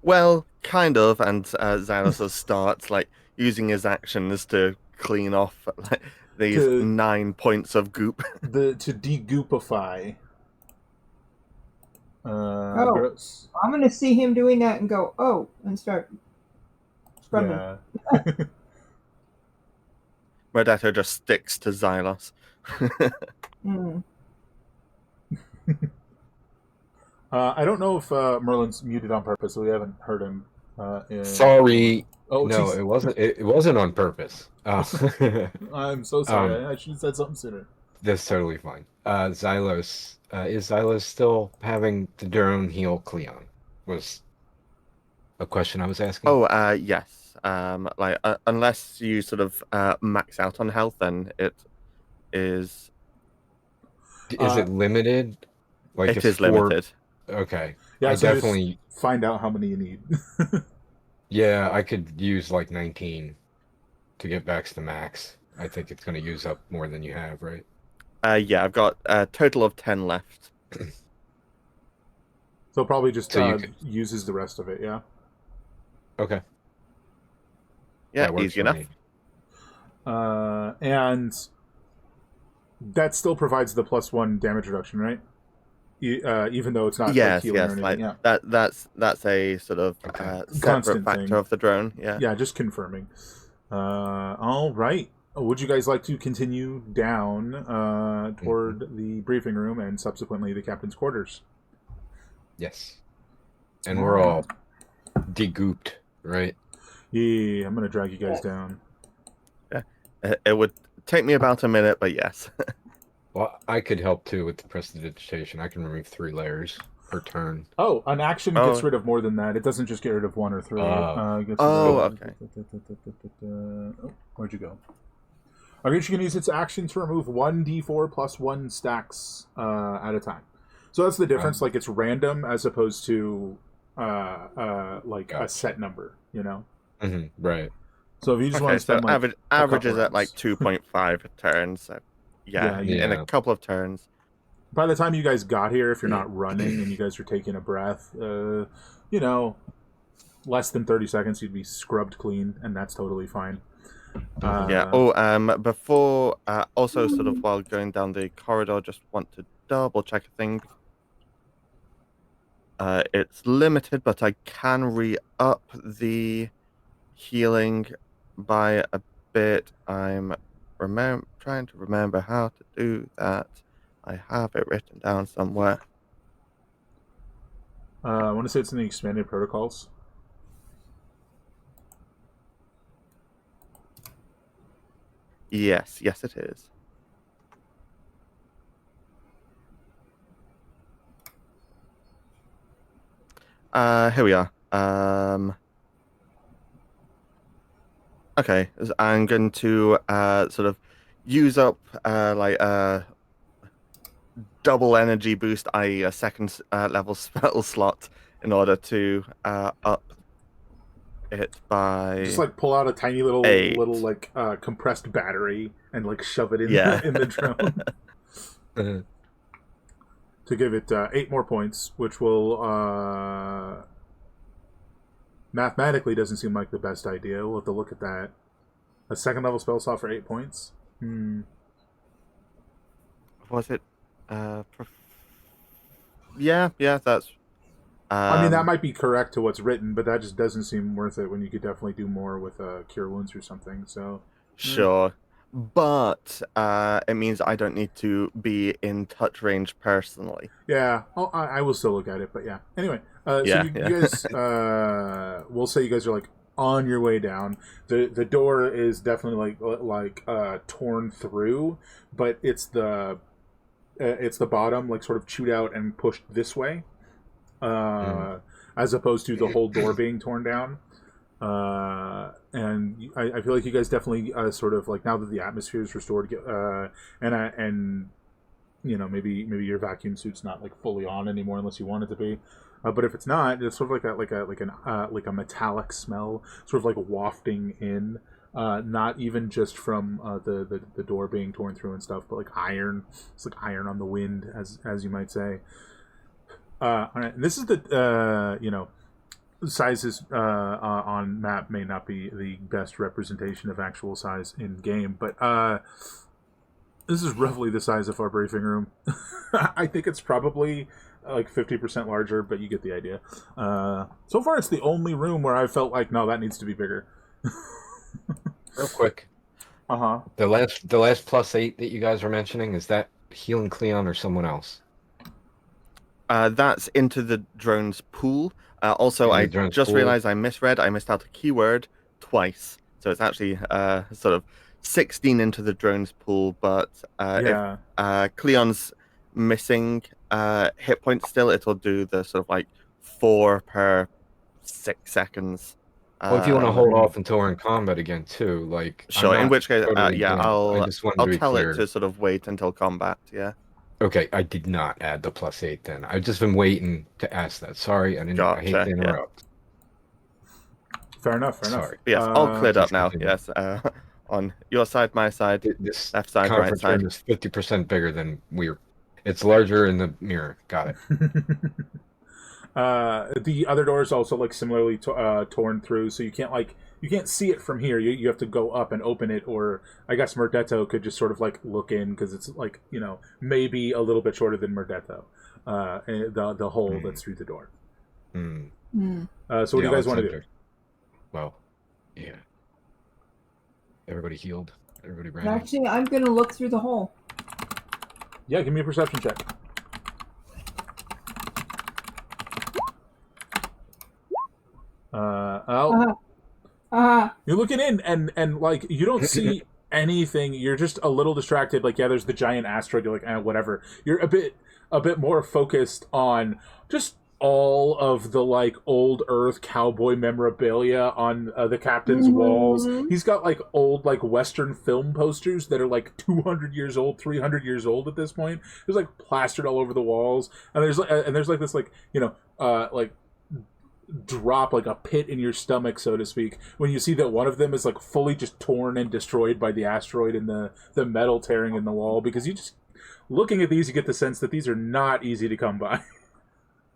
Well, kind of, and Xylos starts like using his actions to clean off like, these 9 points of goop. To de-goopify. Oh. Gross. I'm gonna see him doing that and go, oh, and start scrubbing. Yeah. Murdetto just sticks to Xylos. Mm. I don't know if Merlin's muted on purpose, so we haven't heard him. Sorry. Oh, No, geez. it wasn't. It wasn't on purpose. I'm so sorry. I should have said something sooner. That's totally fine. Xylos, is Xylos still having the drone heal Cleon? Was a question I was asking. Oh, yes. Like unless you sort of max out on health, then it is. Is it limited? Like It if is 4 limited. Okay. Yeah, I so definitely. just find out how many you need. Yeah, I could use like 19 to get back to the max. I think it's going to use up more than you have, right? Yeah, I've got a total of 10 left. So probably just So you could- uses the rest of it, yeah? Okay. Yeah, That works easy for enough. me. And that still provides the +1 damage reduction, right? even though it's not like Yes, healing or yes, anything. like Yeah, that's a sort of Okay. separate Constant factor thing. of the drone. Yeah. yeah, just confirming. All right. Would you guys like to continue down toward the briefing room and subsequently the captain's quarters? Yes. And we're all degooped, right? Yeah, I'm gonna drag you guys down. It would take me about a minute, but yes. Well, I could help too with the prestidigitation. I can remove 3 layers per turn. Oh, an action gets rid of more than that. It doesn't just get rid of 1 or 3. Oh. Gets Oh, rid of- okay. Oh, where'd you go? A creature can use its action to remove 1d4 plus 1 stacks at a time. So that's the difference. Like it's random as opposed to like a set number. You know. Right. So if you just want Okay, to spend so like averages couple at like rounds. 2.5 turns. So yeah, Yeah, in yeah. a couple of turns. By the time you guys got here, if you're not running and you guys are taking a breath, you know, less than 30 seconds, you'd be scrubbed clean, and that's totally fine. Yeah. Oh, before also sort of while going down the corridor, just want to double check a thing. It's limited, but I can re-up the healing by a bit. I'm trying to remember how to do that. I have it written down somewhere. I want to say it's in the expanded protocols. Yes, yes, it is. Here we are. Okay, I'm going to sort of use up double energy boost, i.e. a second level spell slot, in order to up it by Just like pull out a tiny little 8. like compressed battery and like shove it in Yeah. in the drone to give it 8 more points, which will mathematically doesn't seem like the best idea. We'll have to look at that. A second level spell slot for 8 points. Was it? Yeah, that's. I mean, that might be correct to what's written, but that just doesn't seem worth it when you could definitely do more with Cure Wounds or something. So Sure. But it means I don't need to be in touch range personally. yeah, I will still look at it, but yeah. Anyway, Yeah, so you yeah. guys, we'll say you guys are like on your way down. The door is definitely like torn through, but it's the bottom like sort of chewed out and pushed this way, as opposed to the whole door being torn down. And I feel like you guys definitely sort of like, now that the atmosphere is restored, and you know, maybe your vacuum suit's not like fully on anymore unless you want it to be. But if it's not, it's sort of like a metallic smell, sort of like wafting in. Not even just from the door being torn through and stuff, but like iron. It's like iron on the wind, as you might say. All right, and this is the you know, sizes on map may not be the best representation of actual size in game, but this is roughly the size of our briefing room. I think it's probably like 50% larger, but you get the idea. So far, it's the only room where I felt like, no, that needs to be bigger. Real quick. Uh-huh. The last +8 that you guys were mentioning, is that healing Cleon or someone else? That's into the drone's pool. Also, In the I drone's just pool. realized I misread. I missed out a keyword twice. So it's actually sort of 16 into the drone's pool, but Yeah. if Cleon's missing hit points still, it'll do the sort of like 4 per 6 seconds. Well, if you want to hold off until we're in combat again, too, like Sure, I'm in not which case, totally yeah, against- I just wanted I'll to be tell clear. it to sort of wait until combat. Yeah. Okay, I did not add the +8 then. I've just been waiting to ask that. Sorry, I hate Gotcha, to yeah. interrupt. Fair enough. Sorry. But yes, all cleared up please now. continue. Yes, on your side, my side, This left side, right conference side. room is 50% bigger than we're. It's larger in the mirror. Got it. The other door is also like similarly torn through, so you can't see it from here. You have to go up and open it, or I guess Murdetto could just sort of like look in, because it's like, you know, maybe a little bit shorter than Murdetto. the hole that's through the door. Hmm. So what do you guys want to do? Well, yeah. Everybody healed. Everybody ran. Actually, I'm going to look through the hole. Yeah, give me a perception check. You're looking in, and like you don't see anything. You're just a little distracted. Like, yeah, there's the giant asteroid. You're like, whatever. You're a bit more focused on just all of the like old Earth cowboy memorabilia on the captain's walls. He's got like old like Western film posters that are like 200 years old, 300 years old at this point. There's like plastered all over the walls, and there's like this like like drop, like a pit in your stomach, so to speak, when you see that one of them is like fully just torn and destroyed by the asteroid and the metal tearing in the wall, because you just looking at these, you get the sense that these are not easy to come by.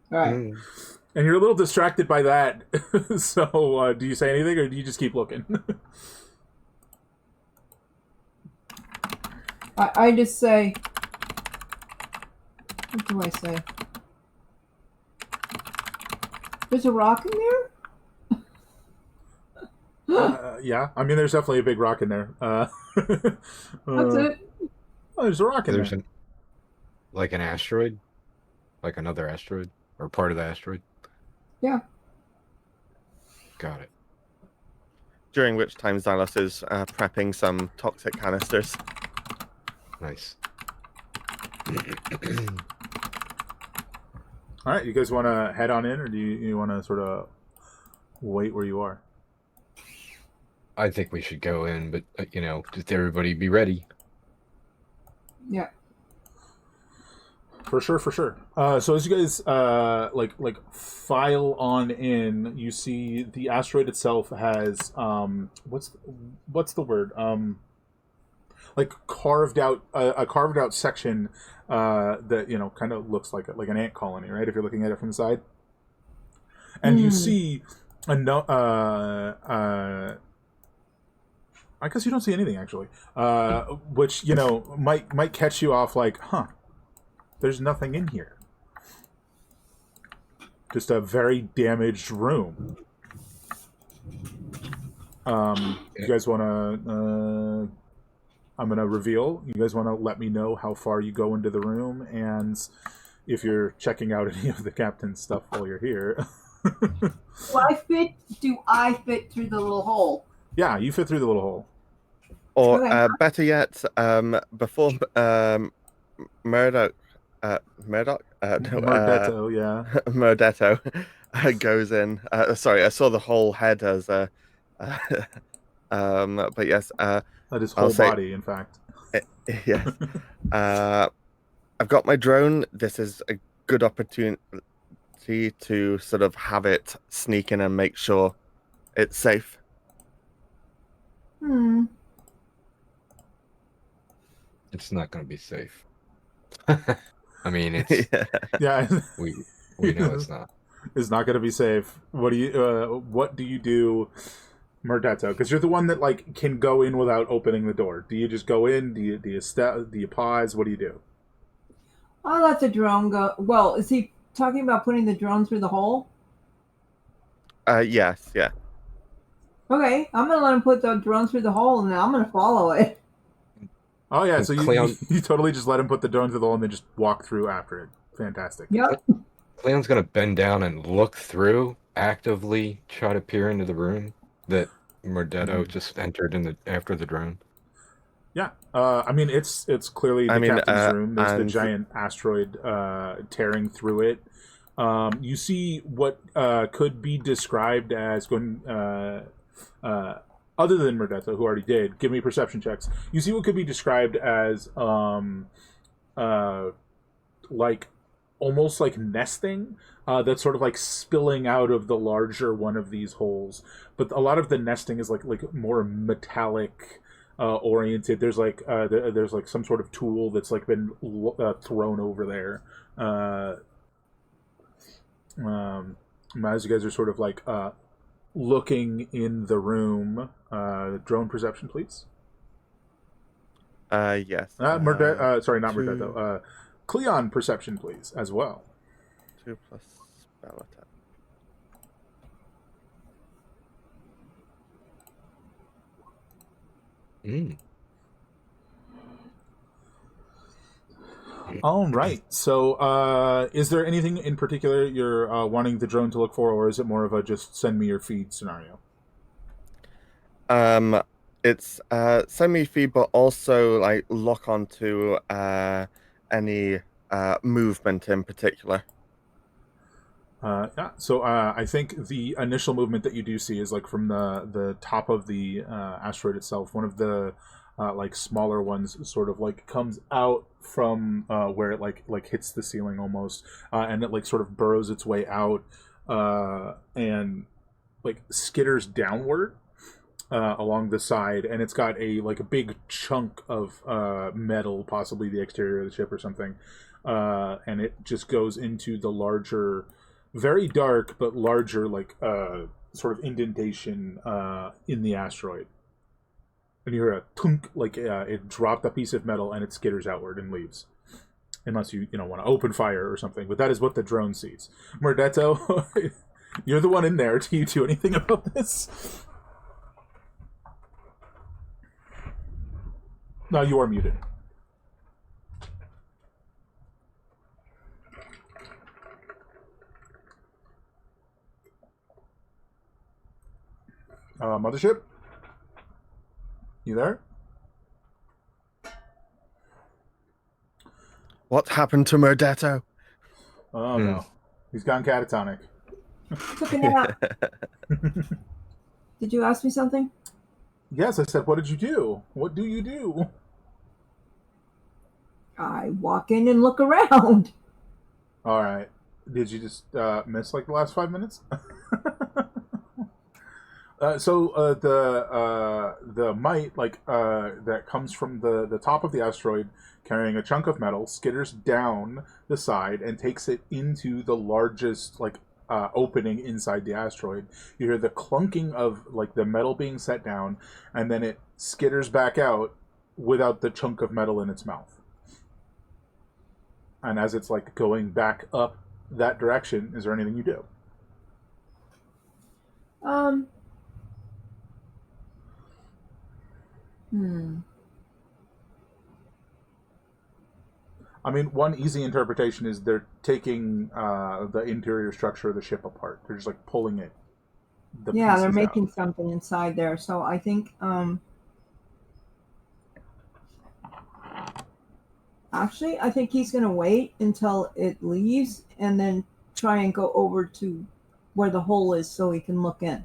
Right. And you're a little distracted by that. So do you say anything, or do you just keep looking? I just say, what do I say? There's a rock in there? Yeah, I mean, there's definitely a big rock in there. That's it. Oh, there's a rock in there. Like an asteroid? Like another asteroid? Or part of the asteroid? Yeah. Got it. During which time Xylos is prepping some toxic canisters. Nice. All right, you guys want to head on in, or do you want to sort of wait where you are? I think we should go in, but just everybody be ready. Yeah. For sure. So as you guys like file on in, you see the asteroid itself has what's the word, like carved out a carved out section that kind of looks like an ant colony, right? If you're looking at it from the side, and you see I guess you don't see anything actually, which might catch you off, like, huh? There's nothing in here. Just a very damaged room. You guys want to? I'm going to reveal. You guys want to let me know how far you go into the room, and if you're checking out any of the captain's stuff while you're here. Do I fit through the little hole? Yeah, you fit through the little hole. Or Okay. better yet, before Murdoch, Murdetto, yeah. Murdetto goes in. Sorry, I saw the whole head as a. But yes, That is I'll whole say- body, in fact. yes. I've got my drone. This is a good opportunity to sort of have it sneak in and make sure it's safe. It's not going to be safe. I mean, it's Yeah. we know it's not. It's not going to be safe. What do you do, Murdetto? Because you're the one that like can go in without opening the door. Do you just go in? Do you pause? What do you do? I'll let the drone go. Well, is he talking about putting the drone through the hole? Yes, yeah. Okay, I'm gonna let him put the drone through the hole, and then I'm gonna follow it. Oh yeah, And so Cleon- you totally just let him put the drone through the hole and then just walk through after it. Fantastic. Yep. Cleon's going to bend down and look through, actively try to peer into the room that Murdetto just entered after the drone. Yeah, I mean it's clearly the captain's room. There's the giant asteroid tearing through it. You see what could be described as going. Other than Murdetto, who already did, give me perception checks. You see what could be described as like almost like nesting that's sort of like spilling out of the larger one of these holes. But a lot of the nesting is like more metallic oriented. There's like there's like some sort of tool that's like been thrown over there. As you guys are sort of like looking in the room, drone perception, please. Yes. Sorry, not two- Murdetto. Cleon, perception, please, as well. 2 plus spell attack. Mm. All right. So, is there anything in particular you're wanting the drone to look for, or is it more of a just send me your feed scenario? It's semi-feed, but also like lock onto any movement in particular. Yeah. So I think the initial movement that you do see is like from the top of the asteroid itself. One of the like smaller ones sort of like comes out from where it like hits the ceiling almost, and it like sort of burrows its way out and like skitters downward along the side, and it's got a big chunk of metal, possibly the exterior of the ship or something, and it just goes into the larger, very dark but larger sort of indentation in the asteroid. And you hear a tunk, like it dropped a piece of metal and it skitters outward and leaves. Unless you want to open fire or something, but that is what the drone sees. Murdetto, you're the one in there. Do you do anything about this? No, you are muted. Mothership? You there? What happened to Murdetto? Oh no. He's gone catatonic. Took a nap. Did you ask me something? Yes, I said, what did you do? What do you do? I walk in and look around. Alright. Did you just miss like the last 5 minutes? So the mite that comes from the top of the asteroid carrying a chunk of metal skitters down the side and takes it into the largest opening inside the asteroid. You hear the clunking of the metal being set down, and then it skitters back out without the chunk of metal in its mouth. And as it's going back up that direction, is there anything you do? I mean, one easy interpretation is they're taking the interior structure of the ship apart. They're just pulling it. Yeah, they're pieces making out. something inside there. So I think, actually, I think he's going to wait until it leaves and then try and go over to where the hole is so he can look in.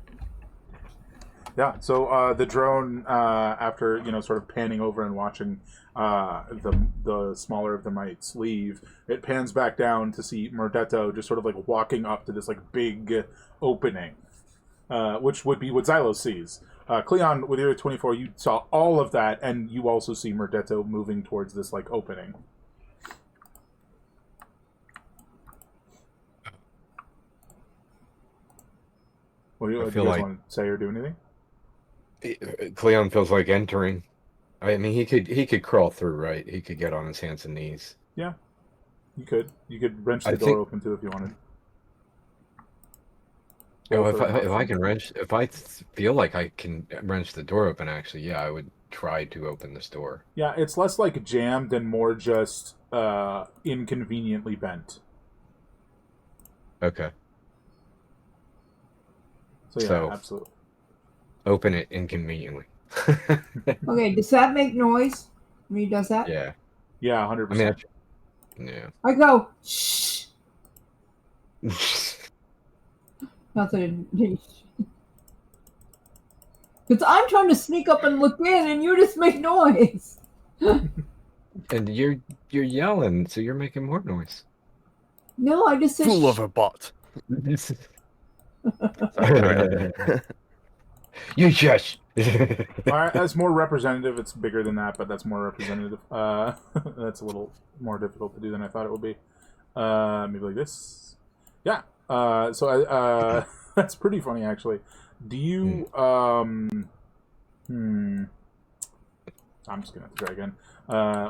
Yeah, so the drone, after sort of panning over and watching the smaller of the mites leave, it pans back down to see Murdetto just sort of walking up to this big opening, which would be what Xylo sees. Cleon, with your 24, you saw all of that, and you also see Murdetto moving towards this opening. What do you guys want to say or do anything? Cleon feels like entering. I mean, he could crawl through, right? He could get on his hands and knees. Yeah, you could. You could wrench the door open too if you wanted. Oh, if I feel like I can wrench the door open, actually, yeah, I would try to open this door. Yeah, it's less jammed and more just inconveniently bent. Okay. So absolutely. Open it inconveniently. Okay, does that make noise when he does that? Yeah. Yeah, 100%. Yeah. I go, shh. Not that it... Because I'm trying to sneak up and look in, and you just make noise. And you're yelling, so you're making more noise. No, I just said Fool shh. of a bot. You just. That's more representative. It's bigger than that, but that's more representative. That's a little more difficult to do than I thought it would be. Maybe like this. Yeah. So that's pretty funny, actually. Do you I'm just gonna have to try again.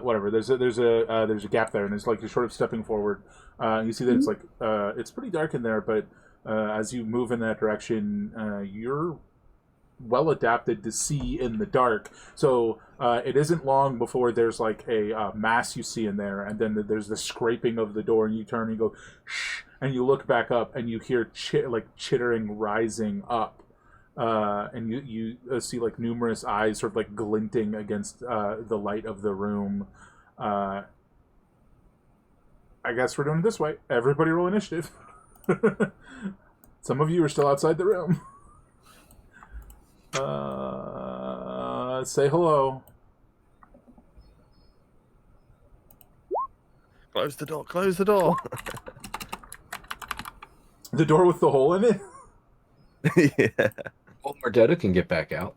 Whatever. There's a gap there, and it's like you're sort of stepping forward. You see that it's like it's pretty dark in there, but as you move in that direction, you're well adapted to see in the dark. So it isn't long before there's like a mass you see in there, and then there's the scraping of the door, and you turn and you go shh, and you look back up, and you hear chittering rising up. And you see like numerous eyes sort of like glinting against the light of the room. I guess we're doing it this way. Everybody roll initiative. Some of you are still outside the room. Say hello. Close the door. Close the door. The door with the hole in it? Yeah. Well, Mordetta can get back out.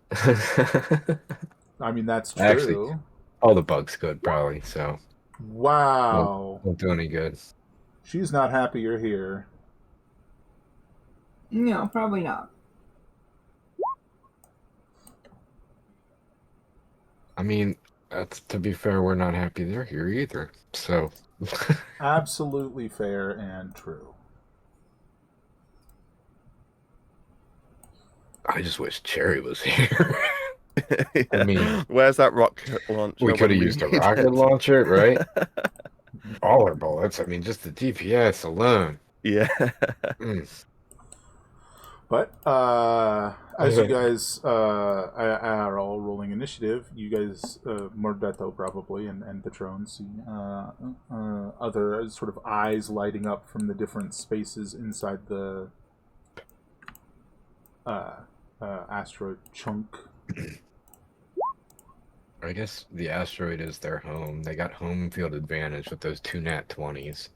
I mean, that's true. Actually, all the bugs could probably, so Wow. won't do any good. She's not happy you're here. No, probably not. I mean, to be fair, we're not happy they're here either. So Absolutely fair and true. I just wish Cherry was here. I mean, where's that rocket launcher? we could when have used a need rocket it? launcher, right? All our bullets. I mean, just the DPS alone. Yeah. Mm. But as you guys are all rolling initiative, you guys, Mordetto probably, and Patron see other sort of eyes lighting up from the different spaces inside the asteroid chunk. I guess the asteroid is their home. They got home field advantage with those 2 nat 20s.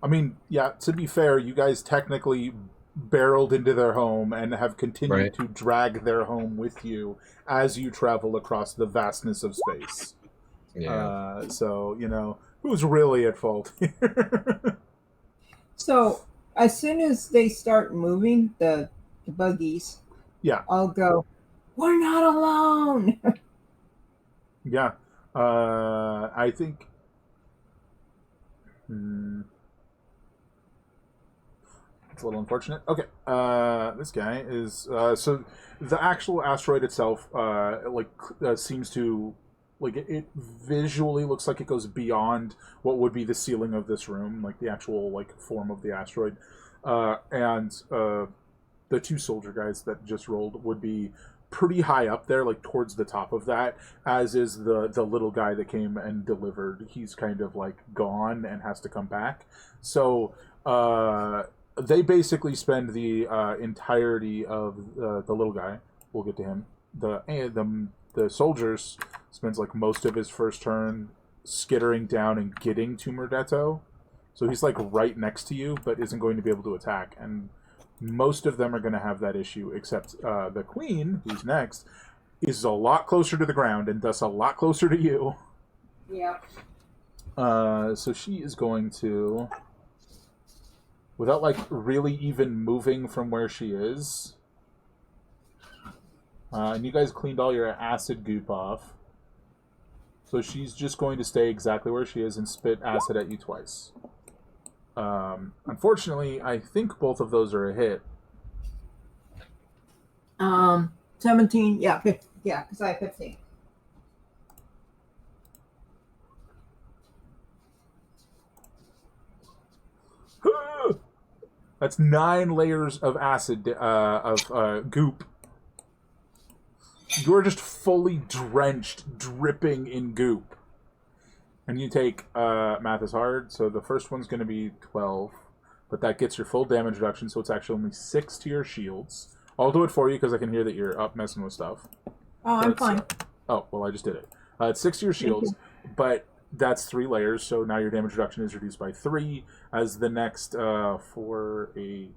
I mean, yeah, to be fair, you guys technically barreled into their home and have continued Right. to drag their home with you as you travel across the vastness of space. Yeah. So, you know, who's really at fault here? So as soon as they start moving, the buggies, Yeah. I'll go, we're not alone. Yeah. I think... It's a little unfortunate. Okay. This guy is... so the actual asteroid itself, seems to... Like, it visually looks like it goes beyond what would be the ceiling of this room, like the actual, like, form of the asteroid. And the 2 soldier guys that just rolled would be pretty high up there, like towards the top of that, as is the little guy that came and delivered. He's kind of like gone and has to come back. So they basically spend the entirety of the little guy. We'll get to him. The soldiers spends like most of his first turn skittering down and getting to Mordetto. So he's like right next to you, but isn't going to be able to attack. And most of them are going to have that issue, except the queen, who's next, is a lot closer to the ground and thus a lot closer to you. Yeah. So she is going to, without like really even moving from where she is, and you guys cleaned all your acid goop off, so she's just going to stay exactly where she is and spit acid at you twice. Unfortunately, I think both of those are a hit. 17. Yeah, 15, yeah, because I have 15. That's 9 layers of acid, goop. You're just fully drenched, dripping in goop. And you take, math is hard, so the first one's going to be 12. But that gets your full damage reduction, so it's actually only 6 to your shields. I'll do it for you because I can hear that you're up messing with stuff. Oh, I'm fine. Oh, well, I just did it. It's 6 to your shields, but that's 3 layers, so now your damage reduction is reduced by 3, as the next for a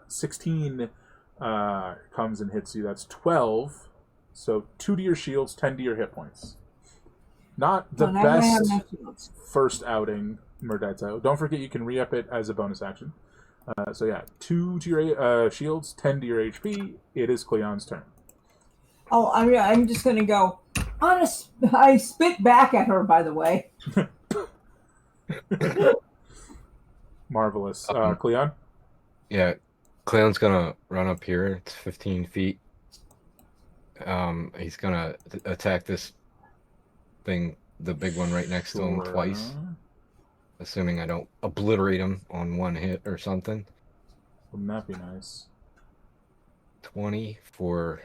16 comes and hits you. That's 12, so 2 to your shields, 10 to your hit points. Not the now I have best no shields. first outing, Mordetto. Don't forget you can re-up it as a bonus action. So yeah, 2 to your shields, 10 to your HP. It is Cleon's turn. Oh, I'm just gonna go. I spit back at her. By the way. Marvelous. Um, Cleon? Yeah, Cleon's gonna run up here. It's 15 feet. He's gonna attack this thing, the big one right next to him, twice, Sure. assuming I don't obliterate him on one hit or something. Wouldn't that be nice? 20 for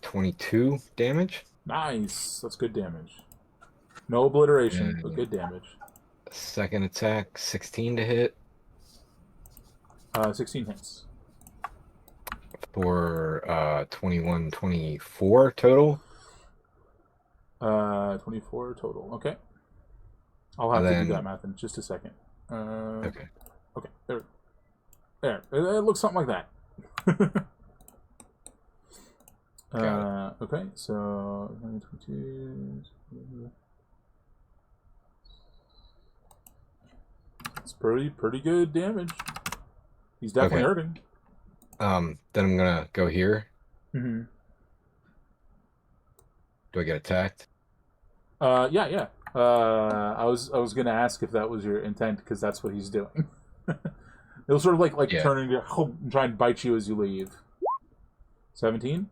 22 damage. Nice. That's good damage. No obliteration, but And good damage. second attack, 16 to hit 16 hits. for 21, 24 total. 24 total. Okay. I'll have And to do then- that math in just a second. Okay. Okay. There. It looks something like that. Got Okay, so 22. It's pretty good damage. He's definitely Okay. hurting. Then I'm gonna go here. Mm-hmm. Do I get attacked? Yeah. I was gonna ask if that was your intent because that's what he's doing. It'll sort of like Yeah. turning to and try and bite you as you leave. 17?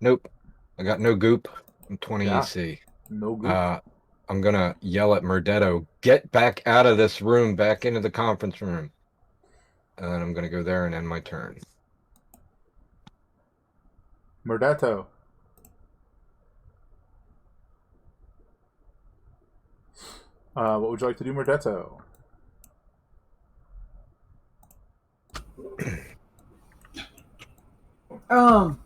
Nope. I got no goop. I'm 20 Yeah. AC. No good. I'm gonna yell at Murdetto, get back out of this room, back into the conference room. And then I'm gonna go there and end my turn. Murdetto. What would you like to do, Murdetto? Oh,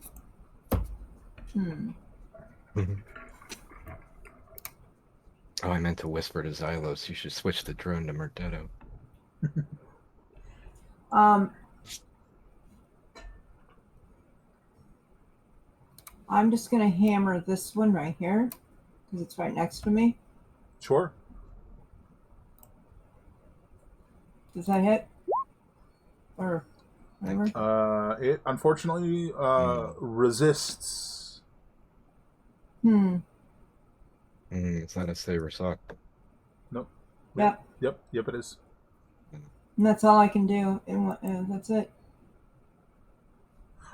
I meant to whisper to Xylos, you should switch the drone to Murdetto. I'm just gonna hammer this one right here because it's right next to me. Sure. Does that hit? Or whatever? It unfortunately resists. It's not a saber sock. Nope. Yep. Yep, it is. And that's all I can do. And that's it.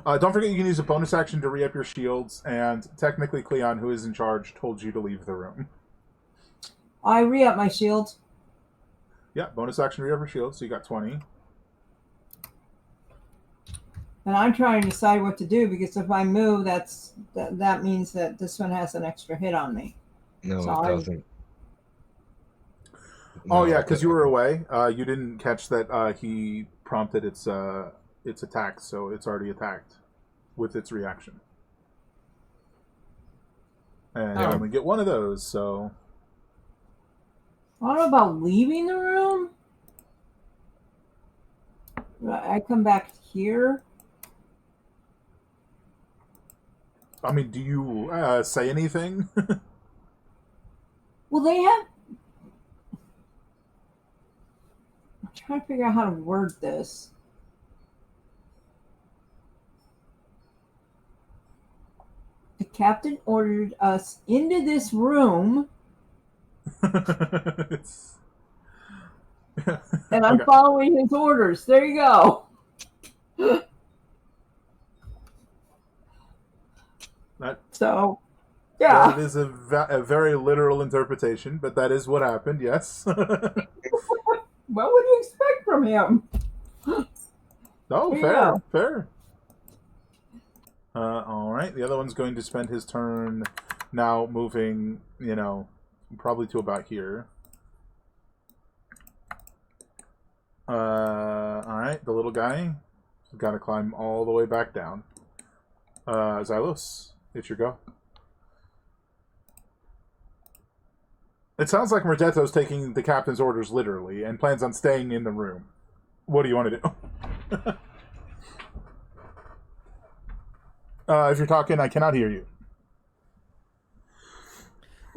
Don't forget you can use a bonus action to re-up your shields, and technically Cleon, who is in charge, told you to leave the room. I re-up my shields. Yeah, bonus action re-up your shields, so you got 20. And I'm trying to decide what to do because if I move, that means that this one has an extra hit on me. No, So it I- doesn't. Oh No, yeah, it because you doesn't. were away. You didn't catch that he prompted its attack, so it's already attacked with its reaction. And you Yeah. only get one of those, so I don't know about leaving the room. I come back here. I mean, do you say anything? Well, they have. I'm trying to figure out how to word this. The captain ordered us into this room, It's... and I'm Okay. following his orders. There you go. That So, yeah. That is a very literal interpretation, but that is what happened, yes. What would you expect from him? Oh, Yeah. fair. All right, the other one's going to spend his turn now moving, probably to about here. All right, the little guy has got to climb all the way back down. Xylos, it's your go. It sounds like Murdetto's taking the captain's orders literally and plans on staying in the room. What do you want to do? If you're talking, I cannot hear you.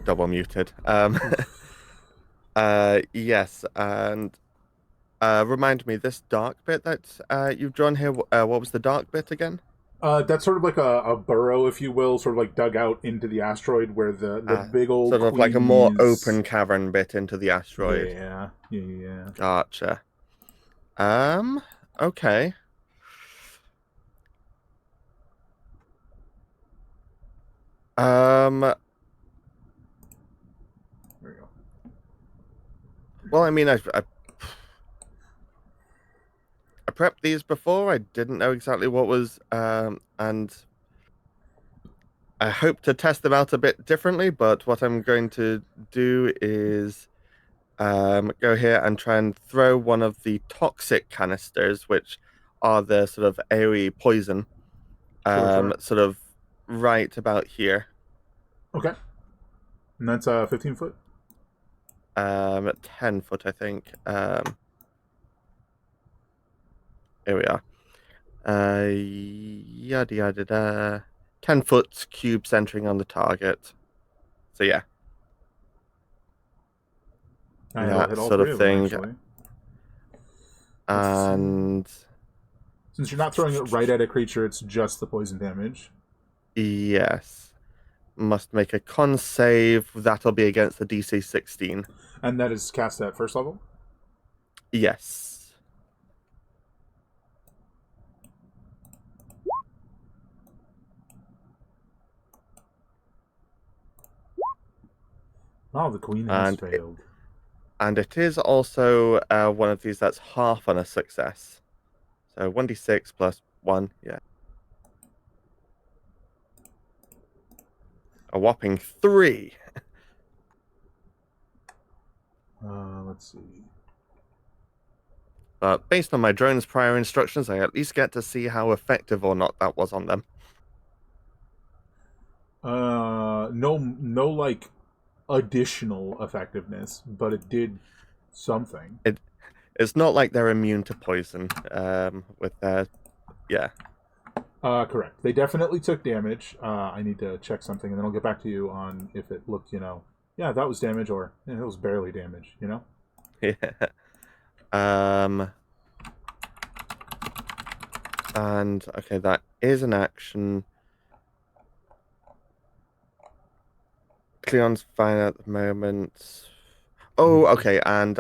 Double muted. Yes, and remind me, this dark bit that you've drawn here, what was the dark bit again? That's sort of like a burrow, if you will, sort of like dug out into the asteroid where the big old sort of like a more queens- open cavern bit into the asteroid. Yeah. Gotcha. Okay. There we go. Well, I mean, I prepped these before. I didn't know exactly what was, and I hope to test them out a bit differently. But what I'm going to do is go here and try and throw one of the toxic canisters, which are the sort of AoE poison, Sure. sort of right about here. Okay. And that's 15 foot. 10 foot, I think. Here we are. Yada yada da. 10 foot cube centering on the target. So yeah, And it'll that hit all sort three of them, thing. actually. And Since you're not throwing it right at a creature, it's just the poison damage. yes, must make a con save. That'll be against the DC 16. And that is cast at first level? Yes. Oh, the queen has And failed. And it is also one of these that's half on a success. So 1d6 plus 1, yeah. A whopping 3. Let's see. But based on my drone's prior instructions, I at least get to see how effective or not that was on them. No, like additional effectiveness, but it did something. It's not like they're immune to poison with their... Yeah. Correct. They definitely took damage. I need to check something, and then I'll get back to you on if it looked, yeah, that was damage, or it was barely damage, Yeah. And, okay, that is an action. Cleon's fine at the moment. Oh, okay, and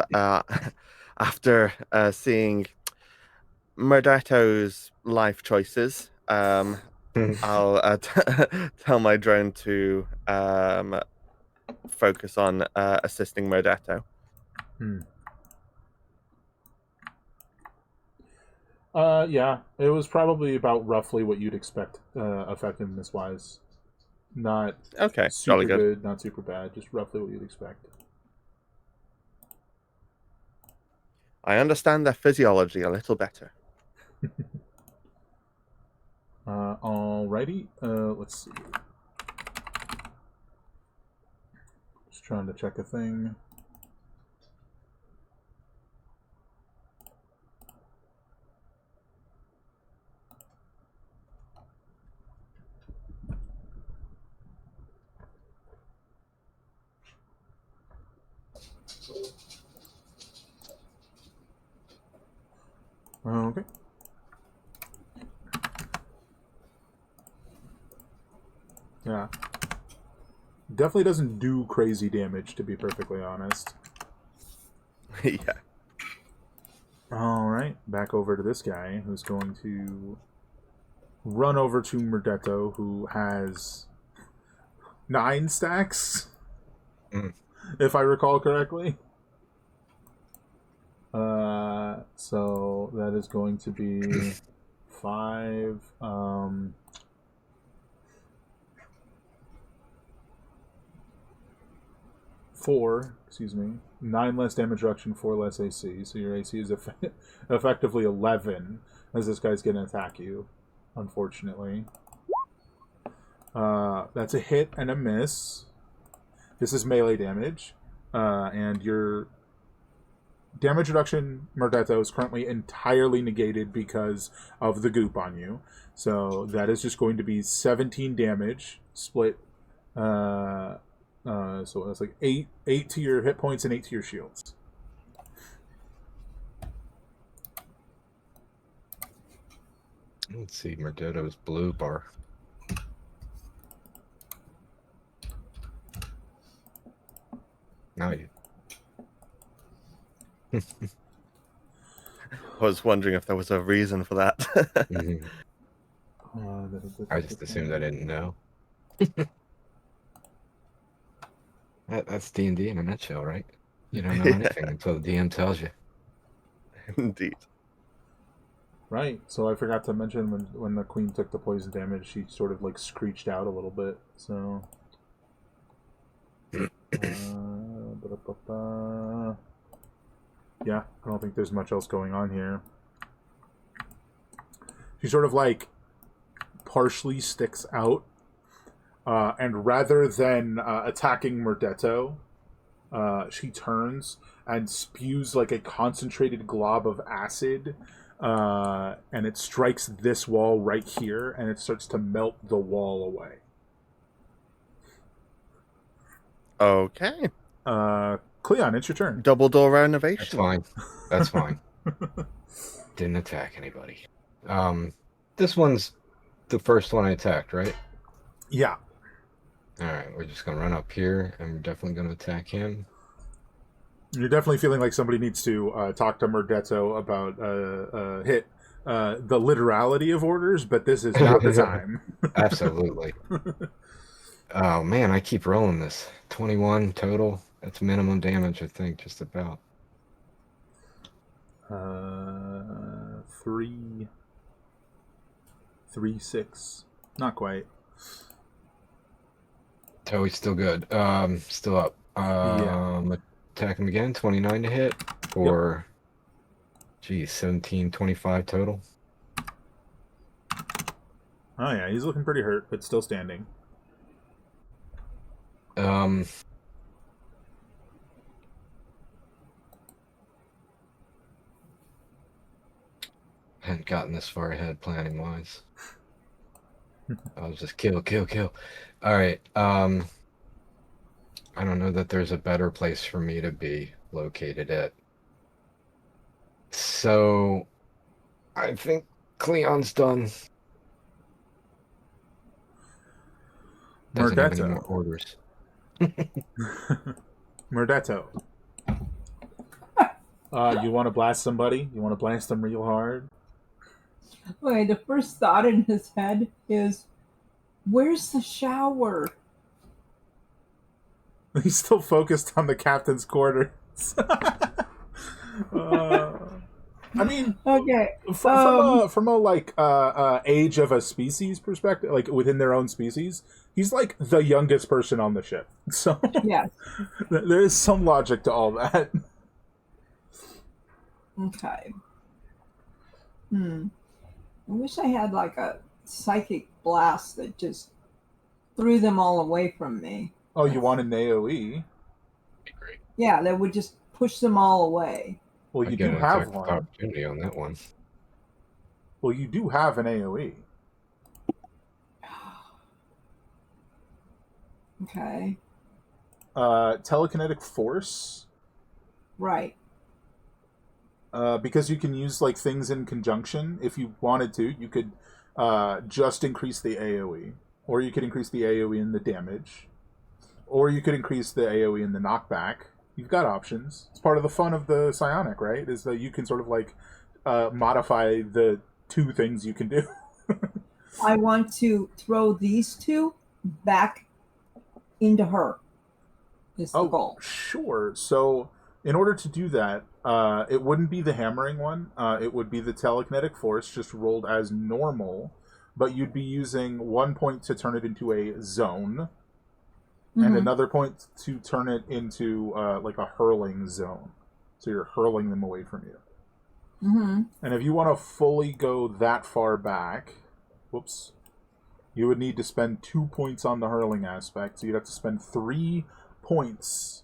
after seeing Murdato's life choices, I'll tell my drone to focus on assisting Murdato. Yeah, it was probably about roughly what you'd expect, effectiveness-wise. Not Okay, super jolly good. not super bad, just roughly what you'd expect. I understand their physiology a little better. Alrighty, let's see. Just trying to check a thing. Okay. Yeah. Definitely doesn't do crazy damage, to be perfectly honest. Yeah. Alright, back over to this guy, who's going to run over to Murdetto, who has 9 stacks, if I recall correctly. So that is going to be 5, 4, excuse me, 9 less damage reduction, 4 less AC. So your AC is effectively 11 as this guy's going to attack you, unfortunately. That's a hit and a miss. This is melee damage. And your damage reduction, Murdetto, is currently entirely negated because of the goop on you. So that is just going to be 17 damage split. So that's like 8 to your hit points and 8 to your shields. Let's see, Merdeto's blue bar. Now you. I was wondering if there was a reason for that. Mhm. I just assumed I didn't know. That's D&D in a nutshell, right? You don't know Yeah. anything until the DM tells you. Indeed. Right. So I forgot to mention when the queen took the poison damage, she sort of like screeched out a little bit. So. Ba-da-ba-ba. Yeah, I don't think there's much else going on here. She sort of like partially sticks out, and rather than attacking Murdeto, she turns and spews like a concentrated glob of acid, and it strikes this wall right here, and it starts to melt the wall away. Okay. Cleon, it's your turn. Double door That's renovation. fine. That's fine. Didn't attack anybody. This one's the first one I attacked, right? Yeah. All right, we're just gonna run up here, and we're definitely gonna attack him. You're definitely feeling like somebody needs to talk to Murdeto about the literality of orders, but this is not the time. Absolutely. Oh man, I keep rolling this. 21 total. That's minimum damage, I think, just about. 3, 6. Not quite. Oh, he's still good. Still up. Attack him again. 29 to hit for, geez, 17, 25 total. Oh yeah, he's looking pretty hurt, but still standing. Hadn't gotten this far ahead planning wise. I was just kill, kill, kill. All right. I don't know that there's a better place for me to be located at. So I think Cleon's done. Doesn't have any more Murdeto. orders. Murdeto. You want to blast somebody? You want to blast them real hard? Okay, the first thought in his head is, where's the shower? He's still focused on the captain's quarters. I mean, Okay. from a like age of a species perspective, like within their own species, he's like the youngest person on the ship. So Yes. there is some logic to all that. Okay. I wish I had like a psychic blast that just threw them all away from me. Oh, you want an AoE? Great. Yeah, that would just push them all away. Well, I you get do an have attack of one. opportunity on that one. Well, you do have an AoE. Okay. Telekinetic force. Right. Because you can use like things in conjunction. If you wanted to, you could just increase the AoE, or you could increase the AoE in the damage, or you could increase the AoE in the knockback. You've got options. It's part of the fun of the psionic, right? Is that you can sort of like modify the two things you can do. I want to throw these two back into her. Is the goal. Sure. So in order to do that, it wouldn't be the hammering one. It would be the telekinetic force, just rolled as normal, but you'd be using 1 point to turn it into a zone, and another point to turn it into like a hurling zone. So you're hurling them away from you. And if you want to fully go that far back, you would need to spend 2 points on the hurling aspect. So you'd have to spend 3 points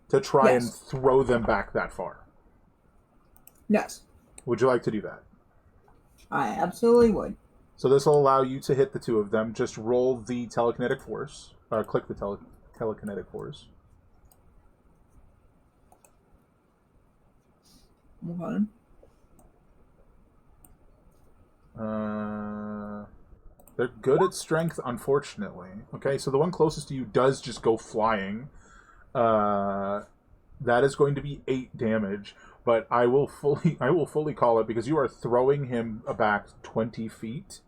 to try and throw them back that far. Yes. Would you like to do that? I absolutely would. So this will allow you to hit the two of them. Just roll the telekinetic force. Click the telekinetic force. Okay. They're good at strength, unfortunately. Okay, so the one closest to you does just go flying. That is going to be 8 damage, but I will fully call it, because you are throwing him back 20 feet,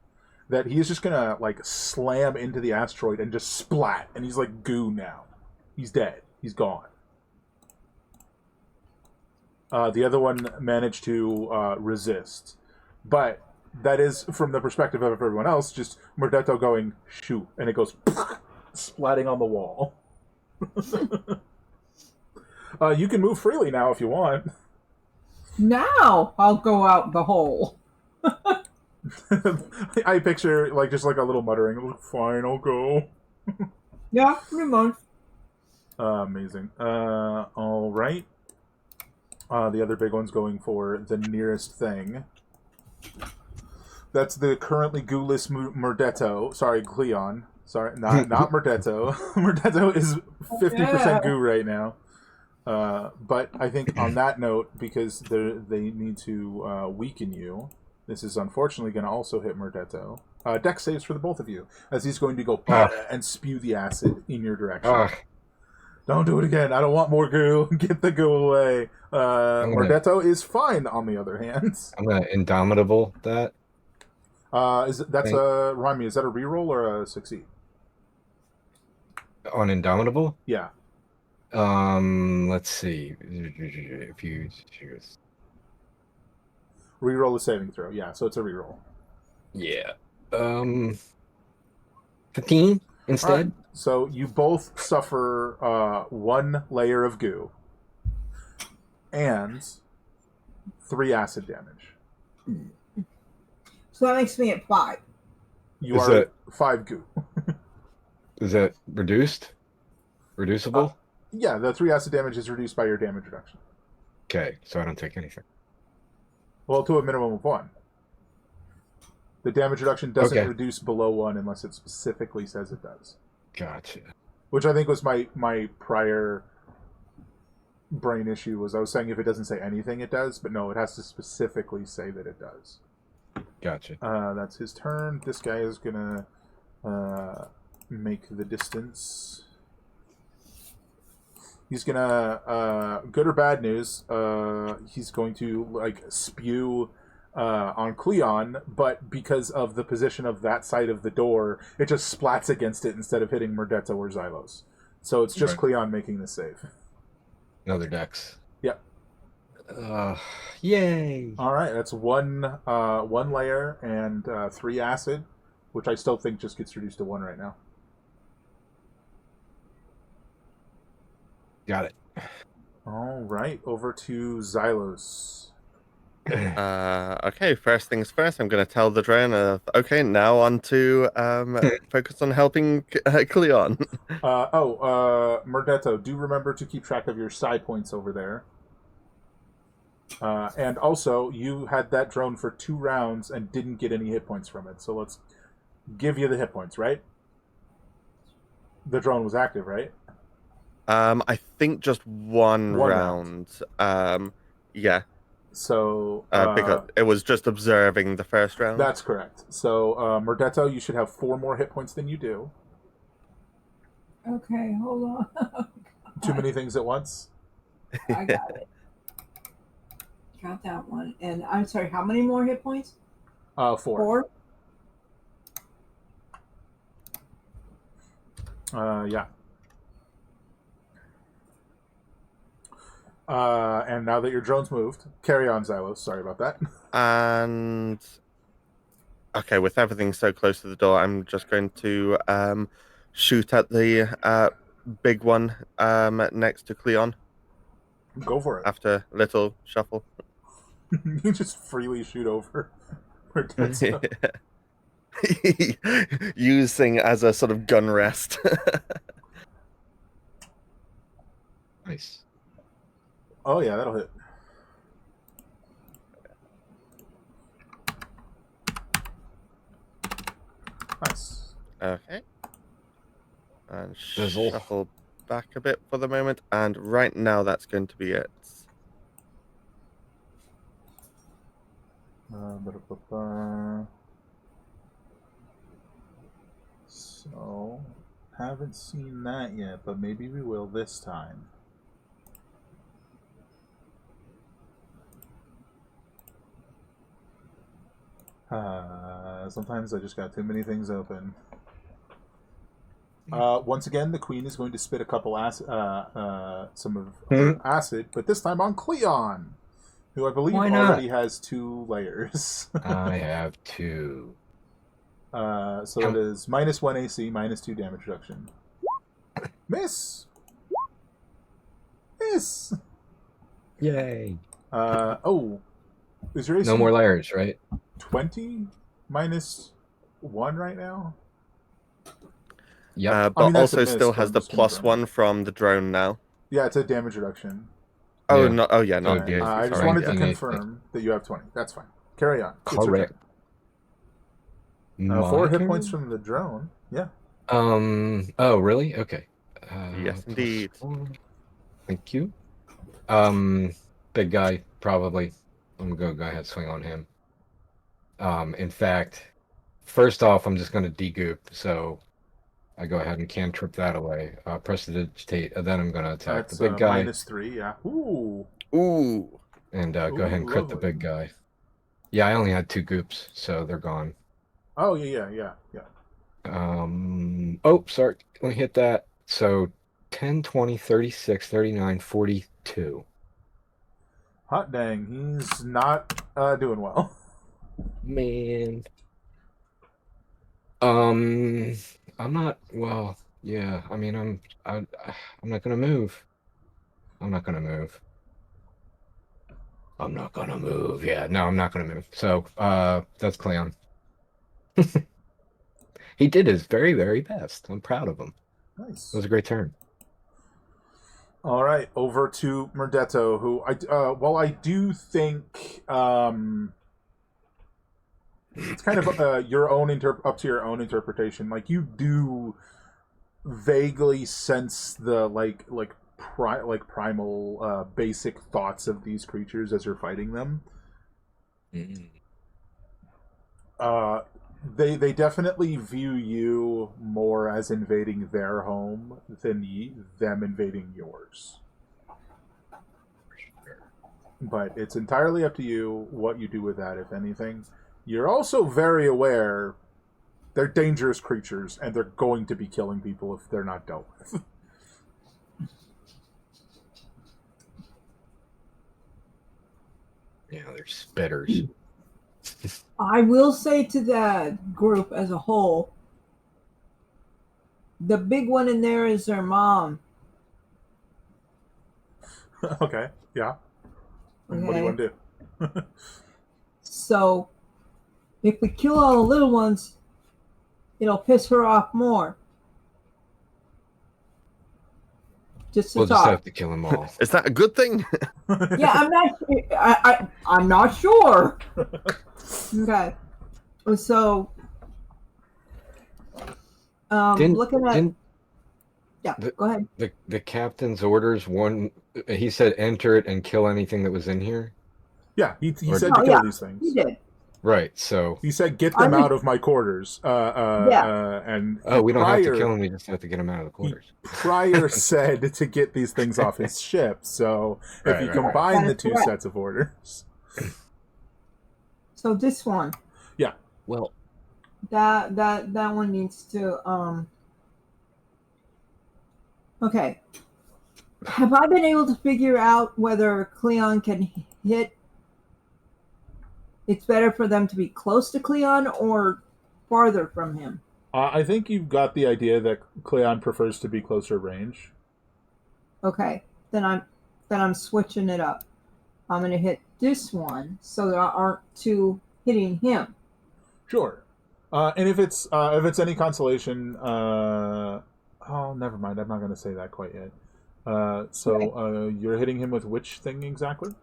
that he is just gonna like slam into the asteroid and just splat, and he's like goo now. He's dead. He's gone. The other one managed to resist, but that is, from the perspective of everyone else, just Murdetto going shoot, and it goes splatting on the wall. You can move freely now if you want. Now I'll go out the hole. I picture like just like a little muttering, "Fine, I'll go." Yeah, pretty much. Amazing. All right. The other big one's going for the nearest thing. That's the currently gooless Murdetto. Sorry, Cleon. Sorry, not Murdetto. Murdetto is 50% goo right now. But I think on that note, because they need to weaken you, this is unfortunately going to also hit Murdetto. Dex saves for the both of you, as he's going to go and spew the acid in your direction. Don't do it again. I don't want more goo. Get the goo away. Murdetto is fine, on the other hand. I'm going to Indomitable that. Remind me, is that a reroll or a succeed? On Indomitable? Yeah. Let's see. If you choose. Reroll a saving throw. Yeah, so it's a reroll. Yeah. 15 instead. Right. So you both suffer 1 layer of goo and 3 acid damage. So that makes me at 5. You are at 5 goo. Is that reduced? Reducible? Yeah, the 3 acid damage is reduced by your damage reduction. Okay, so I don't take anything. Well, to a minimum of 1. The damage reduction doesn't reduce below 1 unless it specifically says it does. Gotcha. Which I think was my prior brain issue, was I was saying if it doesn't say anything, it does, but no, it has to specifically say that it does. Gotcha. That's his turn. This guy is gonna make the distance. He's gonna, good or bad news, he's going to like spew on Cleon, but because of the position of that side of the door, it just splats against it instead of hitting Murdetto or Xylos. So it's just Cleon making the save. Another dex. Yep. Yay! All right, that's one layer and 3 acid, which I still think just gets reduced to 1 right now. Got it. All right, over to Xylos. Okay, first things first, I'm going to tell the drone okay, now on to focus on helping Cleon. Murdetto, do remember to keep track of your psi points over there. And also, you had that drone for 2 rounds and didn't get any hit points from it, so let's give you the hit points, right? The drone was active, right? I think just one round. Yeah. So because it was just observing the first round. That's correct. So Murdetto, you should have 4 more hit points than you do. Okay, hold on. Too many things at once. I got it. Got that one. And I'm sorry, how many more hit points? 4. 4? Yeah. And now that your drone's moved, carry on, Xylos. Sorry about that. And okay, with everything so close to the door, I'm just going to shoot at the big one next to Cleon. Go for it. After a little shuffle. You just freely shoot over. Using as a sort of gun rest. Nice. Oh yeah, that'll hit. Nice. Okay. And Sizzle. shuffle back a bit for the moment, and right now that's going to be it. So, haven't seen that yet, but maybe we will this time. Sometimes I just got too many things open. Once again, the queen is going to spit a couple some of her acid, but this time on Cleon, who I believe Why not? already has 2 layers. I have 2. So that is -1 AC, -2 damage reduction. Miss! Miss! Yay. Oh. Is your AC No more layers, right? 20 -1 right now? Yep. But I mean, that's a also miss, still but has I'm the just confirming. +1 from the drone now. Yeah, it's a damage reduction. Oh, Yeah. no, oh yeah, So not it'd be- the AC. I just sorry, wanted yeah. to 19, confirm that you have 20. That's fine. Carry on. It's your Correct. turn. 4 hit My points turn? from the drone. Yeah. Oh, really? Okay. Yes, Plus indeed. 4. Thank you. Big guy, probably. I'm gonna go ahead and swing on him. In fact, first off, I'm just gonna degoop, so I go ahead and cantrip that away. Prestidigitate, and then I'm gonna attack That's the big guy -3, yeah. Ooh. Ooh. and go ahead and crit the lovely. big guy. Yeah, I only had 2 goops, so they're gone. Oh, yeah. Oh, sorry. Let me hit that. So 10, 20, 36, 39, 42. Hot dang. He's not doing well. Man. I'm not, well, yeah, I mean, I'm not gonna move. I'm not gonna move. I'm not gonna move. Yeah, no, I'm not gonna move. So, that's Cleon. He did his very, very best. I'm proud of him. Nice. It was a great turn. All right, over to Murdetto, who I do think it's kind of your own up to your own interpretation. Like, you do vaguely sense the primal basic thoughts of these creatures as you're fighting them. They definitely view you more as invading their home than them invading yours. But it's entirely up to you what you do with that, if anything. You're also very aware they're dangerous creatures, and they're going to be killing people if they're not dealt with. Yeah, they're spitters. I will say to the group as a whole, the big one in there is their mom. Okay, yeah. And what do you want to do? So if we kill all the little ones, it'll piss her off more. Just a We'll just thought. have to kill them all. Is that a good thing? Yeah, I'm not. I'm not sure. Okay. So, looking at. Yeah, go ahead. The captain's orders, he said enter it and kill anything that was in here. Yeah, he Or- said to kill these things. He did. Right, so He said, "Get them out of my quarters." And we don't have to prior- kill them, we just have to get them out of the quarters. Prior said to get these things off his ship. So if Right, you right, right. combine That the is 2 correct. sets of orders, So this one, Well, that one needs to. Okay. Have I been able to figure out whether Cleon can hit? It's better for them to be close to Cleon or farther from him. I think you've got the idea that Cleon prefers to be closer range. Okay, then I'm switching it up. I'm gonna hit this one so there aren't 2 hitting him. Sure. And if it's any consolation, never mind. I'm not going to say that quite yet. You're hitting him with which thing exactly?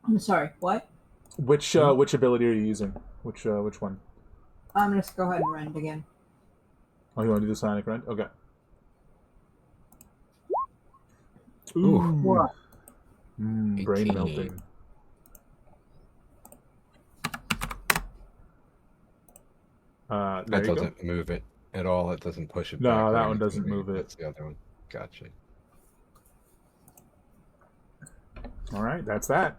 I'm sorry, what? Which ability are you using? Which one? I'm gonna go ahead and rend again. Oh, you want to do the Sonic Rend? Okay. Ooh. What? Brain 18. melting. There That you go. doesn't move it at all. It doesn't push it No, back. or that one anything, doesn't right? move it. That's the other one. Gotcha. All right, that's that.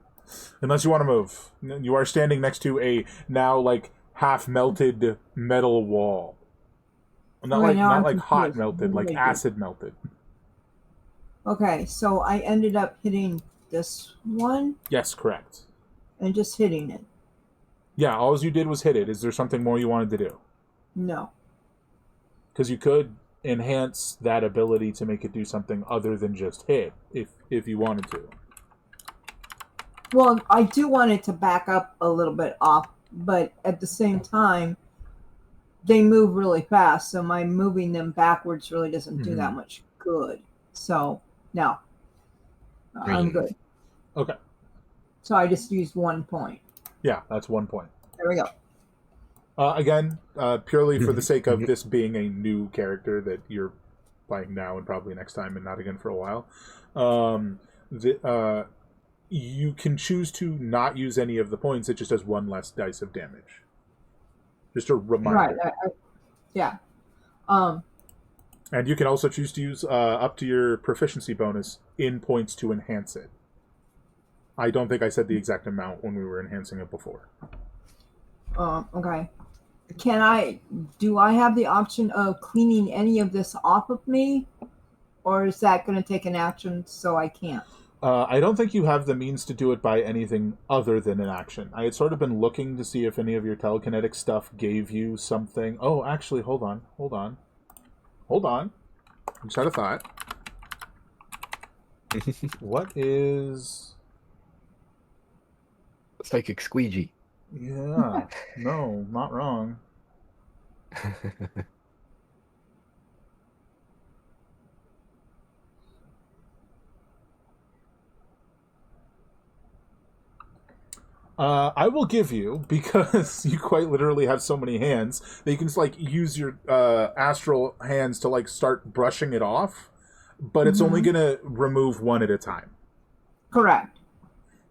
Unless you want to move. You are standing next to a now like half melted metal wall. Not Okay, now I'm like hot confused. melted, What like did I do? acid melted. Okay, so I ended up hitting this one Yes, correct. and just hitting it. Yeah, all you did was hit it. Is there something more you wanted to do? No. Because you could enhance that ability to make it do something other than just hit, if you wanted to. Well, I do want it to back up a little bit off, but at the same time, they move really fast, so my moving them backwards really doesn't do that much good. So, no. I'm Green. good. Okay. So I just used 1 point. Yeah, that's 1 point. There we go. Again, purely for the sake of this being a new character that you're playing now and probably next time and not again for a while, you can choose to not use any of the points. It just does 1 less dice of damage. Just a reminder. Right. Yeah. And you can also choose to use up to your proficiency bonus in points to enhance it. I don't think I said the exact amount when we were enhancing it before. Okay. Do I have the option of cleaning any of this off of me? Or is that going to take an action so I can't? I don't think you have the means to do it by anything other than an action. I had sort of been looking to see if any of your telekinetic stuff gave you something. Oh, actually, hold on. I just had a thought. What is... Psychic squeegee. Yeah, no, not wrong. I will give you, because you quite literally have so many hands, that you can just, like, use your astral hands to, like, start brushing it off, but it's only going to remove 1 at a time. Correct.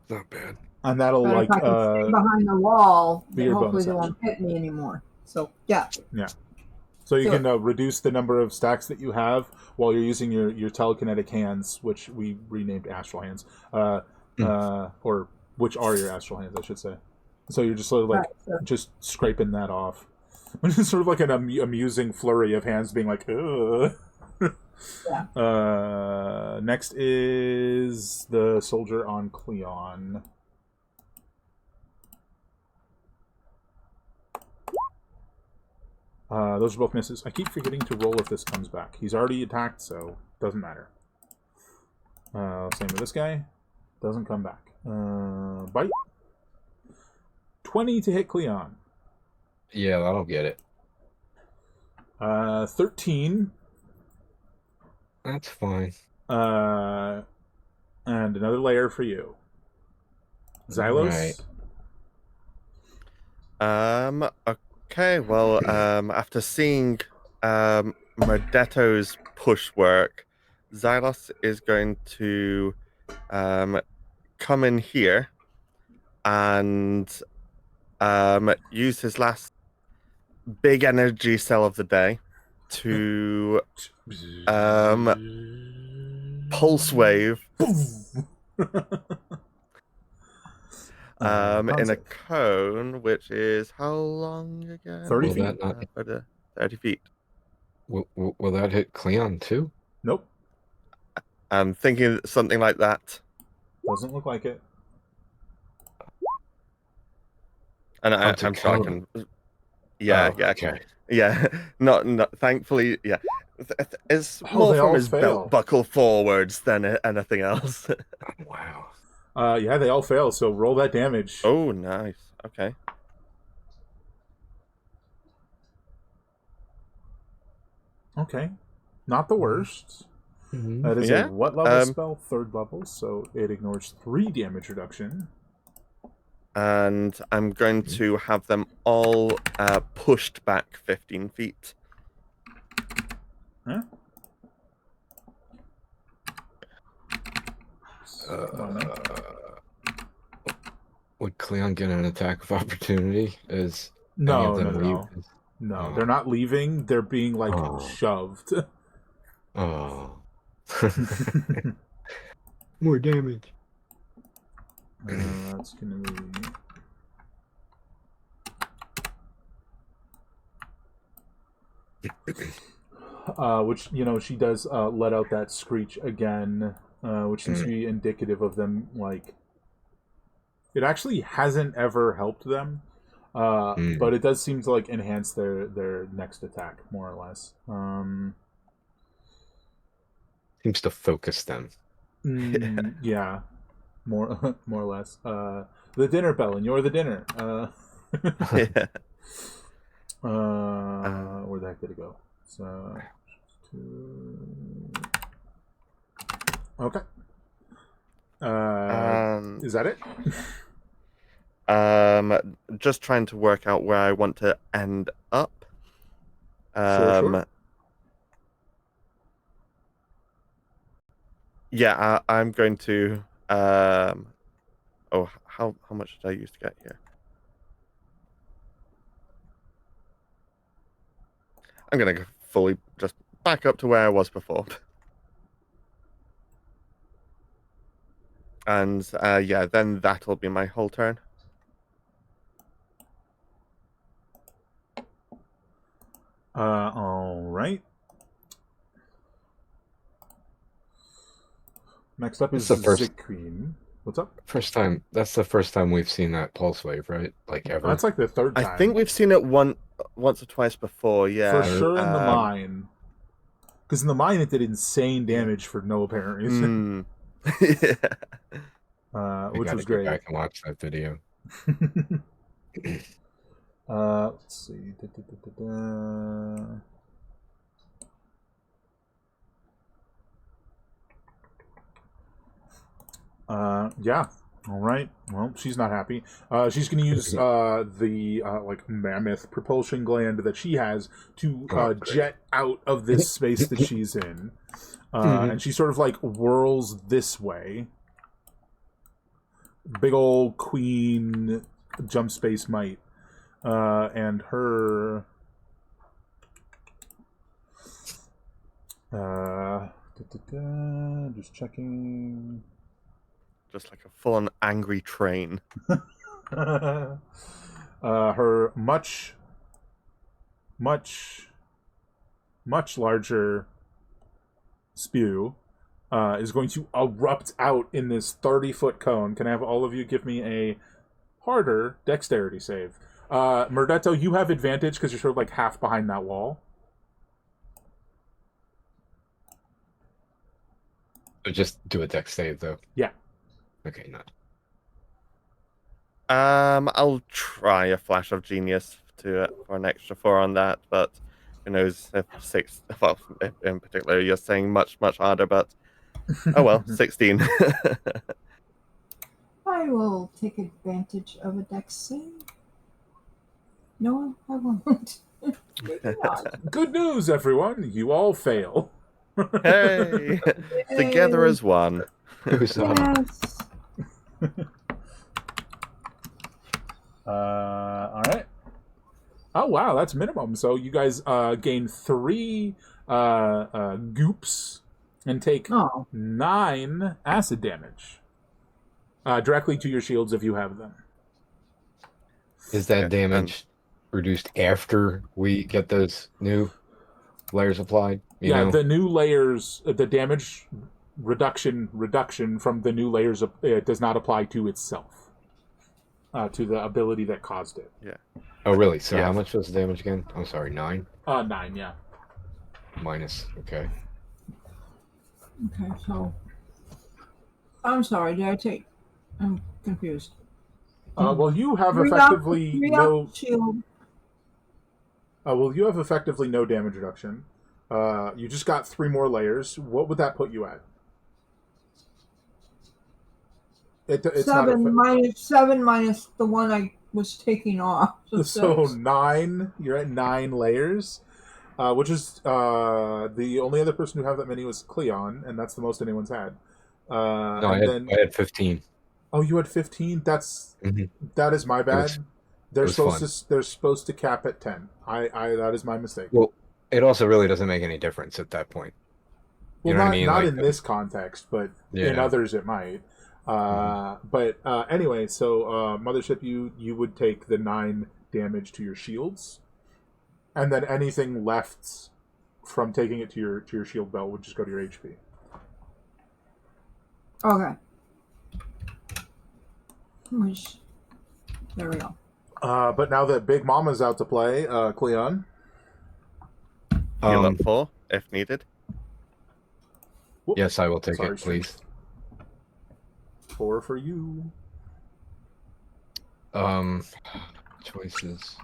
Not bad. And that'll, But like, if I can stay behind the wall, be then your hopefully bonus they won't action. hit me anymore. So, yeah. So you Do can reduce the number of stacks that you have while you're using your telekinetic hands, which we renamed astral hands, or which are your astral hands, I should say. So you're just sort of like Right, so- just scraping that off. Which is sort of like an amusing flurry of hands being like, ugh. Yeah. Next is the soldier on Cleon. Those are both misses. I keep forgetting to roll if this comes back. He's already attacked, so doesn't matter. Same with this guy. Doesn't come back. Bite. 20 to hit Cleon. Yeah, that'll get it. 13. That's fine. And another layer for you. Xylos. Right. Okay, well, after seeing Merdetto's push work, Xylos is going to come in here and use his last big energy cell of the day to pulse wave in a cone, which is how long again? 30 Will feet. that not, 30 feet. will that hit Cleon too? Nope. I'm thinking something like that. Doesn't look like it. And It's a I'm sure I cone. can. Yeah, Oh, yeah, okay. yeah. Not thankfully, yeah. It's Oh, more they from all his fail. belt buckle forwards than anything else. Wow. Yeah, they all fail, so roll that damage. Oh, nice. Okay. Okay. Not the worst. Mhm. That is Yeah, a what level spell? 3rd level, so it ignores 3 damage reduction. And I'm going to have them all pushed back 15 feet. Huh? Come on, man. Would Cleon get an attack of opportunity as any No, of no, them no, leave? no. No, Oh. they're not leaving. They're being like Oh. shoved. Oh. More damage. That's gonna be. Which she does let out that screech again, which seems to be indicative of them. Like, it actually hasn't ever helped them, but it does seem to like enhance their next attack more or less. Seems to focus them. Yeah, more or less. The dinner bell, and you're the dinner. Yeah. Where the heck did it go? So, okay. Is that it? Just trying to work out where I want to end up. Sure. Yeah, I'm going to. Oh, how much did I use to get here? I'm gonna go fully just back up to where I was before. And yeah, then that'll be my whole turn. All right. Next up is It's the first- Zikrin. What's up? That's the first time we've seen that pulse wave, right? Like ever. That's like the third time. I think we've seen it once or twice before. Yeah, for sure in the mine. Because in the mine it did insane damage for no apparent reason. Yeah. Which was Go great. back and watch that video. Let's see. Yeah. All right. Well, she's not happy. She's going to use the like mammoth propulsion gland that she has to jet out of this space that she's in, and she sort of like whirls this way. Big old queen Jumpspace might, and her. Just checking. Just like a full-on angry train. Her much larger spew is going to erupt out in this 30-foot cone. Can I have all of you give me a harder dexterity save? Murdetto, you have advantage because you're sort of like half behind that wall. So just do a dex save, though. Yeah. Okay, not. I'll try a flash of genius for an extra 4 on that, but who knows if 6. Well, in particular, you're saying much harder, but oh well, 16. I will take advantage of a dex save. No, I won't. Maybe not. Good news, everyone! You all fail. Hey, together as one. Yes. All right. Oh wow, that's minimum. So you guys gain 3 goops and take 9 acid damage directly to your shields if you have them. Is that damage reduced after we get those new layers applied? You know? The new layers, the damage reduction from the new layers it does not apply to itself, to the ability that caused it. Yeah. Oh, really? So Yeah. how much was the damage again? I'm sorry, 9? 9, yeah. Minus, okay. Okay, so I'm sorry. Did I take? I'm confused. Well, you have Three effectively no. shield. Well, you have effectively no damage reduction. You just got 3 more layers. What would that put you at? It's 7 not minus 7 minus the one I was taking off. so 6. 9. You're at 9 layers, which is the only other person who have that many was Cleon, and that's the most anyone's had. No, I had 15. Oh, you had 15. That is my bad. They're was supposed fun. to. They're supposed to cap at 10. I that is my mistake. Well, it also really doesn't make any difference at that point. You Well, know what I not mean? not Like, in this context, but in yeah. others it might. But anyway, so Mothership, you would take the 9 damage to your shields, and then anything left from taking it to your shield belt would just go to your HP. Okay. Which, there we go. But now that Big Mama's out to play, Cleon. Heal up 4 if needed. Whoop, Yes, I will take sorry, it, please. 4 for you. Choices.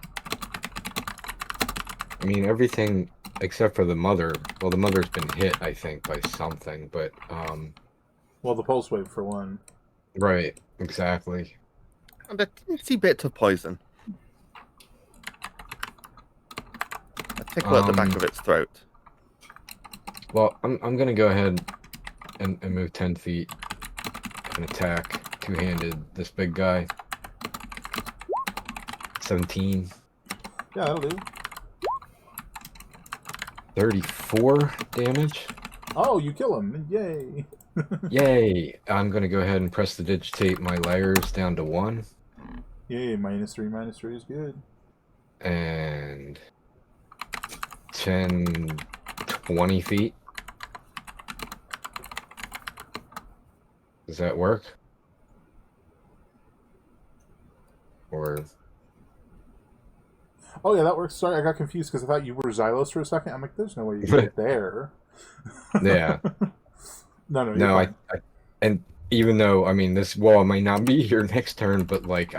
I mean, everything except for the mother. Well, the mother's been hit, I think, by something, but Well, the pulse wave for one. right, exactly. And a teensy bit of poison. A tickle at the back of its throat. Well, I'm gonna go ahead and move 10 feet and attack two-handed this big guy. 17. Yeah, that'll do. 34 damage. Oh, you kill him! Yay! Yay! I'm gonna go ahead and press the digitate my layers down to 1. Yay! -3 is good. And 10, 20 feet. Does that work? Or Oh yeah, that works. Sorry, I got confused because I thought you were Xylos for a second. I'm like, there's no way you can get there. yeah. No, you're No, fine. and even though, I mean, this wall might not be here next turn, but like,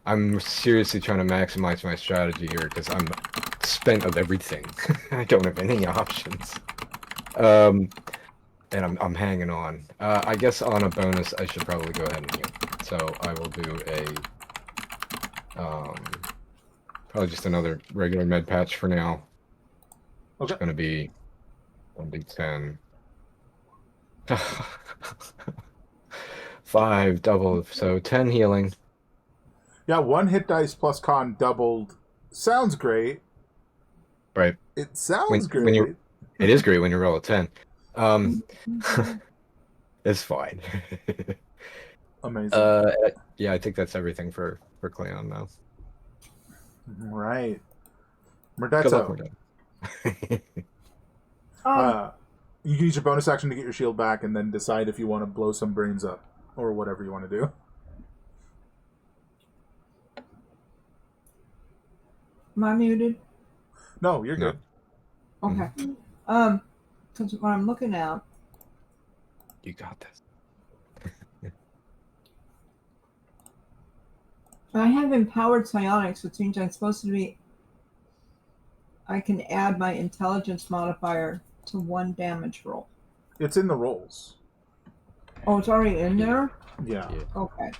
I'm seriously trying to maximize my strategy here because I'm spent of everything. I don't have any options. And I'm hanging on. I guess on a bonus, I should probably go ahead and heal. So I will do a, probably just another regular med patch for now. Okay. It's gonna be 10. 5 double, so 10 healing. Yeah, 1 hit dice plus con doubled. Sounds great. Right. It sounds When great. you're- It is great when you roll a 10. It's fine. Amazing. Yeah, I think that's everything for Cleon now. Right. Good luck, Murdetto. Murdetto. You can use your bonus action to get your shield back and then decide if you want to blow some brains up or whatever you want to do. Am I muted? No, you're No. good. Okay. Because what I'm looking at, You got this. I have empowered psionics, which means I'm supposed to be. I can add my intelligence modifier to 1 damage roll. It's in the rolls. Oh, it's already in there? Yeah. Yeah. Okay.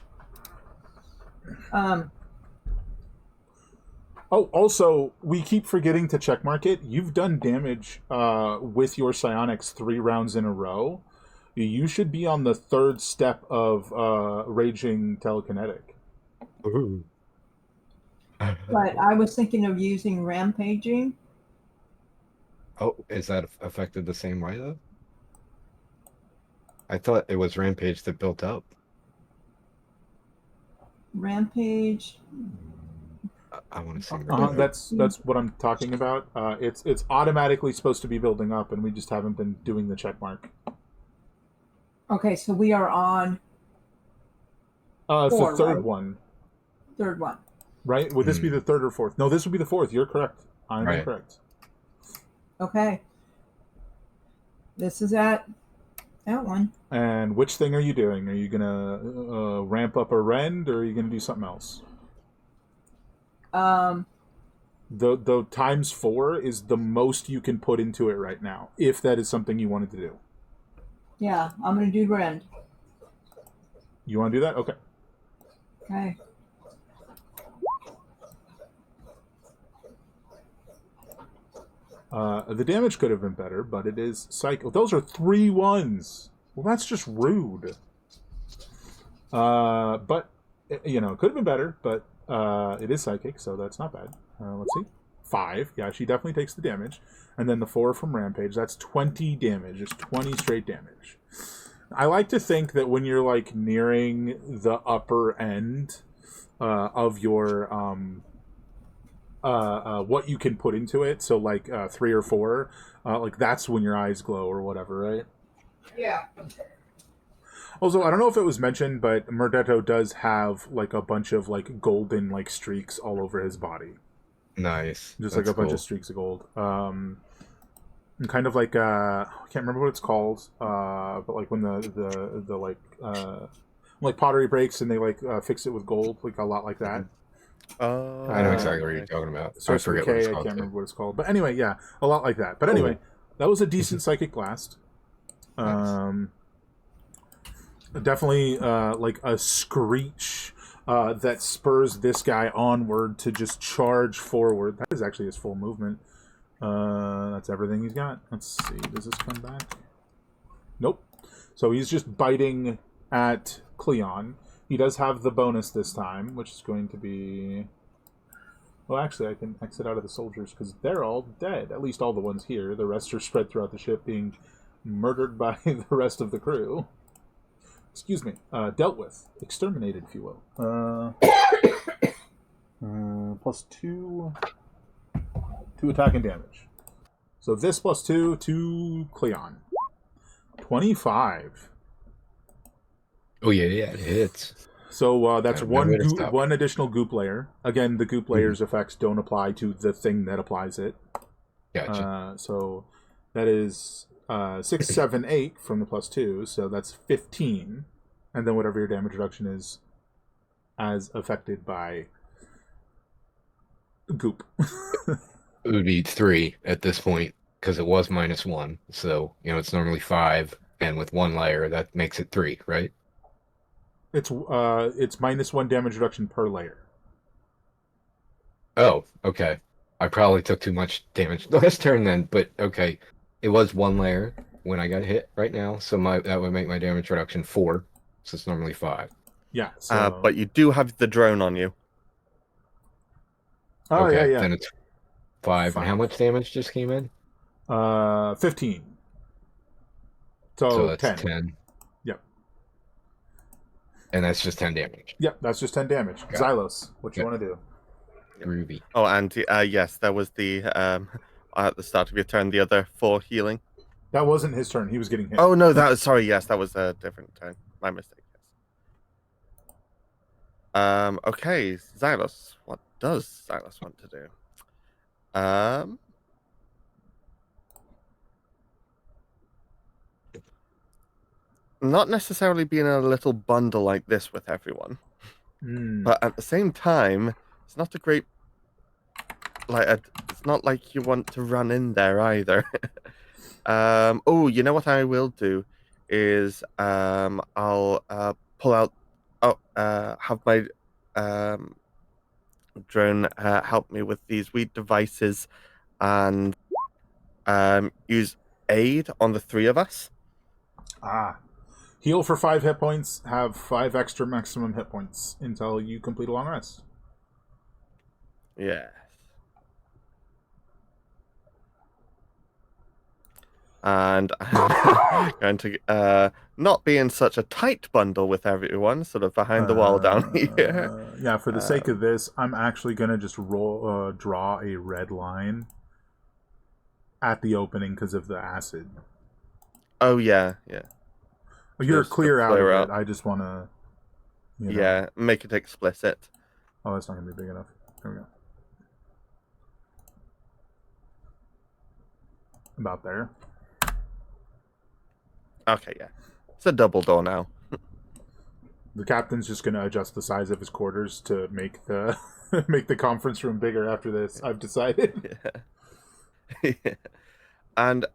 Oh, also, we keep forgetting to checkmark it. You've done damage with your psionics 3 rounds in a row. You should be on the 3rd step of raging telekinetic. Ooh. But I was thinking of using rampaging. Oh, is that affected the same way though? I thought it was Rampage that built up. Rampage. I want to see. That's what I'm talking about. It's automatically supposed to be building up, and we just haven't been doing the checkmark. Okay, so we are on It's the 4, 3rd right? one, 3rd one. right? Would this be the 3rd or 4th? No, this would be the 4th. You're correct. I'm Right. incorrect. Okay. This is at that one. And which thing are you doing? Are you gonna ramp up a rend, or are you gonna do something else? The times 4 is the most you can put into it right now, if that is something you wanted to do. Yeah, I'm going to do rend. You want to do that? Okay. Okay. The damage could have been better, but it is psycho. Those are 3 1s. Well, that's just rude. But You know, it could have been better, but it is psychic, so that's not bad. Let's see. 5. Yeah, she definitely takes the damage. And then the 4 from Rampage. That's 20 damage. It's 20 straight damage. I like to think that when you're, like, nearing the upper end of your... what you can put into it, so, like, 3 or 4, like, that's when your eyes glow or whatever, right? Yeah. Also, I don't know if it was mentioned, but Murdetto does have, like, a bunch of, like, golden, like, streaks all over his body. Nice. Just, That's like, a bunch cool. of streaks of gold. And kind of like, I can't remember what it's called, but, like, when the like, pottery breaks and they, like, fix it with gold, like, a lot like that. Oh, I know exactly what okay. you're talking about. I Starts with forget what K, it's I called. can't too. remember what it's called. But anyway, yeah, a lot like that. But anyway, that was a decent psychic blast. Nice. Definitely like a screech that spurs this guy onward to just charge forward. That is actually his full movement. That's everything he's got. Let's see. Does this come back? Nope. So he's just biting at Cleon. He does have the bonus this time, which is going to be... Well, actually, I can exit out of the soldiers because they're all dead. At least all the ones here. The rest are spread throughout the ship, being murdered by the rest of the crew. Excuse me. Dealt with. Exterminated, if you will. Plus 2 to attack and damage. So this plus 2 to Cleon. 25. Oh yeah, it hits. So that's No way to stop. one additional goop layer. Again, the goop layer's effects don't apply to the thing that applies it. Gotcha. So that is 6, 7, 8 from the plus 2. So that's 15. And then whatever your damage reduction is as affected by goop. It would be 3 at this point because it was -1. So it's normally 5, and with 1 layer that makes it 3, right? It's -1 damage reduction per layer. Oh, okay. I probably took too much damage last turn then, but okay. It was 1 layer when I got hit right now, so that would make my damage reduction 4. So it's normally 5. Yeah. So... But you do have the drone on you. Oh, okay, yeah. then it's 5. And how 5. much damage just came in? 15. So So that's 10. 10. Yep. And that's just 10 damage. Yep, that's just 10 damage. Okay. Xylos, what you Okay. want to do? Groovy. Oh, and yes, there was the at the start of your turn, the other 4 healing. That wasn't his turn. He was getting hit. Oh no, sorry. Yes, that was a different turn. My mistake. Yes. Okay, Xylos. What does Xylos want to do? Not necessarily being a little bundle like this with everyone, but at the same time, it's not a great. It's not like you want to run in there either. Oh, you know what I will do is I'll pull out. Have my drone help me with these weed devices, and use aid on the 3 of us. Heal for 5 hit points. Have 5 extra maximum hit points until you complete a long rest. Yes. And I'm going to not be in such a tight bundle with everyone, sort of behind the wall down here. Yeah, for the sake of this, I'm actually going to just draw a red line at the opening because of the acid. Oh, yeah. You're Just clear to out clear of it. up. I just want to... Yeah, make it explicit. Oh, that's not going to be big enough. There we go. About there. Okay, yeah. It's a double door now. The captain's just going to adjust the size of his quarters to make the make the conference room bigger after this, I've decided. Yeah. And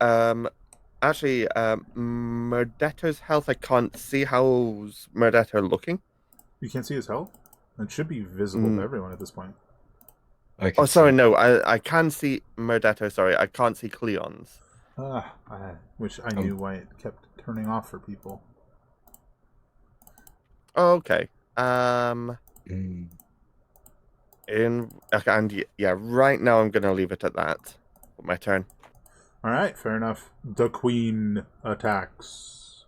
actually, Murdetto's health, I can't see. How's Murdetto looking? You can't see his health? It should be visible to everyone at this point. Oh, sorry, no. I can see Murdetto. Sorry, I can't see Cleon's. I wish I knew why it kept turning off for people. Oh, okay. Mm. Yeah, right now I'm gonna leave it at that. My turn. All right, fair enough. The queen attacks.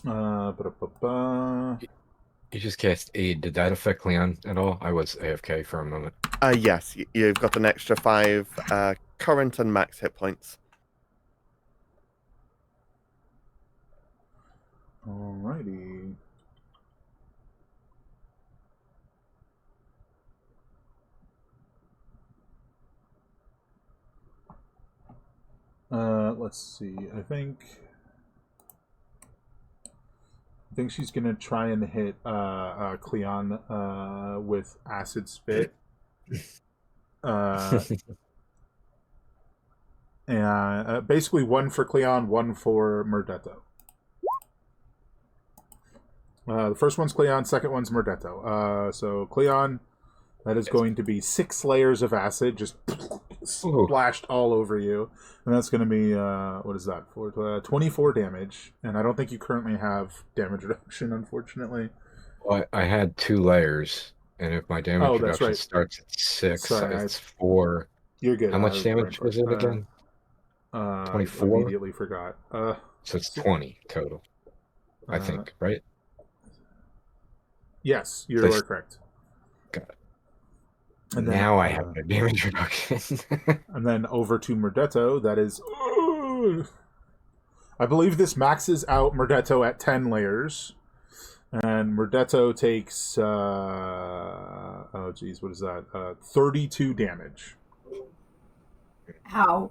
Ba-da-ba-ba. You just cast aid. Did that affect Leon at all? I was AFK for a moment. Yes, you've got an extra 5 current and max hit points. Alrighty. Let's see. I think she's gonna try and hit Cleon with acid spit. And basically one for Cleon, one for Murdetto. The first one's Cleon, second one's Murdetto. So Cleon, that is going to be 6 layers of acid just splashed all over you. And that's going to be, what is that? 24 damage. And I don't think you currently have damage reduction, unfortunately. Well, I had 2 layers, and if my damage Oh, that's reduction right. starts at 6, Sorry, it's 4. You're good. How much damage was it again? 24? I immediately forgot. So it's 20 total, I think, right? Yes, you are correct. Got it. And now I have no damage reduction. And then over to Murdetto, that is... I believe this maxes out Murdetto at 10 layers. And Murdetto takes... oh, geez, what is that? 32 damage. How?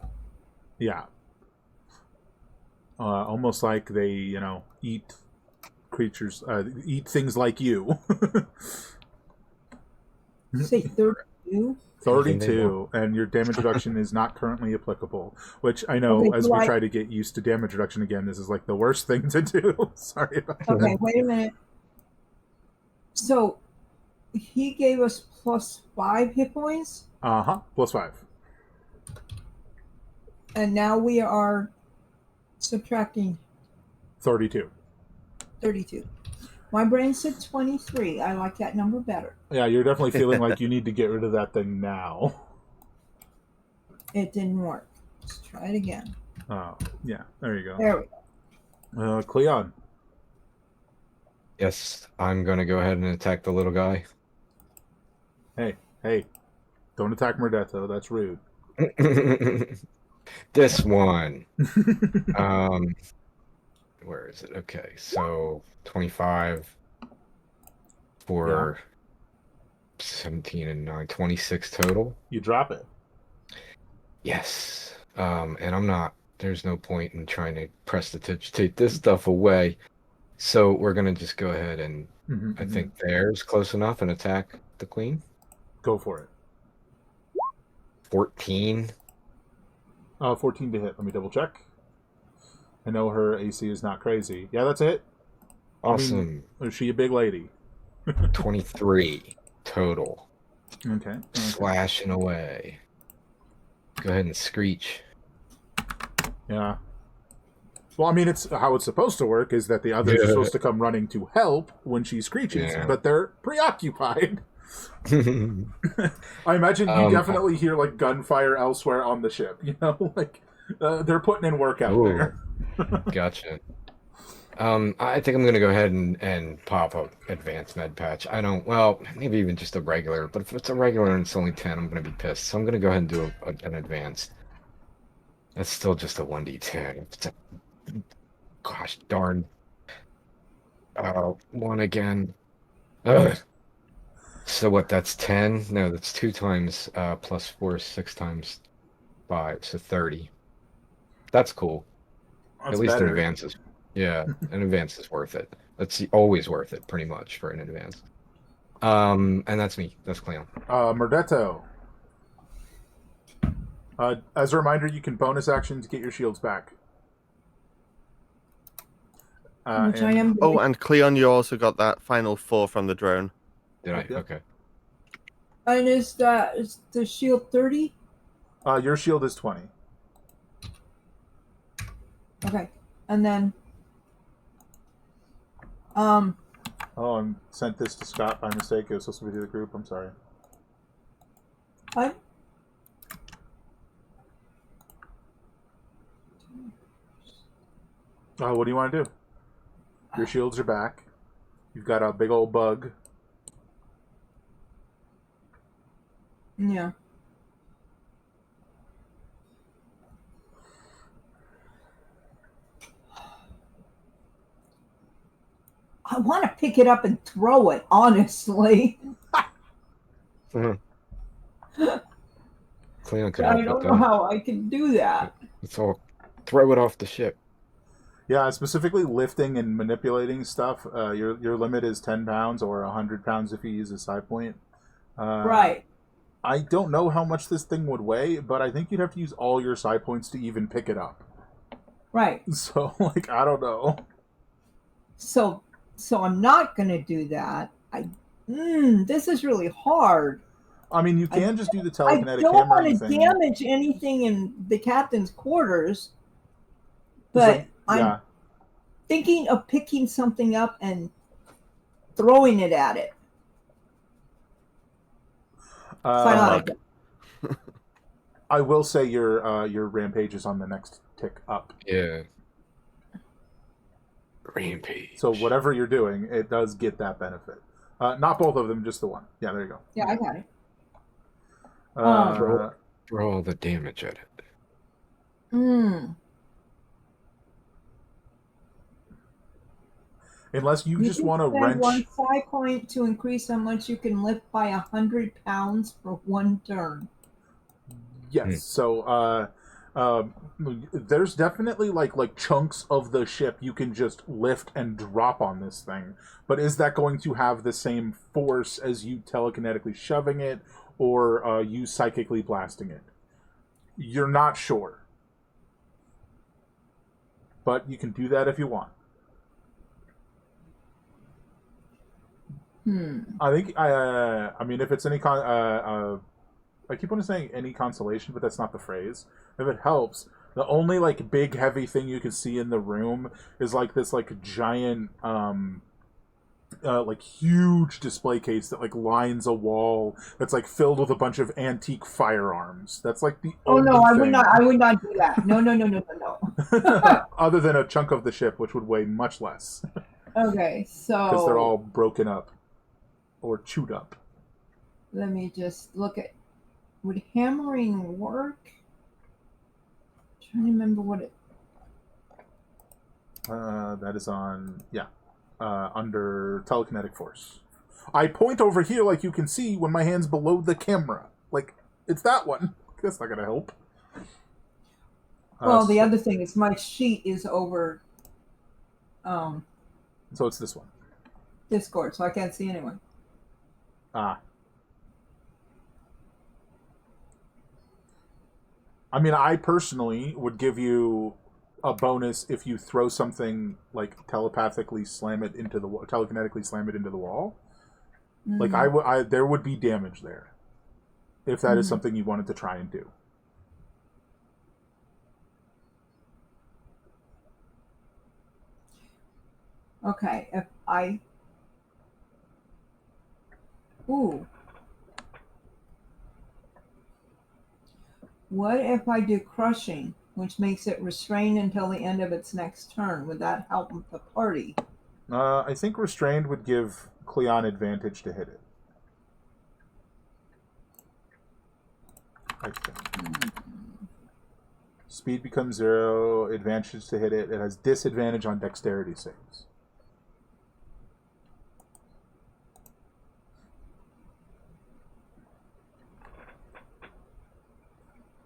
Yeah. Almost like they, eat creatures, eat things like you. Say 32? 32, and your damage reduction is not currently applicable, which I know, Okay, as so we try to get used to damage reduction again, this is like the worst thing to do. Sorry about that. Okay, wait a minute. So, he gave us +5 hit points, Uh-huh, +5. and now we are subtracting 32. 32. My brain said 23. I like that number better. Yeah, you're definitely feeling like you need to get rid of that thing now. It didn't work. Let's try it again. Oh, yeah, there you go. There we go. Cleon. Yes, I'm going to go ahead and attack the little guy. Hey, don't attack Murdetto, that's rude. This one. Where is it? Okay, so 25 for 17 and 9, 26 total. You drop it. Yes. And there's no point in trying to prestidigitate this stuff away. So we're going to just go ahead and I think there's close enough and attack the queen. Go for it. 14. 14 to hit. Let me double check. I know her AC is not crazy. Yeah, that's it. Awesome. I mean, is she a big lady? 23 total. Okay. Slashing away. Go ahead and screech. Yeah. Well, I mean, it's how it's supposed to work is that the others are supposed to come running to help when she screeches, but they're preoccupied. I imagine you definitely hear like gunfire elsewhere on the ship. Like they're putting in work out there. Gotcha. I think I'm gonna go ahead and pop a advanced med patch. Maybe even just a regular. But if it's a regular and it's only 10, I'm gonna be pissed. So I'm gonna go ahead and do an advanced. That's still just a 1d10. Gosh darn. 1 again. Ugh. So what, that's 10? No, that's 2 times plus 4 is 6 times 5, so 30. That's cool. That's At least better. an advance is... Yeah, an advance is worth it. That's always worth it, pretty much, for an advance. And that's me. That's Cleon. Murdetto. As a reminder, you can bonus action to get your shields back. Which I am. Oh, and Cleon, you also got that final 4 from the drone. Did I? Yep. Okay. And is the shield 30? Your shield is 20. Okay. And then Oh, I sent this to Scott by mistake. It was supposed to be to the group. I'm sorry. What? Oh, what do you want to do? Your shields are back. You've got a big old bug. Yeah. I want to pick it up and throw it, honestly. Cleon could But help I with don't know that. how I can do that. It's all throw it off the ship. Yeah, specifically lifting and manipulating stuff. Your limit is 10 pounds or 100 pounds if you use a side point. Right. I don't know how much this thing would weigh, but I think you'd have to use all your side points to even pick it up. Right. So, like, I don't know. So I'm not going to do that. This is really hard. I mean, you can just do the I telekinetic don't want hammering to thing. damage anything in the captain's quarters, It's but like, I'm yeah. thinking of picking something up and throwing it at it. Psionic. I will say your rampage is on the next tick up. Yeah. Rampage. So whatever you're doing, it does get that benefit. Not both of them, just the one. Yeah, there you go. Yeah, I got it. Throw all the damage at it. Unless you just can want to spend wrench. one psi point to increase how much you can lift by 100 pounds for one turn. Yes. So there's definitely like chunks of the ship you can just lift and drop on this thing. But is that going to have the same force as you telekinetically shoving it or you psychically blasting it? You're not sure. But you can do that if you want. I think I mean, if it's any I keep on saying any consolation, but that's not the phrase. If it helps, the only like big heavy thing you can see in the room is like this like giant like huge display case that like lines a wall that's like filled with a bunch of antique firearms. That's like the only I thing. would not do that. No. Other than a chunk of the ship, which would weigh much less Okay, so because they're all broken up or chewed up. let me just look at, would hammering work? Trying to remember what it. That is on, under telekinetic force. I point over here like you can see when my hand's below the camera. Like, it's that one. That's not going to help. Well, the other thing is my sheet is over So it's this one. Discord, so I can't see anyone. I mean, I personally would give you a bonus if you throw something like telekinetically slam it into the wall. Like there would be damage there if that is something you wanted to try and do. Okay, if I. Ooh. What if I do crushing, which makes it restrained until the end of its next turn? Would that help with the party? I think restrained would give Cleon advantage to hit it. I think. Speed becomes 0, advantage to hit it. It has disadvantage on dexterity saves.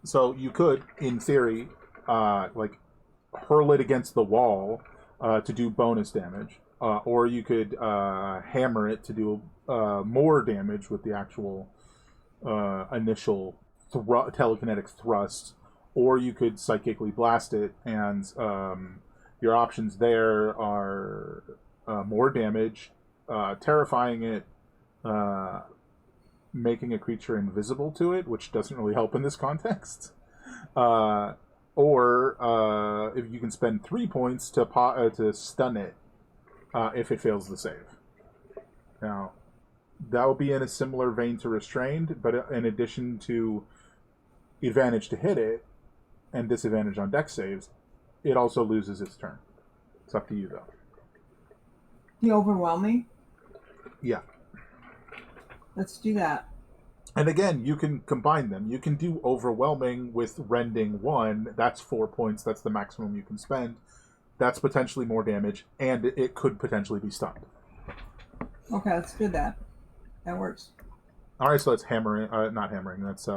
So you could, in theory, like hurl it against the wall to do bonus damage, or you could hammer it to do more damage with the actual initial telekinetic thrust, or you could psychically blast it, and your options there are more damage, terrifying it, making a creature invisible to it, which doesn't really help in this context, or if you can spend 3 points to stun it if it fails the save. Now, that will be in a similar vein to restrained, but in addition to advantage to hit it and disadvantage on dex saves, it also loses its turn. It's up to you, though. The overwhelming. Yeah. Let's do that. And again, you can combine them. You can do overwhelming with rending 1. That's 4 points. That's the maximum you can spend. That's potentially more damage, and it could potentially be stunned. Okay, let's do that. That works. All right, so that's hammering. Not hammering. That's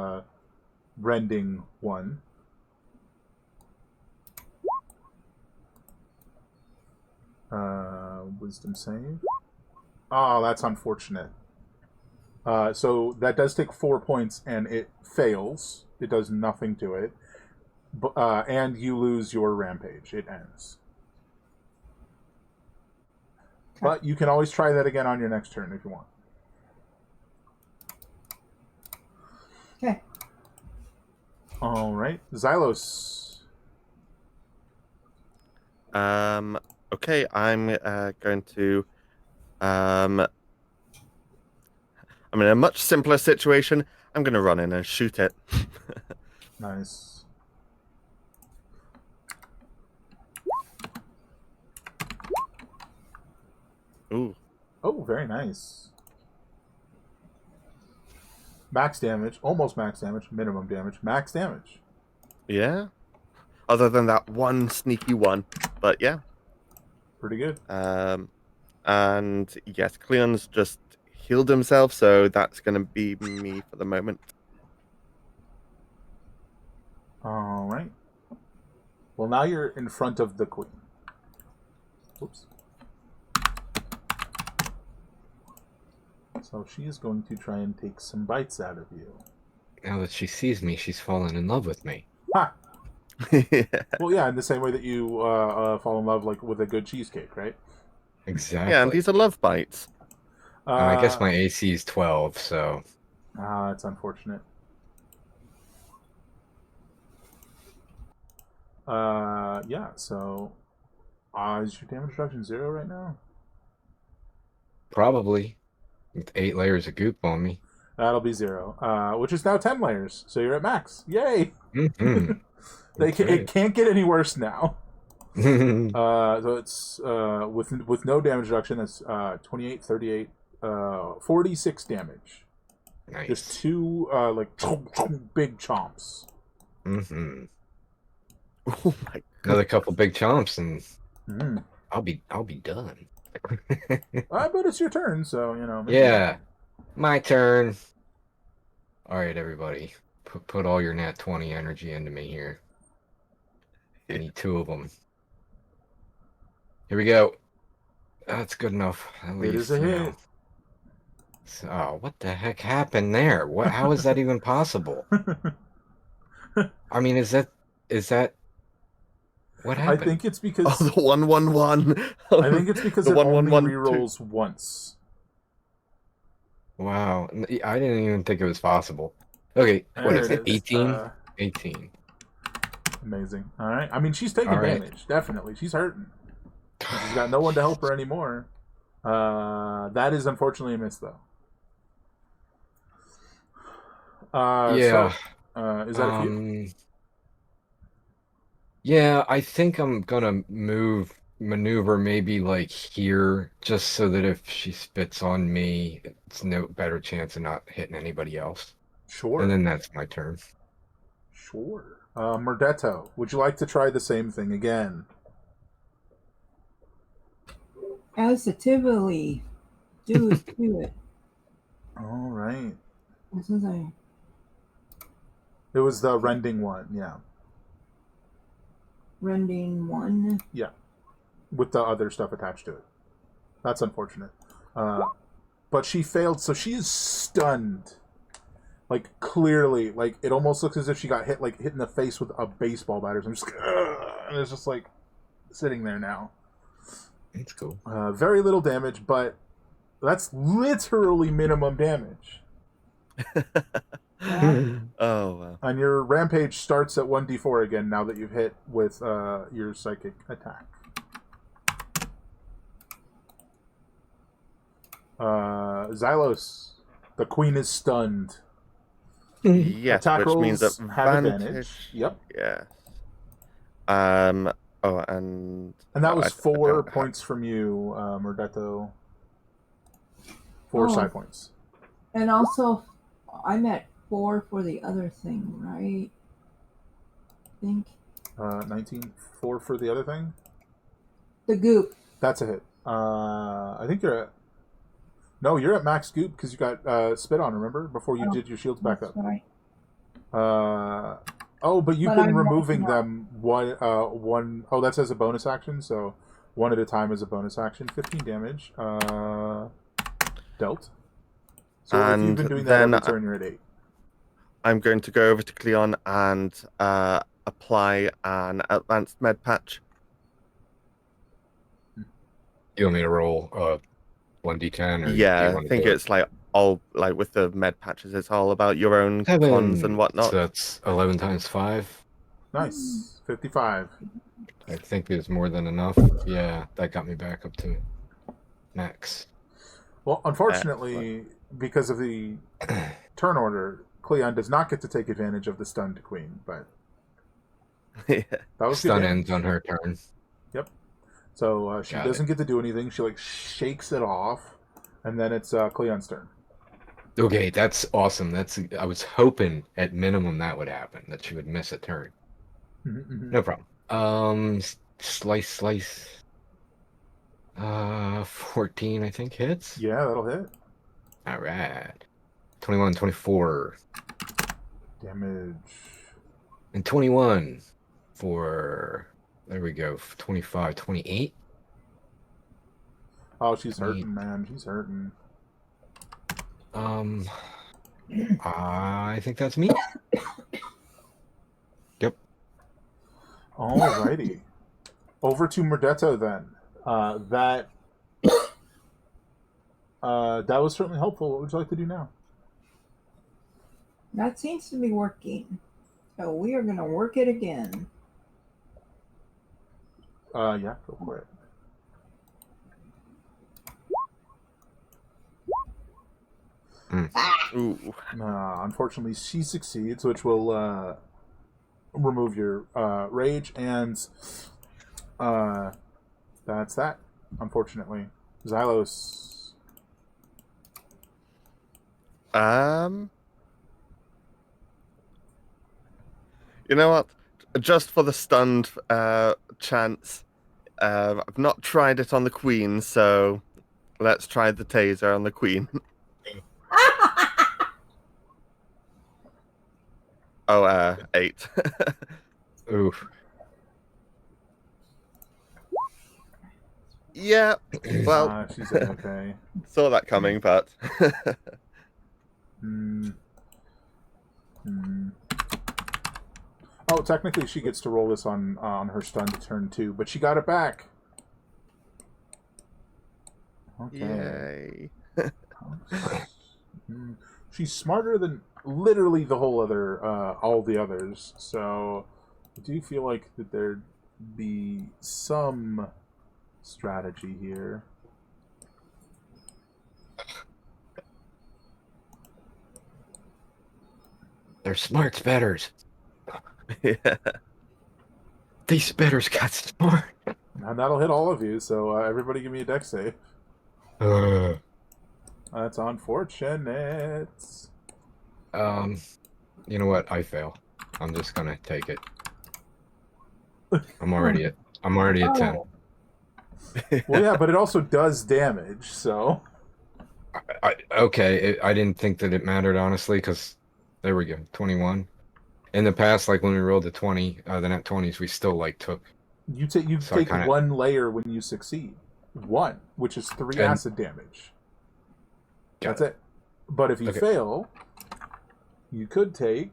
rending 1. Wisdom save. Oh, that's unfortunate. So that does take 4 points, and it fails. It does nothing to it. And you lose your rampage. It ends. Okay. But you can always try that again on your next turn if you want. Okay. All right. Xylos. Okay, I'm going to. I'm in a much simpler situation. I'm going to run in and shoot it. Nice. Ooh. Oh, very nice. Max damage. Almost max damage. Minimum damage. Max damage. Yeah. Other than that one sneaky one, but yeah. Pretty good. And yes, Cleon's just healed himself, so that's going to be me for the moment. All right. Well, now you're in front of the queen. Whoops. So she is going to try and take some bites out of you. Now that she sees me, she's fallen in love with me. Ha! Yeah. Well, yeah, in the same way that you fall in love like with a good cheesecake, right? Exactly. Yeah, and these are love bites. And I guess my AC is 12, so... that's unfortunate. Yeah, so... is your damage reduction 0 right now? Probably. With 8 layers of goop on me. That'll be 0, which is now 10 layers, so you're at max. Yay! Mm-hmm. It can't get any worse now. So it's with no damage reduction, that's 28, 38, 46 damage. Nice. Just 2 like big chomps. Mm-hmm. Oh my god. Another couple big chomps, and Mm. I'll be done. But it's your turn, so you know. Maybe. Yeah, my turn. All right, everybody, put all your nat 20 energy into me here. I need 2 of them. Here we go. That's good enough. At It least, is a you hit. know. So, what the heck happened there? What? How is that even possible? I mean, is that what I happened? think it's because Oh, the 111. I think it's because The it only 111 rerolls once. Wow, I didn't even think it was possible. Okay, what There is it it? 18? is. 18. Amazing. All right. I mean, she's taking All right. damage. Definitely, she's hurting. She's got no one to help her anymore. That is unfortunately a miss, though. Yeah. So, is that a few? Yeah, I think I'm gonna maneuver maybe like here, just so that if she spits on me, it's no better chance of not hitting anybody else. Sure. And then that's my turn. Sure. Murdetto, would you like to try the same thing again? Positively. Do it. All right. This is a It was the rending one, yeah. rending 1. Yeah. With the other stuff attached to it. That's unfortunate. But she failed, so she is stunned. Like, clearly. Like, it almost looks as if she got hit in the face with a baseball bat or something. Just, and it's just, like, sitting there now. That's cool. Very little damage, but that's literally minimum damage. Yeah. Oh, wow. And your rampage starts at 1d4 again now that you've hit with your psychic attack. Xylos, the queen is stunned. Yes, Attack which means that rolls have advantage. Yep. Yes. Oh, and And that no, was I 4 don't have- points from you, Murdetto. 4 Oh. side points. And also, I'm at 4 for the other thing, right? I think 19. 4 for the other thing. the goop. That's a hit. I think you're at. No, you're at max goop because you got spit on. Remember before you did your shields back That's up. right. But you've But been I'm removing working them one. Oh, that's as a bonus action. So one at a time as a bonus action. 15 damage. Dealt. So if you've And been doing that then every turn, you're at 8. I'm going to go over to Cleon and apply an advanced med patch. You want me to roll 1d10 or do you Yeah, want I to think do it? it's like all like with the med patches, it's all about your own cons 7. and whatnot. So that's 11 times 5. Nice. 55. I think is more than enough. Yeah, that got me back up to max. Well, unfortunately, because of the turn order, Cleon does not get to take advantage of the stunned queen. But Yeah. that was Stun good damage. ends on her turn. So she Got doesn't get to do anything. She like shakes it off, and then it's Cleon's turn. Okay, that's awesome. I was hoping at minimum that would happen, that she would miss a turn. No problem. Slice. 14, I think, hits. Yeah, that'll hit. All right. 21, 24, Damage. and 21 for, there we go, 25, 28. Oh, she's hurting, man. She's hurting. I think that's me. Yep. Alrighty. Over to Murdetto then. That was certainly helpful. What would you like to do now? That seems to be working. So we are going to work it again. Yeah, go for it. Ooh. Unfortunately, she succeeds, which will remove your rage, and that's that. Unfortunately, Xylos. You know what? Just for the stunned chance, I've not tried it on the queen, so let's try the taser on the queen. Oh, 8. Oof. Yeah, well, She's okay. saw that coming, but Oh, technically, she gets to roll this on her stunned turn too, but she got it back. Okay. yay. She's smarter than literally the whole other, all the others. So, I do feel like that there'd be some strategy here. They're smart spitters. Yeah. These spitters got smart. And that'll hit all of you, so everybody give me a dex save. That's unfortunate. You know what? I fail. I'm just gonna take it. I'm already at 10. Well, yeah, but it also does damage, so... I didn't think that it mattered, honestly, because there we go, 21. In the past, like when we rolled the 20, the net 20s, we still like took. You take kinda- one layer when you succeed. 1, which is 3 And- acid damage. Got That's it. But if you Okay. fail, you could take...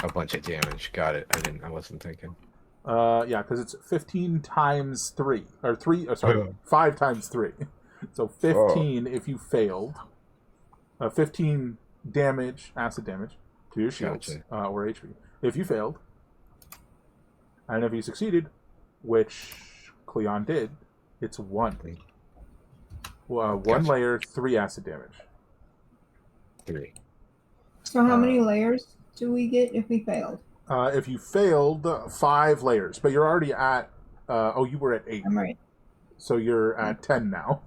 a bunch of damage. Got it. I wasn't thinking. Yeah, because it's 15 times 3. Or 3, sorry, Oh. 5 times 3. So 15 if you failed. 15 damage, acid damage, to your shields, Gotcha. or HP. If you failed, and if you succeeded, which Cleon did, it's 1. One Gotcha. layer, 3 acid damage. 3. So how many layers do we get if we failed? If you failed, 5 layers, but you're already at. You were at 8, I'm right. so you're at 10 now,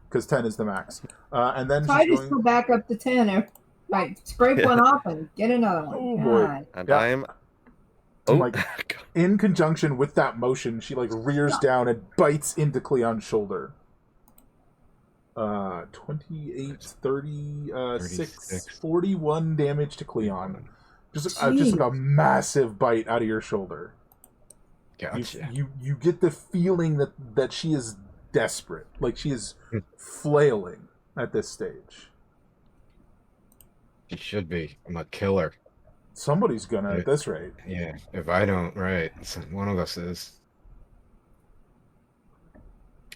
because 10 is the max. And then So I she's just go back up to 10 if I scrape one off and get another one. Oh, boy. God. And Yeah. I'm Like, in conjunction with that motion, she like rears down and bites into Cleon's shoulder. 28, 30, 6, 41 damage to Cleon. Just like a massive bite out of your shoulder. Gotcha. You get the feeling that she is desperate. Like she is flailing at this stage. She should be. I'm a killer. Somebody's gonna at this rate. Yeah, if I don't, right. One of us is.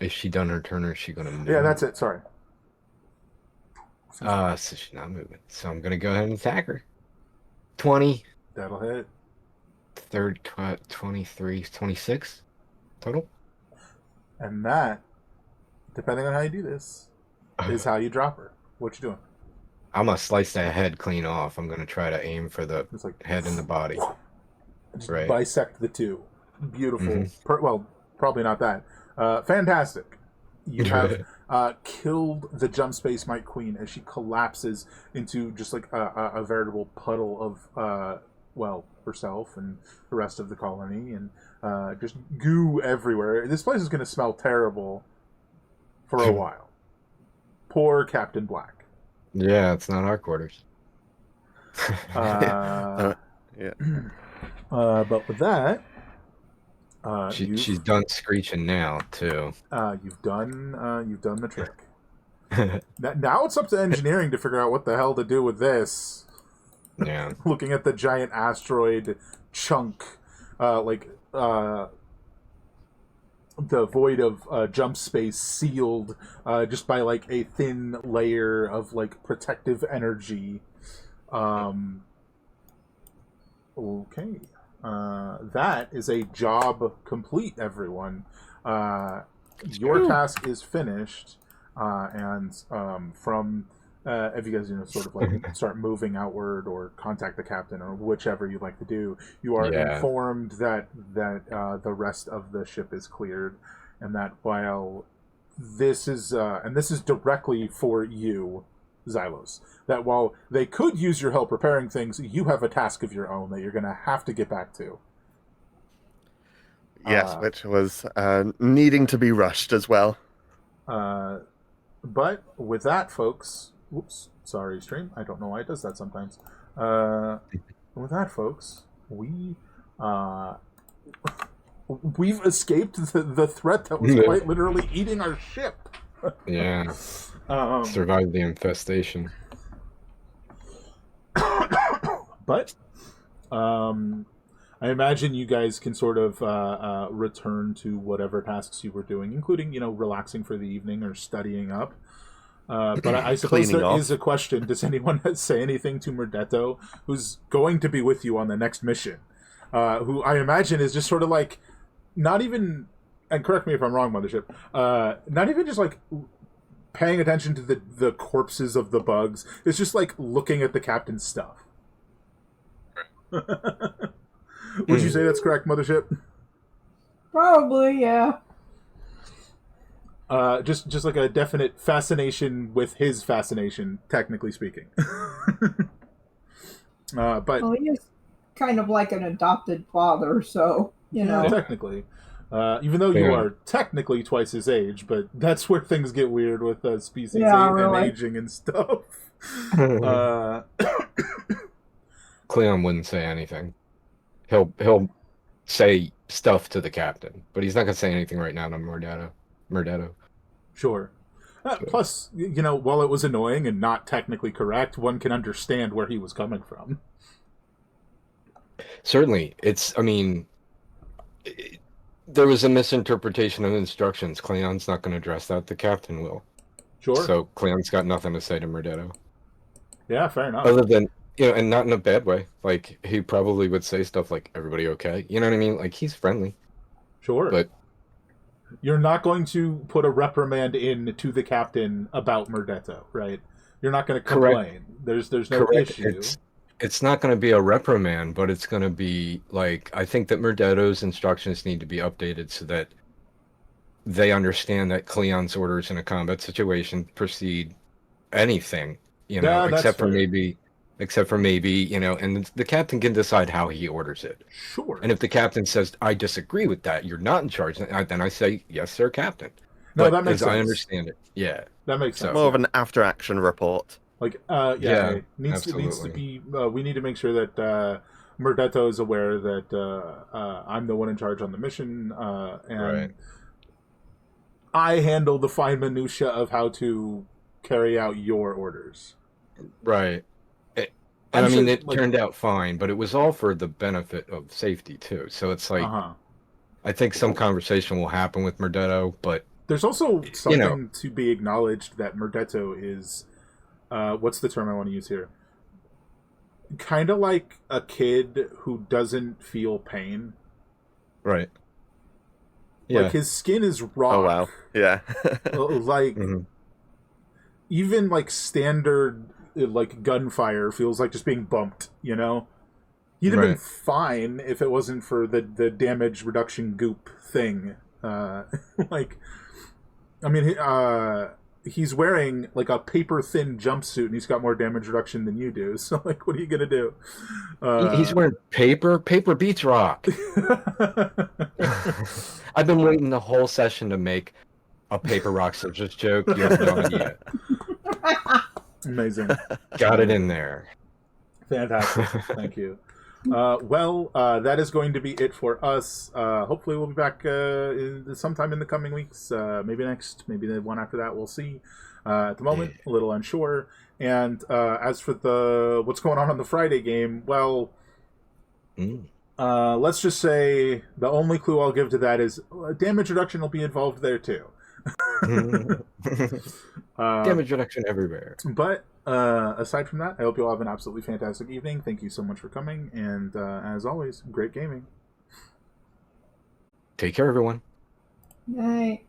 Is she done her turn or is she gonna move? Yeah, that's it. Sorry. So she's not moving. So I'm gonna go ahead and attack her. 20. That'll hit. Third cut, 23, 26 total. And that, depending on how you do this, is how you drop her. What you doing? I'm gonna slice that head clean off. I'm gonna try to aim for the It's like head and the body. just Right. bisect the two. Beautiful. Mhm. Well, probably not that. Fantastic. You have killed the Jumpspace Might Queen as she collapses into just like a veritable puddle of, herself and the rest of the colony, and just goo everywhere. This place is going to smell terrible for a while. Poor Captain Black. Yeah, it's not our quarters. yeah. But with that, She's done screeching now too. you've done the trick. Now it's up to engineering to figure out what the hell to do with this. Yeah. Looking at the giant asteroid chunk, the void of jump space sealed just by like a thin layer of like protective energy. Okay. That is a job complete, everyone. Your task is finished, and from if you guys sort of like start moving outward or contact the captain or whichever you'd like to do, you are informed that the rest of the ship is cleared, and that while this is directly for you, Xylos, that while they could use your help repairing things, you have a task of your own that you're going to have to get back to. Yes, which was needing to be rushed as well. But with that, folks... Whoops, sorry, stream. I don't know why it does that sometimes. With that, folks, we've escaped the threat that was quite literally eating our ship. Yeah. Survived the infestation. But I imagine you guys can sort of return to whatever tasks you were doing, including, relaxing for the evening or studying up. But I suppose Cleaning there off. is a question. Does anyone say anything to Murdetto, who's going to be with you on the next mission? Who I imagine is just sort of like, not even, and correct me if I'm wrong, Mothership, not even just like paying attention to the corpses of the bugs. It's just like looking at the captain's stuff. Would you say that's correct, Mothership? Probably, yeah. Just like a definite fascination with his fascination, technically speaking. But Well, he is kind of like an adopted father, so, technically. Even though you are technically twice his age, but that's where things get weird with species and aging and stuff. Cleon wouldn't say anything. He'll say stuff to the captain, but he's not gonna say anything right now to Murdetto. Sure. Plus, while it was annoying and not technically correct, one can understand where he was coming from. Certainly, there was a misinterpretation of instructions. Cleon's not going to address that. The captain will. Sure. So Cleon's got nothing to say to Murdetto. Yeah, fair enough. Other than, and not in a bad way. Like, he probably would say stuff like, everybody okay? You know what I mean? Like, he's friendly. Sure. But You're not going to put a reprimand in to the captain about Murdetto, right? You're not going to complain. There's no Correct. issue. It's not going to be a reprimand, but it's going to be like, I think that Murdetto's instructions need to be updated so that they understand that Cleon's orders in a combat situation precede anything, Yeah, that's except for fair. maybe, and the captain can decide how he orders it. Sure. And if the captain says, I disagree with that, you're not in charge, then I say, yes, sir, captain. No, But that makes as I sense. understand it, yeah. That makes sense. So- More of an after-action report. Like, Yeah, it needs to absolutely. be. We need to make sure that Murdetto is aware that I'm the one in charge on the mission, and Right. I handle the fine minutia of how to carry out your orders. Right. And I'm I mean, sure, it like- turned out fine, but it was all for the benefit of safety, too. So it's like, Uh-huh. I think some conversation will happen with Murdetto, but There's also something to be acknowledged that Murdetto is, what's the term I want to use here? Kind of like a kid who doesn't feel pain. right. Yeah. Like, his skin is rock. Oh wow. Yeah. Like, Mhm. even, like, standard, like, gunfire feels like just being bumped, you know? He'd have been Right. fine if it wasn't for the damage reduction goop thing. Like, I mean, he's wearing, like, a paper-thin jumpsuit, and he's got more damage reduction than you do. So, like, what are you gonna do? He's wearing paper. Paper beats rock. I've been waiting the whole session to make a paper rock scissors joke. You have no idea. Amazing. Got it in there. Fantastic. Thank you. Well, that is going to be it for us. Hopefully we'll be back sometime in the coming weeks. Maybe next, maybe the one after that. We'll see. At the moment, a little unsure. And as for what's going on the Friday game, well, let's just say the only clue I'll give to that is damage reduction will be involved there too. Damage reduction everywhere. But aside from that, I hope you all have an absolutely fantastic evening. Thank you so much for coming, and as always, great gaming. Take care, everyone. Night.